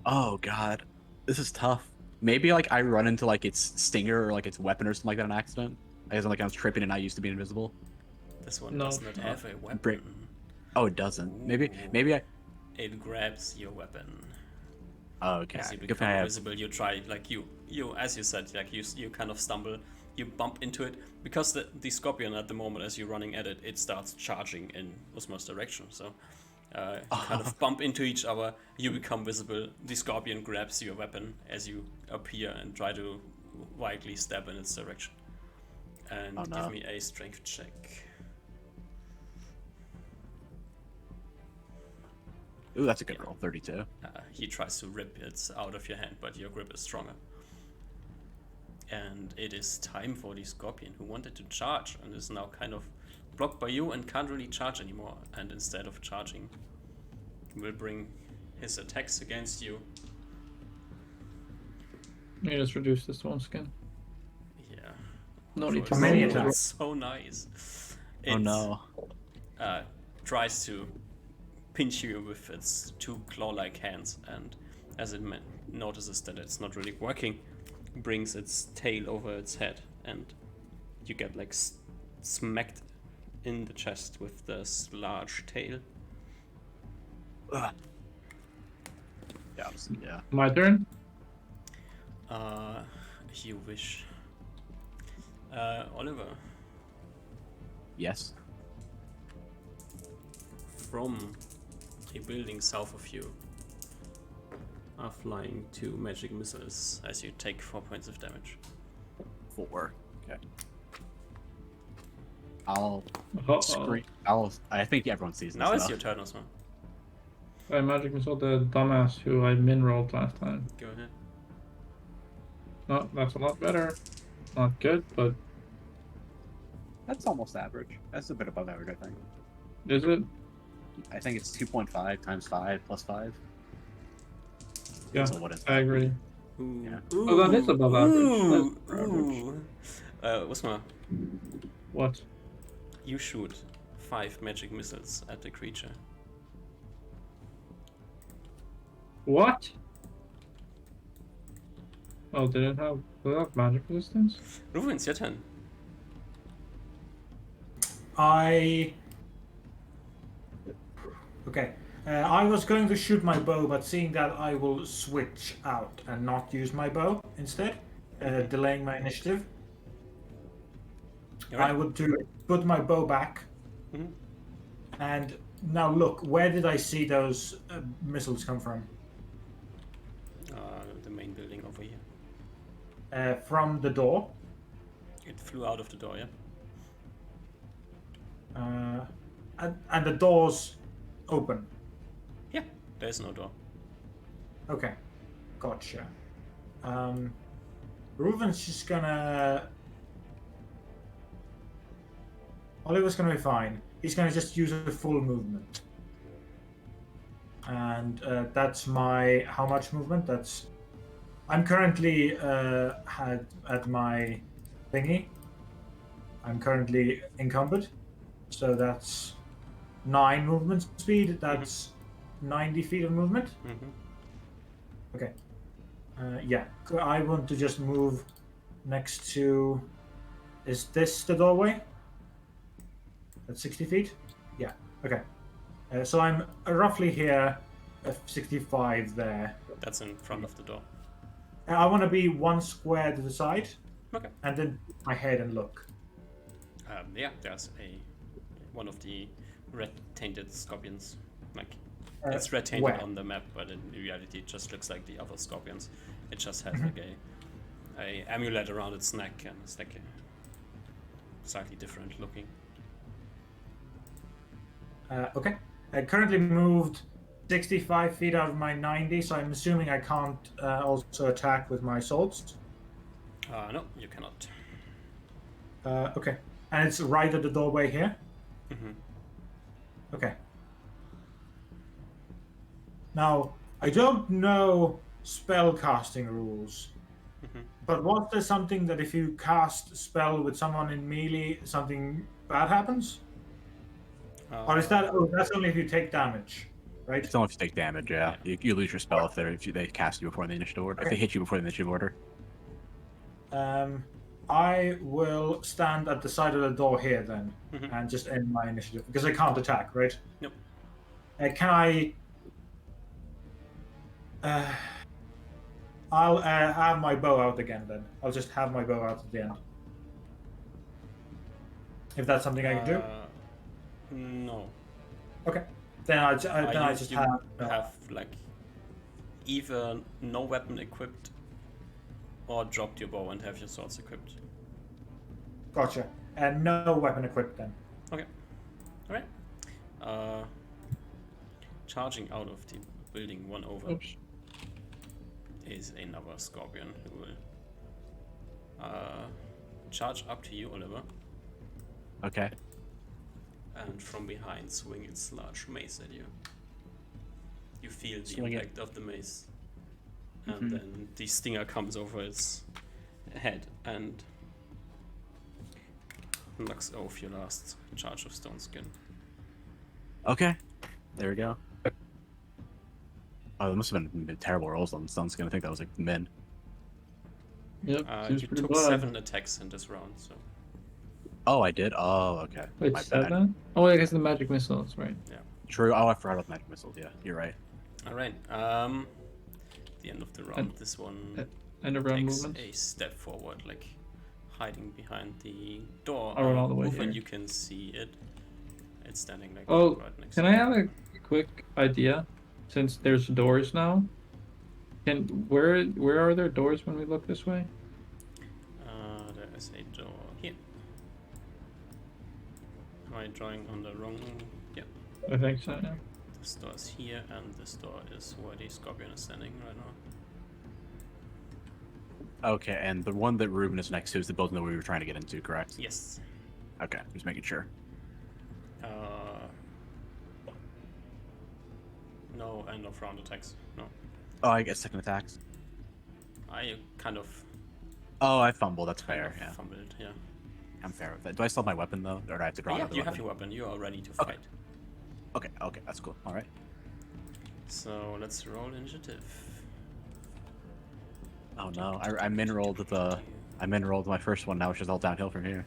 Oh god. This is tough. Maybe like I run into like its stinger or like its weapon or something like that on accident. I guess like I was tripping and I used to be invisible. This one No, does not sure. have a weapon. Break. Oh, it doesn't. Maybe Ooh. I. It grabs your weapon. Oh, okay. As you Good become thing I have. invisible, you try, like you as you said, like you kind of stumble, you bump into it because the scorpion at the moment, as you're running at it, it starts charging in Usma's direction. So you kind of bump into each other. You become visible. The scorpion grabs your weapon as you appear and try to wildly stab in its direction. And Oh, no. give me a strength check. Ooh, that's a good roll. 32. He tries to rip it out of your hand, but your grip is stronger. And it is time for the scorpion, who wanted to charge and is now kind of blocked by you and can't really charge anymore. And instead of charging, will bring his attacks against you. You just reduce this one skin. Yeah. No need to How many roll. attacks? So nice. Oh It, no. tries to pinch you with its two claw-like hands, and as it notices that it's not really working, brings its tail over its head, and you get like smacked in the chest with this large tail. Ugh. Yeah. My turn. You wish. Oliver, Yes. from a building south of you are flying two magic missiles as you take 4 points of damage. 4. Okay. I'll Uh-oh. scream. I think everyone sees this. Now it's though. your turn, Osman. I magic missile the dumbass who I min rolled last time. Go ahead. No, that's a lot better. Not good, but That's almost average. That's a bit above average, I think. is it? I think it's 2.5 times 5 plus 5. Yeah, So what is I that? agree. Ooh. Yeah. Oh, that is above average. Ooh. That's average. Ooh. Osman, What? you shoot 5 magic missiles at the creature. What? Oh, did it have magic resistance? Ruben, it's your turn. Okay. I was going to shoot my bow, but seeing that I will switch out and not use my bow instead, delaying my initiative. Alright. I would put my bow back. Mhm. And now look, where did I see those missiles come from? The main building over here. From the door. It flew out of the door, yeah? And the door's open. Yeah, there's no door. Okay, gotcha. Reuven's just gonna. Oliver's gonna be fine. He's gonna just use a full movement. And that's my. How much movement? That's. I'm currently at my thingy. I'm currently encumbered. So that's 9 movement speed. That's 90 feet of movement. Mm-hmm. Okay. Yeah, I want to just move next to. Is this the doorway? That's 60 feet? Yeah, okay. So I'm roughly here, 65 there. That's in front of the door. I want to be 1 square to the side, Okay. and then my head and look. Yeah, there's one of the red-tainted scorpions. Like, it's red-tainted where? on the map, but in reality it just looks like the other scorpions. It just has like a amulet around its neck, and it's like slightly different looking. Okay. I currently moved 65 feet out of my 90, so I'm assuming I can't also attack with my swords. No, you cannot. Okay. And it's right at the doorway here? Mm-hmm. Okay. Now, I don't know spell casting rules, but was there something that if you cast spell with someone in melee, something bad happens? Or is that, that's only if you take damage, right? right? It's only if you take damage, yeah. You lose your spell if they cast you before the initiative order. If they hit you before the initiative order. I will stand at the side of the door here then, and just end my initiative because I can't attack, right? Nope. Can I? I'll have my bow out again then. I'll just have my bow out at the end. If that's something I can do. No. Okay. Then I just you have like either no weapon equipped or dropped your bow and have your swords equipped. Gotcha. And no weapon equipped then. Okay. Alright. Charging out of the building one over is another scorpion who will charge up to you, Oliver. Okay. And from behind swing its large mace at you. You feel the Swing impact of the mace. And then the stinger comes over its head and knocks off your last charge of stone skin. Okay. There we go. Oh, there must have been terrible rolls on stone skin. I think that was like min. Yep, seems You pretty took bad. 7 attacks in this round, so Oh, I did? Oh, okay. Wait, My bad. 7? Oh, I guess the magic missiles, right? yeah. True. Oh, I forgot about the magic missiles. Yeah, you're right. Alright, the end of the round, this one End of round takes movement. a step forward, like hiding behind the door. I'll run all the way When here. you can see it, it's standing like Oh, right next can to I you. have a quick idea? Since there's doors now, where are there doors when we look this way? There is a door here. Am I drawing on the wrong? Yeah. I think so. Yeah. This door is here, and this door is where the scorpion is standing right now. Okay, and the one that Ruben is next to is the building that we were trying to get into, correct? Yes. Okay, just making sure. No end of round attacks. No. Oh, I get second attacks. I kind of Oh, I fumbled. That's fair. Yeah, fumbled. Yeah. I'm fair with that. Do I still have my weapon though, or do I have to draw Yeah, another you weapon? have your weapon. You are ready to Okay. fight. Okay, that's cool. All right. So let's roll initiative. Oh no, I min-rolled my first one now, which is all downhill from here.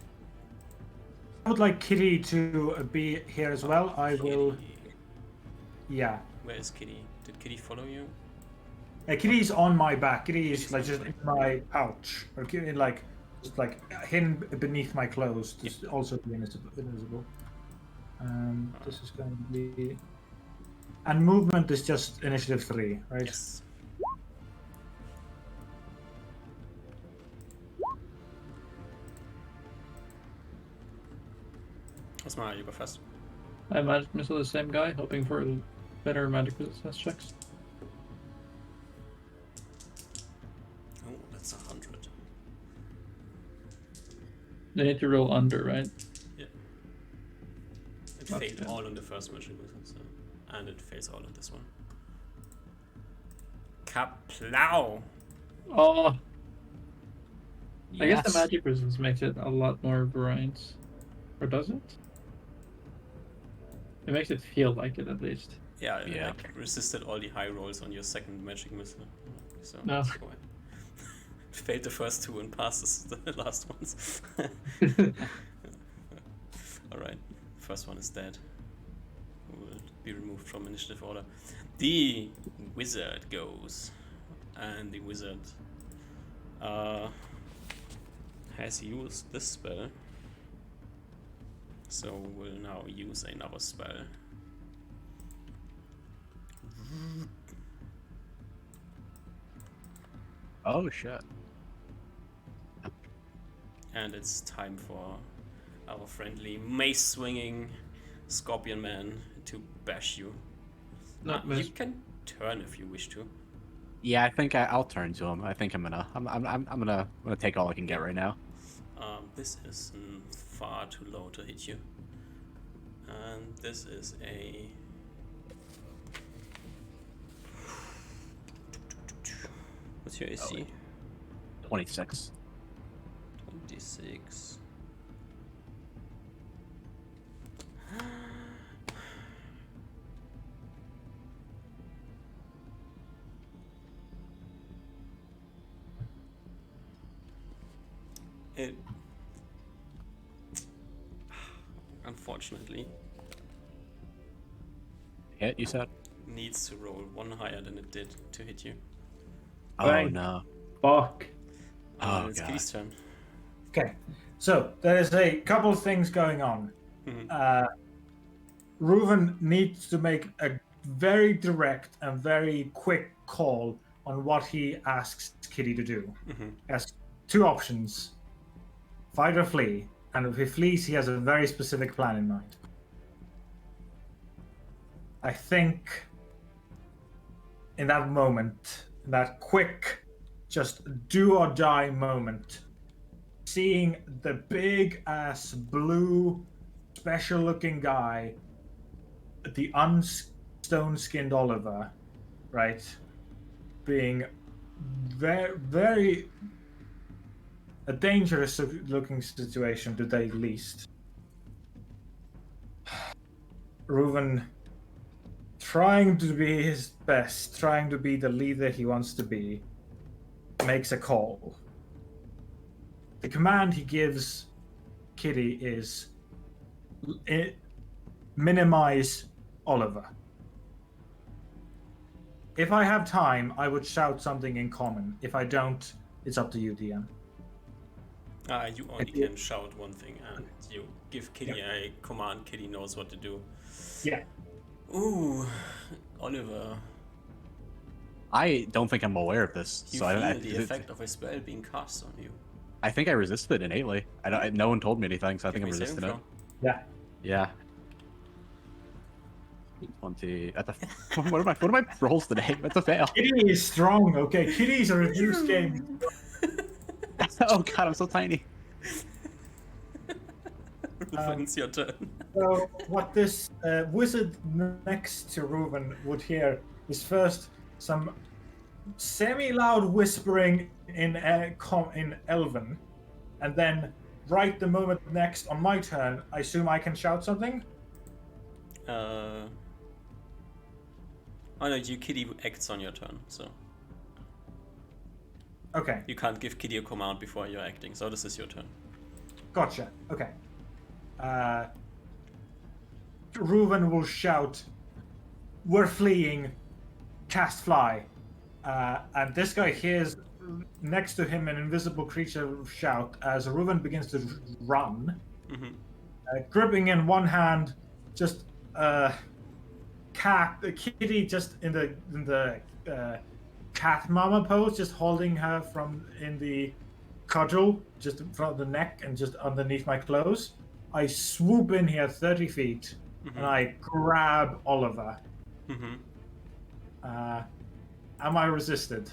I would like Kitty to be here as well. I will. Kitty. Yeah. Where is Kitty? Did Kitty follow you? Kitty's on my back. Kitty is like just in my pouch, or Kitty, like just like hidden beneath my clothes, just also be invisible. This is going to be. And movement is just initiative 3, right? Yes. Osmar, you go first. I magic missile the same guy, hoping for better magic resistance checks. Oh, that's 100. They need to roll under, right? Yeah. It Okay. failed all on the first magic missile, so, and it fails all on this one. Kaplow! Oh, I guess the Yes. magic resistance makes it a lot more variance. Or does it? It makes it feel like it at least. Yeah, it Yeah. like resisted all the high rolls on your second magic missile. So No. that's why. Failed the first 2 and passes the last ones. Alright, first one is dead. Will be removed from initiative order. The wizard goes. And the wizard has used this spell. So will now use another spell. Oh shit. And it's time for our friendly mace swinging scorpion man to bash you. Not You miss. can turn if you wish to. Yeah, I think I'll turn to him. I think I'm gonna take all I can get right now. This is far too low to hit you. And this is a... What's your AC? 26. 26. it... Unfortunately, Hit, you said? needs to roll one higher than it did to hit you. Oh, Right. no. Fuck. Oh, It's God. Kitty's turn. Okay, so there is a couple of things going on. Mhm. Reuven needs to make a very direct and very quick call on what he asks Kitty to do. Mhm. He has two options: fight or flee. And if he flees, he has a very specific plan in mind. I think in that moment, in that quick, just do or die moment, seeing the big ass blue, special looking guy, the unstone skinned Oliver, right, being very, very a dangerous looking situation to say the least. Reuven trying to be his best, trying to be the leader he wants to be, makes a call. The command he gives Kitty is minimize Oliver. If I have time, I would shout something in common. If I don't, it's up to you, DM. You only can shout one thing, and you give Kitty a command. Kitty knows what to do. Yeah. Ooh, Oliver. I don't think I'm aware of this. You So feel the effect of a spell being cast on you. I think I resisted it innately. No one told me anything, so I Give think I me a resisted saving it. throw. Yeah. Yeah. 20 at the what are my rolls today? That's a fail. Kitty is strong, okay? Kitty's a reduced game. Oh god, I'm so tiny. Reuven, it's your turn. So what this wizard next to Reuven would hear is first some semi-loud whispering in Elven, and then right the moment next on my turn, I assume I can shout something. Oh no, Kitty acts on your turn, so Okay, you can't give Kitty a command before you're acting. So this is your turn. gotcha. Okay. Reuven will shout, "We're fleeing, cast fly." And this guy hears next to him an invisible creature shout as Reuven begins to run, gripping in one hand just Kitty just in the cat mama pose, just holding her from in the cudgel, just in front of the neck and just underneath my clothes. I swoop in here 30 feet and I grab Oliver. Am I resisted?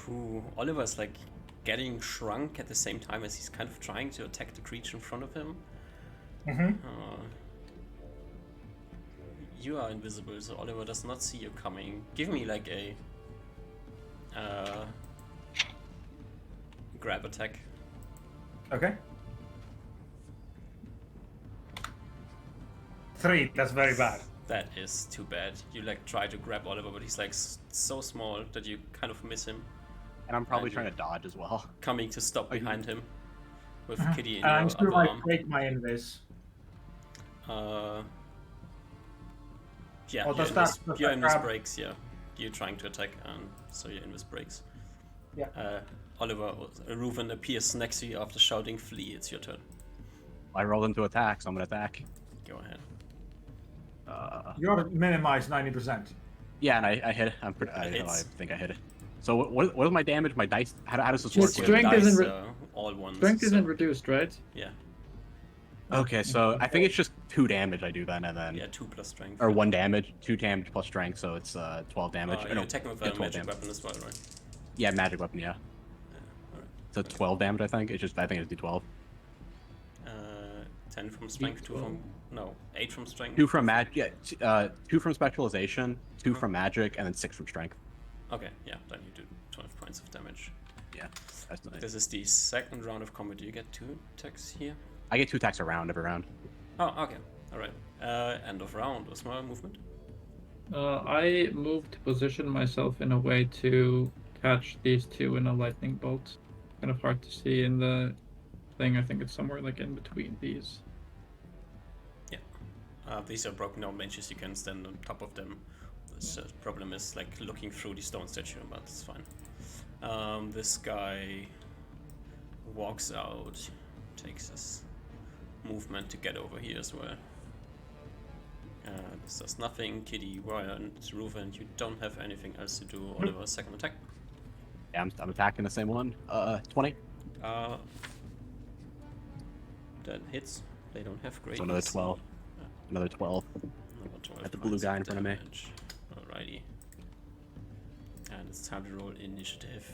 Ooh, Oliver's like getting shrunk at the same time as he's kind of trying to attack the creature in front of him. You are invisible, so Oliver does not see you coming. Give me like a grab attack. Okay. 3, that's very bad. That is too bad. You like try to grab Oliver, but he's like so small that you kind of miss him. And I'm probably trying to dodge as well. Coming to stop behind him with Kitty in your I'm sure upper I arm. break my invis. Yeah, Or does that your invis grab- breaks, yeah. You're trying to attack, and so your invis breaks. Yeah. Oliver, Reuven appears next to you after shouting flee. It's your turn. I rolled into attack, so I'm gonna attack. Go ahead. You're minimized 90%. Yeah, and I hit it. I think I hit it. So what is my damage? My dice? How does this Your work? Your strength dice, isn't all ones. Strength so, isn't reduced, right? Yeah. Okay, so I think it's just 2 damage I do then, and then Yeah, 2 plus strength. or 1 damage, 2 damage plus strength, so it's 12 damage. You're attacking with a 12 magic damage. weapon as well, right? Yeah, magic weapon. Yeah. Alright. So 12 damage, I think. I think it's D12. 10 from strength, 2 from... No, 8 from strength. 2 from magic. Yeah, 2 from specialization, 2 from magic, and then 6 from strength. Okay, yeah, then you do 12 points of damage. Yeah, that's nice. This is the second round of combat. Do you get 2 attacks here? I get 2 attacks around every round. Oh, okay. Alright. End of round. What's my movement? I moved to position myself in a way to catch these two in a lightning bolt. kind of hard to see in the thing. I think it's somewhere like in between these. These are broken down benches. You can stand on top of them. The problem is like looking through the stone statue, but it's fine. This guy walks out, takes his movement to get over here as well. This does nothing. Kitty, Ryan, Reuven, you don't have anything else to do. Oliver, second attack. Yeah, I'm attacking the same one. 20. That hits. They don't have great. So another AC. 12. Another 12. Another 12 At the blue points guy of in front of me. damage. Alrighty. And it's time to roll initiative.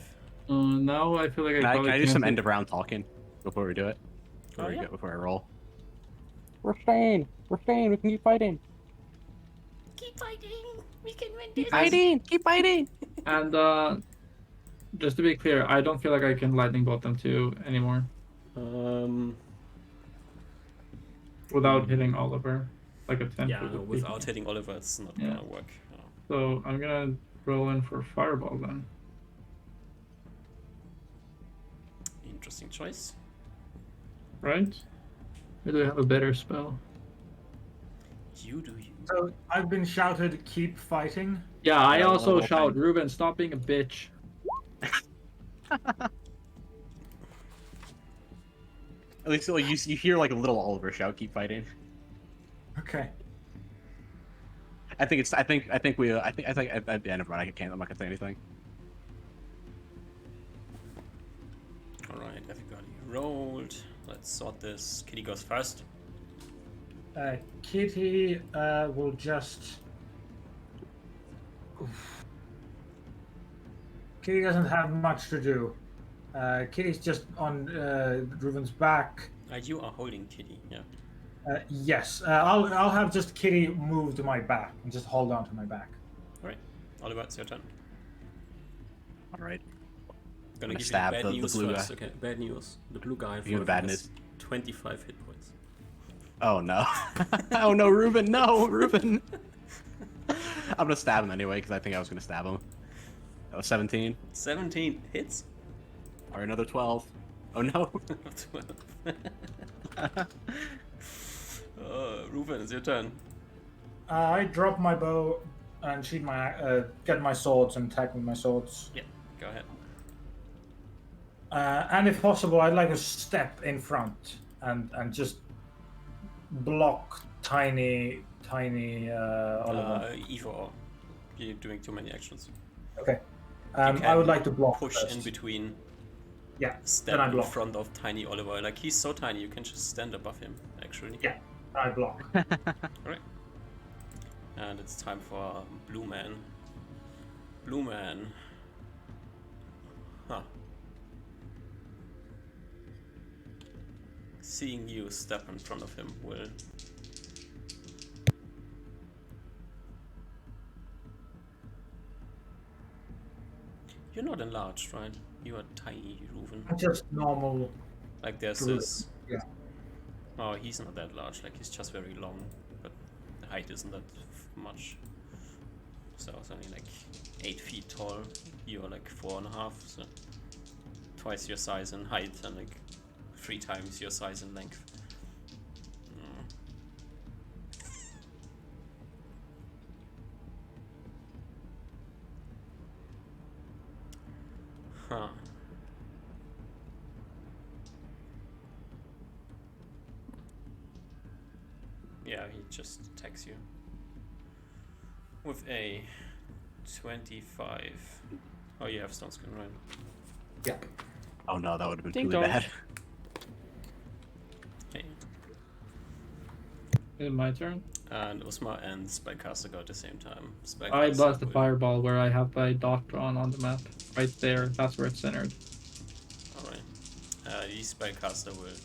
Now I feel like Can probably I do can't some do- end of round talking before we do it? Yeah. Before I roll. We're staying. We can keep fighting. Keep fighting. We can win Keep fighting. Keep fighting. And just to be clear, I don't feel like I can lightning bolt them two anymore without hitting Oliver, like a 10 Yeah, foot of without feet. hitting Oliver, it's not Yeah. gonna work. So I'm gonna roll in for fireball then. Interesting choice. Right? Or do I have a better spell? You do you. So I've been shouted, keep fighting. Yeah, I Yeah, also level shout, thing. Reuben, stop being a bitch. At least like, you hear like a little Oliver shout, keep fighting. Okay. I think yeah, never mind. I'm not gonna say anything. Alright, everybody rolled. Let's sort this. Kitty goes first. Kitty will just. Oof. Kitty doesn't have much to do. Kitty's just on Reuven's back. You are holding Kitty, yeah. Yes, I'll have just Kitty move to my back and just hold on to my back. Alright, Oliver, it's your turn. All right. Gonna give you stab bad the news blue first. guy. Okay, bad news. The blue guy in You have front bad of us news. 25 hit points. Oh no. Oh no, Reuben. No, Reuben. I'm gonna stab him anyway because I think I was gonna stab him. That was 17. 17 hits? Or another 12. Oh no. 12. Reuven, it's your turn. I drop my bow and sheath my get my swords and attack with my swords. Yeah, go ahead. And if possible, I'd like to step in front and just block tiny Oliver. Either or. You're doing too many actions. Okay. You I would can like to block Push first. in between. Yeah. Step then I in block. front of tiny Oliver. Like, he's so tiny, you can just stand above him, actually. Yeah. I block. Alright. And it's time for Blue Man. Blue Man. Huh. Seeing you step in front of him will... You're not enlarged, right? You are tiny, Reuven. Just normal. Like there's True. this... Yeah. Oh, he's not that large, like he's just very long, but the height isn't that much. So it's only like 8 feet tall. You're like 4.5, so twice your size in height and like 3 times your size in length. Huh. Yeah, he just attacks you with a 25. Oh, you have stone skin, right? Yeah. Oh no, that would have been Ding really dong. bad. Hey. Is it my turn? And Usma and Spellcaster go at the same time. I Spellcaster blast the will- fireball where I have my dot drawn on the map. Right there, that's where it's centered. Alright. The Spellcaster will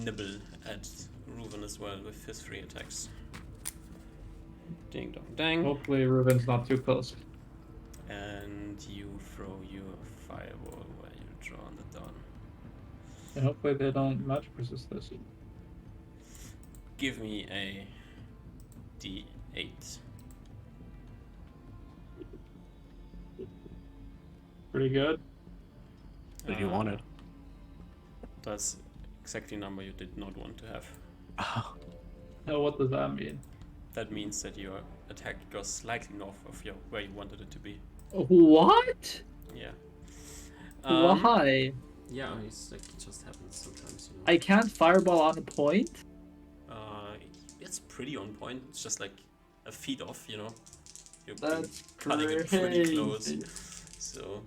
nibble at Reuven as well with his 3 attacks. Ding dong dang. Hopefully Reuben's not too close. And you throw your fireball where you draw on the dot. And hopefully they don't magic resist this. Give me a D8. Pretty good. Did you want it? That's exactly the number you did not want to have. Oh, what does that mean? That means that your attack goes slightly north of where you wanted it to be. What? Yeah. Why? Yeah, it's like it just happens sometimes. You know. I can't fireball on a point? It's pretty on point. It's just like a feet off, you know. You're That's cutting it pretty close. crazy. So,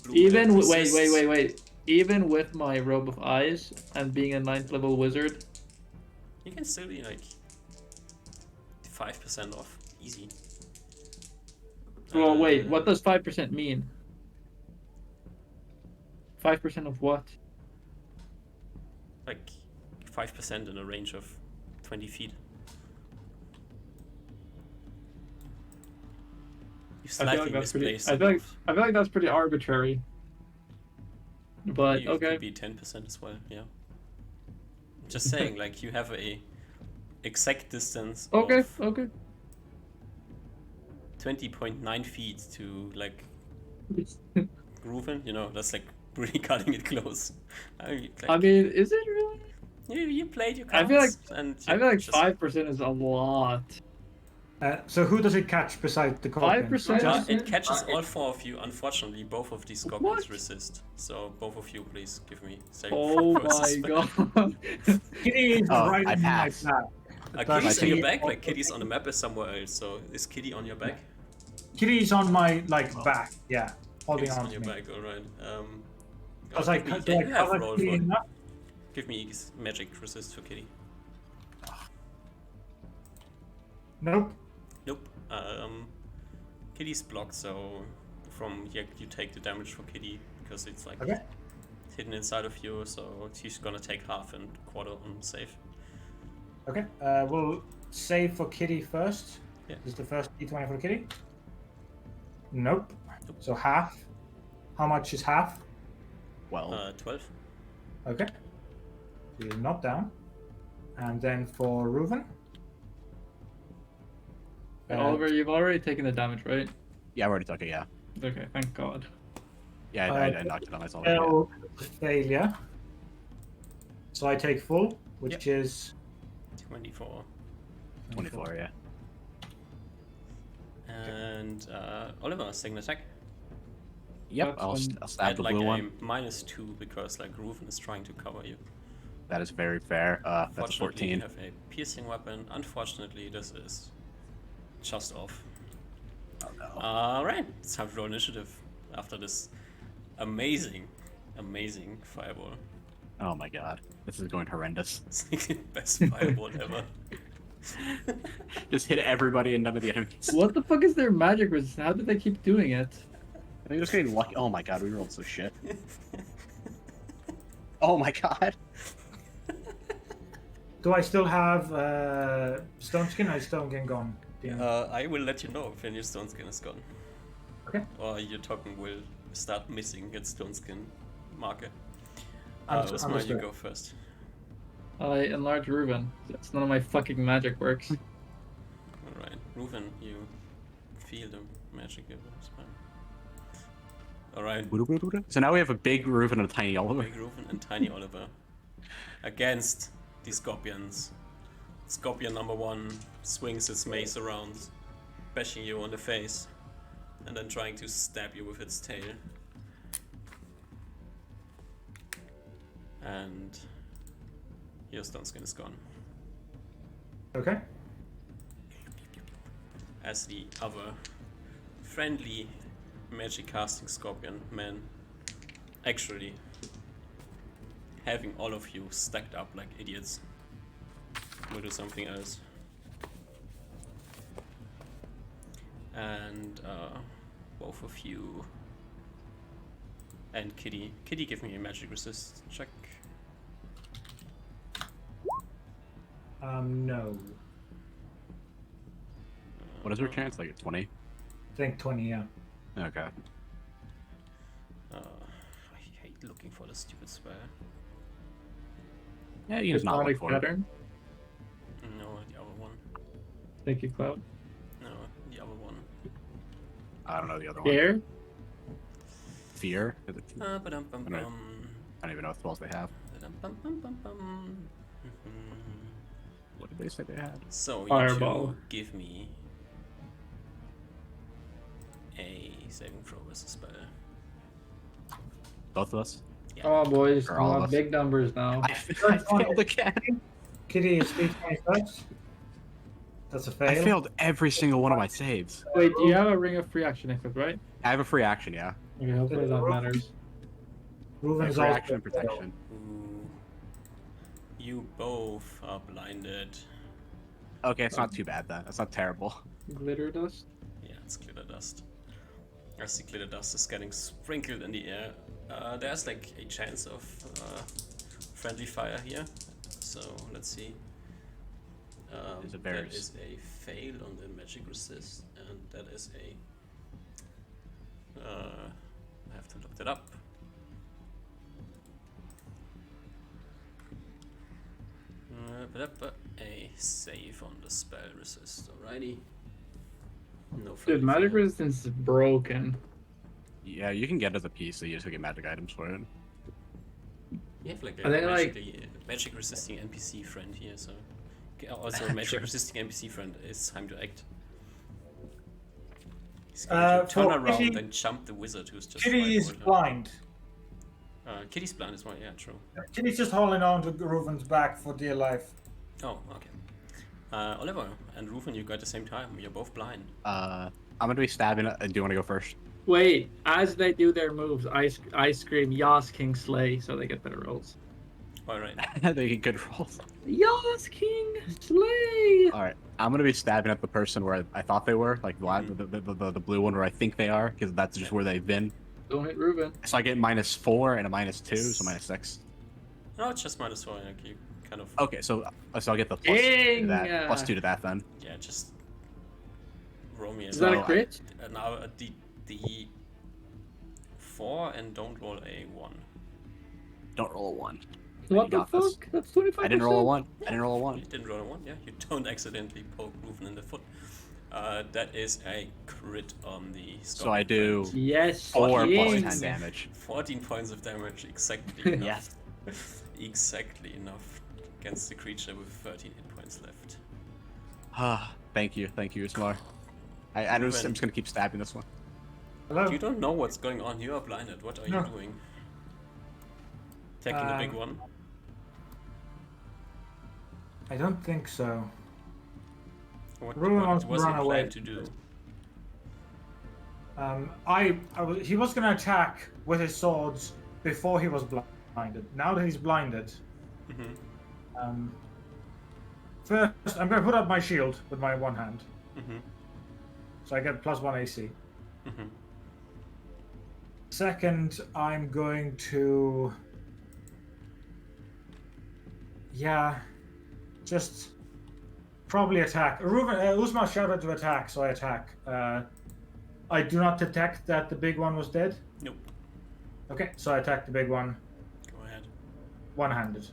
blue Even elf wait, resists. wait. Even with my robe of eyes and being a 9th level wizard, You can still be like 5% off, easy. well, wait, what does 5% mean? 5% of what? Like 5% in a range of 20 feet. You I feel slightly like that's pretty. misplaced I it feel like off. I feel like that's pretty arbitrary. But You okay. could be 10% as well, yeah. Just saying, like you have a exact distance Okay. of Okay. 20.9 feet to like Grooven, you know, that's like really cutting it close. I mean, is it really? you played your I cards, feel like and I feel like just, 5% is a lot. So who does it catch besides the goblin? 5%? Just it catches all four of you. Unfortunately, both of these scorpions What? resist. So both of you, please give me save. Oh versus my spell. god. Kitty is Oh, right I in my pass. back. Kitty's on I your see. back. Like Kitty's on the map is somewhere else. So is Kitty on your back? Kitty's on my back. Yeah, holding Kitty's on on to your me. back. All right. Because I give me, do I you have cover roll Kitty for. enough? Give me magic resist for Kitty. Nope. Nope. Kitty's blocked, so you take the damage for Kitty because it's like Okay. hidden inside of you. So she's gonna take half and quarter on save. Okay. We'll save for Kitty first. Yeah. This is the first D20 for Kitty. Nope. Nope. So half. How much is half? Well, 12. Okay. He's not down. And then for Reuven. Oliver, you've already taken the damage, right? yeah, I already took it. Yeah, Okay, thank God. yeah, I knocked it on myself. Yeah. Fail, failure. So I take full, which is 24. 24. Yeah. And Oliver, second attack. Yep. That's I'll fine. stab Add the like blue a one. -2 because like Reuven is trying to cover you. That is very fair. That's a Fortunately, you 14. have a piercing weapon. Unfortunately, this is just off. Oh no. Alright, it's time to roll initiative after this amazing fireball. Oh my god. This is going horrendous. It's like the best fireball ever. Just hit everybody and none of the enemies. What the fuck is their magic resistance? How did they keep doing it? I think just getting lucky. Oh my god, we rolled so shit. Oh my god. Do I still have stone skin or is stone skin gone? I will let you know when your stone skin is gone. Okay. Or your token will start missing its stone skin marker. Understood. Usman, you go first. I enlarge Reuven. That's none of my fucking magic works. Alright, Reuven, you feel the magic of Usman. Alright, So now we have a big Reuven and a tiny Oliver. Big Reuven and Tiny Oliver against the scorpions. Scorpion number 1 swings its mace around, bashing you on the face, and then trying to stab you with its tail. And your stone skin is gone. Okay. As the other friendly magic casting scorpion man, actually having all of you stacked up like idiots, will do something else. And both of you and Kitty, give me a magic resist check. No. What is her chance? Like a 20? I think 20, yeah. Okay. I hate looking for the stupid spell. Yeah, you can just not look Hypnotic for it. pattern. No, the other one. Thank you, Cloud. No, the other one. I don't know the other one. Here? fear. I Ba-dum-bum-bum. don't even know what spells they have. Ba-dum-bum-bum-bum. Mhm. What did they say they had? So you Fireball. two give me a saving throw as a spell. Both of us? Yeah. Oh, boys, Or I all of want us? big numbers now. I failed again. Kitty is speed 25. That's a fail. I failed every single one of my saves. Wait, do you have a ring of free action equipped, right? I have a free action, yeah. Okay, hopefully that matters. I have Ruven's free also action and protection. Ooh. You both are blinded. Okay, it's not too bad then. It's not terrible. Glitter dust? Yeah, it's glitter dust. As the glitter dust is getting sprinkled in the air, there's like a chance of friendly fire here. So let's see. Is it that bears? is a fail on the magic resist, and that is a. I have to look that up. A save on the spell resist. Alrighty. No Dude, friendly magic fire. resistance is broken. Yeah, you can get it as a piece, so you just get magic items for it. You have like I a think, like- magic resisting NPC friend here, so also a magic resisting NPC friend. It's time to act. He's going to turn for around Kitty- and jump the wizard who's just. Kitty right is over her. blind. Kitty's blind as well. Yeah, true. Kitty's just holding on to Ruven's back for dear life. Oh, okay. Oliver and Rufen, you go at the same time. You're both blind. I'm gonna be stabbing it. Do you want to go first? Wait, as they do their moves, I scream Yas King Slay so they get better rolls. All right. They get good rolls. Yas King Slay! All right, I'm gonna be stabbing at the person where I thought they were, like the blue one where I think they are, because that's just where they've been. Don't hit Ruben. So I get -4 and a -2, so -6. No, it's just -4. Like you kind of. Okay, so I'll get the plus 2 to that. Dang! Plus 2 to that then. Yeah, just roll me Is a that So a crit? now a D4 and don't roll a 1. Don't roll a 1. What You the got this. fuck? That's 25%. I didn't roll a 1. I didn't roll a You 1. didn't roll a 1, yeah? You don't accidentally poke Rufen in the foot. That is a crit on the So I do Yes, 4 plus King. 10 damage. 14 points of damage, exactly enough. Yes. Exactly enough against the creature with 13 hit points left. Thank you, Smar. I'm just gonna keep stabbing this one. Hello? You don't know what's going on, you are blinded. What are No. you doing? Attacking the big one? I don't think so. What Ruben wants to was run your away. plan to do? He was gonna attack with his swords before he was blinded. Now that he's blinded, Mm-hmm. first I'm gonna put up my shield with my one hand, Mm-hmm. so I get +1 AC. Mm-hmm. Second, I'm going to, just probably attack. Uzma shouted to attack, so I attack. I do not detect that the big one was dead. Nope. Okay, so I attack the big one, Go ahead. one-handed.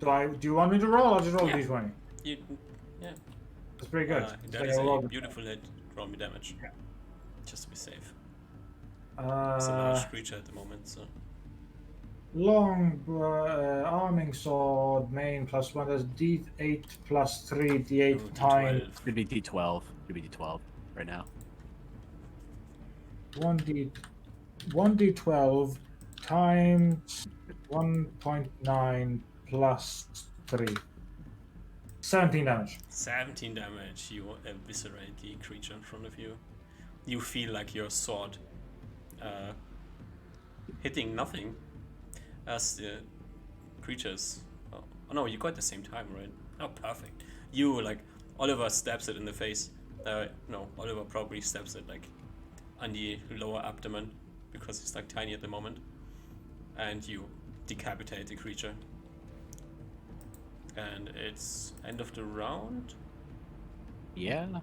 Do you want me to roll? I'll just roll Yeah. d20. Yeah. That's pretty good. That So is I roll a the- beautiful hit. Roll me damage. Yeah. Just to be safe. It's a large creature at the moment, so. Long arming sword, main +1. That's d8 +3, d8 Ooh, times D12. Should be D12. Should be D12 right now. 1d12 times 1.9 +3. 17 damage. 17 damage. You eviscerate the creature in front of you. You feel like your sword hitting nothing as the creatures. Oh no, you got at the same time, right? Oh, perfect. You like Oliver stabs it in the face. No, Oliver probably stabs it like on the lower abdomen because it's like tiny at the moment, and you decapitate the creature. And it's end of the round. Yeah.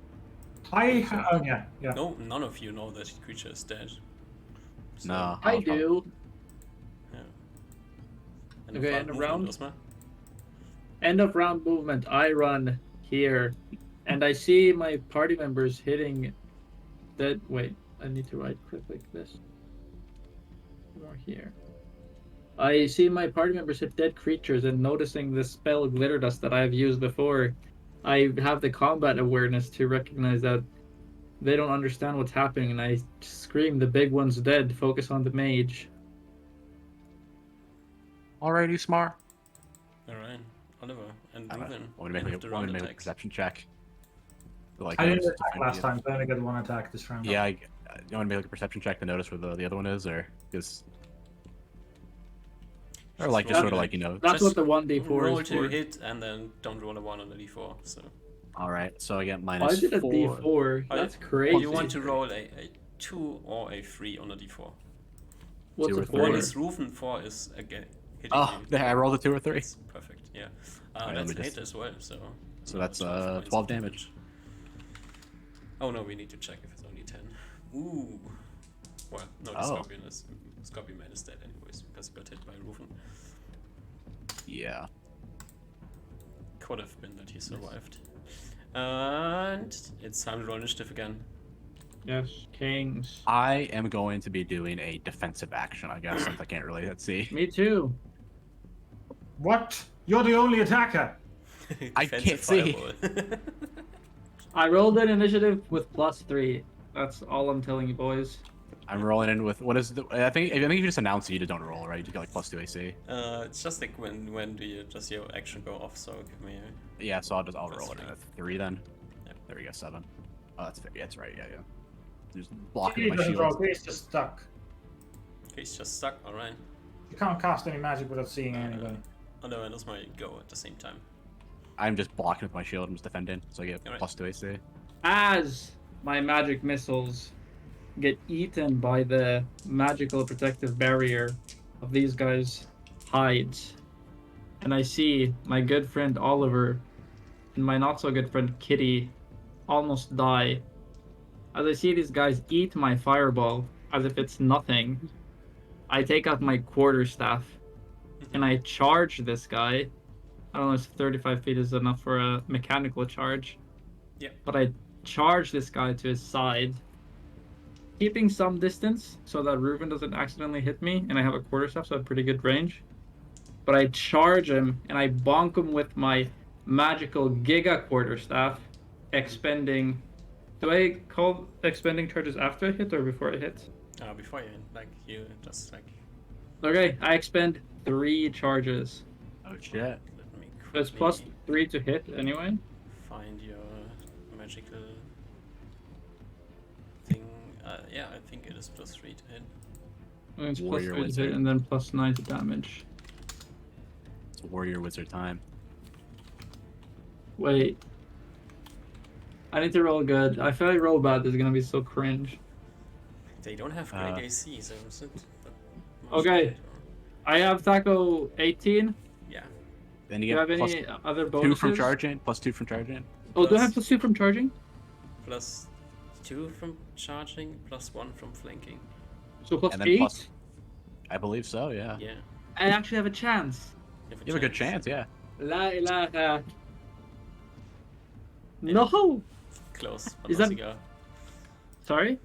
Yeah. No, none of you know that the creature is dead. So, No. I do. Yeah. Okay, end of movement, round? Osma. End of round movement. I run here, and I see my party members hitting dead. Wait, I need to right click this. More here. I see my party members hit dead creatures, and noticing the spell Glitter Dust that I've used before, I have the combat awareness to recognize that they don't understand what's happening, and I scream, "The big one's dead. Focus on the mage." Alrighty, Smar. Alright, Oliver and I Ruben. want to you have the make round a attacks. perception check. Like, I didn't notice attack if last any- time, so I only got one attack this round. Yeah, you want to make like a perception check to notice where the other one is, or just, or like just roll sort of it. like That's Just what the 1d4 roll is to for. hit and then don't roll a 1 on the d4. So all right. So I get Why minus is it a 4. d4? Oh, That's yeah. crazy. you want to roll a 2 or a 3 on a d4. What's 2 or a 3? 1 4? is Rufen, 4 is again hitting Oh, you. there, I rolled a 2 or 3. That's perfect, yeah. Alright, That's let a me hit as well, so... So that's points 12 of damage. Oh no, we need to check if it's only 10. Ooh! Well, no, the Oh. Scorpion man is dead anyways, because he got hit by Rufen. Yeah. Could have been that he survived. And it's time to roll initiative again. Yes, kings. I am going to be doing a defensive action, I guess, since I can't really see. Me too. What? You're the only attacker. I Defensive can't see. fireball. I rolled an initiative with +3. That's all I'm telling you, boys. I'm rolling in with what is the? I think if you just announce it, you just don't roll, right? You get like +2 AC. It's just like when do you does your action go off? So give me a Yeah, so I'll roll it +3. in at 3 then. Yep. There we go, 7. Oh, that's 3. Yeah, that's right. Yeah, yeah. Just blocking He my doesn't shield. roll, he's just stuck. He's just stuck. All right. You can't cast any magic without seeing anybody. Oh no, and that's my go at the same time. I'm just blocking with my shield. I'm just defending, so I get Alright. +2 AC. As my magic missiles get eaten by the magical protective barrier of these guys' hides, and I see my good friend Oliver and my not so good friend Kitty almost die. As I see these guys eat my fireball as if it's nothing, I take out my quarterstaff and I charge this guy. I don't know if 35 feet is enough for a mechanical charge. Yep. But I charge this guy to his side, keeping some distance so that Reuben doesn't accidentally hit me, and I have a quarterstaff, so I have pretty good range. But I charge him and I bonk him with my magical Giga quarterstaff, expending. Do I call expending charges after I hit or before I hit? Before you like you just like Okay, I expend 3 charges. Oh shit! let me So it's quickly +3 to hit anyway. find your magical thing. Yeah, I think it is +3 to hit. It's Warrior +3 to wizard. hit and then +9 to damage. It's warrior wizard time. Wait. I need to roll good. I feel like roll bad is gonna be so cringe. They don't have great Uh, AC, so is it that much Okay. hit, or- I have Taco 18. Yeah. Then Do you you have get any other +2 bonuses? from charging, +2 from charging. Oh, do I Plus- have +2 from charging? +2 from charging, +1 from flanking. So And then +8? plus- I believe so. Yeah. Yeah. I actually have a chance. You You have a good chance. Yeah. La ilaha. No! Close, but Is no that- cigar. Sorry?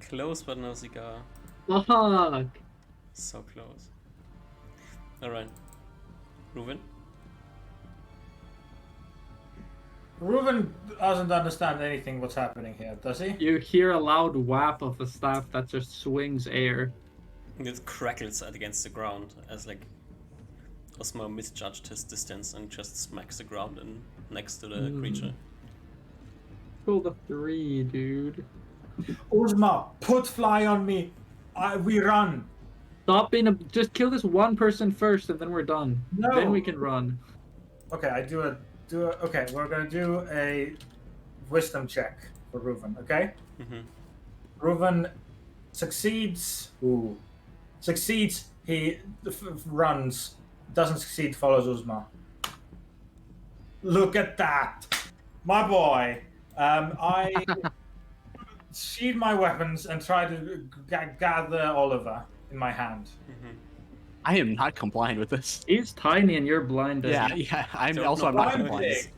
Close, but no cigar. Fuck. So close. Alright. Ruben? Reuben doesn't understand anything what's happening here, does he? You hear a loud whap of a staff that just swings air. It crackles against the ground as like Osmo misjudged his distance and just smacks the ground in next to the creature. Rolled a 3, dude. Uzma, put fly on me. We run. Stop being a. Just kill this one person first, and then we're done. No. Then we can run. Okay, okay, we're gonna do a wisdom check for Reuven, okay? Mm-hmm. Reuven succeeds. Ooh. Succeeds, he runs. Doesn't succeed, follows Uzma. Look at that. My boy. I sheathe my weapons and try to gather Oliver in my hand. Mm-hmm. I am not complying with this. He's tiny and you're blinded. Yeah, yeah. I'm So also no I'm not I'm complying. big.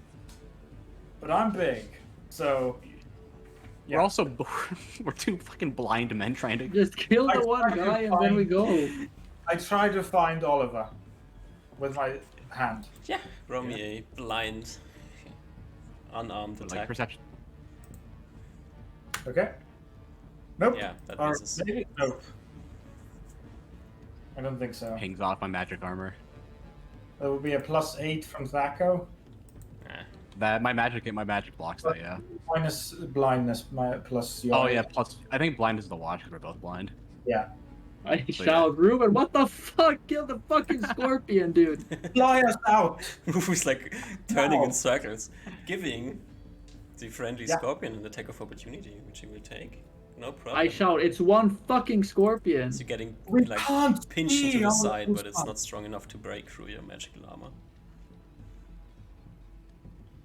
But I'm big. So Yeah. We're also we're two fucking blind men trying to. Just kill the I one tried to guy and then we find- go. I try to find Oliver with my hand. Yeah, roll me a blind, unarmed Like attack. perception. Okay. Nope. Yeah, that Or misses. maybe nope. I don't think so. Hangs off my magic armor. That would be a +8 from Thaco. That my magic blocks that. Yeah. Minus blindness, plus your. Oh yeah. Plus, I think blind is the watch because we're both blind. Yeah. I yeah. shout, Ruben, what the fuck? Kill the fucking scorpion, dude. Fly us out. Who's like turning No. in circles, giving the friendly Yeah. scorpion an attack of opportunity, which he will take. No problem. I shout, it's one fucking scorpion. So you're getting We like can't pinched see into the our side, but it's spot. not strong enough to break through your magical armor.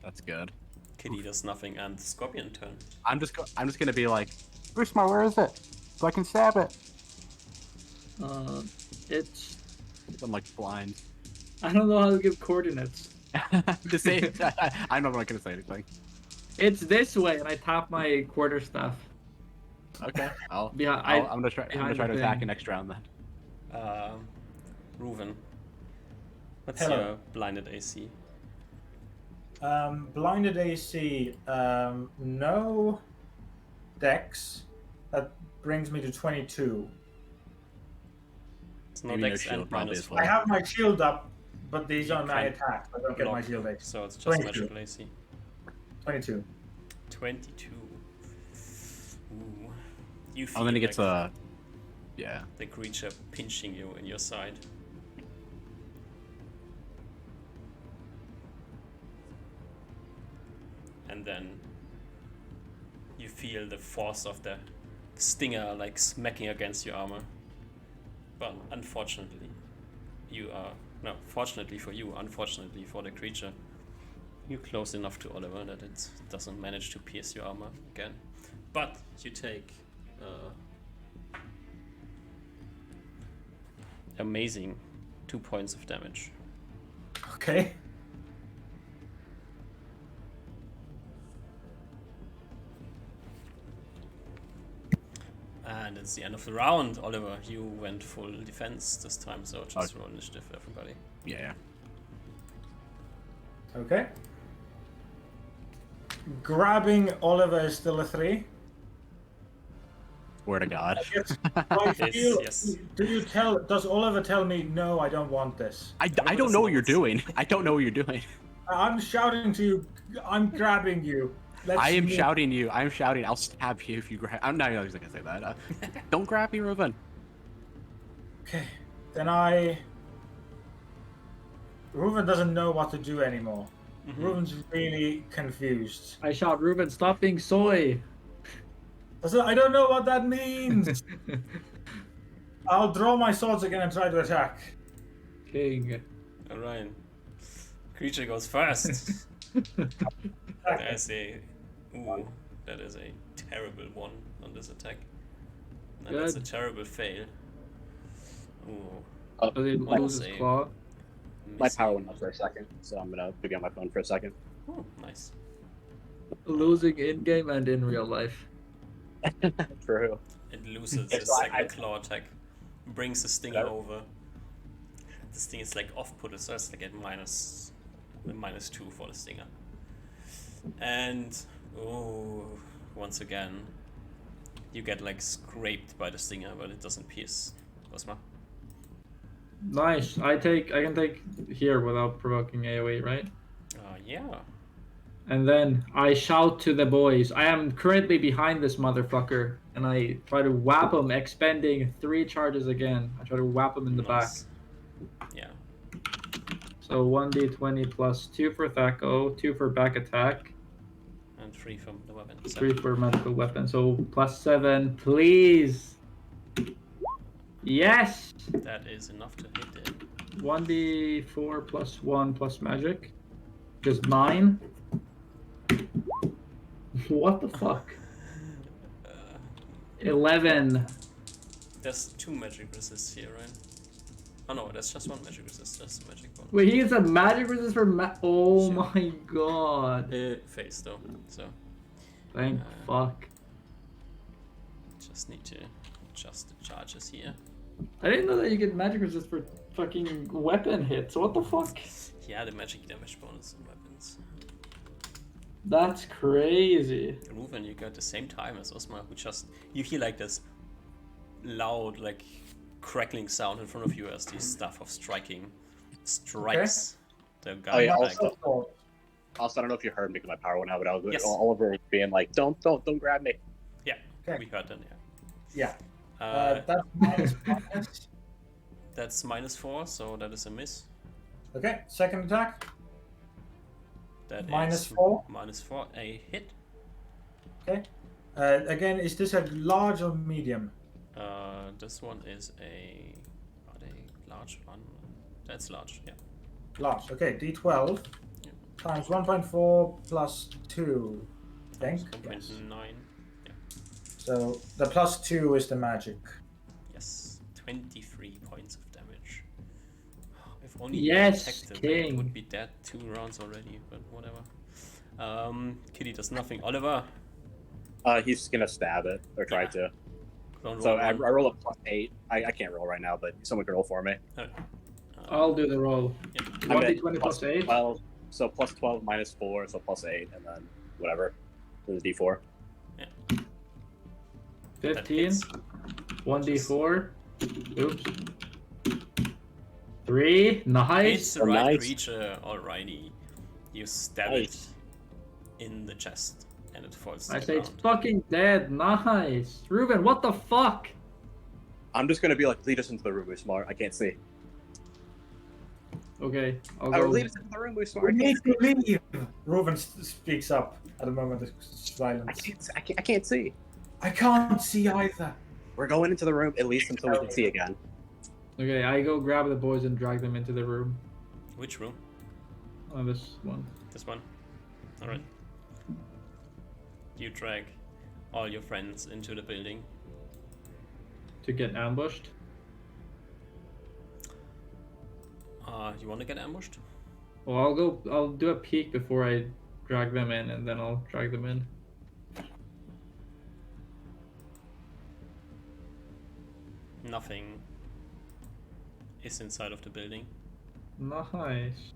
That's good. Kitty does nothing, and the scorpion turn. I'm just gonna be like, Bruce, where is it? So I can stab it. It's... I'm like blind. I don't know how to give coordinates. To say, I'm not gonna say anything. It's this way, and I tap my quarterstaff. Okay. I'm Behind, gonna try. I'm gonna behind try to the attack thing. you next round then. Reuven. What's Hello. your blinded AC? Blinded AC. No. Dex. That brings me to 22. It's no Maybe no dex shield and probably minus as I well. have my shield up, but these You are my can't attacks. I don't get my block, shield AC. so it's just 22. magical AC. 22. 22. Ooh. You feel Oh, then he gets like yeah. the creature pinching you in your side. And then you feel the force of the stinger like smacking against your armor. But unfortunately, fortunately for you, unfortunately for the creature, you're close enough to Oliver that it doesn't manage to pierce your armor again. But you take amazing 2 points of damage. Okay. And it's the end of the round, Oliver. You went full defense this time, so just roll initiative, everybody. Yeah. Okay. Grabbing Oliver is still a 3. Swear to God. I Yes, feel, yes. Does Oliver tell me, no, I don't want this? I don't know what you're doing. I don't know what you're doing. I'm shouting to you, I'm grabbing you. Let's I am move. shouting you. I'm shouting. I'll stab you if you grab. I'm not even gonna say that. Don't grab me, Reuven. Okay. Then Reuven doesn't know what to do anymore. Reuven's really confused. I shout, Ruben, stop being soy. I don't know what that means. I'll draw my swords again and try to attack. King. Alright. Creature goes first. There's a... Ooh, that is a terrible 1 on this attack. And that's a Good. terrible fail. Ooh. Does he lose his Save. claw? My missing. power went up for a second, so I'm gonna be on my phone for a second. Oh, nice. Losing in game and in real life. True. It loses It's his like second claw attack. Brings the stinger Hello? over. This thing is like off-putted, so it's like at -2 for the stinger. And once again, you get like scraped by the stinger, but it doesn't pierce. Osma. Nice. I can take here without provoking AoE, right? Yeah. And then I shout to the boys, I am currently behind this motherfucker, and I try to whap him, expending 3 charges again. I try to whap him in the back. Nice. Yeah. So 1d20 plus 2 for Thaco, 2 for back attack, And 3 from the weapon. 3 for magical weapon. So +7, please. Yes! That is enough to hit it. 1d4 plus 1 plus magic. Just 9. What the fuck? 11. There's 2 magic resists here, right? Oh no, there's just 1 magic resist. That's the magic one. Wait, he gets a magic resist for oh Shit. my god. Face though, so. Thank fuck. Just need to adjust the charges here. I didn't know that you get magic resist for fucking weapon hits. What the fuck? Yeah, the magic damage bonus on weapons. That's crazy. Ruven, you got the same time as Osmar, who just... You hear like this loud, like, crackling sound in front of you as the staff of striking strikes the gun. Oh yeah. back. Also, I don't know if you heard me because my power went out, but I was Yes. Oliver was being like, "Don't grab me." Yeah, Okay. we heard that, yeah. Yeah. That's minus. That's -4, so that is a miss. Okay, second attack. That is -4. -4, a hit. Okay. Again, is this a large or medium? This one is a... Are they large one? That's large, yeah. Large. Okay, D12 Yeah. times 1.4 plus 2. I think. 1.9. Yes. So the plus 2 is the magic. Yes, 23 points of damage. If only Yes, you attacked it, king. it would be dead 2 rounds already, but whatever. Kitty does nothing. Oliver, He's gonna stab it or try Yeah. to. don't So roll I one. roll a +8. I can't roll right now, but someone can roll for me. I'll do the roll. Yeah. I'm at 1d20 plus 8. 12, so +12 -4, so +8, and then whatever. The D4. 15. 1d4. Oops. 3. It's Nice. the right Nice. creature, alrighty. You stab Nice. it in the chest, and it falls to I the say it's ground. fucking dead. Nice. Ruben, what the fuck? I'm just gonna be like, lead us into the room, we're smart. I can't see. Okay, I'll Oh, go. lead us into the room, we're We smart. need to leave. Reuven speaks up at the moment of silence. I can't see. I can't see either. We're going into the room at least until we can see again. Okay, I go grab the boys and drag them into the room. Which room? Oh, this one. This one? Alright. You drag all your friends into the building. To get ambushed. You want to get ambushed? Well, I'll do a peek before I drag them in, and then I'll drag them in. Nothing is inside of the building. Nice.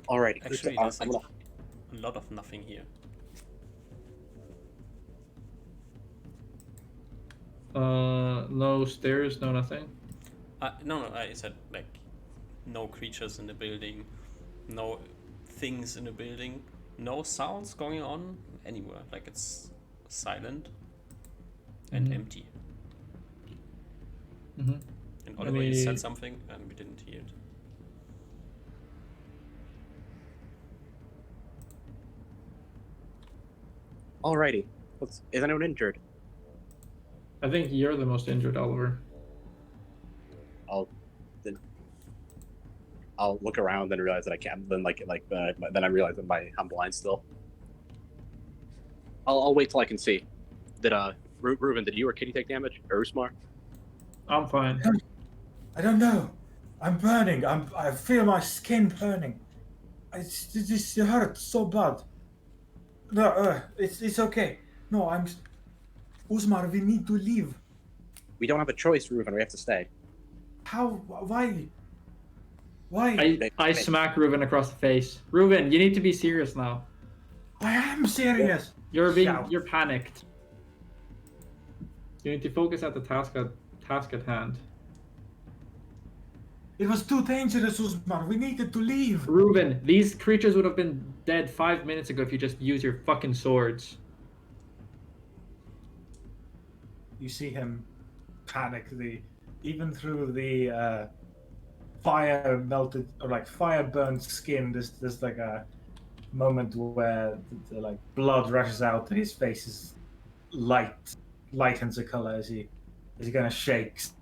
Alrighty. Actually, there's like a lot of nothing here. No stairs, no nothing. No, I said like no creatures in the building, no things in the building, no sounds going on anywhere. Like it's silent and Mhm. empty. Mm-hmm. And Oliver, you me- said something and we didn't hear it. Alrighty. Is anyone injured? I think you're the most injured, Oliver. I'll look around and realize that I can't. Then then I realize that I'm blind still. I'll wait till I can see. Did Ruben, did you or Kitty take damage? Or Usmar? I'm fine. I don't know. I'm burning. I feel my skin burning. This hurts so bad. No, it's okay. No, Usmar, we need to leave. We don't have a choice, Ruben. We have to stay. How? Why? Why? I smack Ruben across the face. Ruben, you need to be serious now. I am serious. Shout. You're panicked. You need to focus at the task at hand. It was too dangerous, Usmar. We needed to leave. Ruben, these creatures would have been dead 5 minutes ago if you just used your fucking swords. You see him panic. Even through the fire melted or like fire burned skin. There's like a moment where the like blood rushes out and his face is lightens the color as he kind of shakes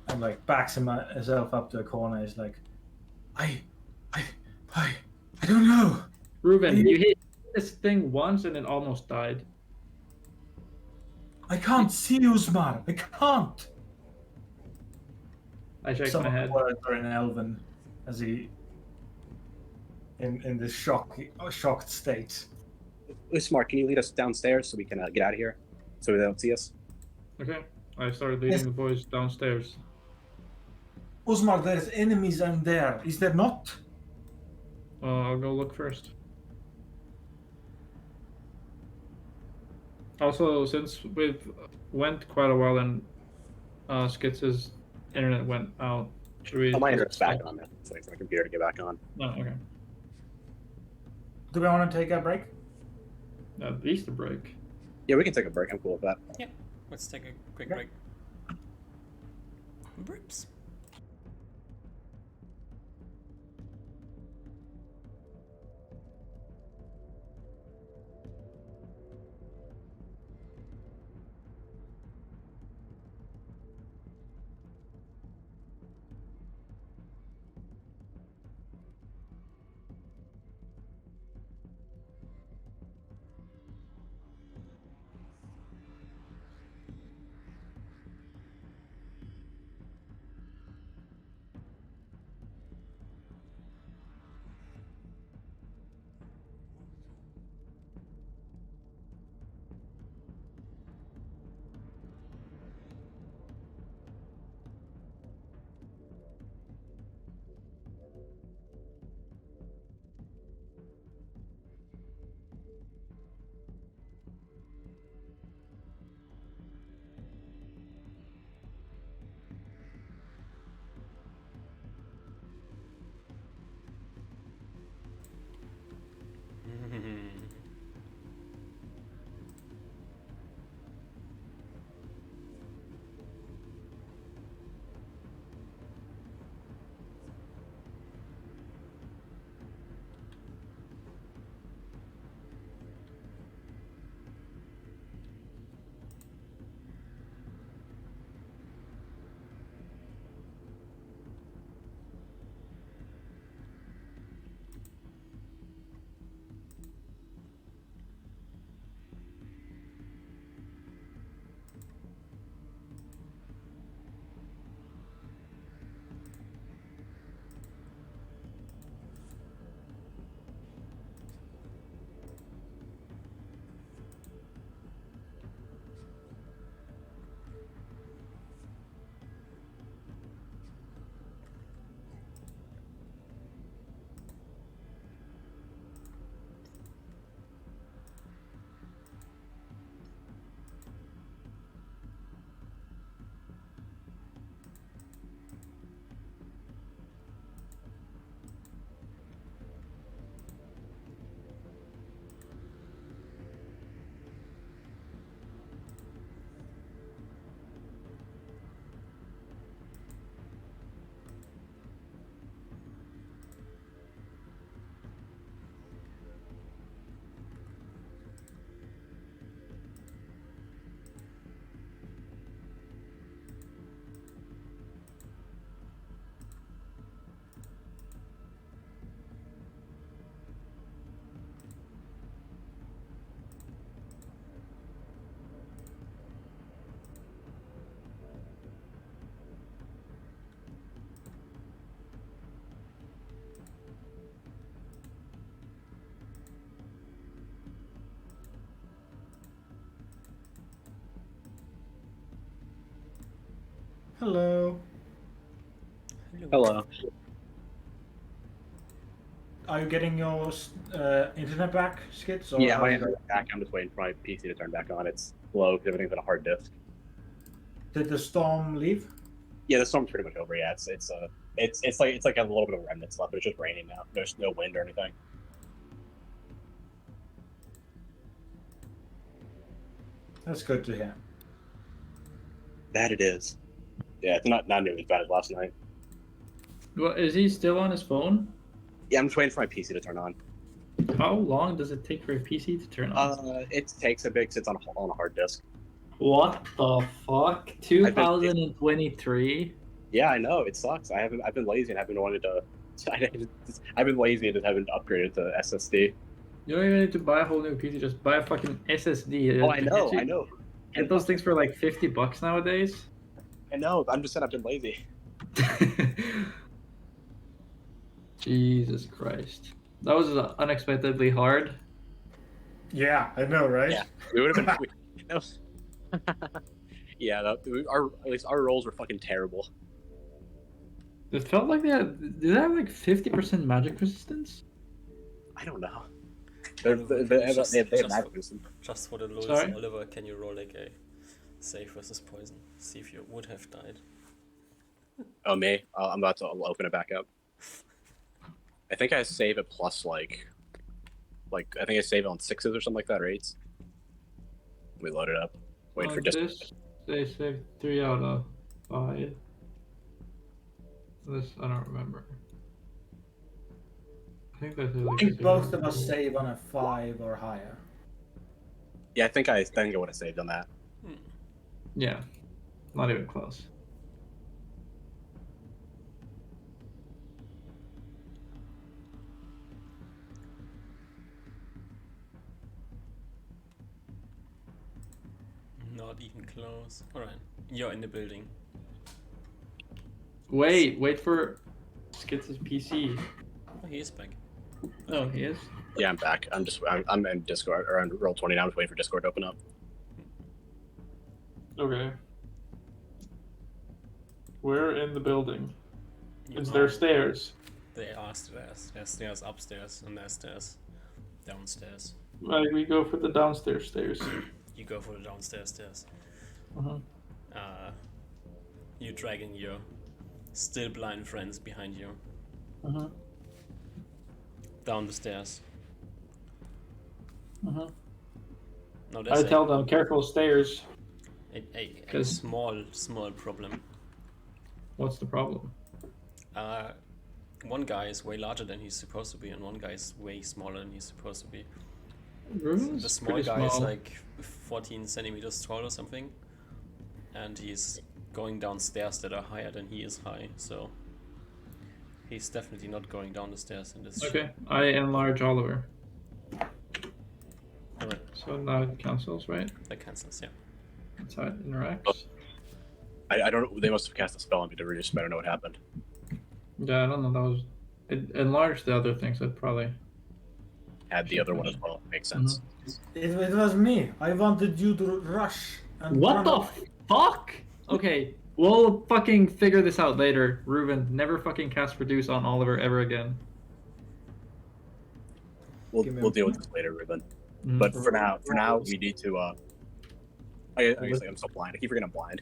and like backs himself up to a corner. He's like, I don't know. Ruben, you hit this thing once and it almost died. I can't see Usmar. I can't. I shake Some my of the head. words are in Elven as he in this shocked state. Usmar, can you lead us downstairs so we can get out of here, so they don't see us? Okay. I started leading Yes. the boys downstairs. Usmar, there's enemies in there. Is there not? I'll go look first. Also, since we've went quite a while and Skitz's internet went out, should we? Oh, my just internet's back stop? on now. Let's wait for my computer to get back on. No, okay. Do we want to take a break? At least a break. Yeah, we can take a break. I'm cool with that. Yeah, let's take a quick Yeah. break. Brips. Hello. Hello. Are you getting your internet back, Skits? Or Yeah, how my is internet's back. I'm just waiting for my PC to turn back on. It's slow because everything's on a hard disk. Did the storm leave? Yeah, the storm's pretty much over. Yeah, it's like a little bit of remnants left, but it's just raining now. There's no wind or anything. That's good to hear. That it is. Yeah, it's not nearly as bad as last night. Well, is he still on his phone? Yeah, I'm just waiting for my PC to turn on. How long does it take for a PC to turn on? It takes a bit 'cause it's on a hard disk. What the fuck? 2023? Yeah, I know it sucks. I've been lazy and haven't wanted to. I've been lazy and just haven't upgraded to SSD. You don't even need to buy a whole new PC. Just buy a fucking SSD. Oh, I know. Get those things for like $50 nowadays. I know. I'm just saying I've been lazy. Jesus Christ. That was unexpectedly hard. Yeah, I know, right? Yeah, we would have been. That was, yeah, at least our rolls were fucking terrible. It felt like did they have like 50% magic resistance? I don't know. Oliver, They can you have just magic resistance. for the lulz, Sorry? Oliver, can you roll like a save versus poison? See if you would have died. Oh, me? I'm about to open it back up. I think I save it plus like I think I save it on 6s or something like that, or 8s. We load it up. Wait for just. This, they saved 3 out of 5. This, I don't remember. I think that's I think both of us save on a 5 or higher. Yeah, I think I would have saved on that. Yeah, not even close. Not even close. Alright, you're in the building. Wait for Skitz's PC. Oh, he is back. Oh, he is? Yeah, I'm back. I'm in Discord or on Roll20 now. I'm just waiting for Discord to open up. Okay. We're in the building. You Is are- there stairs? There are stairs. There's stairs upstairs and there's stairs downstairs. Right, we go for the downstairs stairs. You go for the downstairs stairs. Uh-huh. You dragging your still blind friends behind you Uh-huh. down the stairs. Uh-huh. Now I there's tell them, careful stairs. a 'Cause- small problem. What's the problem? One guy is way larger than he's supposed to be, and one guy is way smaller than he's supposed to be. Ruben's The small pretty guy is small. like 14 centimeters tall or something, and he's going down stairs that are higher than he is high, so he's definitely not going down the stairs in this. Okay, I enlarge Oliver. Alright, So now it cancels, right? that cancels, yeah. That's how it interacts. I don't know. They must have cast a spell on me to reduce. I don't know what happened. Yeah, I don't know. That was it. Enlarged the other things. I'd probably. Add the other one as well. Makes sense. It was me. I wanted you to rush. And What run the away. fuck? Okay, we'll fucking figure this out later. Ruben, never fucking cast reduce on Oliver ever again. We'll Give me we'll a deal with this later, Ruben. Mhm. But for now, we need to. I guess I'm so blind. I keep forgetting I'm blind.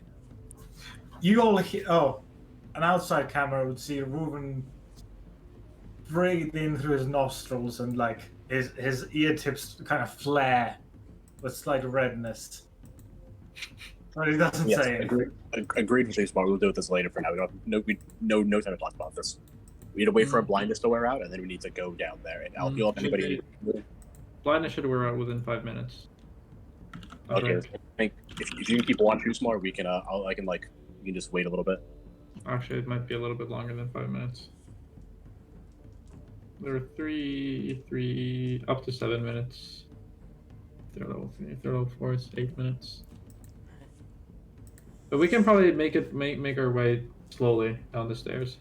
You all hear. Oh, an outside camera would see Ruben breathe in through his nostrils and like his ear tips kind of flare with slight redness. But he doesn't Yes, say anything. agreed with you, Smart. We'll deal with this later. For now, we don't no time to talk about this. We need to wait for our blindness to wear out, and then we need to go down there. And I'll heal up anybody. Blindness should wear out within 5 minutes. Okay, I think if you can keep watching Smart, we can. I can like we can just wait a little bit. Actually, it might be a little bit longer than 5 minutes. There are three, up to 7 minutes. If they're level 3, if they're level 4, it's 8 minutes. But we can probably make our way slowly down the stairs.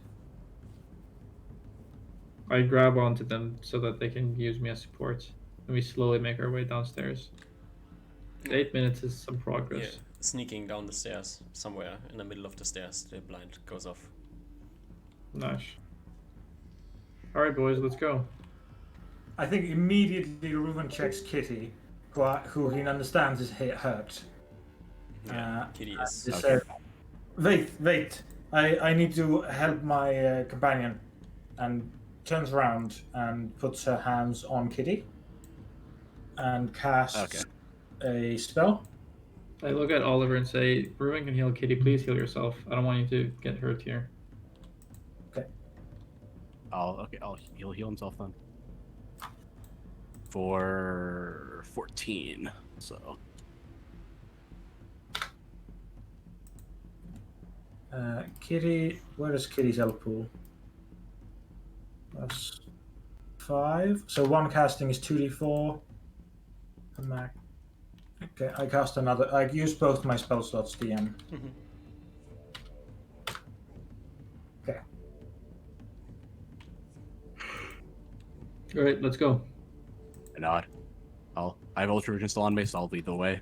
I grab onto them so that they can use me as support, and we slowly make our way downstairs. 8 minutes is some Yeah, progress. sneaking down the stairs somewhere in the middle of the stairs, the blind goes off. Nice. All right, boys, let's go. I think immediately Ruben checks Kitty, who he understands is hurt. Yeah, Kitty is. He said, wait, I need to help my companion, and turns around and puts her hands on Kitty and casts a spell. I look at Oliver and say, Ruben can heal Kitty, please heal yourself. I don't want you to get hurt here. He'll heal himself then. For 14, so. Kitty, where is Kitty's health pool? That's 5. So one casting is 2d4. Come back. Okay, I cast another. I use both my spell slots, DM. Okay. All right, let's go. A nod. I have Ultra Vision still on me, so I'll lead the way.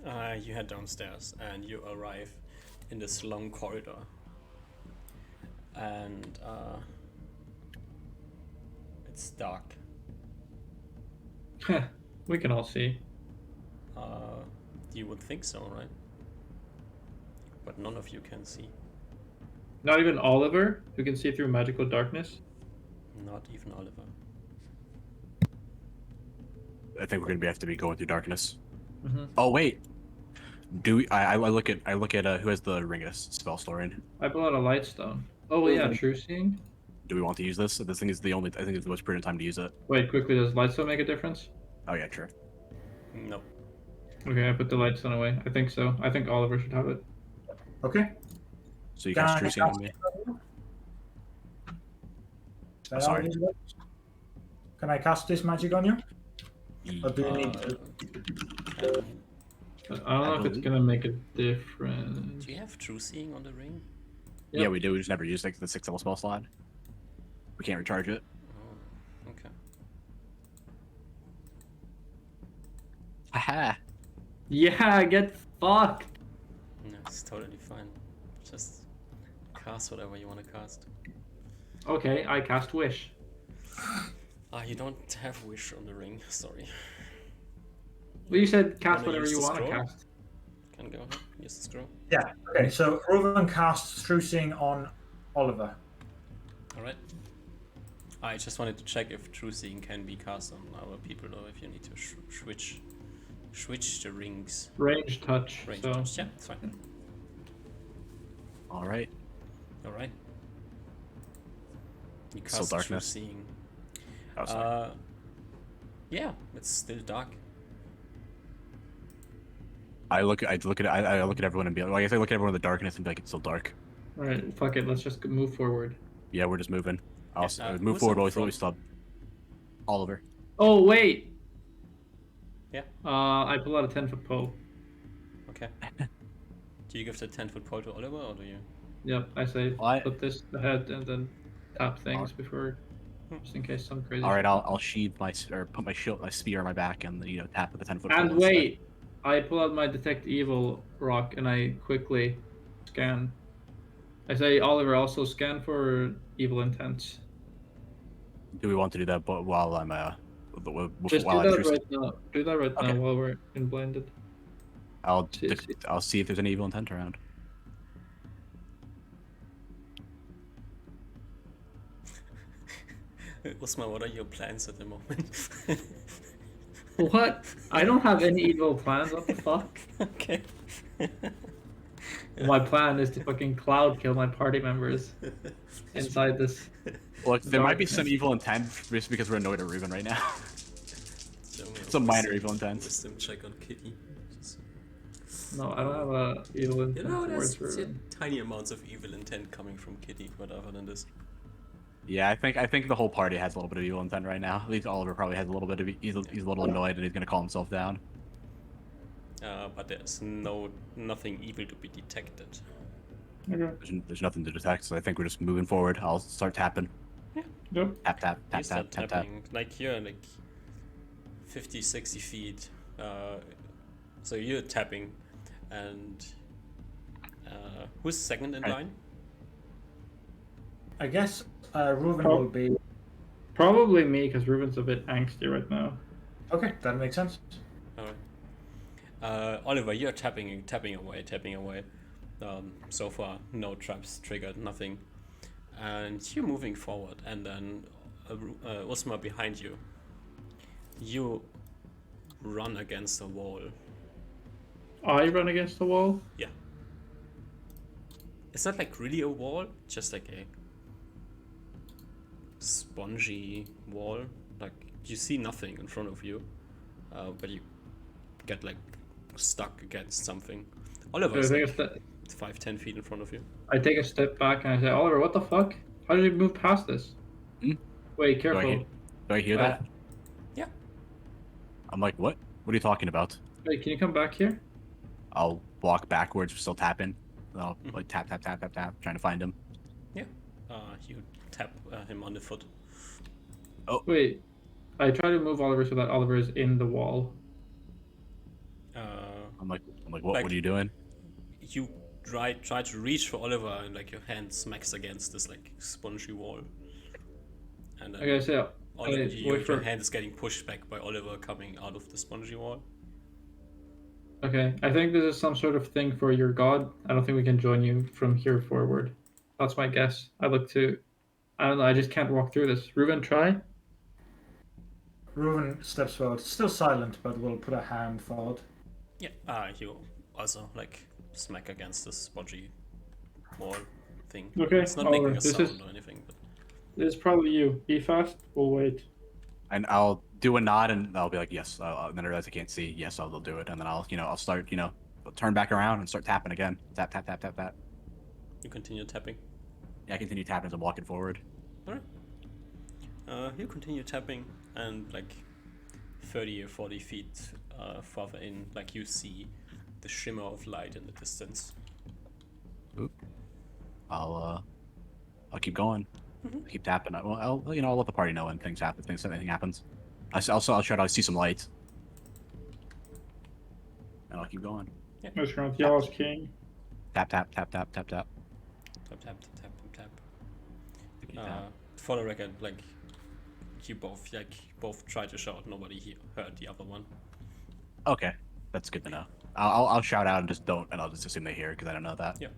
Yeah. You head downstairs and you arrive in this long corridor. And it's dark. We can all see. You would think so, right? But none of you can see. Not even Oliver, who can see through magical darkness. Not even Oliver. I think we're gonna have to be going through darkness. Mm-hmm. Oh wait, do we, I look at who has the ring of spell storing. I pull out a light stone. Oh yeah, true seeing. Do we want to use this? This thing is the only. I think it's the most prudent time to use it. Wait, quickly, does light stone make a difference? Oh yeah, sure. No. Okay, I put the light stone away. I think so. I think Oliver should have it. Okay. So you Can cast I true seeing on cast me. it on you? Is that I'm how sorry. this works? Can I cast this magic on you? Or do you need to? I don't know if it's believe- gonna make a difference. Do you have true seeing on the ring? Yep. Yeah, we do. We just never use like the 6th level spell slot. We can't recharge it. Oh, okay. Haha. Yeah, get fucked. No, it's totally fine. Just cast whatever you want to cast. Okay, I cast wish. You don't have wish on the ring. Sorry. Well, you said cast Wanna whatever use you the want to scroll? cast. Can go ahead. Use the scroll. Yeah. Okay. So Reuven casts True Seeing on Oliver. All right. I just wanted to check if true seeing can be cast on other people, or if you need to switch the rings. Range touch. Range so. touch. Yeah, it's fine. All right. All right. You Still cast true darkness. seeing. Oh, sorry. Yeah, it's still dark. I look at everyone and be like, I guess I look at everyone in the darkness and be like, it's still dark. Alright, fuck it, let's just move forward. Yeah, we're just moving. I'll Yeah, move who's forward in while we front? stop. Oliver. Oh, wait! Yeah. I pull out a 10-foot pole. Okay. Do you give the 10-foot pole to Oliver, or do you? Yep, I say What? put this ahead and then tap things before, just in case some crazy All right, shit I'll sheathe put my shield, my spear on my back, and tap with the 10-foot. And wait, I pull out my detect evil rock and I quickly scan. I say, Oliver, also scan for evil intents. Do we want to do that? But while I'm Just while do I'm that true, right now. Do that right now Okay. while we're in blinded. I'll See- I'll see if there's any evil intent around. Usma, what are your plans at the moment? What? I don't have any evil plans. What the fuck? Okay. My plan is to fucking cloud kill my party members inside this. Look, there might be some Darkness. evil intent just because we're annoyed at Reuben right now. Show me a Some minor wisdom- evil intent. Wisdom check on Kitty. No, I don't have a evil You intent know, there's towards Ruben. tiny amounts of evil intent coming from Kitty, but other than this. Yeah, I think the whole party has a little bit of evil intent right now. At least Oliver probably has a little bit of. He's a little annoyed and he's gonna calm himself down. But there's nothing evil to be detected. Okay. There's nothing to detect, so I think we're just moving forward. I'll start tapping. Yep. Tap tap You tap start tap tap tap. tapping, like you're like 50, 60 feet. So you're tapping, and who's second in Right. line? I guess Reuven Oh. will be. Probably me, because Ruben's a bit angsty right now. Okay, that makes sense. Alright. Oliver, you're tapping away. So far, no traps triggered, nothing. And you're moving forward, and then Usma behind you. You run against a wall. I run against the wall. It's not like really a wall, just like a spongy wall. Like you see nothing in front of you, but you get like stuck against something. Oliver's So I like take 5-10 feet in front of you. I take a step back and I say, Oliver, what the fuck? How did you move past this? Hmm? Wait, careful. Do I hear that? Yeah. I'm like, what? What are you talking about? Wait, can you come back here? I'll walk backwards, still tapping. I'll like tap tap tap tap tap, trying to find him. You tap him on the foot. Wait, I try to move Oliver so that Oliver is in the wall. I'm like, what? Like- What are you doing? You try to reach for Oliver, and like your hand smacks against this like spongy wall, and then Okay, so your hand is getting pushed back by Oliver coming out of the spongy wall. Okay, I think this is some sort of thing for your god. I don't think we can join you from here forward. That's my guess. I don't know, I just can't walk through this. Reuben, try? Reuven steps forward, still silent, but will put a hand forward. Yeah. You also like smack against this spongy wall thing. Okay, It's not Oliver, making a this sound is- or anything, but This is probably you. Be fast, we'll wait. And I'll do a nod, and I'll be like, yes. And then I realize I can't see. Yes, I'll do it. And then I'll start, turn back around and start tapping again. Tap, tap, tap, tap, tap. you continue tapping. Yeah, I continue tapping as I'm walking forward. Alright. You continue tapping, and like 30 or 40 feet farther in, like you see the shimmer of light in the distance. I'll keep going. Keep tapping. I'll let the party know when things happen. Anything happens. I'll try to see some light. And I'll keep going. Let's run with Yellow's King. Tap, tap, tap, tap, tap, tap. Tap, tap, tap, tap, tap. Keep tap. For the record, like you both tried to shout, nobody heard the other one. Okay, that's good to know. I'll shout out and I'll just assume they hear because I don't know that. Yeah.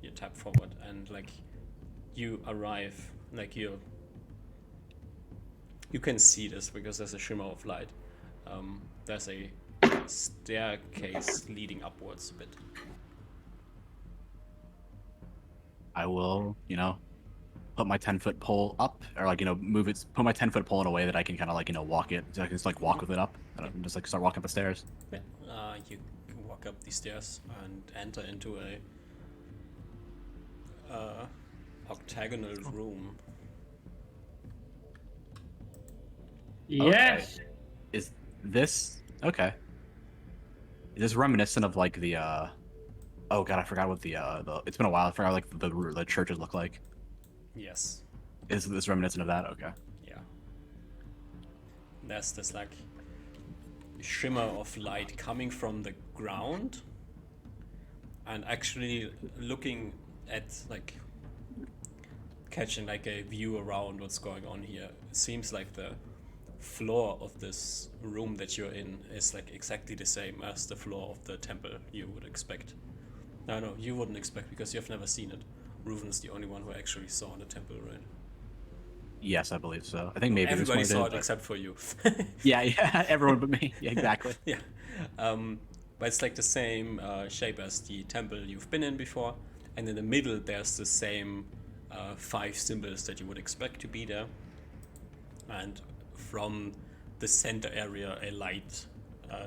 You tap forward, and like you arrive, like you can see this because there's a shimmer of light. There's a staircase leading upwards a bit. I will, put my 10-foot pole up, or put my 10-foot pole in a way that I can kind of walk it, so I can just walk with it up, and just start walking up the stairs. Yeah. You walk up the stairs and enter into a octagonal room. Yes! Is this okay? Is this reminiscent of like the oh god, I forgot what the it's been a while. I forgot like the churches look like. Yes. Is this reminiscent of that? Okay. Yeah. There's this like shimmer of light coming from the ground, and actually looking at like catching like a view around what's going on here. It seems like the floor of this room that you're in is like exactly the same as the floor of the temple you would expect. No, you wouldn't expect because you've never seen it. Reuven is the only one who actually saw the temple, right? Yes, I believe so. I think maybe Everybody this saw one it did, except for you. yeah, everyone but me. Yeah, exactly. Yeah. But it's like the same shape as the temple you've been in before, and in the middle there's the same 5 symbols that you would expect to be there. And from the center area, a light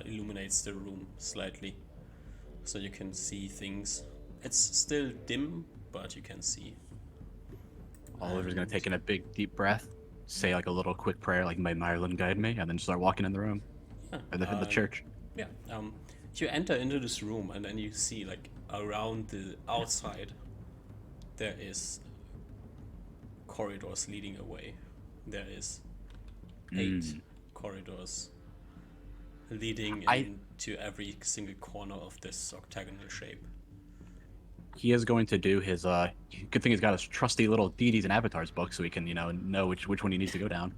illuminates the room slightly, so you can see things. It's still dim, but you can see. Oliver's gonna take in a big deep breath, say like a little quick prayer, like may Ireland guide me, and then start walking in the room Yeah. or the church. Yeah. You enter into this room, and then you see like around the outside there is corridors leading away. There is 8 corridors leading into every single corner of this octagonal shape. He is going to do his good thing he's got his trusty little deities and avatars book so he can know which one he needs to go down.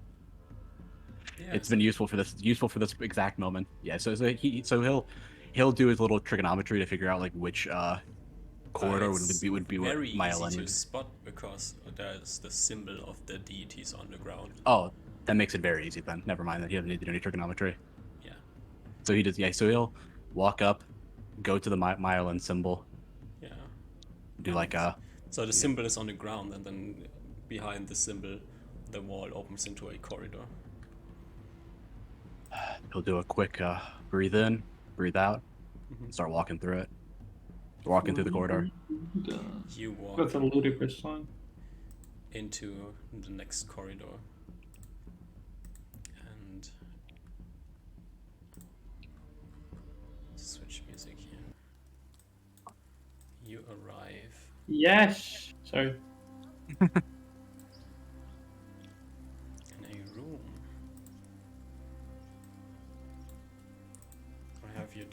Yeah, It's been useful for this exact moment. Yeah, so he'll do his little trigonometry to figure out like which corridor would be very what easy Maya to spot because there's the symbol of the deities on the ground. Oh, that makes it very easy then. Never mind that he doesn't need to do any trigonometry. Yeah. So he does. Yeah, so he'll walk up, go to the Maya symbol, Yeah. do like a. So the symbol is on the ground, and then behind the symbol, the wall opens into a corridor. He'll do a quick breathe in, breathe out, start walking through it. Walking through the corridor. You walk That's a ludicrous song. into the next corridor, and switch music here. You arrive. Yes! Sorry.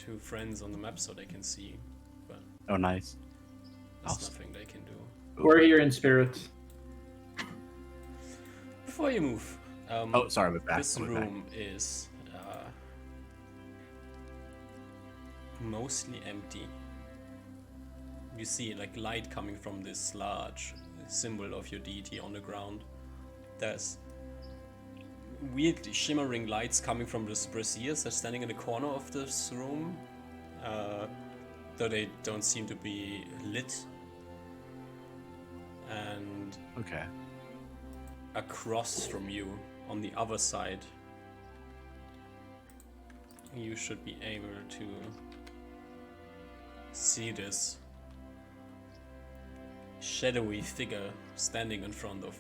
2 friends on the map so they can see, but Oh, nice. there's Awesome. nothing they can do. We're here in spirit. Before you move, Oh, sorry, we're back. this We're back. room is mostly empty. You see like light coming from this large symbol of your deity on the ground. There's weird shimmering lights coming from the braziers that's standing in the corner of this room, though they don't seem to be lit. And Okay. across from you, on the other side, you should be able to see this shadowy figure standing in front of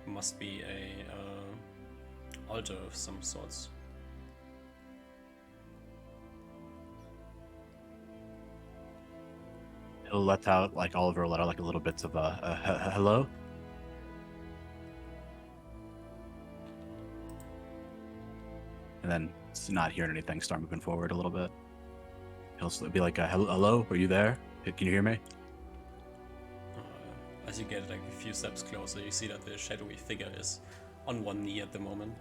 must be a altar of some sorts. He'll let out, like Oliver will let out like a little bits of hello. And then not hearing anything, start moving forward a little bit. He'll be like, hello, are you there? Can you hear me? As you get like a few steps closer, you see that the shadowy figure is on one knee at the moment.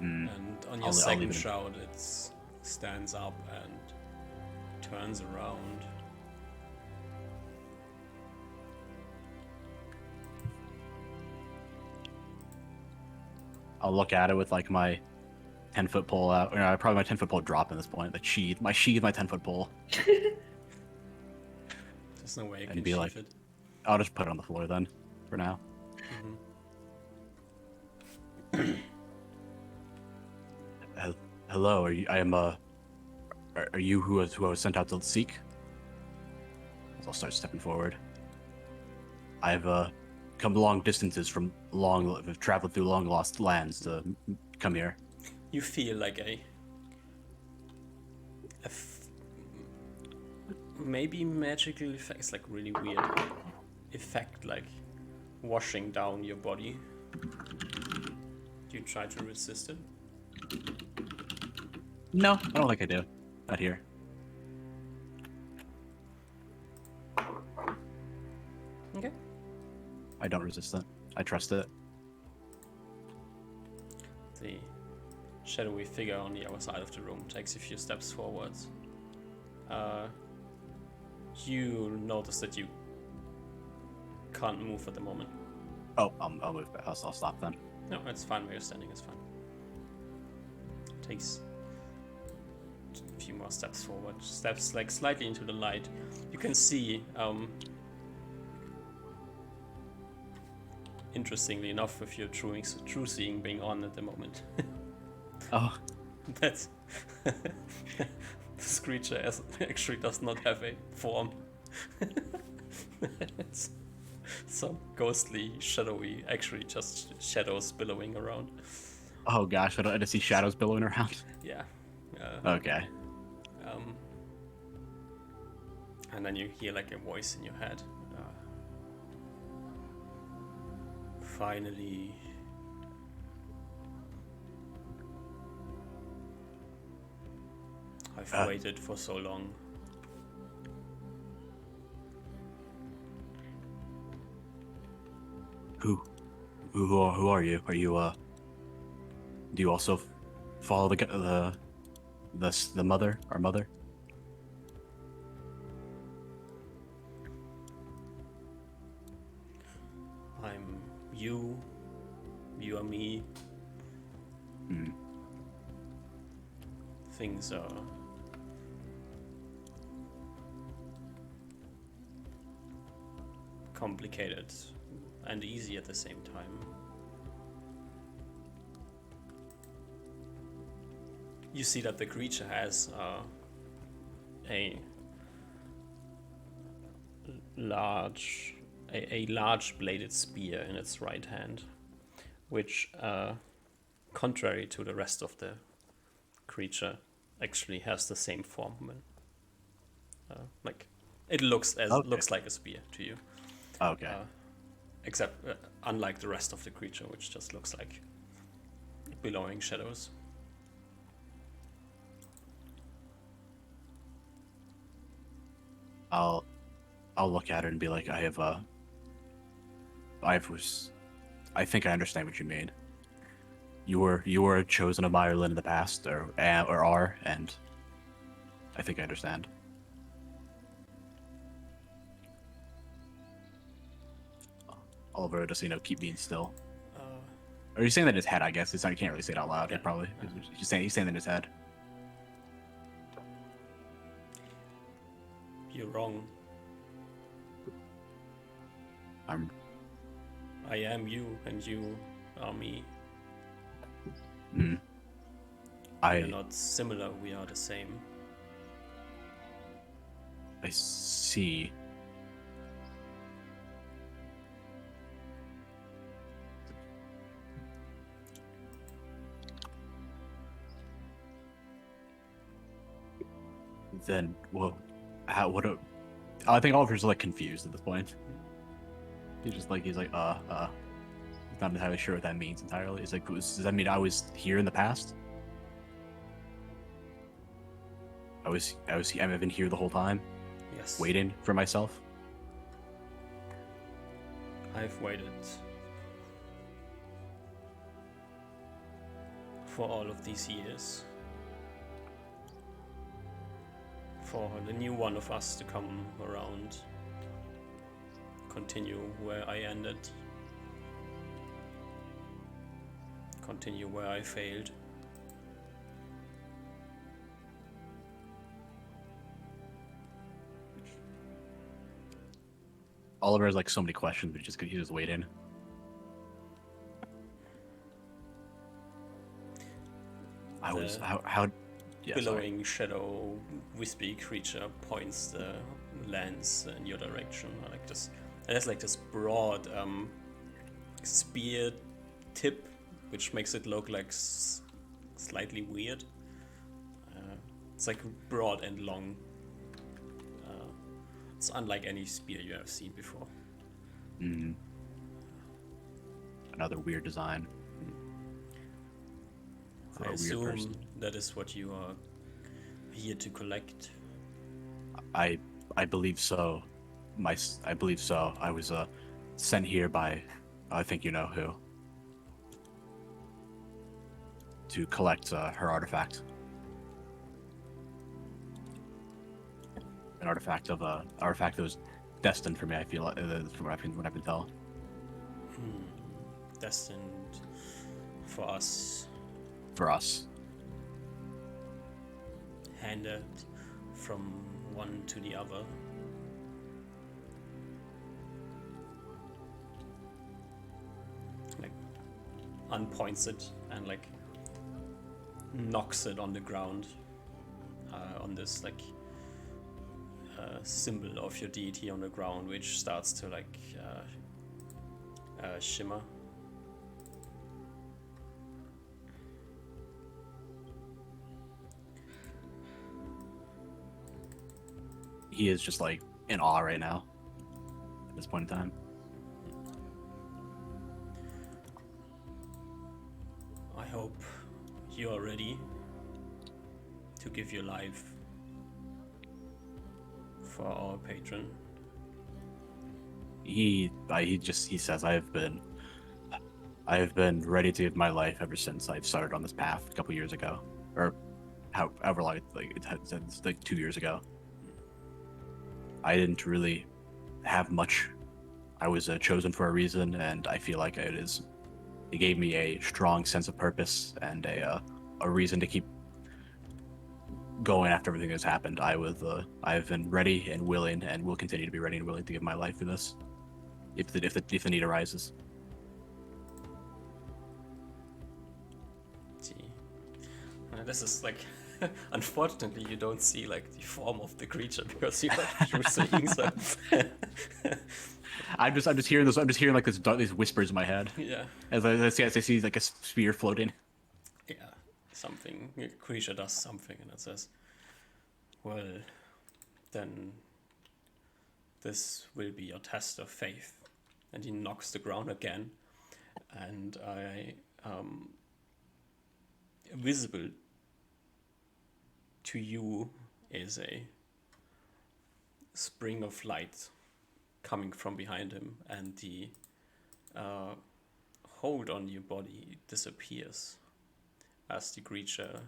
And on your I'll leave second it in. shout, it stands up and turns around. I'll look at it with like my 10-foot pole out. Or probably my 10-foot pole drop at this point. The sheath, my 10-foot pole. There's no way you And can be sheath like- it. I'll just put it on the floor then, for now. Hello, are you? I am. Are you who I was sent out to seek? I'll start stepping forward. I've come long distances from traveled through long lost lands to come here. You feel like maybe magical effect. It's like really weird effect, like washing down your body. Do you try to resist it? No, I don't think I do. Not here. Okay. I don't resist it. I trust it. The shadowy figure on the other side of the room takes a few steps forwards. You notice that you can't move at the moment. Oh, I'll move back. I'll stop then. No, it's fine where you're standing, it's fine. Takes a few more steps forward. Steps like slightly into the light. You can see, interestingly enough, with your true seeing being on at the moment, Oh, that this creature actually does not have a form. It's some ghostly, shadowy, actually just shadows billowing around. oh gosh! I just see shadows billowing around. Yeah. Okay. And then you hear like a voice in your head. Finally. I've waited for so long. Who are you? Are you do you also follow the mother, our mother? I'm you are me. Things are complicated and easy at the same time. You see that the creature has a large bladed spear in its right hand, which, contrary to the rest of the creature, actually has the same form. Like it looks like a spear to you. Okay. Except unlike the rest of the creature, which just looks like billowing shadows. I'll look at it and be like, I think I understand what you mean. You were a chosen of Ireland in the past, or are, and I think I understand. Oliver, just keep being still. Or he's saying that in his head, I guess. It's not, you can't really say it out loud. Yeah. He's saying that in his head. You're wrong. I am you, and you are me. Mm. We're not similar, we are the same. I see. Then, well, I think Oliver's like confused at this point. He's like, he's not entirely sure what that means entirely. He's like, does that mean I was here in the past? I've been here the whole time, Yes. waiting for myself. I've waited for all of these years. For the new one of us to come around. Continue where I ended. Continue where I failed. Oliver has like so many questions, but he's just waiting. Yeah, billowing shadow wispy creature points the lance in your direction. Like this, it has like this broad spear tip, which makes it look like slightly weird. It's like broad and long. It's unlike any spear you have seen before. Mm. Another weird design. I assume that is what you are here to collect. I believe so. I believe so. I was sent here by, I think you know who, to collect her artifact. An artifact that was destined for me. I feel from what I've been told. Destined for us. For us. Handed from one to the other. Like unpoints it and like knocks it on the ground on this like symbol of your deity on the ground, which starts to like shimmer. He is just like in awe right now at this point in time. I hope you are ready to give your life for our patron. He says I have been ready to give my life ever since I started on this path a couple years ago, or however long it's like 2 years ago. I didn't really have much. I was chosen for a reason, and I feel like it gave me a strong sense of purpose and a reason to keep going after everything that's happened. I've been ready and willing, and will continue to be ready and willing to give my life for this, if the need arises. Gee, this is like. Unfortunately, you don't see like the form of the creature because you're seeing so. I'm just hearing this. I'm just hearing like these whispers in my head. Yeah. As I see like a spear floating. Yeah. Something. A creature does something, and it says, "Well, then this will be your test of faith." And he knocks the ground again, and visible to you is a spring of light coming from behind him, and the hold on your body disappears as the creature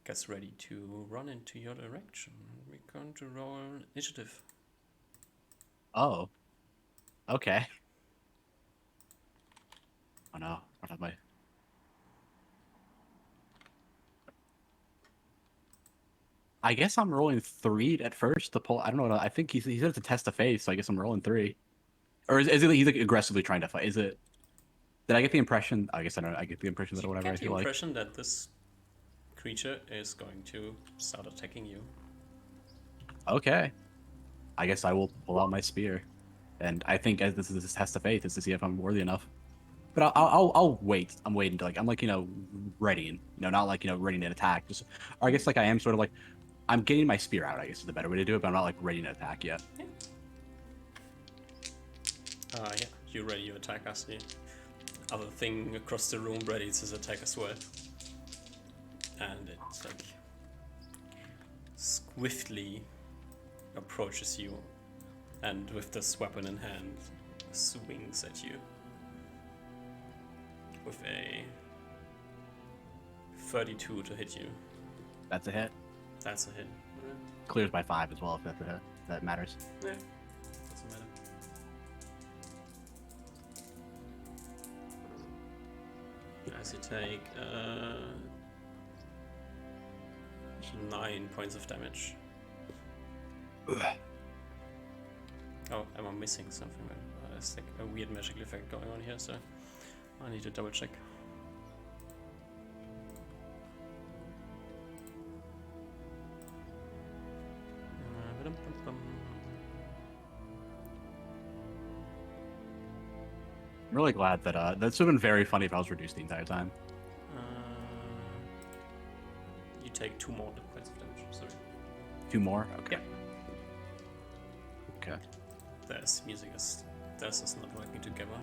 gets ready to run into your direction. We're going to roll initiative. Oh. Okay. Oh no, I don't have my. I guess I'm rolling 3 at first to pull. I don't know. I think he said it's a test of faith, so I guess I'm rolling 3. Or is it he's like aggressively trying to fight? Is it? Did I get the impression? I guess I don't know. I get the impression that You whatever I get the feel like. impression that this creature is going to start attacking you. Okay. I guess I will pull out my spear, and I think as this is a test of faith, is to see if I'm worthy enough. But I'll wait. I'm waiting to I'm like readying. Not like ready to attack. Just or I guess like I am sort of like I'm getting my spear out. I guess is the better way to do it. But I'm not like ready to attack yet. Yeah, you ready your attack as the other thing across the room readies his attack as well. And it's like swiftly approaches you, and with this weapon in hand, swings at you with a 32 to hit you. That's a hit. That's a hit. Clears by 5 as well if that's a hit. That matters. Yeah, doesn't matter. As you take 9 points of damage. Oh, am I missing something? There's like a weird magical effect going on here, so I need to double check. I'm really glad that that's would have been very funny if I was reduced the entire time. You take 2 more points of damage. Sorry. 2 more? Okay. Okay. This music is not working together.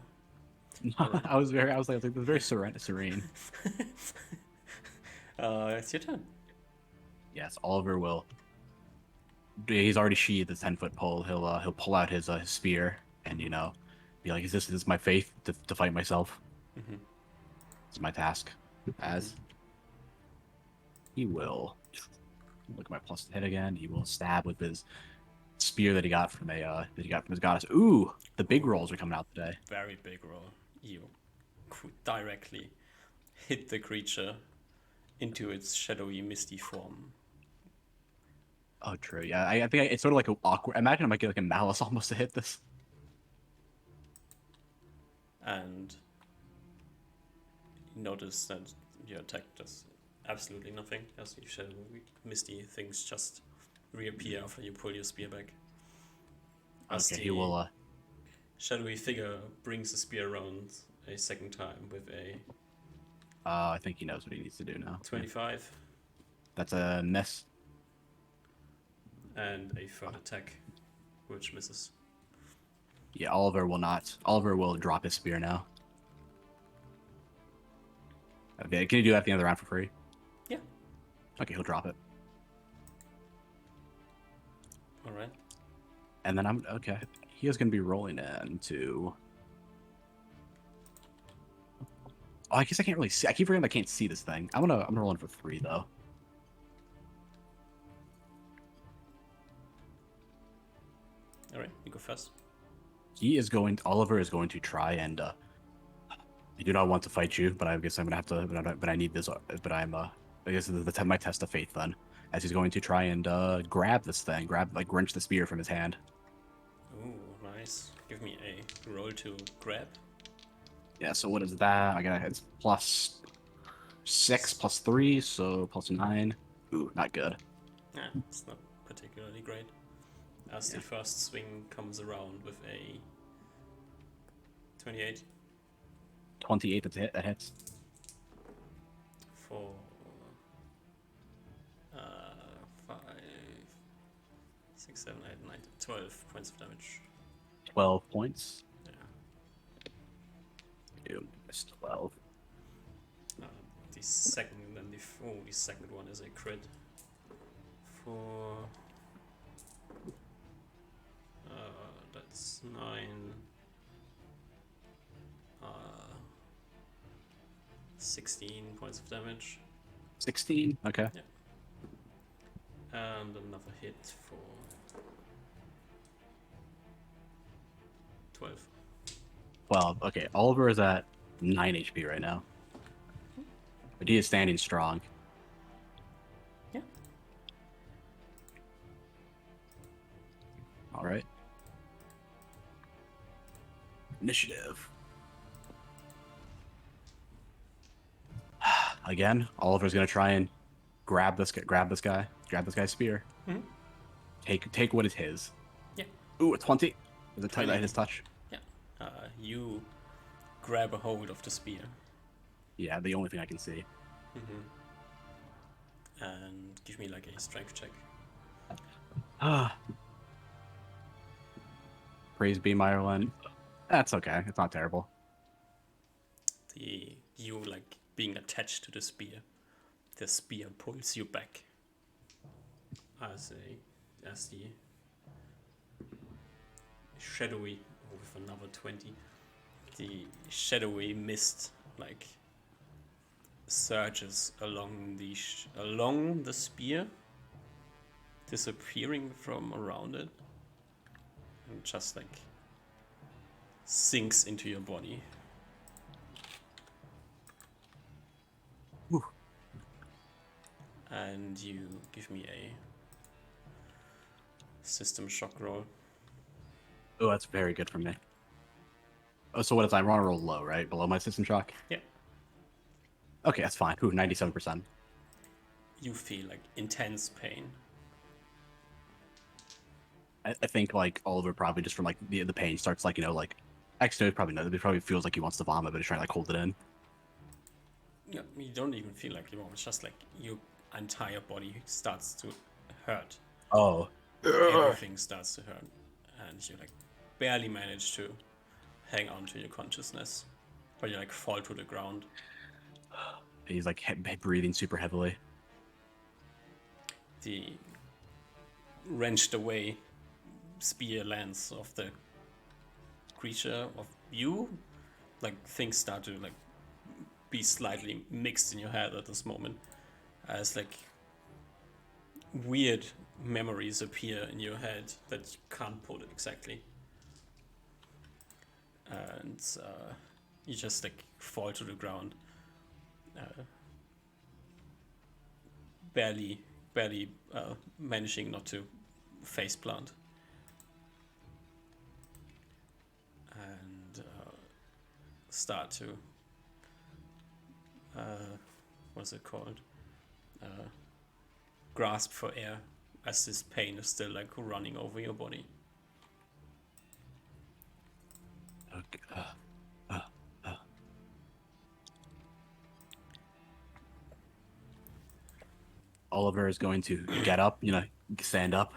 I was like this is very serene. It's your turn. Yes, Oliver will. He's already sheathed the 10-foot pole. He'll pull out his spear and be like, is this my faith to fight myself? Mm-hmm. It's my task. As he will look at my plus to hit again. He will stab with his spear that he got from his goddess. Ooh, the big rolls are coming out today. Very big roll. You directly hit the creature into its shadowy, misty form. Oh, true. Yeah, I think it's sort of like an awkward. Imagine I might get like a malice almost to hit this. And you notice that your attack does absolutely nothing, as the shadowy, misty things just reappear after you pull your spear back. As Okay, he will. Shadowy figure brings the spear around a second time with a. I think he knows what he needs to do now. 25. That's a miss. And a third attack, which misses. Yeah, Oliver will not. Oliver will drop his spear now. Okay, can you do that at the end of the round for free? Yeah. Okay, he'll drop it. All right. And then okay. He is going to be rolling into. Oh, I guess I can't really see. I keep forgetting I can't see this thing. I'm gonna roll in for 3 though. All right, you go first. Oliver is going to try and. I do not want to fight you, but I guess I'm gonna have to. But I need this. But I guess this is my test of faith then, as he's going to try and grab this thing, wrench the spear from his hand. Ooh, nice. Give me a roll to grab. Yeah. So what is that? It's plus 6 plus 3, so plus 9. Ooh, not good. Yeah, it's not particularly great. As the first swing comes around with a 28. 28. That hits. For 5, 6, 7, 8, 9, 12 points of damage. 12 points. Yeah. You missed 12. The second and the second one is a crit for 16 points of damage. 16. Okay. And another hit for 12. Well, okay. Oliver is at 9 HP right now, but he is standing strong. Yeah. All right. Initiative. Again, Oliver's gonna try and grab this guy's spear. Mhm. Take what is his. Yeah. Ooh, a 20. Is it tight 20. at his touch? Yeah. You grab a hold of the spear. Yeah, the only thing I can see. And give me like a strength check. Ah. Praise be Ireland. That's okay. It's not terrible. You like being attached to the spear pulls you back as the shadowy, with another 20, the shadowy mist like surges along the spear, disappearing from around it, and just like sinks into your body. Whew. And you give me a system shock roll. Oh, that's very good for me. Oh, so what is I want to roll low, right? Below my system shock? Yeah. Okay, that's fine. Ooh, 97%. You feel like intense pain. I think like Oliver probably just from like the pain starts like, like actually probably no, it probably feels like he wants to vomit, but he's trying to like hold it in. Yeah, you don't even feel like you want. It's just like your entire body starts to hurt. Oh. Everything starts to hurt, and you like barely manage to hang on to your consciousness, or you like fall to the ground. He's like breathing super heavily. The wrenched away spear lands of the creature of you, like things start to like be slightly mixed in your head at this moment, as like weird memories appear in your head that you can't put it exactly, and you just like fall to the ground, barely managing not to face plant, and start to what's it called? Grasp for air as this pain is still like running over your body. Okay. Oliver is going to get up, stand up,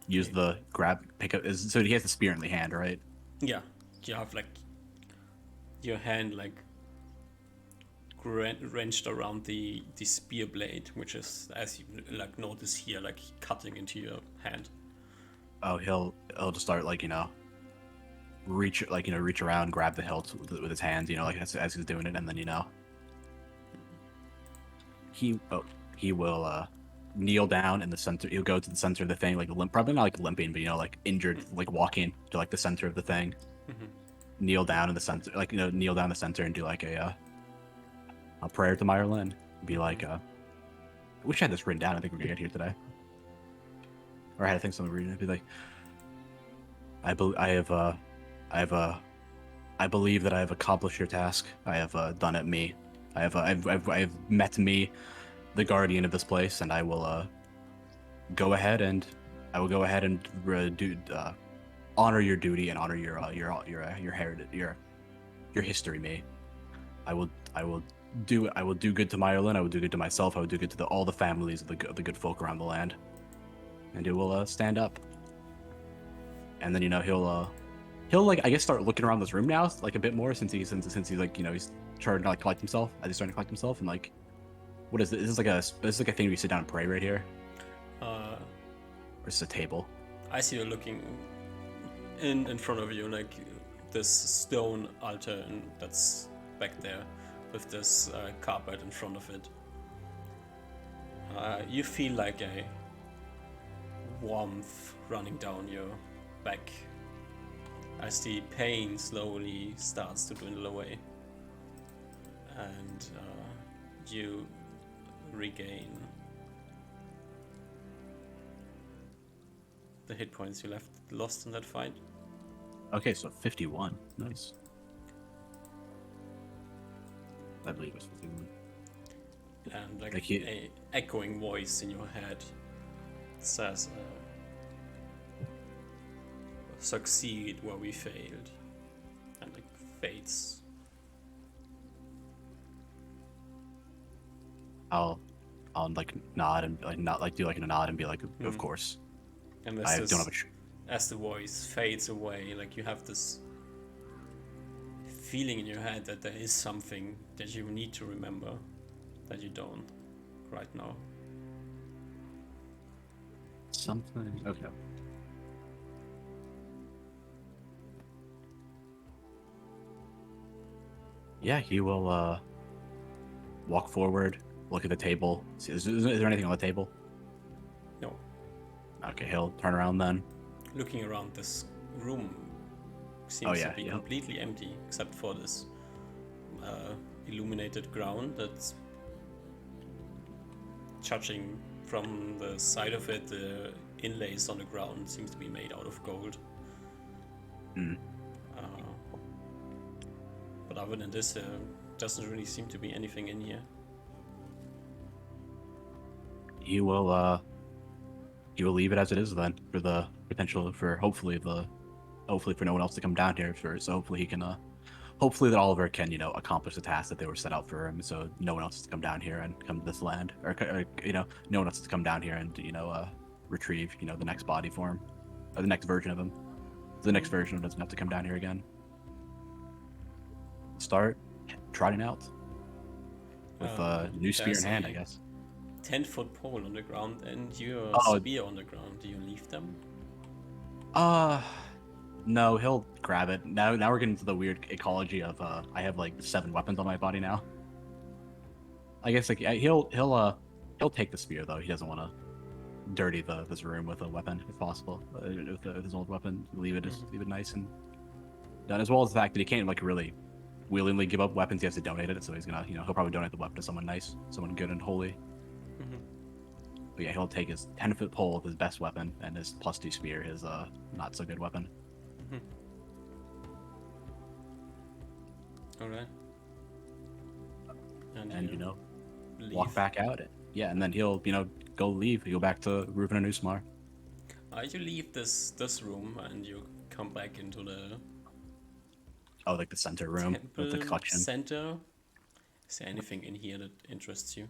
use the grab, pick up. So he has the spear in the hand, right? Yeah, you have like your hand like wrenched around the spear blade, which is, as you like notice here, like cutting into your hand. Oh, he'll just start like reach around, grab the hilt with his hands, like as he's doing it, and then he will kneel down in the center. He'll go to the center of the thing, like probably not like limping, but like injured, like walking to like the center of the thing. Kneel down in the center, like kneel down the center and do like a prayer to Myrlin. Be like, I wish I had this written down. I think we're gonna get here today. Or I had to think something written. Be like, I believe that I have accomplished your task. I have done it, me. I have met me, the guardian of this place, and I will go ahead and honor your duty and honor your heritage, your history, me. I will do good to Myrlin. I will do good to myself. I will do good to all the families of the good folk around the land. And he will stand up. And then he'll like, I guess, start looking around this room now, like a bit more, since he's like, he's trying to like collect himself. As he's starting to collect himself, and like, what is this? This is like a thing where you sit down and pray right here. Or is this a table? I see you looking in front of you, like this stone altar, and that's back there, with this carpet in front of it. You feel like a warmth running down your back as the pain slowly starts to dwindle away, and you regain the hit points you lost in that fight. Okay, so 51. Nice. I believe it's 51. And like Thank you. a echoing voice in your head says, "Succeed where we failed," and like fades. I'll like nod and like not like do like a nod and be like, of course. And I don't have a. as the voice fades away, like you have this feeling in your head that there is something that you need to remember that you don't right now. Something. Okay. Yeah, he will walk forward, look at the table. See, is there anything on the table? No. Okay, he'll turn around then. Looking around this room seems to be completely empty except for this illuminated ground that's, judging from the side of it, the inlays on the ground seems to be made out of gold. But other than this, doesn't really seem to be anything in here. He will leave it as it is then, for the potential for hopefully for no one else to come down here. So hopefully he can hopefully that Oliver can accomplish the task that they were set out for him. So no one else has to come down here and come to this land, or no one else has to come down here and retrieve the next body form, or the next version of him. The next version of him doesn't have to come down here again. Start trotting out with a new spear in hand, I guess. 10-foot pole on the ground and your spear on the ground. Do you leave them? No, he'll grab it. Now we're getting to the weird ecology of I have like 7 weapons on my body now. I guess like he'll take the spear though. He doesn't want to dirty this room with a weapon if possible. With his old weapon, leave it nice and done. As well as the fact that he can't like really willingly give up weapons. He has to donate it, so he's gonna he'll probably donate the weapon to someone nice, someone good and holy. But yeah, he'll take his 10-foot pole with his best weapon and his +2 spear, his not so good weapon. All right. And leave. Walk back out. Yeah, and then he'll go leave. He'll go back to Reuven and Usmar. You leave this room and you come back into the like the center room with the collection. Center. Is there anything in here that interests you?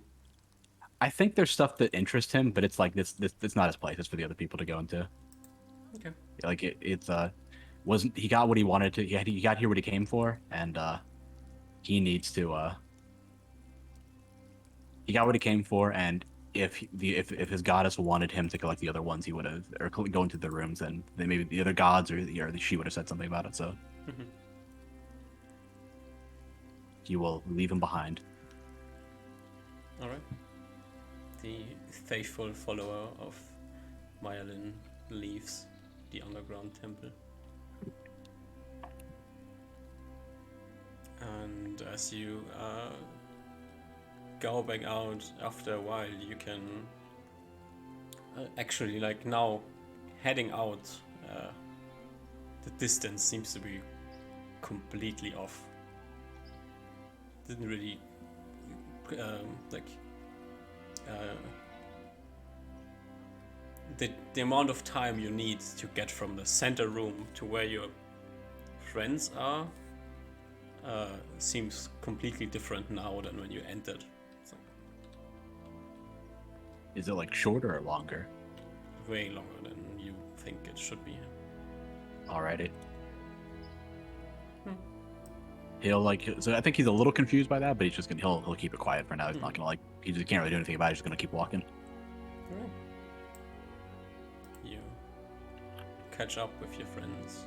I think there's stuff that interests him, but it's like this it's not his place. It's for the other people to go into. Okay. Like it's wasn't he got what he wanted to? He got here what he came for, and he needs to. He got what he came for, and if his goddess wanted him to collect the other ones, he would have, or go into the rooms, and then maybe the other gods or she would have said something about it. So he will leave him behind. All right. The faithful follower of Myelin leaves the underground temple. And as you go back out after a while, you can actually, like now, heading out, the distance seems to be completely off. Didn't really the amount of time you need to get from the center room to where your friends are seems completely different now than when you entered. So, is it like shorter or longer? Way longer than you think it should be. Alrighty. He'll so I think he's a little confused by that, but he's just gonna he'll keep it quiet for now. He's not gonna he just can't really do anything about it. He's just gonna keep walking. Alright. You catch up with your friends.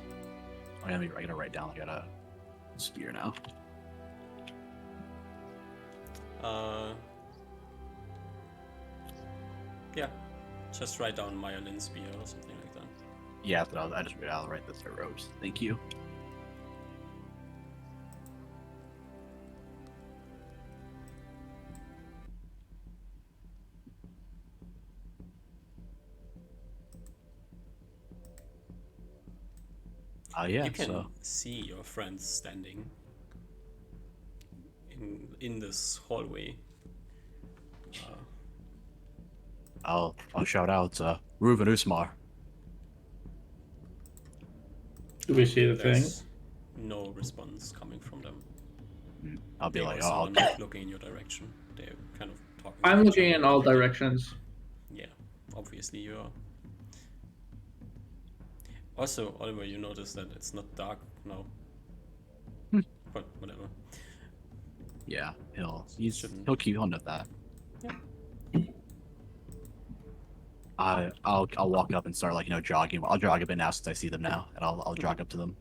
I gotta write down. I got a spear now. Yeah, just write down Myelin Spear or something like that. Yeah, but I'll write this at Rose. Thank you. Yeah, You can so see your friends standing in this hallway. I'll shout out Reuven Usmar. Do we see the thing? There's no response coming from them. I'll be They like, also oh, are not looking in your direction. They're kind of talking. I'm to each looking other, in all like they- directions. Yeah, obviously you are. Also, Oliver, you notice that it's not dark now. But whatever. yeah, he'll Shouldn't- keep on with that. Yeah. I'll walk up and start like jogging. I'll jog a bit now since I see them now, and I'll jog up to them.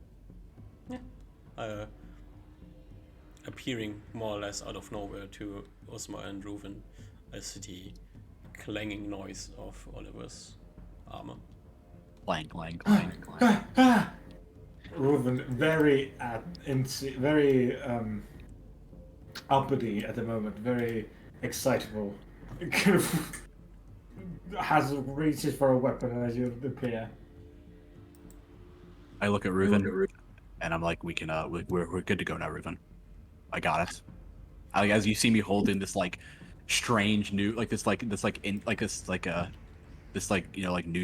Appearing more or less out of nowhere to Osmar and Reuven is the clanging noise of Oliver's armor. Clang, clang, clang, clang. Reuven, very very uppity at the moment, very excitable. Kind of reaches for a weapon as you appear. I look at Reuven, and I'm like, we can we're good to go now, Reuven. I got it. As you see me holding this like strange new this new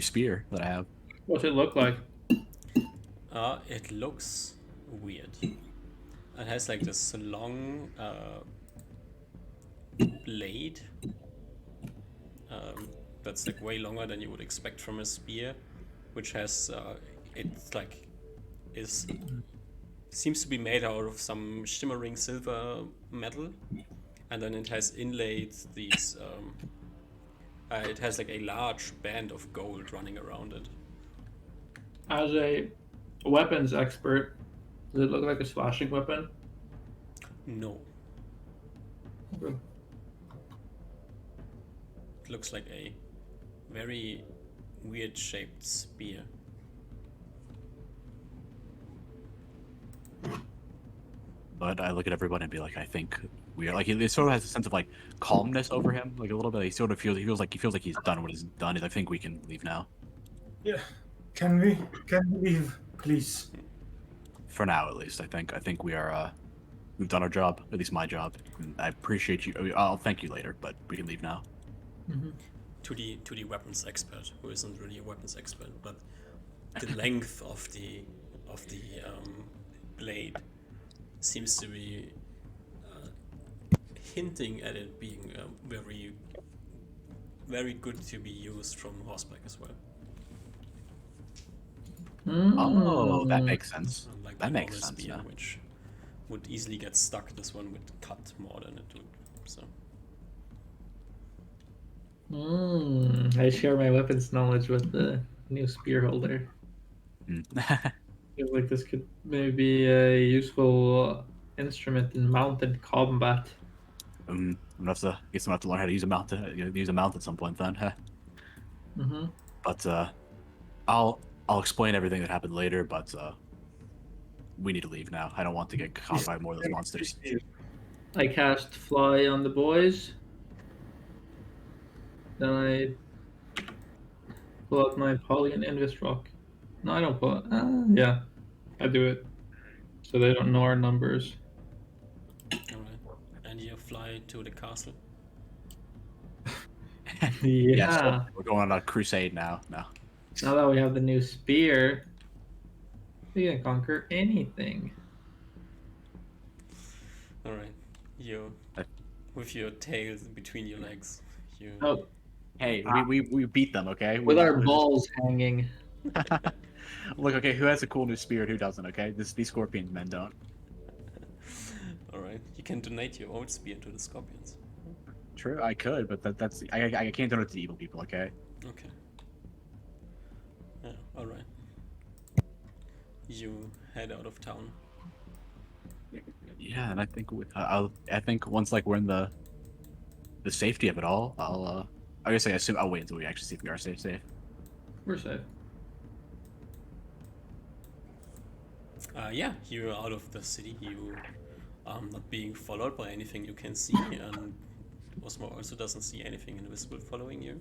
spear that I have. What's it look like? It looks weird. It has like this long blade that's like way longer than you would expect from a spear, which has it's like seems to be made out of some shimmering silver metal, and then it has inlaid these it has like a large band of gold running around it. As a weapons expert, does it look like a slashing weapon? No. It looks like a very weird shaped spear. But I look at everyone and be like, I think we are like he sort of has a sense of like calmness over him, like a little bit. He sort of feels like he's done what he's done. I think we can leave now. Yeah. Can we leave, please? For now, at least. I think we are we've done our job, at least my job. And I appreciate you. I'll thank you later, but we can leave now. Mm-hmm. To the weapons expert, who isn't really a weapons expert, but the length of the blade seems to be hinting at it being very very good to be used from horseback as well. Oh, that makes sense. Unlike That the makes normal sense. spear, Yeah. which would easily get stuck. This one would cut more than it would. So I share my weapons knowledge with the new spear holder. Mm. Feels like this could maybe be a useful instrument in mounted combat. I'm gonna have to learn how to use a mount. Use a mount at some point then. Huh? Mm-hmm. But I'll explain everything that happened later. But we need to leave now. I don't want to get caught by more of those monsters. I cast fly on the boys. Then I pull out my poly and invis rock. No, I don't pull it. Yeah, I do it. So they don't know our numbers. alright, and you fly to the castle. Yeah. So we're going on a crusade now. No. Now that we have the new spear, we can conquer anything. Alright, you with your tails between your legs, you Oh, Hey, we beat them, okay? with our balls hanging. Look, okay, who has a cool new spear and who doesn't, okay? These scorpion men don't. alright. You can donate your old spear to the scorpions. True, I could, but that's I can't donate to the evil people, okay? Okay. Yeah, alright. You head out of town. Yeah, and I think I think once like we're in the the safety of it all, I guess I assume I'll wait until we actually see if we are safe. We're safe. Yeah, you're out of the city. You not being followed by anything you can see, and Osmo also doesn't see anything invisible following you.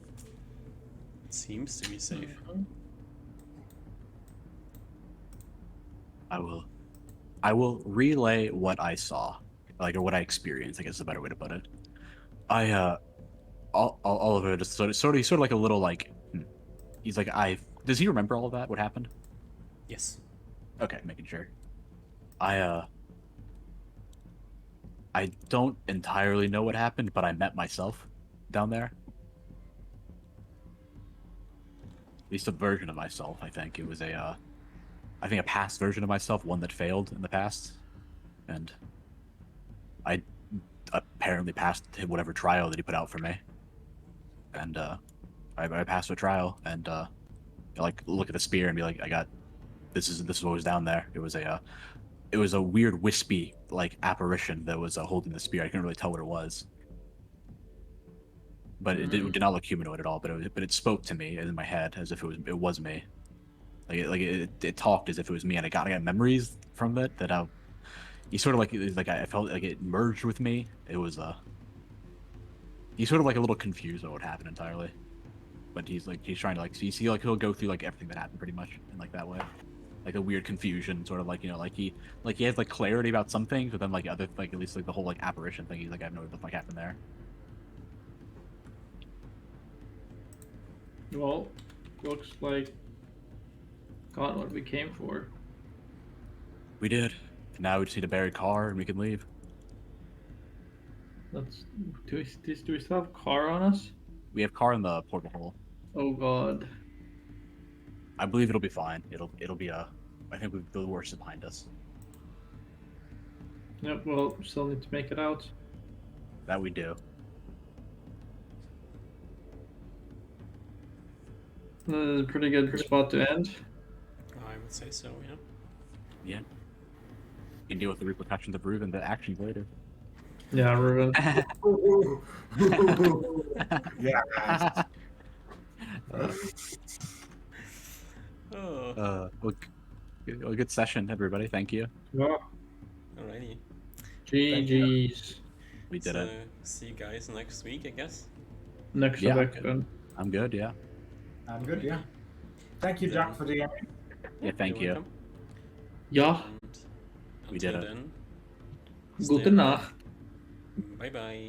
It seems to be safe. I will relay what I saw, like, or what I experienced, I guess is a better way to put it. Oliver just sort of like a little like, he's like, does he remember all of that? What happened? Yes. Okay, making sure. I don't entirely know what happened, but I met myself down there. At least a version of myself, I think. It was I think a past version of myself, one that failed in the past. And I apparently passed whatever trial that he put out for me. And I passed a trial, and like look at the spear and be like, this is what was down there. It was a weird wispy like apparition that was holding the spear. I couldn't really tell what it was, but it did not look humanoid at all. But it spoke to me in my head as if it was me. It talked as if it was me, and I got memories from it that he sort of like I felt like it merged with me. It was he's sort of like a little confused about what happened entirely, but he's trying to he'll go through like everything that happened pretty much in like that way, like a weird confusion, sort of like he has like clarity about some things, but then like other like at least like the whole like apparition thing, he's like I have no idea what the fuck happened there. Well, looks like got what we came for. We did. Now we just need a buried car and we can leave. Do we still have car on us? We have car in the portal hole. Oh god. I believe it'll be fine. It'll be I think the worst is behind us. Yep, well, still need to make it out. That we do. This is a pretty good spot to end. I would say so, yeah. Yeah. You can deal with the repercussions of Ruben, the actions later. Yeah, Ruben. Yeah. Oh, Well, good session, everybody. Thank you. Yeah. alrighty. GG's. We did So, it. see you guys next week, I guess. Next Yeah, election. I'm good. Yeah. I'm good, yeah. Thank you, Jack, for the game. Yeah. Thank you. Ja. And We did until it. then, Gute Nacht. bye bye.